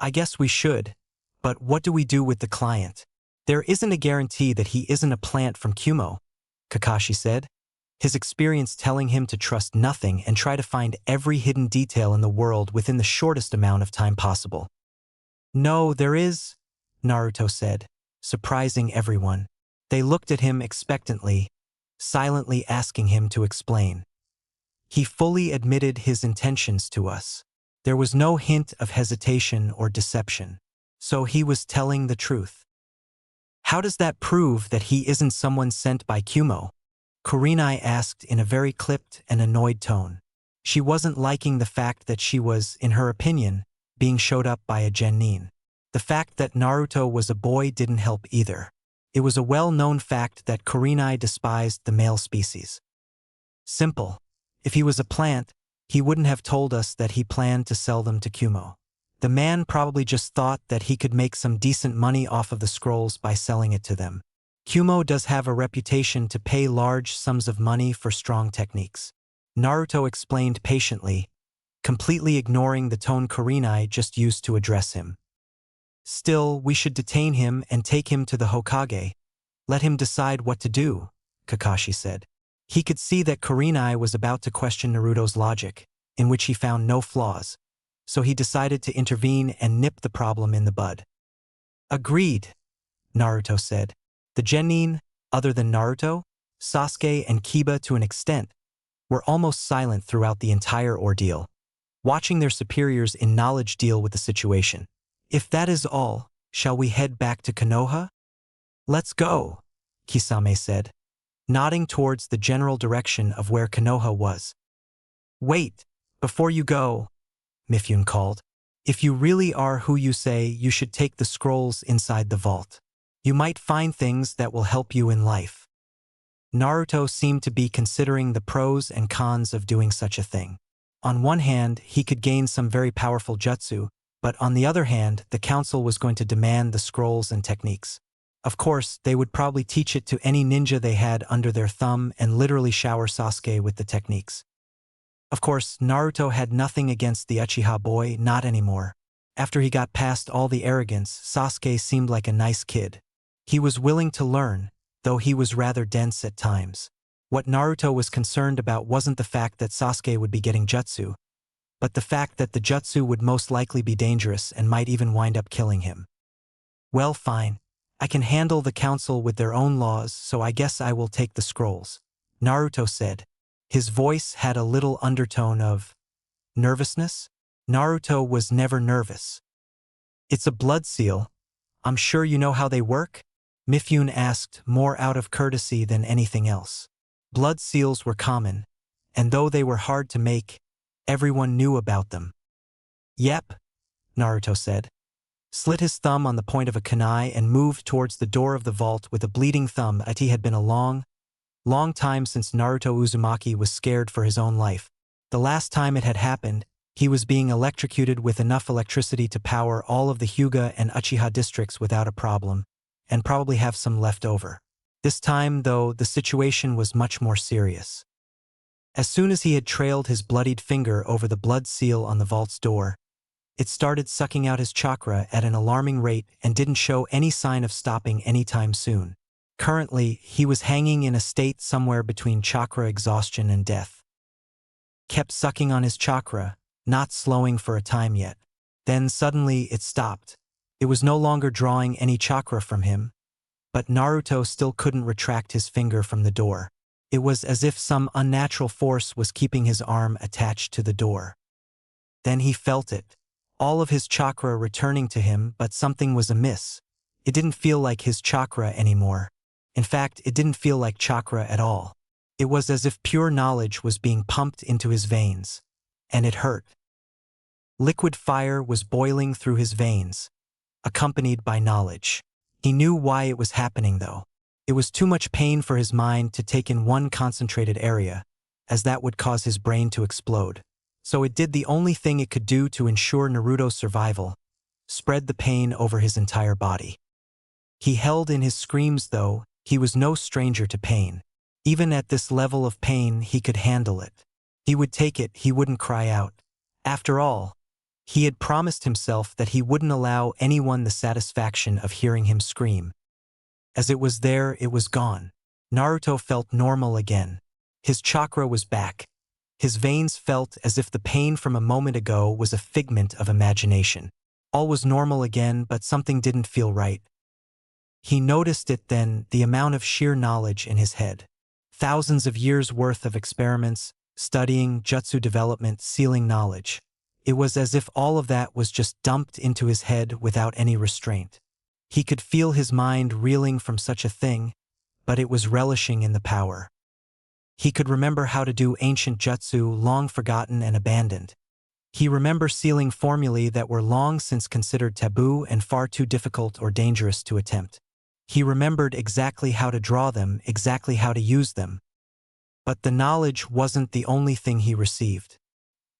I guess we should, but what do we do with the client? There isn't a guarantee that he isn't a plant from Kumo, Kakashi said. his experience telling him to trust nothing and try to find every hidden detail in the world within the shortest amount of time possible. "No, there is," Naruto said, surprising everyone. They looked at him expectantly, silently asking him to explain. He fully admitted his intentions to us. There was no hint of hesitation or deception. So he was telling the truth. "How does that prove that he isn't someone sent by Kumo?" Kurenai asked in a very clipped and annoyed tone. She wasn't liking the fact that she was, in her opinion, being showed up by a genin. The fact that Naruto was a boy didn't help either. It was a well-known fact that Kurenai despised the male species. Simple. If he was a plant, he wouldn't have told us that he planned to sell them to Kumo. The man probably just thought that he could make some decent money off of the scrolls by selling it to them. Kumo does have a reputation to pay large sums of money for strong techniques. Naruto explained patiently, completely ignoring the tone Kurenai just used to address him. "Still, we should detain him and take him to the Hokage. Let him decide what to do," Kakashi said. He could see that Kurenai was about to question Naruto's logic, in which he found no flaws, so he decided to intervene and nip the problem in the bud. "Agreed," Naruto said. The genin, other than Naruto, Sasuke, and Kiba to an extent, were almost silent throughout the entire ordeal, watching their superiors in knowledge deal with the situation. "If that is all, shall we head back to Konoha?" "Let's go," Kisame said, nodding towards the general direction of where Konoha was. "Wait, before you go," Mifune called. "If you really are who you say, you should take the scrolls inside the vault. You might find things that will help you in life." Naruto seemed to be considering the pros and cons of doing such a thing. On one hand, he could gain some very powerful jutsu, but on the other hand, the council was going to demand the scrolls and techniques. Of course, they would probably teach it to any ninja they had under their thumb and literally shower Sasuke with the techniques. Of course, Naruto had nothing against the Uchiha boy, not anymore. After he got past all the arrogance, Sasuke seemed like a nice kid. He was willing to learn, though he was rather dense at times. What Naruto was concerned about wasn't the fact that Sasuke would be getting jutsu, but the fact that the jutsu would most likely be dangerous and might even wind up killing him. "Well, fine. I can handle the council with their own laws, so I guess I will take the scrolls," Naruto said. His voice had a little undertone of nervousness. Naruto was never nervous. "It's a blood seal. I'm sure you know how they work?" Mifune asked, more out of courtesy than anything else. Blood seals were common, and though they were hard to make, everyone knew about them. "Yep," Naruto said, slit his thumb on the point of a kunai and moved towards the door of the vault with a bleeding thumb. It had been a long time since Naruto Uzumaki was scared for his own life. The last time it had happened, he was being electrocuted with enough electricity to power all of the Hyuga and Uchiha districts without a problem, and probably have some left over. This time, though, the situation was much more serious. As soon as he had trailed his bloodied finger over the blood seal on the vault's door, it started sucking out his chakra at an alarming rate and didn't show any sign of stopping anytime soon. Currently, he was hanging in a state somewhere between chakra exhaustion and death. Kept sucking on his chakra, not slowing for a time yet. Then suddenly it stopped. It was no longer drawing any chakra from him, but Naruto still couldn't retract his finger from the door. It was as if some unnatural force was keeping his arm attached to the door. Then he felt it, all of his chakra returning to him, but something was amiss. It didn't feel like his chakra anymore. In fact, it didn't feel like chakra at all. It was as if pure knowledge was being pumped into his veins, and it hurt. Liquid fire was boiling through his veins, accompanied by knowledge. He knew why it was happening, though. It was too much pain for his mind to take in one concentrated area, as that would cause his brain to explode. So it did the only thing it could do to ensure Naruto's survival: spread the pain over his entire body. He held in his screams, though. He was no stranger to pain. Even at this level of pain, he could handle it. He would take it, he wouldn't cry out. After all, he had promised himself that he wouldn't allow anyone the satisfaction of hearing him scream. As it was there, it was gone. Naruto felt normal again. His chakra was back. His veins felt as if the pain from a moment ago was a figment of imagination. All was normal again, but something didn't feel right. He noticed it then, the amount of sheer knowledge in his head. Thousands of years' worth of experiments, studying, jutsu development, sealing knowledge. It was as if all of that was just dumped into his head without any restraint. He could feel his mind reeling from such a thing, but it was relishing in the power. He could remember how to do ancient jutsu long forgotten and abandoned. He remembered sealing formulae that were long since considered taboo and far too difficult or dangerous to attempt. He remembered exactly how to draw them, exactly how to use them. But the knowledge wasn't the only thing he received.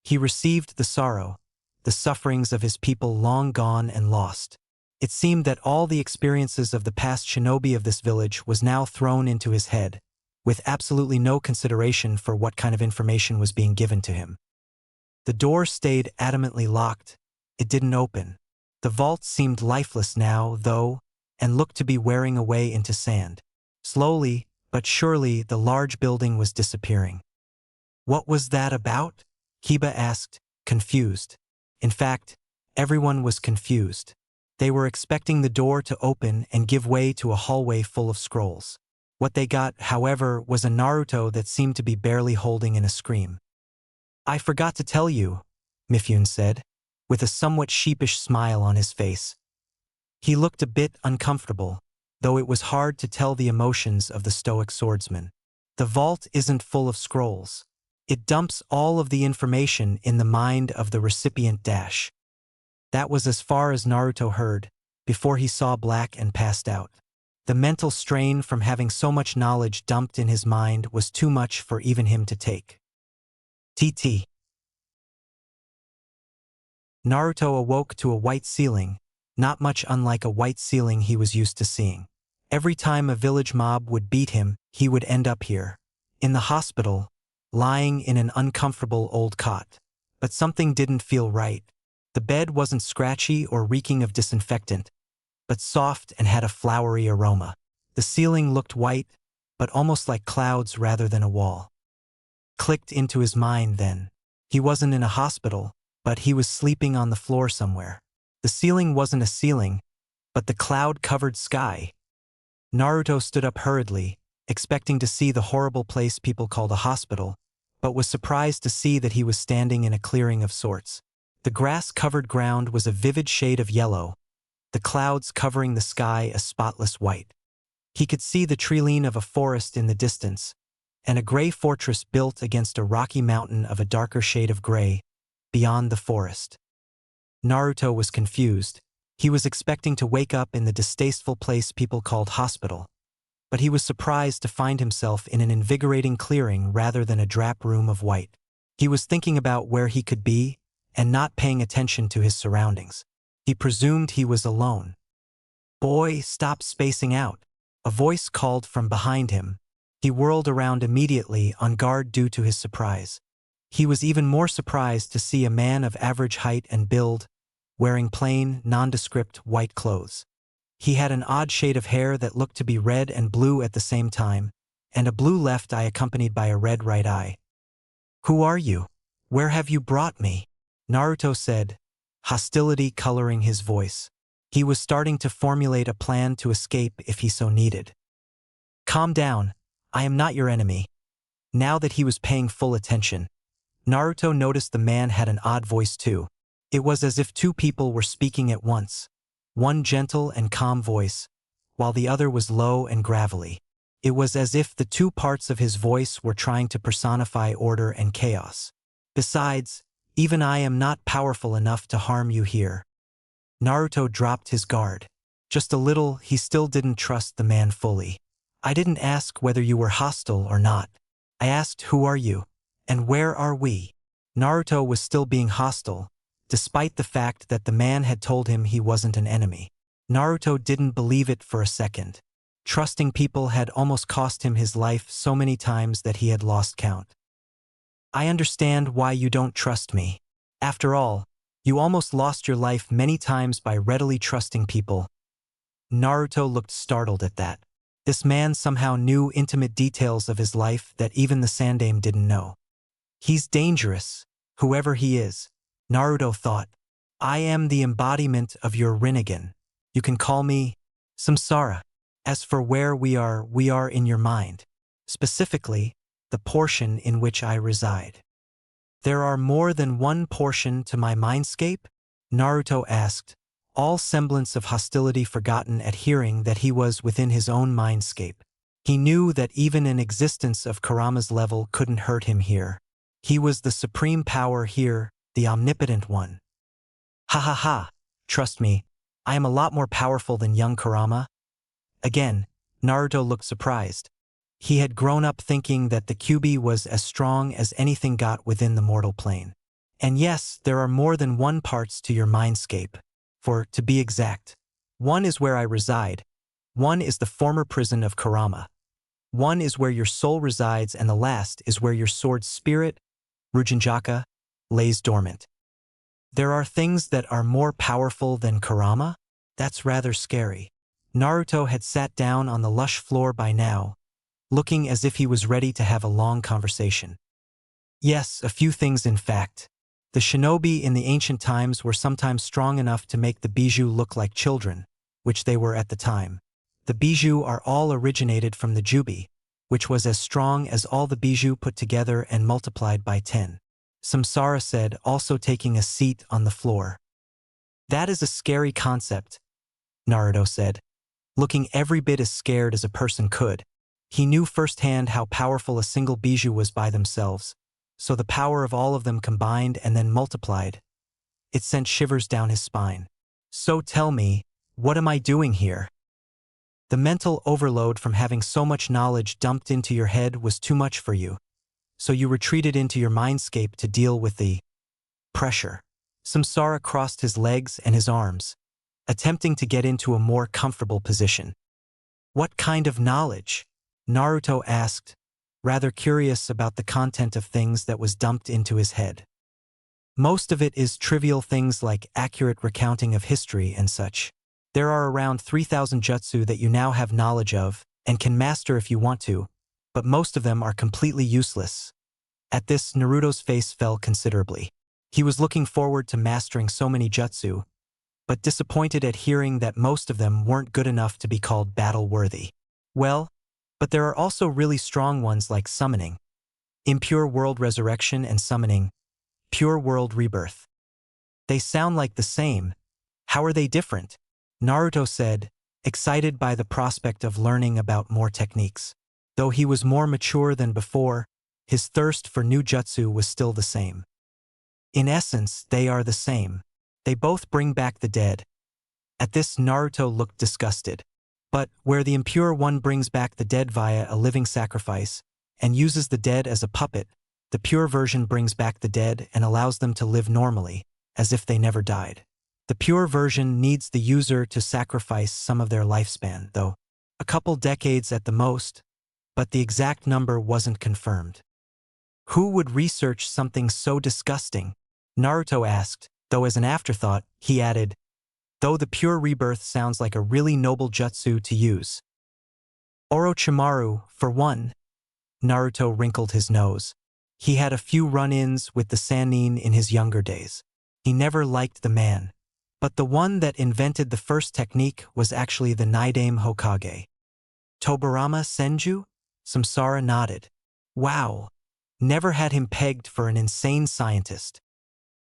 He received the sorrow, the sufferings of his people long gone and lost. It seemed that all the experiences of the past shinobi of this village was now thrown into his head, with absolutely no consideration for what kind of information was being given to him. The door stayed adamantly locked. It didn't open. The vault seemed lifeless now, though, and looked to be wearing away into sand. Slowly, but surely, the large building was disappearing. What was that about? Kiba asked, confused. In fact, everyone was confused. They were expecting the door to open and give way to a hallway full of scrolls. What they got, however, was a Naruto that seemed to be barely holding in a scream. "I forgot to tell you," Mifune said, with a somewhat sheepish smile on his face. He looked a bit uncomfortable, though it was hard to tell the emotions of the stoic swordsman. The vault isn't full of scrolls. It dumps all of the information in the mind of the recipient dash. That was as far as Naruto heard, before he saw black and passed out. The mental strain from having so much knowledge dumped in his mind was too much for even him to take. TT. Naruto awoke to a white ceiling, not much unlike a white ceiling he was used to seeing. Every time a village mob would beat him, he would end up here, in the hospital, lying in an uncomfortable old cot. But something didn't feel right. The bed wasn't scratchy or reeking of disinfectant, but soft and had a flowery aroma. The ceiling looked white, but almost like clouds rather than a wall. Clicked into his mind then. He wasn't in a hospital, but he was sleeping on the floor somewhere. The ceiling wasn't a ceiling, but the cloud-covered sky. Naruto stood up hurriedly, expecting to see the horrible place people called a hospital, but was surprised to see that he was standing in a clearing of sorts. The grass-covered ground was a vivid shade of yellow, the clouds covering the sky a spotless white. He could see the treeline of a forest in the distance, and a gray fortress built against a rocky mountain of a darker shade of gray, beyond the forest. Naruto was confused. He was expecting to wake up in the distasteful place people called hospital, but he was surprised to find himself in an invigorating clearing rather than a drab room of white. He was thinking about where he could be, and not paying attention to his surroundings. He presumed he was alone. "Boy, stop spacing out," a voice called from behind him. He whirled around immediately, on guard due to his surprise. He was even more surprised to see a man of average height and build, wearing plain, nondescript white clothes. He had an odd shade of hair that looked to be red and blue at the same time, and a blue left eye accompanied by a red right eye. "Who are you? Where have you brought me?" Naruto said, hostility coloring his voice. He was starting to formulate a plan to escape if he so needed. "Calm down, I am not your enemy." Now that he was paying full attention, Naruto noticed the man had an odd voice too. It was as if two people were speaking at once, one gentle and calm voice, while the other was low and gravelly. It was as if the two parts of his voice were trying to personify order and chaos. "Besides, even I am not powerful enough to harm you here." Naruto dropped his guard. Just a little, he still didn't trust the man fully. "I didn't ask whether you were hostile or not. I asked who are you, and where are we?" Naruto was still being hostile, despite the fact that the man had told him he wasn't an enemy. Naruto didn't believe it for a second. Trusting people had almost cost him his life so many times that he had lost count. "I understand why you don't trust me. After all, you almost lost your life many times by readily trusting people." Naruto looked startled at that. This man somehow knew intimate details of his life that even the Sandaime didn't know. He's dangerous, whoever he is, Naruto thought. I am the embodiment of your Rinnegan. You can call me Samsara. As for where we are in your mind. Specifically, the portion in which I reside. There are more than one portion to my mindscape? Naruto asked, all semblance of hostility forgotten at hearing that he was within his own mindscape. He knew that even an existence of Kurama's level couldn't hurt him here. He was the supreme power here, the omnipotent one. Ha ha ha, trust me, I am a lot more powerful than young Kurama. Again, Naruto looked surprised. He had grown up thinking that the Kyuubi was as strong as anything got within the mortal plane. And yes, there are more than one parts to your mindscape. For, to be exact, one is where I reside, one is the former prison of Kurama, one is where your soul resides, and the last is where your sword's spirit, Rujinjaka, lays dormant. There are things that are more powerful than Kurama? That's rather scary. Naruto had sat down on the lush floor by now, looking as if he was ready to have a long conversation. Yes, a few things in fact. The shinobi in the ancient times were sometimes strong enough to make the bijou look like children, which they were at the time. The bijou are all originated from the jubi, which was as strong as all the bijou put together and multiplied by 10. Samsara said, also taking a seat on the floor. That is a scary concept, Naruto said, looking every bit as scared as a person could. He knew firsthand how powerful a single bijou was by themselves, so the power of all of them combined and then multiplied. It sent shivers down his spine. So tell me, what am I doing here? The mental overload from having so much knowledge dumped into your head was too much for you, so you retreated into your mindscape to deal with the pressure. Samsara crossed his legs and his arms, attempting to get into a more comfortable position. What kind of knowledge? Naruto asked, rather curious about the content of things that was dumped into his head. Most of it is trivial things like accurate recounting of history and such. There are around 3,000 jutsu that you now have knowledge of and can master if you want to, but most of them are completely useless. At this, Naruto's face fell considerably. He was looking forward to mastering so many jutsu, but disappointed at hearing that most of them weren't good enough to be called battle-worthy. Well, but there are also really strong ones like summoning, impure world resurrection, and summoning, pure world rebirth. They sound like the same. How are they different? Naruto said, excited by the prospect of learning about more techniques. Though he was more mature than before, his thirst for new jutsu was still the same. In essence, they are the same. They both bring back the dead. At this, Naruto looked disgusted. But where the impure one brings back the dead via a living sacrifice and uses the dead as a puppet, the pure version brings back the dead and allows them to live normally, as if they never died. The pure version needs the user to sacrifice some of their lifespan, though, a couple decades at the most, but the exact number wasn't confirmed. Who would research something so disgusting? Naruto asked, though as an afterthought, he added, though the pure rebirth sounds like a really noble jutsu to use. Orochimaru, for one. Naruto wrinkled his nose. He had a few run-ins with the Sannin in his younger days. He never liked the man. But the one that invented the first technique was actually the Nidaime Hokage. Tobirama Senju? Samsara nodded. Wow. Never had him pegged for an insane scientist.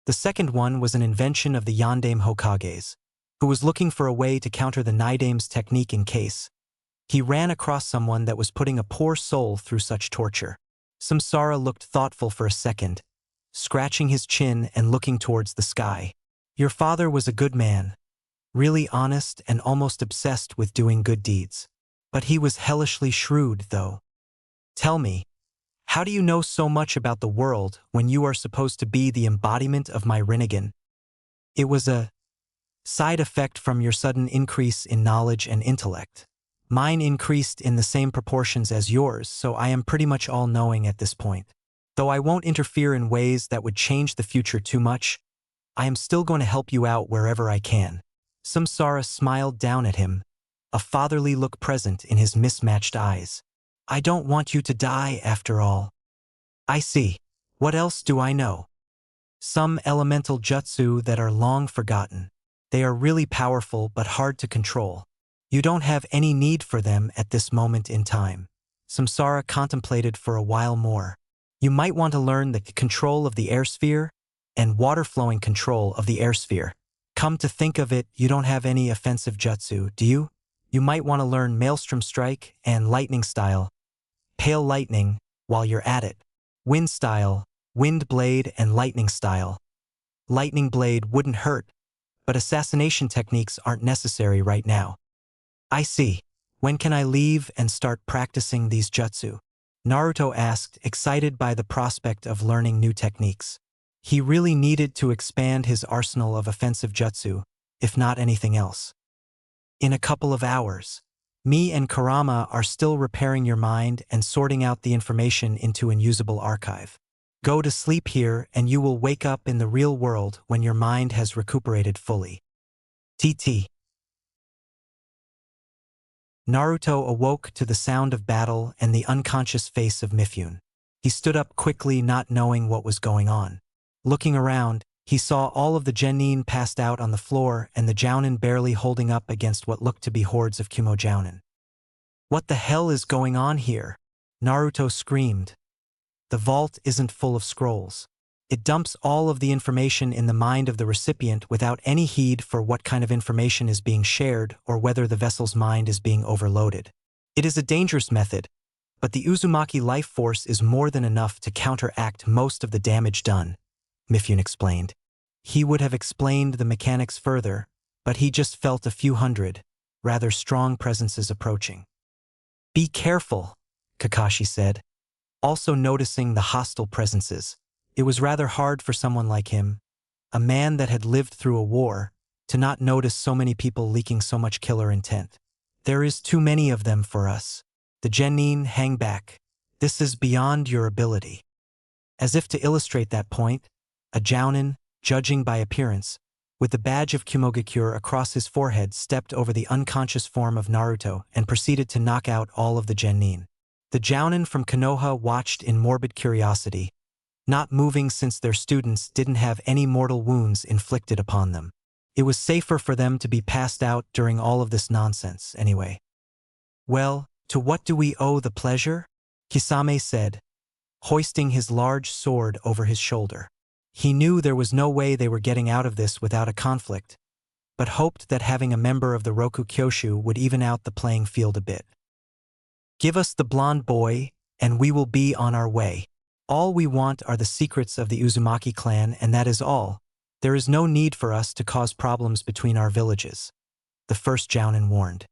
The second one was an invention of the Yandaime Hokages, who was looking for a way to counter the Nidaime's technique in case he ran across someone that was putting a poor soul through such torture. Samsara looked thoughtful for a second, scratching his chin and looking towards the sky. Your father was a good man, really honest and almost obsessed with doing good deeds. But he was hellishly shrewd, though. Tell me, how do you know so much about the world when you are supposed to be the embodiment of my Rinnegan? It was a side effect from your sudden increase in knowledge and intellect. Mine increased in the same proportions as yours, so I am pretty much all-knowing at this point. Though I won't interfere in ways that would change the future too much, I am still going to help you out wherever I can. Samsara smiled down at him, a fatherly look present in his mismatched eyes. I don't want you to die after all. I see. What else do I know? Some elemental jutsu that are long forgotten. They are really powerful but hard to control. You don't have any need for them at this moment in time. Samsara contemplated for a while more. You might want to learn the control of the air sphere and water-flowing control of the air sphere. Come to think of it, you don't have any offensive jutsu, do you? You might want to learn Maelstrom Strike and Lightning Style, Pale Lightning, while you're at it. Wind Style, Wind Blade and Lightning Style. Lightning Blade wouldn't hurt, but assassination techniques aren't necessary right now. I see. When can I leave and start practicing these jutsu? Naruto asked, excited by the prospect of learning new techniques. He really needed to expand his arsenal of offensive jutsu, if not anything else. In a couple of hours. Me and Kurama are still repairing your mind and sorting out the information into an usable archive. Go to sleep here and you will wake up in the real world when your mind has recuperated fully. TT. Naruto awoke to the sound of battle and the unconscious face of Mifune. He stood up quickly, not knowing what was going on. Looking around, he saw all of the genin passed out on the floor and the jounin barely holding up against what looked to be hordes of Kumo jounin. What the hell is going on here? Naruto screamed. The vault isn't full of scrolls. It dumps all of the information in the mind of the recipient without any heed for what kind of information is being shared or whether the vessel's mind is being overloaded. It is a dangerous method, but the Uzumaki life force is more than enough to counteract most of the damage done, Mifune explained. He would have explained the mechanics further, but he just felt a few hundred, rather strong presences approaching. Be careful, Kakashi said, also noticing the hostile presences. It was rather hard for someone like him, a man that had lived through a war, to not notice so many people leaking so much killer intent. There is too many of them for us. The genin hang back. This is beyond your ability. As if to illustrate that point, a jounin, judging by appearance, with the badge of Kumogakure across his forehead, stepped over the unconscious form of Naruto and proceeded to knock out all of the genin. The jounin from Konoha watched in morbid curiosity, not moving since their students didn't have any mortal wounds inflicted upon them. It was safer for them to be passed out during all of this nonsense, anyway. Well, to what do we owe the pleasure? Kisame said, hoisting his large sword over his shoulder. He knew there was no way they were getting out of this without a conflict, but hoped that having a member of the Roku Kyoshu would even out the playing field a bit. Give us the blonde boy, and we will be on our way. All we want are the secrets of the Uzumaki clan, and that is all. There is no need for us to cause problems between our villages, the first jounin warned.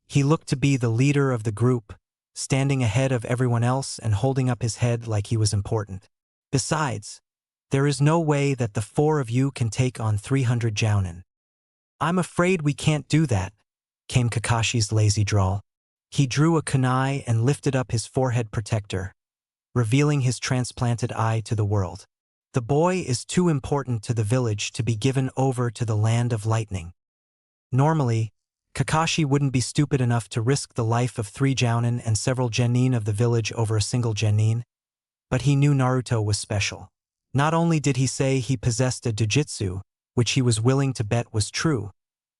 He looked to be the leader of the group, standing ahead of everyone else and holding up his head like he was important. Besides, there is no way that the four of you can take on 300 jounin. I'm afraid we can't do that, came Kakashi's lazy drawl. He drew a kunai and lifted up his forehead protector, revealing his transplanted eye to the world. The boy is too important to the village to be given over to the land of lightning. Normally, Kakashi wouldn't be stupid enough to risk the life of 3 jounin and several genin of the village over a single genin, but he knew Naruto was special. Not only did he say he possessed a jujitsu, which he was willing to bet was true,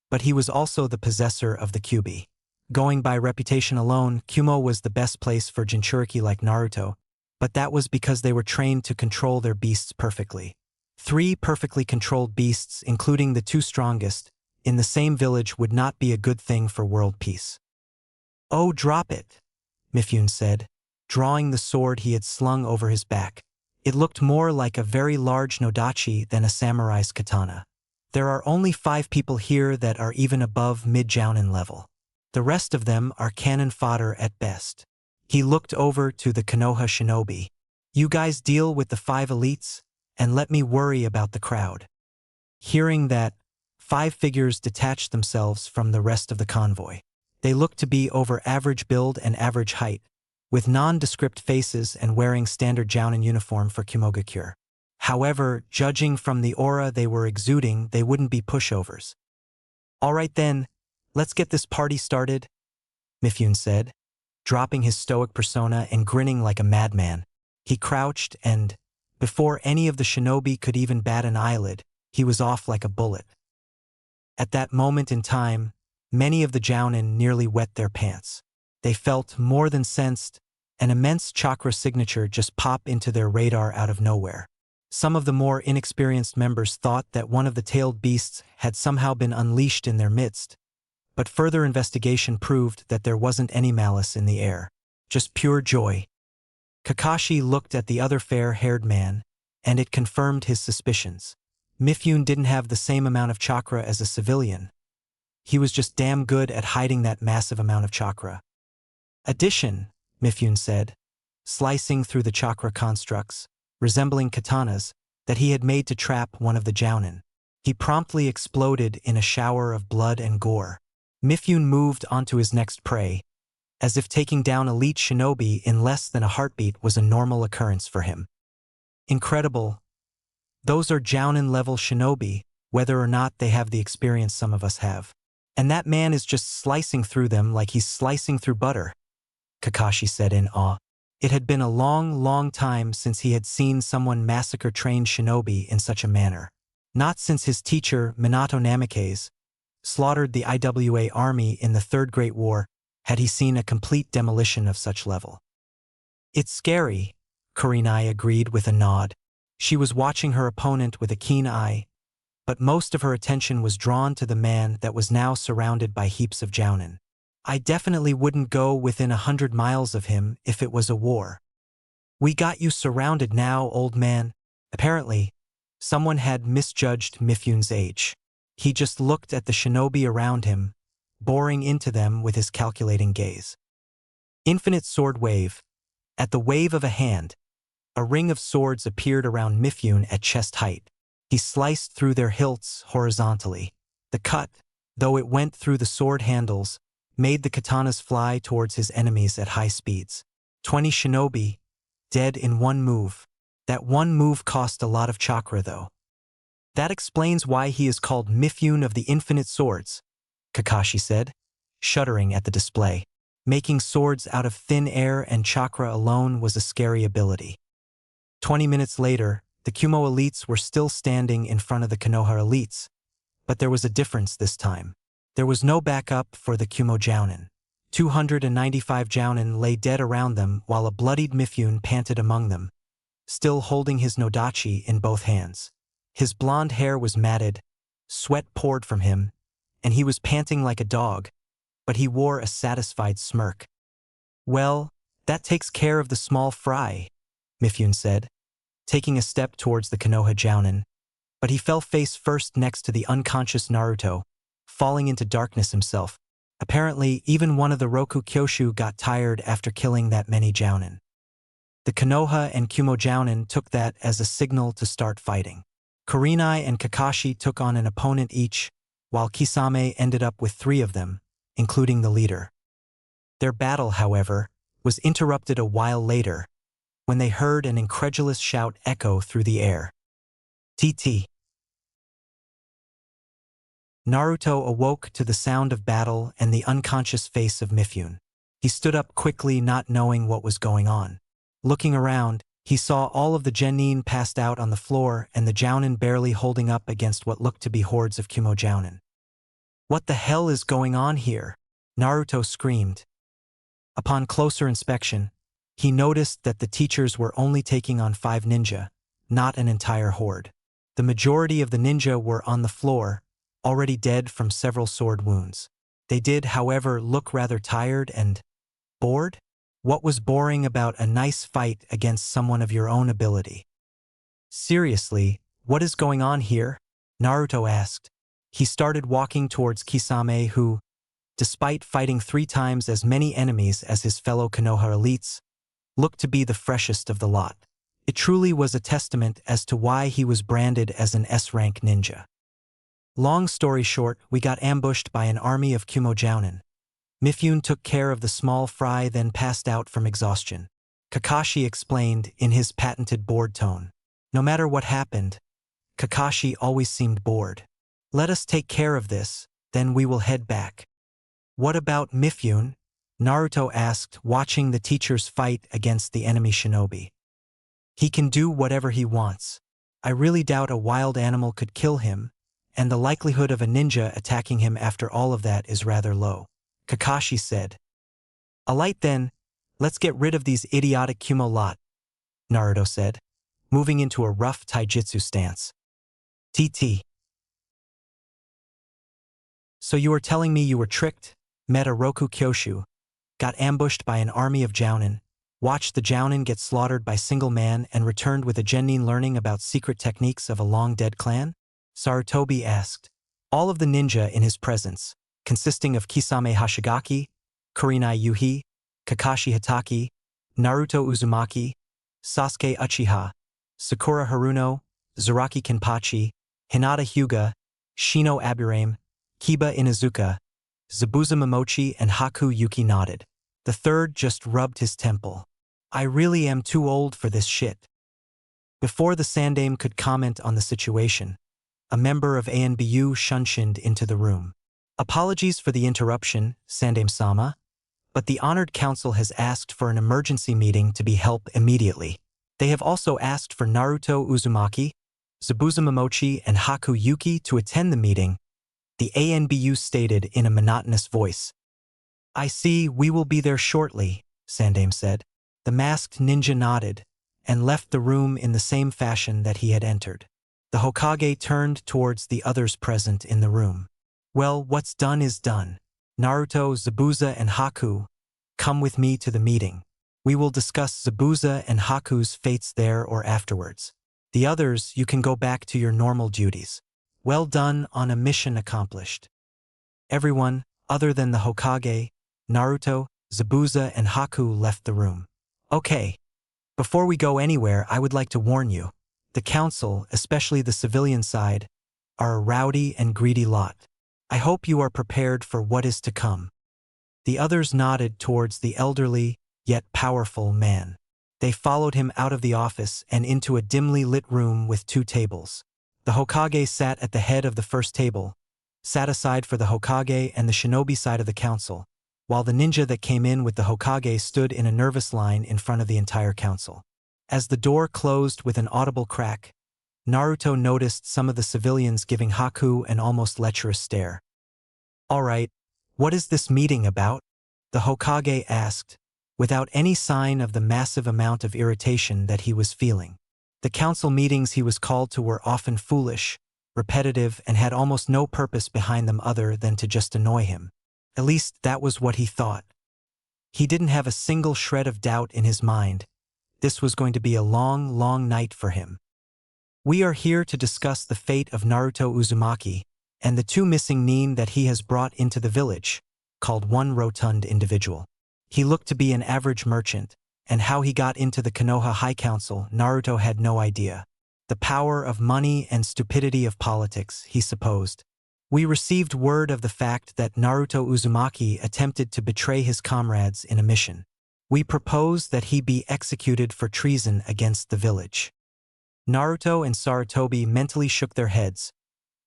but he was also the possessor of the Kyubi. Going by reputation alone, Kumo was the best place for Jinchuriki like Naruto, but that was because they were trained to control their beasts perfectly. 3 perfectly controlled beasts, including the 2 strongest, in the same village would not be a good thing for world peace. Oh, drop it, Mifune said, drawing the sword he had slung over his back. It looked more like a very large nodachi than a samurai's katana. There are only 5 people here that are even above mid-jounin level. The rest of them are cannon fodder at best. He looked over to the Konoha shinobi. You guys deal with the 5 elites, and let me worry about the crowd. Hearing that, 5 figures detached themselves from the rest of the convoy. They looked to be over average build and average height, with nondescript faces and wearing standard jounin uniform for Kumogakure. However, judging from the aura they were exuding, they wouldn't be pushovers. All right then, let's get this party started, Mifune said, dropping his stoic persona and grinning like a madman. He crouched and, before any of the shinobi could even bat an eyelid, he was off like a bullet. At that moment in time, many of the jounin nearly wet their pants. They felt, more than sensed, an immense chakra signature just pop into their radar out of nowhere. Some of the more inexperienced members thought that one of the tailed beasts had somehow been unleashed in their midst, but further investigation proved that there wasn't any malice in the air, just pure joy. Kakashi looked at the other fair-haired man, and it confirmed his suspicions. Mifune didn't have the same amount of chakra as a civilian. He was just damn good at hiding that massive amount of chakra. Addition, Mifune said, slicing through the chakra constructs, resembling katanas, that he had made to trap one of the jounin. He promptly exploded in a shower of blood and gore. Mifune moved onto his next prey, as if taking down elite shinobi in less than a heartbeat was a normal occurrence for him. Incredible. Those are jounin-level shinobi, whether or not they have the experience some of us have. And that man is just slicing through them like he's slicing through butter, Kakashi said in awe. It had been a long, long time since he had seen someone massacre trained shinobi in such a manner. Not since his teacher, Minato Namikaze, slaughtered the IWA army in the Third Great War had he seen a complete demolition of such level. It's scary, Kurenai agreed with a nod. She was watching her opponent with a keen eye, but most of her attention was drawn to the man that was now surrounded by heaps of jounin. I definitely wouldn't go within 100 miles of him if it was a war. We got you surrounded now, old man. Apparently, someone had misjudged Mifune's age. He just looked at the shinobi around him, boring into them with his calculating gaze. Infinite sword wave. At the wave of a hand, a ring of swords appeared around Mifune at chest height. He sliced through their hilts horizontally. The cut, though it went through the sword handles, made the katanas fly towards his enemies at high speeds. 20 shinobi, dead in one move. That one move cost a lot of chakra though. That explains why he is called Mifune of the Infinite Swords, Kakashi said, shuddering at the display. Making swords out of thin air and chakra alone was a scary ability. 20 minutes later, the Kumo elites were still standing in front of the Konoha elites, but there was a difference this time. There was no backup for the Kumo jounin. 295 jounin lay dead around them while a bloodied Mifune panted among them, still holding his nodachi in both hands. His blonde hair was matted, sweat poured from him, and he was panting like a dog, but he wore a satisfied smirk. Well, that takes care of the small fry, Mifune said, taking a step towards the Konoha jounin, but he fell face first next to the unconscious Naruto, falling into darkness himself. Apparently, even one of the Roku Kyoshu got tired after killing that many jounin. The Konoha and Kumo jounin took that as a signal to start fighting. Kurenai and Kakashi took on an opponent each, while Kisame ended up with 3 of them, including the leader. Their battle, however, was interrupted a while later, when they heard an incredulous shout echo through the air. TT. Naruto awoke to the sound of battle and the unconscious face of Mifune. He stood up quickly, not knowing what was going on. Looking around, he saw all of the genin passed out on the floor and the jounin barely holding up against what looked to be hordes of Kumo jounin. What the hell is going on here? Naruto screamed. Upon closer inspection, he noticed that the teachers were only taking on 5 ninja, not an entire horde. The majority of the ninja were on the floor, already dead from several sword wounds. They did, however, look rather tired and bored. What was boring about a nice fight against someone of your own ability? Seriously, what is going on here? Naruto asked. He started walking towards Kisame who, despite fighting 3 times as many enemies as his fellow Konoha elites, looked to be the freshest of the lot. It truly was a testament as to why he was branded as an S-rank ninja. Long story short, we got ambushed by an army of Kumo jounin. Mifune took care of the small fry, then passed out from exhaustion. Kakashi explained in his patented bored tone. No matter what happened, Kakashi always seemed bored. Let us take care of this, then we will head back. What about Mifune? Naruto asked, watching the teachers fight against the enemy shinobi. He can do whatever he wants. I really doubt a wild animal could kill him, and the likelihood of a ninja attacking him after all of that is rather low. Kakashi said. Alright then, let's get rid of these idiotic Kumo lot, Naruto said, moving into a rough taijutsu stance. TT. So you were telling me you were tricked, met a Roku Kyoshu, got ambushed by an army of Jounin, watched the Jounin get slaughtered by single man and returned with a genin learning about secret techniques of a long-dead clan? Sarutobi asked. All of the ninja in his presence, consisting of Kisame Hashigaki, Kurenai Yuhi, Kakashi Hitaki, Naruto Uzumaki, Sasuke Uchiha, Sakura Haruno, Zaraki Kenpachi, Hinata Hyuga, Shino Aburame, Kiba Inuzuka, Zabuza Momochi and Haku Yuki nodded. The third just rubbed his temple. I really am too old for this shit. Before the Sandame could comment on the situation, a member of ANBU shunshined into the room. Apologies for the interruption, Sandame-sama, but the Honored Council has asked for an emergency meeting to be held immediately. They have also asked for Naruto Uzumaki, Zabuza Momochi and Haku Yuki to attend the meeting, the ANBU stated in a monotonous voice. I see, we will be there shortly, Sandame said. The masked ninja nodded and left the room in the same fashion that he had entered. The Hokage turned towards the others present in the room. Well, what's done is done. Naruto, Zabuza, and Haku, come with me to the meeting. We will discuss Zabuza and Haku's fates there or afterwards. The others, you can go back to your normal duties. Well done on a mission accomplished. Everyone, other than the Hokage, Naruto, Zabuza, and Haku left the room. Okay. Before we go anywhere, I would like to warn you. The council, especially the civilian side, are a rowdy and greedy lot. I hope you are prepared for what is to come. The others nodded towards the elderly, yet powerful man. They followed him out of the office and into a dimly lit room with 2 tables. The Hokage sat at the head of the first table, sat aside for the Hokage and the shinobi side of the council, while the ninja that came in with the Hokage stood in a nervous line in front of the entire council. As the door closed with an audible crack, Naruto noticed some of the civilians giving Haku an almost lecherous stare. All right, what is this meeting about? The Hokage asked, without any sign of the massive amount of irritation that he was feeling. The council meetings he was called to were often foolish, repetitive, and had almost no purpose behind them other than to just annoy him. At least that was what he thought. He didn't have a single shred of doubt in his mind. This was going to be a long, long night for him. We are here to discuss the fate of Naruto Uzumaki and the 2 missing nin that he has brought into the village, called one rotund individual. He looked to be an average merchant, and how he got into the Konoha High Council, Naruto had no idea. The power of money and stupidity of politics, he supposed. We received word of the fact that Naruto Uzumaki attempted to betray his comrades in a mission. We propose that he be executed for treason against the village. Naruto and Sarutobi mentally shook their heads,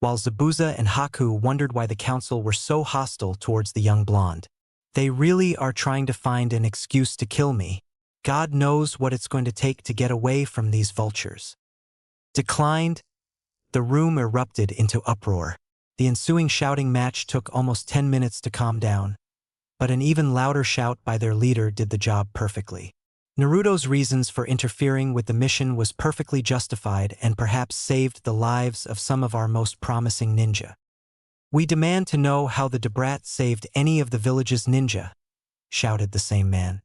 while Zabuza and Haku wondered why the council were so hostile towards the young blonde. They really are trying to find an excuse to kill me. God knows what it's going to take to get away from these vultures. Declined. The room erupted into uproar. The ensuing shouting match took almost 10 minutes to calm down, but an even louder shout by their leader did the job perfectly. Naruto's reasons for interfering with the mission was perfectly justified and perhaps saved the lives of some of our most promising ninja. We demand to know how the Debrat saved any of the village's ninja, shouted the same man.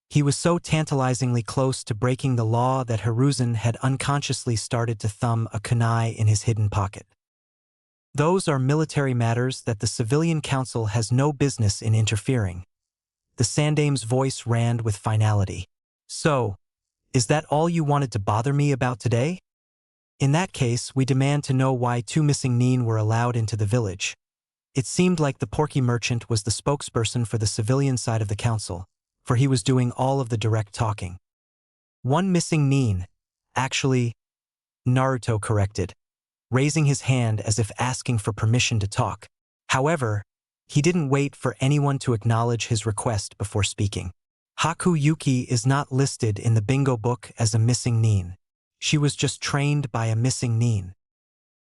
He was so tantalizingly close to breaking the law that Hiruzen had unconsciously started to thumb a kunai in his hidden pocket. Those are military matters that the civilian council has no business in interfering. The Sandame's voice ran with finality. So, is that all you wanted to bother me about today? In that case, we demand to know why 2 missing nin were allowed into the village. It seemed like the Porky Merchant was the spokesperson for the civilian side of the council, for he was doing all of the direct talking. 1 missing nin. Actually, Naruto corrected, raising his hand as if asking for permission to talk. However, He didn't wait for anyone to acknowledge his request before speaking. Haku Yuki is not listed in the bingo book as a missing nin. She was just trained by a missing nin.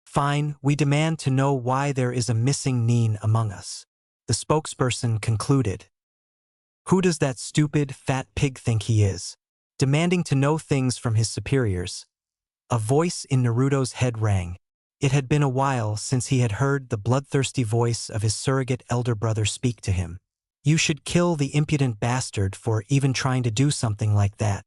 Fine, we demand to know why there is a missing nin among us. The spokesperson concluded. Who does that stupid, fat pig think he is? Demanding to know things from his superiors. A voice in Naruto's head rang. It had been a while since he had heard the bloodthirsty voice of his surrogate elder brother speak to him. You should kill the impudent bastard for even trying to do something like that.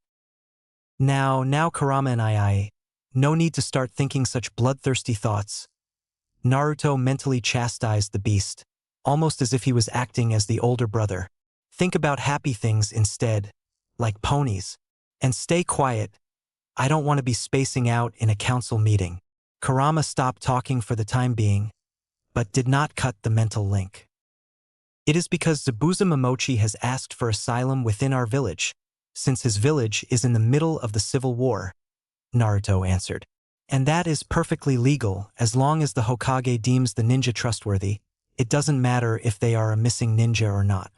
Now Kurama and I, no need to start thinking such bloodthirsty thoughts. Naruto mentally chastised the beast, almost as if he was acting as the older brother. Think about happy things instead, like ponies. And stay quiet. I don't want to be spacing out in a council meeting. Kurama stopped talking for the time being, but did not cut the mental link. It is because Zabuza Momochi has asked for asylum within our village, since his village is in the middle of the civil war, Naruto answered. And that is perfectly legal as long as the Hokage deems the ninja trustworthy. It doesn't matter if they are a missing ninja or not.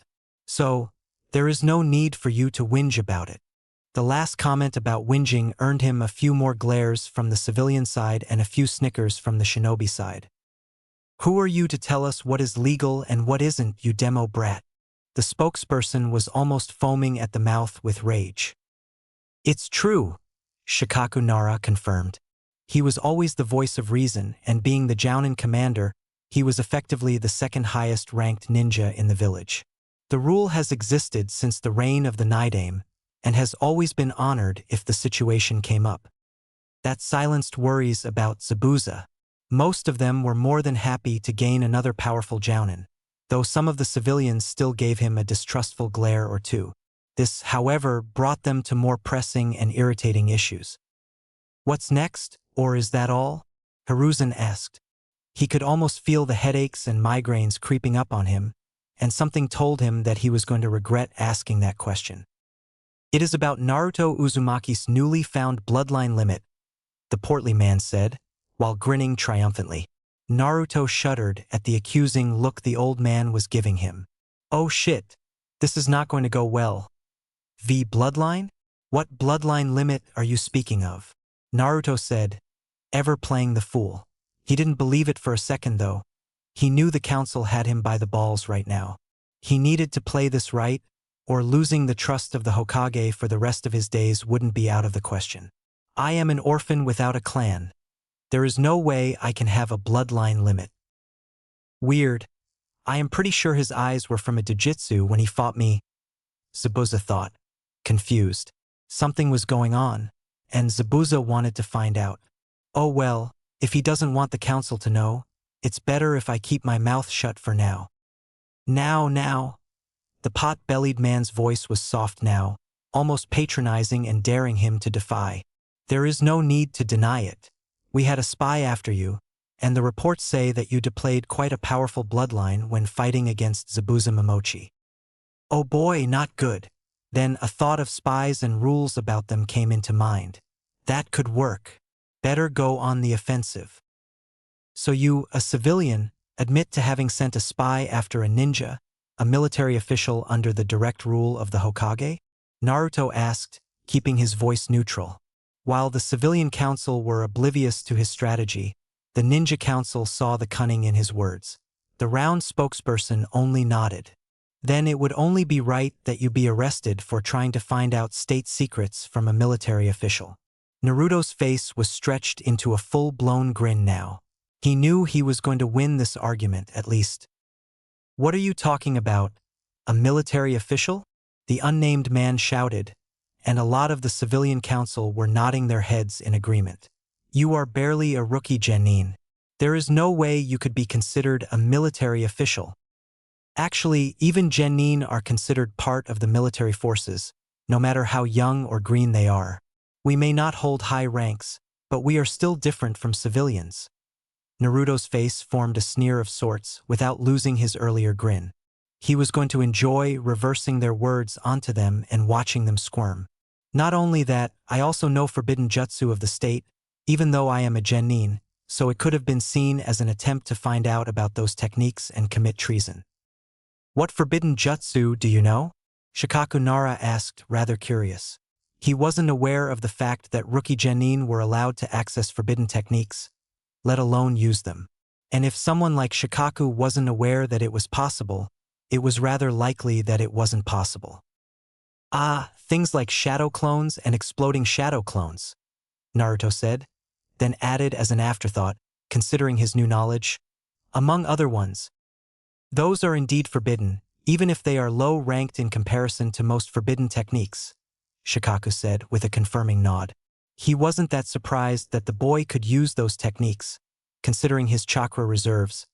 So, there is no need for you to whinge about it. The last comment about whinging earned him a few more glares from the civilian side and a few snickers from the shinobi side. Who are you to tell us what is legal and what isn't, you demo brat? The spokesperson was almost foaming at the mouth with rage. It's true, Shikaku Nara confirmed. He was always the voice of reason, and being the Jounin commander, he was effectively the second highest ranked ninja in the village. The rule has existed since the reign of the Nidame, and has always been honored if the situation came up. That silenced worries about Zabuza. Most of them were more than happy to gain another powerful Jounin, though some of the civilians still gave him a distrustful glare or two. This, however, brought them to more pressing and irritating issues. What's next, or is that all? Hiruzen asked. He could almost feel the headaches and migraines creeping up on him, and something told him that he was going to regret asking that question. It is about Naruto Uzumaki's newly found bloodline limit, the portly man said, while grinning triumphantly. Naruto shuddered at the accusing look the old man was giving him. Oh shit, this is not going to go well. The bloodline? What bloodline limit are you speaking of? Naruto said, ever playing the fool. He didn't believe it for a second though. He knew the council had him by the balls right now. He needed to play this right, or losing the trust of the Hokage for the rest of his days wouldn't be out of the question. I am an orphan without a clan. There is no way I can have a bloodline limit. Weird. I am pretty sure his eyes were from a jujitsu when he fought me, Zabuza thought, confused. Something was going on, and Zabuza wanted to find out. Oh well, if he doesn't want the council to know, it's better if I keep my mouth shut for now. Now. The pot-bellied man's voice was soft now, almost patronizing and daring him to defy. There is no need to deny it. We had a spy after you, and the reports say that you displayed quite a powerful bloodline when fighting against Zabuza Momochi. Oh boy, not good. Then a thought of spies and rules about them came into mind. That could work. Better go on the offensive. So you, a civilian, admit to having sent a spy after a ninja, a military official under the direct rule of the Hokage? Naruto asked, keeping his voice neutral. While the civilian council were oblivious to his strategy, the ninja council saw the cunning in his words. The round spokesperson only nodded. Then it would only be right that you be arrested for trying to find out state secrets from a military official. Naruto's face was stretched into a full-blown grin now. He knew he was going to win this argument, at least. What are you talking about? A military official? The unnamed man shouted, and a lot of the civilian council were nodding their heads in agreement. You are barely a rookie, Genin. There is no way you could be considered a military official. Actually, even Genin are considered part of the military forces, no matter how young or green they are. We may not hold high ranks, but we are still different from civilians. Naruto's face formed a sneer of sorts without losing his earlier grin. He was going to enjoy reversing their words onto them and watching them squirm. Not only that, I also know forbidden jutsu of the state, even though I am a genin, so it could have been seen as an attempt to find out about those techniques and commit treason. What forbidden jutsu do you know? Shikaku Nara asked, rather curious. He wasn't aware of the fact that rookie genin were allowed to access forbidden techniques, let alone use them. And if someone like Shikaku wasn't aware that it was possible, it was rather likely that it wasn't possible. Ah, things like shadow clones and exploding shadow clones, Naruto said, then added as an afterthought, considering his new knowledge, among other ones. Those are indeed forbidden, even if they are low-ranked in comparison to most forbidden techniques, Shikaku said with a confirming nod. He wasn't that surprised that the boy could use those techniques, considering his chakra reserves,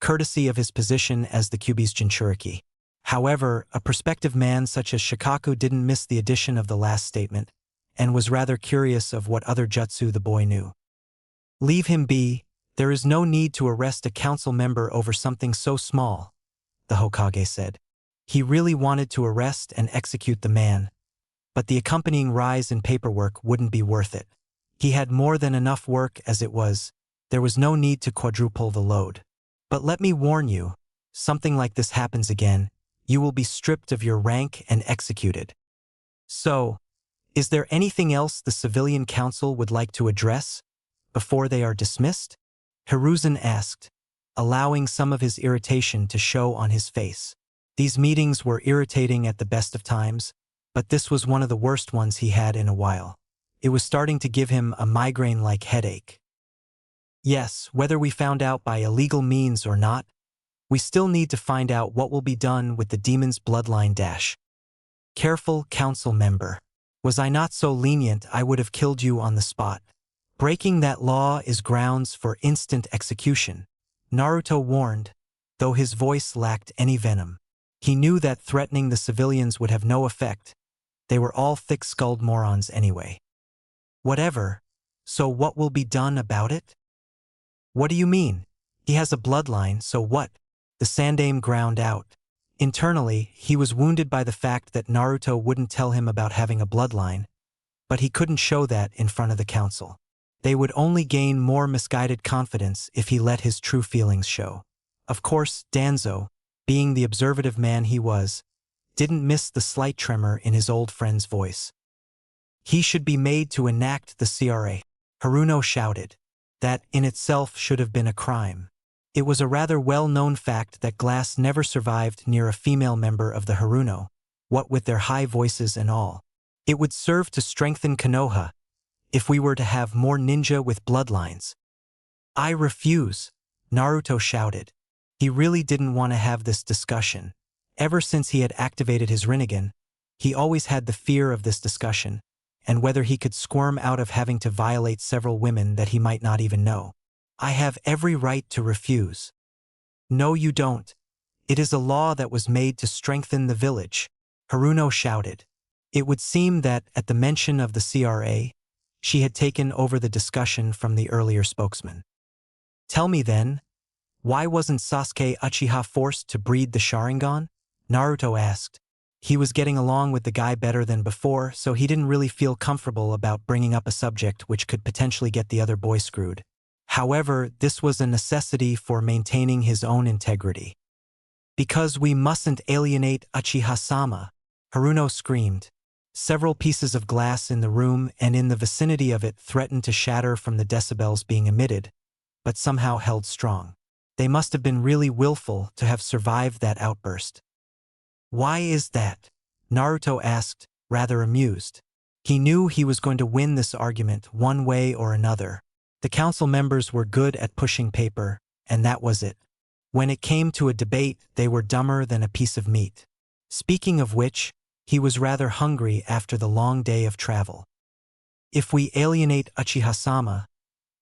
courtesy of his position as the Kyuubi's Jinchuriki. However, a prospective man such as Shikaku didn't miss the addition of the last statement, and was rather curious of what other jutsu the boy knew. Leave him be, there is no need to arrest a council member over something so small, the Hokage said. He really wanted to arrest and execute the man, but the accompanying rise in paperwork wouldn't be worth it. He had more than enough work as it was, there was no need to quadruple the load. But let me warn you, something like this happens again, you will be stripped of your rank and executed. So, is there anything else the civilian council would like to address before they are dismissed? Hiruzen asked, allowing some of his irritation to show on his face. These meetings were irritating at the best of times, but this was one of the worst ones he had in a while. It was starting to give him a migraine-like headache. Yes, whether we found out by illegal means or not, we still need to find out what will be done with the demon's bloodline dash. Careful, council member. Was I not so lenient I would have killed you on the spot. Breaking that law is grounds for instant execution, Naruto warned, though his voice lacked any venom. He knew that threatening the civilians would have no effect. They were all thick-skulled morons anyway. Whatever, so what will be done about it? What do you mean? He has a bloodline, so what? The Sandaime ground out. Internally, he was wounded by the fact that Naruto wouldn't tell him about having a bloodline, but he couldn't show that in front of the council. They would only gain more misguided confidence if he let his true feelings show. Of course, Danzo, being the observative man he was, didn't miss the slight tremor in his old friend's voice. He should be made to enact the CRA. Haruno shouted. That, in itself, should have been a crime. It was a rather well-known fact that glass never survived near a female member of the Haruno, what with their high voices and all. It would serve to strengthen Konoha, if we were to have more ninja with bloodlines. I refuse, Naruto shouted. He really didn't want to have this discussion. Ever since he had activated his Rinnegan, he always had the fear of this discussion, and whether he could squirm out of having to violate several women that he might not even know. I have every right to refuse. No, you don't. It is a law that was made to strengthen the village, Haruno shouted. It would seem that, at the mention of the CRA, she had taken over the discussion from the earlier spokesman. Tell me then, why wasn't Sasuke Uchiha forced to breed the Sharingan? Naruto asked. He was getting along with the guy better than before, so he didn't really feel comfortable about bringing up a subject which could potentially get the other boy screwed. However, this was a necessity for maintaining his own integrity. Because we mustn't alienate Uchiha-sama, Haruno screamed. Several pieces of glass in the room and in the vicinity of it threatened to shatter from the decibels being emitted, but somehow held strong. They must have been really willful to have survived that outburst. Why is that? Naruto asked, rather amused. He knew he was going to win this argument one way or another. The council members were good at pushing paper, and that was it. When it came to a debate, they were dumber than a piece of meat. Speaking of which, he was rather hungry after the long day of travel. If we alienate Uchiha-sama,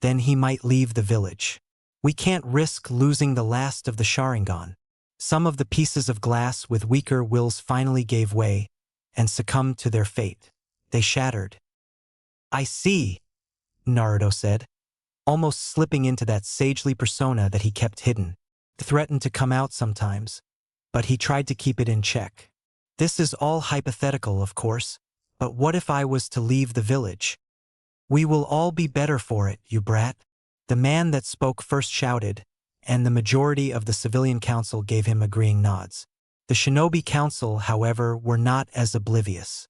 then he might leave the village. We can't risk losing the last of the Sharingan. Some of the pieces of glass with weaker wills finally gave way and succumbed to their fate. They shattered. I see, Naruto said, almost slipping into that sagely persona that he kept hidden. It threatened to come out sometimes, but he tried to keep it in check. This is all hypothetical, of course, but what if I was to leave the village? We will all be better for it, you brat. The man that spoke first shouted, and the majority of the civilian council gave him agreeing nods. The shinobi council, however, were not as oblivious.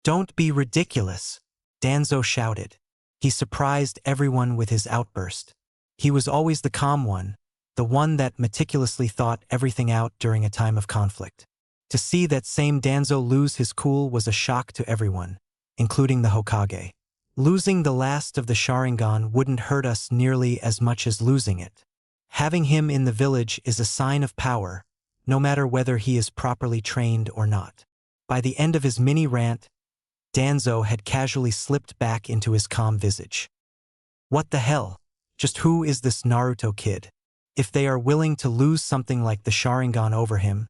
"Don't be ridiculous," Danzo shouted. He surprised everyone with his outburst. He was always the calm one, the one that meticulously thought everything out during a time of conflict. To see that same Danzo lose his cool was a shock to everyone, including the Hokage. Losing the last of the Sharingan wouldn't hurt us nearly as much as losing it. Having him in the village is a sign of power, no matter whether he is properly trained or not. By the end of his mini rant, Danzo had casually slipped back into his calm visage. What the hell? Just who is this Naruto kid? If they are willing to lose something like the Sharingan over him,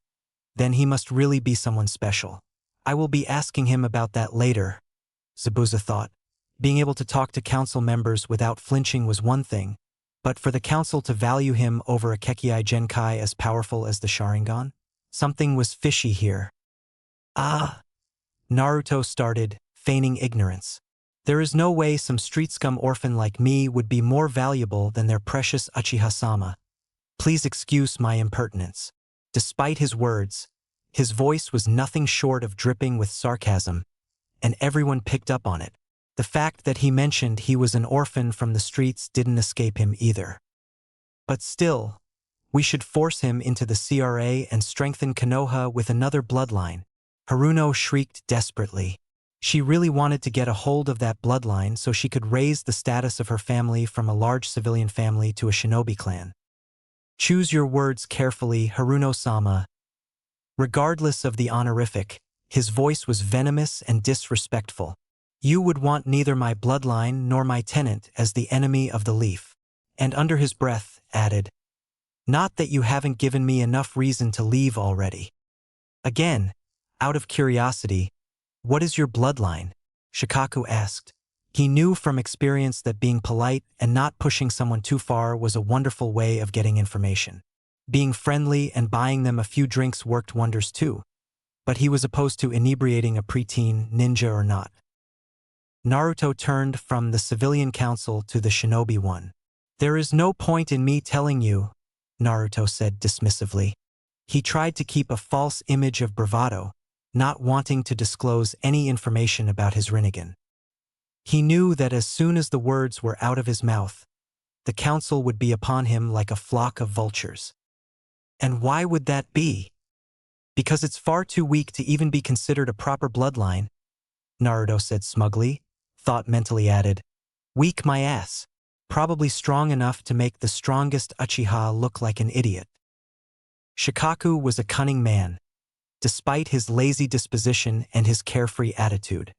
then he must really be someone special. I will be asking him about that later, Zabuza thought. Being able to talk to council members without flinching was one thing, but for the council to value him over a Kekkei Genkai as powerful as the Sharingan? Something was fishy here. Naruto started, feigning ignorance. There is no way some street scum orphan like me would be more valuable than their precious Uchiha-sama. Please excuse my impertinence. Despite his words, his voice was nothing short of dripping with sarcasm, and everyone picked up on it. The fact that he mentioned he was an orphan from the streets didn't escape him either. But still, we should force him into the CRA and strengthen Konoha with another bloodline. Haruno shrieked desperately. She really wanted to get a hold of that bloodline so she could raise the status of her family from a large civilian family to a shinobi clan. Choose your words carefully, Haruno-sama. Regardless of the honorific, his voice was venomous and disrespectful. You would want neither my bloodline nor my tenant as the enemy of the leaf. And under his breath, added, "Not that you haven't given me enough reason to leave already." Again, out of curiosity, "What is your bloodline?" Shikaku asked. He knew from experience that being polite and not pushing someone too far was a wonderful way of getting information. Being friendly and buying them a few drinks worked wonders too, but he was opposed to inebriating a preteen, ninja or not. Naruto turned from the civilian council to the shinobi one. "There is no point in me telling you," Naruto said dismissively. He tried to keep a false image of bravado, not wanting to disclose any information about his Rinnegan. He knew that as soon as the words were out of his mouth, the council would be upon him like a flock of vultures. And why would that be? Because it's far too weak to even be considered a proper bloodline, Naruto said smugly, thought mentally added, "Weak my ass. Probably strong enough to make the strongest Uchiha look like an idiot." Shikaku was a cunning man, despite his lazy disposition and his carefree attitude.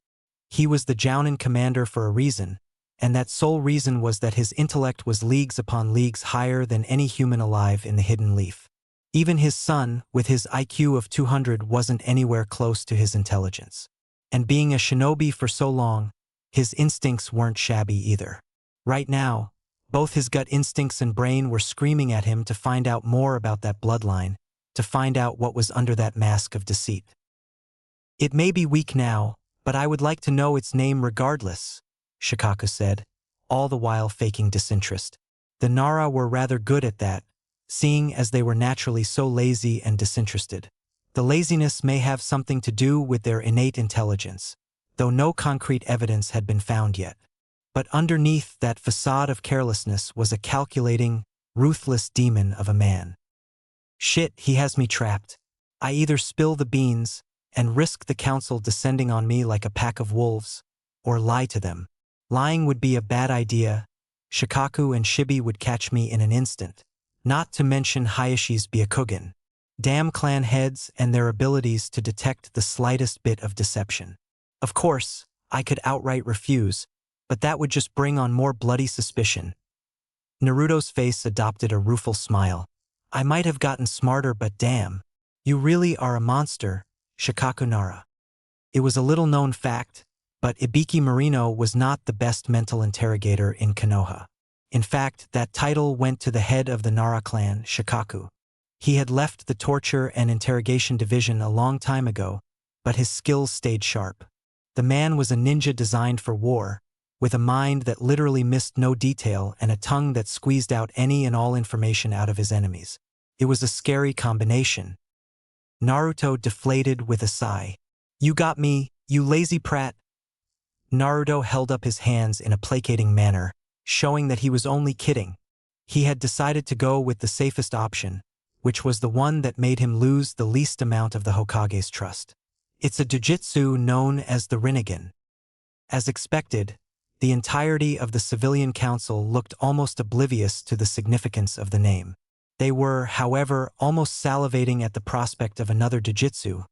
He was the Jounin commander for a reason, and that sole reason was that his intellect was leagues upon leagues higher than any human alive in the Hidden Leaf. Even his son, with his IQ of 200, wasn't anywhere close to his intelligence. And being a shinobi for so long, his instincts weren't shabby either. Right now, both his gut instincts and brain were screaming at him to find out more about that bloodline, to find out what was under that mask of deceit. "It may be weak now, but I would like to know its name regardless," Shikaku said, all the while faking disinterest. The Nara were rather good at that, seeing as they were naturally so lazy and disinterested. The laziness may have something to do with their innate intelligence, though no concrete evidence had been found yet. But underneath that facade of carelessness was a calculating, ruthless demon of a man. "Shit, he has me trapped. I either spill the beans and risk the council descending on me like a pack of wolves, or lie to them. Lying would be a bad idea. Shikaku and Shibi would catch me in an instant. Not to mention Hayashi's Byakugan. Damn clan heads and their abilities to detect the slightest bit of deception. Of course, I could outright refuse, but that would just bring on more bloody suspicion." Naruto's face adopted a rueful smile. "I might have gotten smarter, but damn, you really are a monster, Shikaku Nara." It was a little-known fact, but Ibiki Marino was not the best mental interrogator in Konoha. In fact, that title went to the head of the Nara clan, Shikaku. He had left the torture and interrogation division a long time ago, but his skills stayed sharp. The man was a ninja designed for war, with a mind that literally missed no detail and a tongue that squeezed out any and all information out of his enemies. It was a scary combination. Naruto deflated with a sigh. You got me, you lazy prat. Naruto held up his hands in a placating manner, showing that he was only kidding. He had decided to go with the safest option, which was the one that made him lose the least amount of the Hokage's trust. It's a jujitsu known as the Rinnegan. As expected, the entirety of the civilian council looked almost oblivious to the significance of the name. They were, however, almost salivating at the prospect of another jujitsu,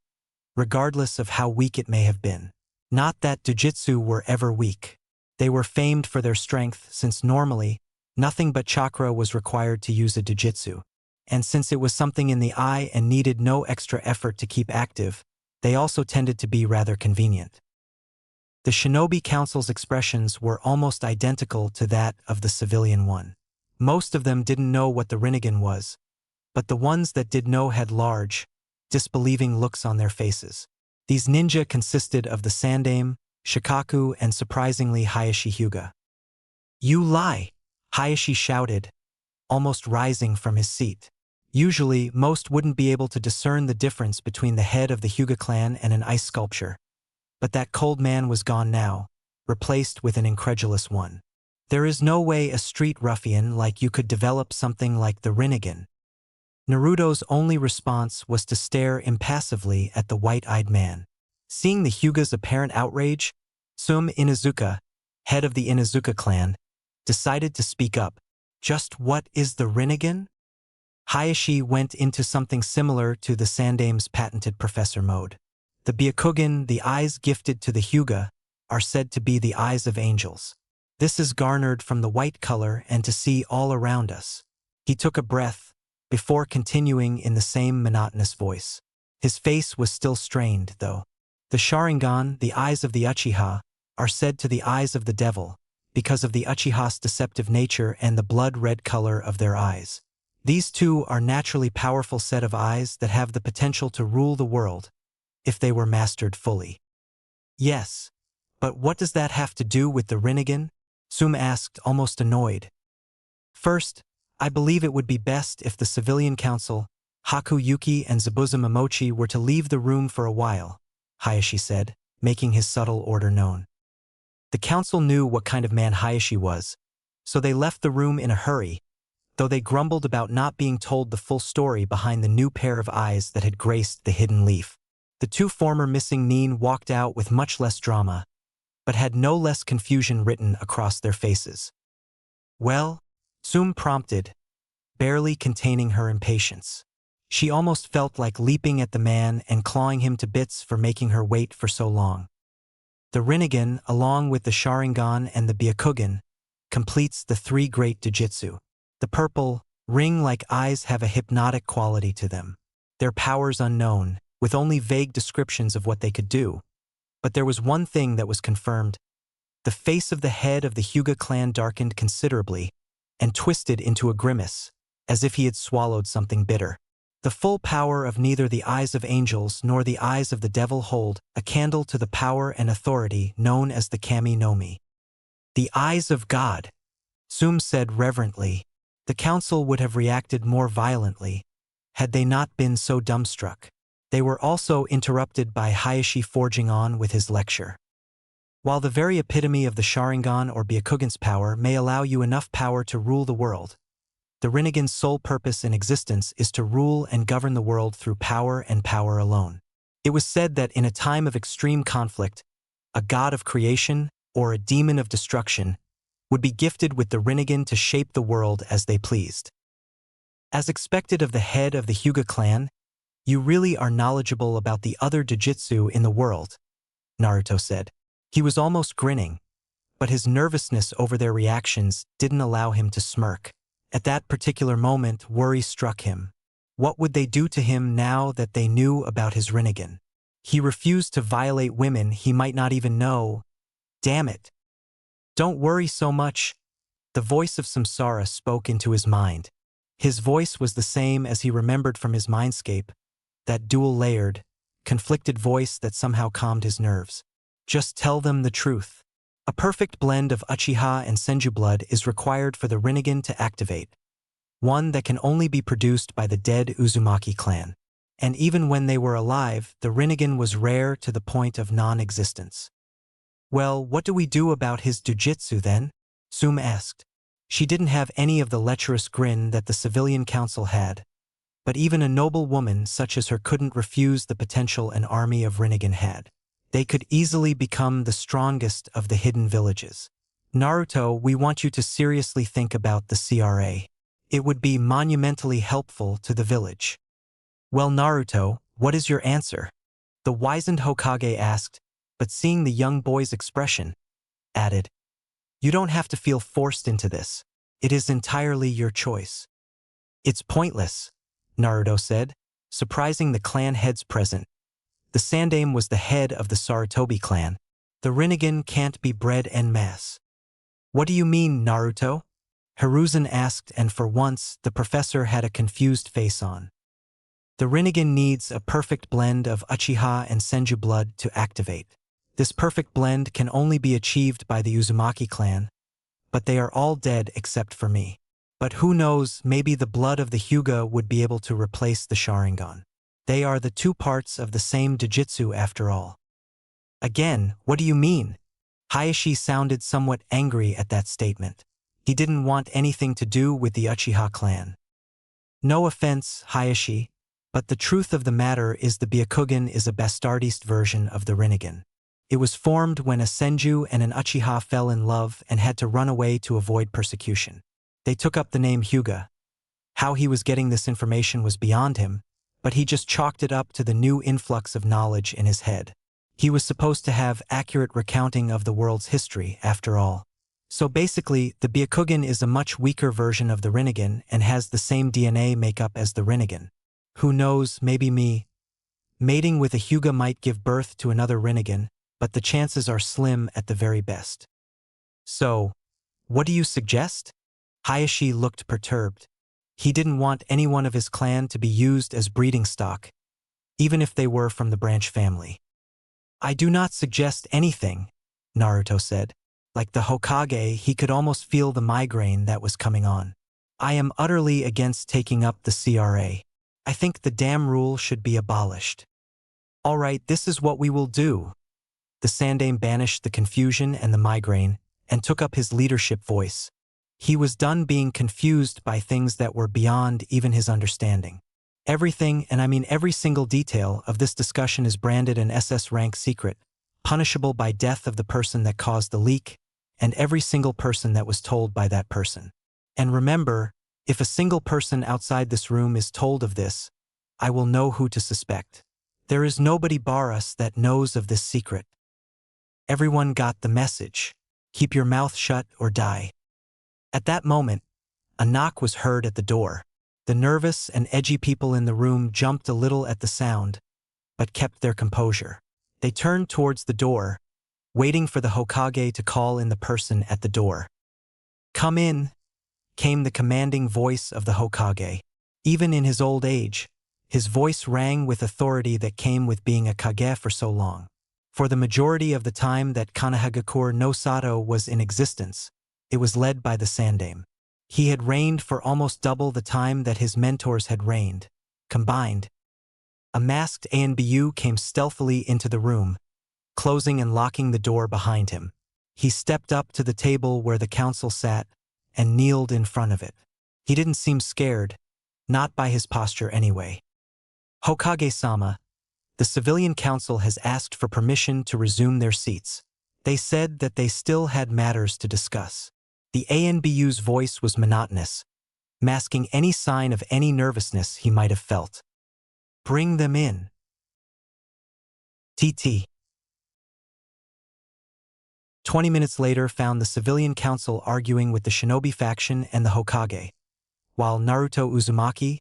regardless of how weak it may have been. Not that jujitsu were ever weak. They were famed for their strength since normally, nothing but chakra was required to use a jujitsu. And since it was something in the eye and needed no extra effort to keep active, they also tended to be rather convenient. The Shinobi Council's expressions were almost identical to that of the civilian one. Most of them didn't know what the Rinnegan was, but the ones that did know had large, disbelieving looks on their faces. These ninja consisted of the Sandaime, Shikaku, and surprisingly Hayashi Hyuga. You lie, Hayashi shouted, almost rising from his seat. Usually, most wouldn't be able to discern the difference between the head of the Hyuga clan and an ice sculpture. But that cold man was gone now, replaced with an incredulous one. There is no way a street ruffian like you could develop something like the Rinnegan. Naruto's only response was to stare impassively at the white-eyed man. Seeing the Hyuga's apparent outrage, Sum Inuzuka, head of the Inuzuka clan, decided to speak up. Just what is the Rinnegan? Hayashi went into something similar to the Sandaime's patented professor mode. The Byakugan, the eyes gifted to the Hyuga, are said to be the eyes of angels. This is garnered from the white color and to see all around us. He took a breath, before continuing in the same monotonous voice. His face was still strained, though. The Sharingan, the eyes of the Uchiha, are said to the eyes of the devil, because of the Uchiha's deceptive nature and the blood-red color of their eyes. These two are naturally powerful set of eyes that have the potential to rule the world, if they were mastered fully. Yes, but what does that have to do with the Rinnegan? Sum asked, almost annoyed. First, I believe it would be best if the civilian council, Haku Yuki and Zabuza Momochi, were to leave the room for a while, Hayashi said, making his subtle order known. The council knew what kind of man Hayashi was, so they left the room in a hurry, though they grumbled about not being told the full story behind the new pair of eyes that had graced the hidden leaf. The two former missing nin walked out with much less drama, but had no less confusion written across their faces. Well? Sum prompted, barely containing her impatience. She almost felt like leaping at the man and clawing him to bits for making her wait for so long. The Rinnegan, along with the Sharingan and the Byakugan, completes the three great Jujutsu. The purple, ring-like eyes have a hypnotic quality to them. Their powers unknown, with only vague descriptions of what they could do. But there was one thing that was confirmed. The face of the head of the Hyuga clan darkened considerably and twisted into a grimace, as if he had swallowed something bitter. The full power of neither the eyes of angels nor the eyes of the devil hold a candle to the power and authority known as the Kami no Mi. The eyes of God, Sum said reverently. The council would have reacted more violently had they not been so dumbstruck. They were also interrupted by Hayashi forging on with his lecture. While the very epitome of the Sharingan or Byakugan's power may allow you enough power to rule the world, the Rinnegan's sole purpose in existence is to rule and govern the world through power and power alone. It was said that in a time of extreme conflict, a god of creation or a demon of destruction would be gifted with the Rinnegan to shape the world as they pleased. As expected of the head of the Hyuga clan, you really are knowledgeable about the other Jujutsu in the world, Naruto said. He was almost grinning, but his nervousness over their reactions didn't allow him to smirk. At that particular moment, worry struck him. What would they do to him now that they knew about his Rinnegan? He refused to violate women he might not even know. Damn it. Don't worry so much. The voice of Samsara spoke into his mind. His voice was the same as he remembered from his mindscape, that dual-layered, conflicted voice that somehow calmed his nerves. Just tell them the truth. A perfect blend of Uchiha and Senju blood is required for the Rinnegan to activate, one that can only be produced by the dead Uzumaki clan. and even when they were alive, the Rinnegan was rare to the point of non-existence. Well, what do we do about his jujitsu then? Sum asked. She didn't have any of the lecherous grin that the civilian council had, but even a noble woman such as her couldn't refuse the potential an army of Rinnegan had. They could easily become the strongest of the hidden villages. Naruto, we want you to seriously think about the CRA. It would be monumentally helpful to the village. Well, Naruto, what is your answer? The wizened Hokage asked, but seeing the young boy's expression, added, You don't have to feel forced into this. It is entirely your choice. It's pointless, Naruto said, surprising the clan heads present. The Sandaime was the head of the Sarutobi clan. The Rinnegan can't be bred en masse. What do you mean, Naruto? Hiruzen asked, and for once, the professor had a confused face on. The Rinnegan needs a perfect blend of Uchiha and Senju blood to activate. This perfect blend can only be achieved by the Uzumaki clan, but they are all dead except for me. But who knows, maybe the blood of the Hyuga would be able to replace the Sharingan. They are the two parts of the same Jujutsu after all. Again, what do you mean? Hayashi sounded somewhat angry at that statement. He didn't want anything to do with the Uchiha clan. No offense, Hayashi, but the truth of the matter is the Byakugan is a bastardized version of the Rinnegan. It was formed when a Senju and an Uchiha fell in love and had to run away to avoid persecution. They took up the name Hyuga. How he was getting this information was beyond him, but he just chalked it up to the new influx of knowledge in his head. He was supposed to have accurate recounting of the world's history, after all. So basically, the Byakugan is a much weaker version of the Rinnegan and has the same DNA makeup as the Rinnegan. Who knows, maybe me. Mating with a Hyuga might give birth to another Rinnegan, but the chances are slim at the very best. So, what do you suggest? Hayashi looked perturbed. He didn't want anyone of his clan to be used as breeding stock, even if they were from the branch family. I do not suggest anything, Naruto said. Like the Hokage, he could almost feel the migraine that was coming on. I am utterly against taking up the CRA. I think the damn rule should be abolished. All right, this is what we will do. The Sandaime banished the confusion and the migraine and took up his leadership voice. He was done being confused by things that were beyond even his understanding. Everything, and I mean every single detail, of this discussion is branded an SS rank secret, punishable by death of the person that caused the leak, and every single person that was told by that person. And remember, if a single person outside this room is told of this, I will know who to suspect. There is nobody bar us that knows of this secret. Everyone got the message. Keep your mouth shut or die. At that moment, a knock was heard at the door. The nervous and edgy people in the room jumped a little at the sound, but kept their composure. They turned towards the door, waiting for the Hokage to call in the person at the door. Come in, came the commanding voice of the Hokage. Even in his old age, his voice rang with authority that came with being a Kage for so long. For the majority of the time that Konohagakure no Sato was in existence, it was led by the Sandaime. He had reigned for almost double the time that his mentors had reigned, combined. A masked Anbu came stealthily into the room, closing and locking the door behind him. He stepped up to the table where the council sat and kneeled in front of it. He didn't seem scared, not by his posture anyway. Hokage-sama, the civilian council has asked for permission to resume their seats. They said that they still had matters to discuss. The Anbu's voice was monotonous, masking any sign of any nervousness he might have felt. Bring them in. TT. 20 minutes later found the civilian council arguing with the shinobi faction and the Hokage, while Naruto Uzumaki,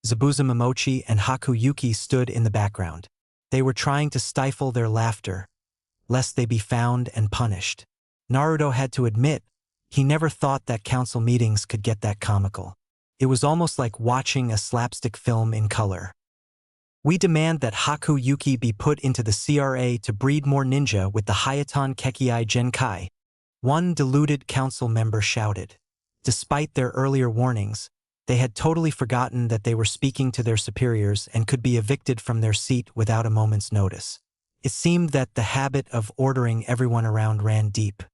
Zabuza Momochi, and Haku Yuki stood in the background. They were trying to stifle their laughter, lest they be found and punished. Naruto had to admit, he never thought that council meetings could get that comical. It was almost like watching a slapstick film in color. We demand that Haku Yuki be put into the CRA to breed more ninja with the Hayatan Kekkei Genkai, one deluded council member shouted. Despite their earlier warnings, They had totally forgotten that they were speaking to their superiors and could be evicted from their seat without a moment's notice. It seemed that the habit of ordering everyone around ran deep.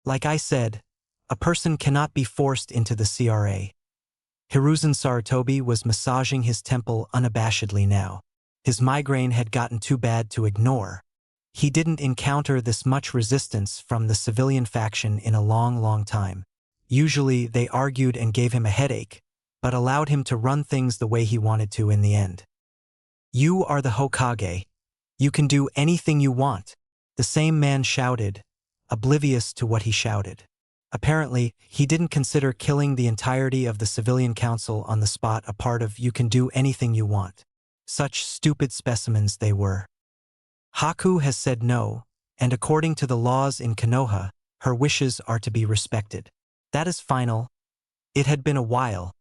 Like I said, a person cannot be forced into the CRA. Hiruzen Sarutobi was massaging his temple unabashedly now. His migraine had gotten too bad to ignore. He didn't encounter this much resistance from the civilian faction in a long, long time. Usually, they argued and gave him a headache, but allowed him to run things the way he wanted to in the end. You are the Hokage. You can do anything you want, the same man shouted, oblivious to what he shouted. Apparently, he didn't consider killing the entirety of the civilian council on the spot a part of you can do anything you want. Such stupid specimens they were. Haku has said no, and according to the laws in Konoha, her wishes are to be respected. That is final. It had been a while,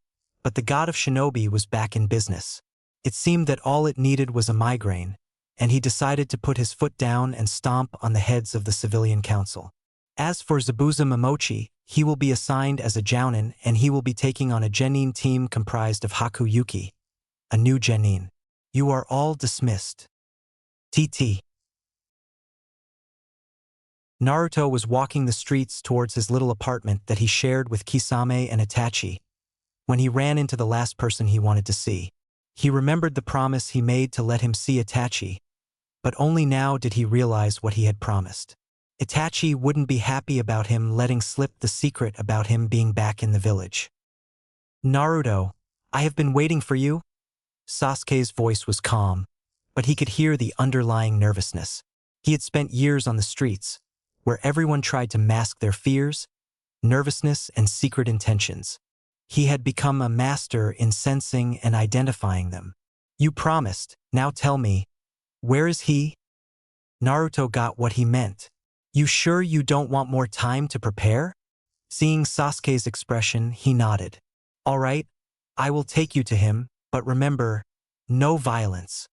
but the god of shinobi was back in business. It seemed that all it needed was a migraine, and he decided to put his foot down and stomp on the heads of the civilian council. As for Zabuza Momochi, he will be assigned as a jounin and he will be taking on a genin team comprised of Haku Yuki, a new genin. You are all dismissed. TT. Naruto was walking the streets towards his little apartment that he shared with Kisame and Itachi, when he ran into the last person he wanted to see. He remembered the promise he made to let him see Itachi, but only now did he realize what he had promised. Itachi wouldn't be happy about him letting slip the secret about him being back in the village. Naruto, I have been waiting for you. Sasuke's voice was calm, but he could hear the underlying nervousness. He had spent years on the streets, where everyone tried to mask their fears, nervousness, and secret intentions. He had become a master in sensing and identifying them. You promised, now tell me, where is he? Naruto got what he meant. You sure you don't want more time to prepare? Seeing Sasuke's expression, he nodded. All right, I will take you to him, but remember, no violence.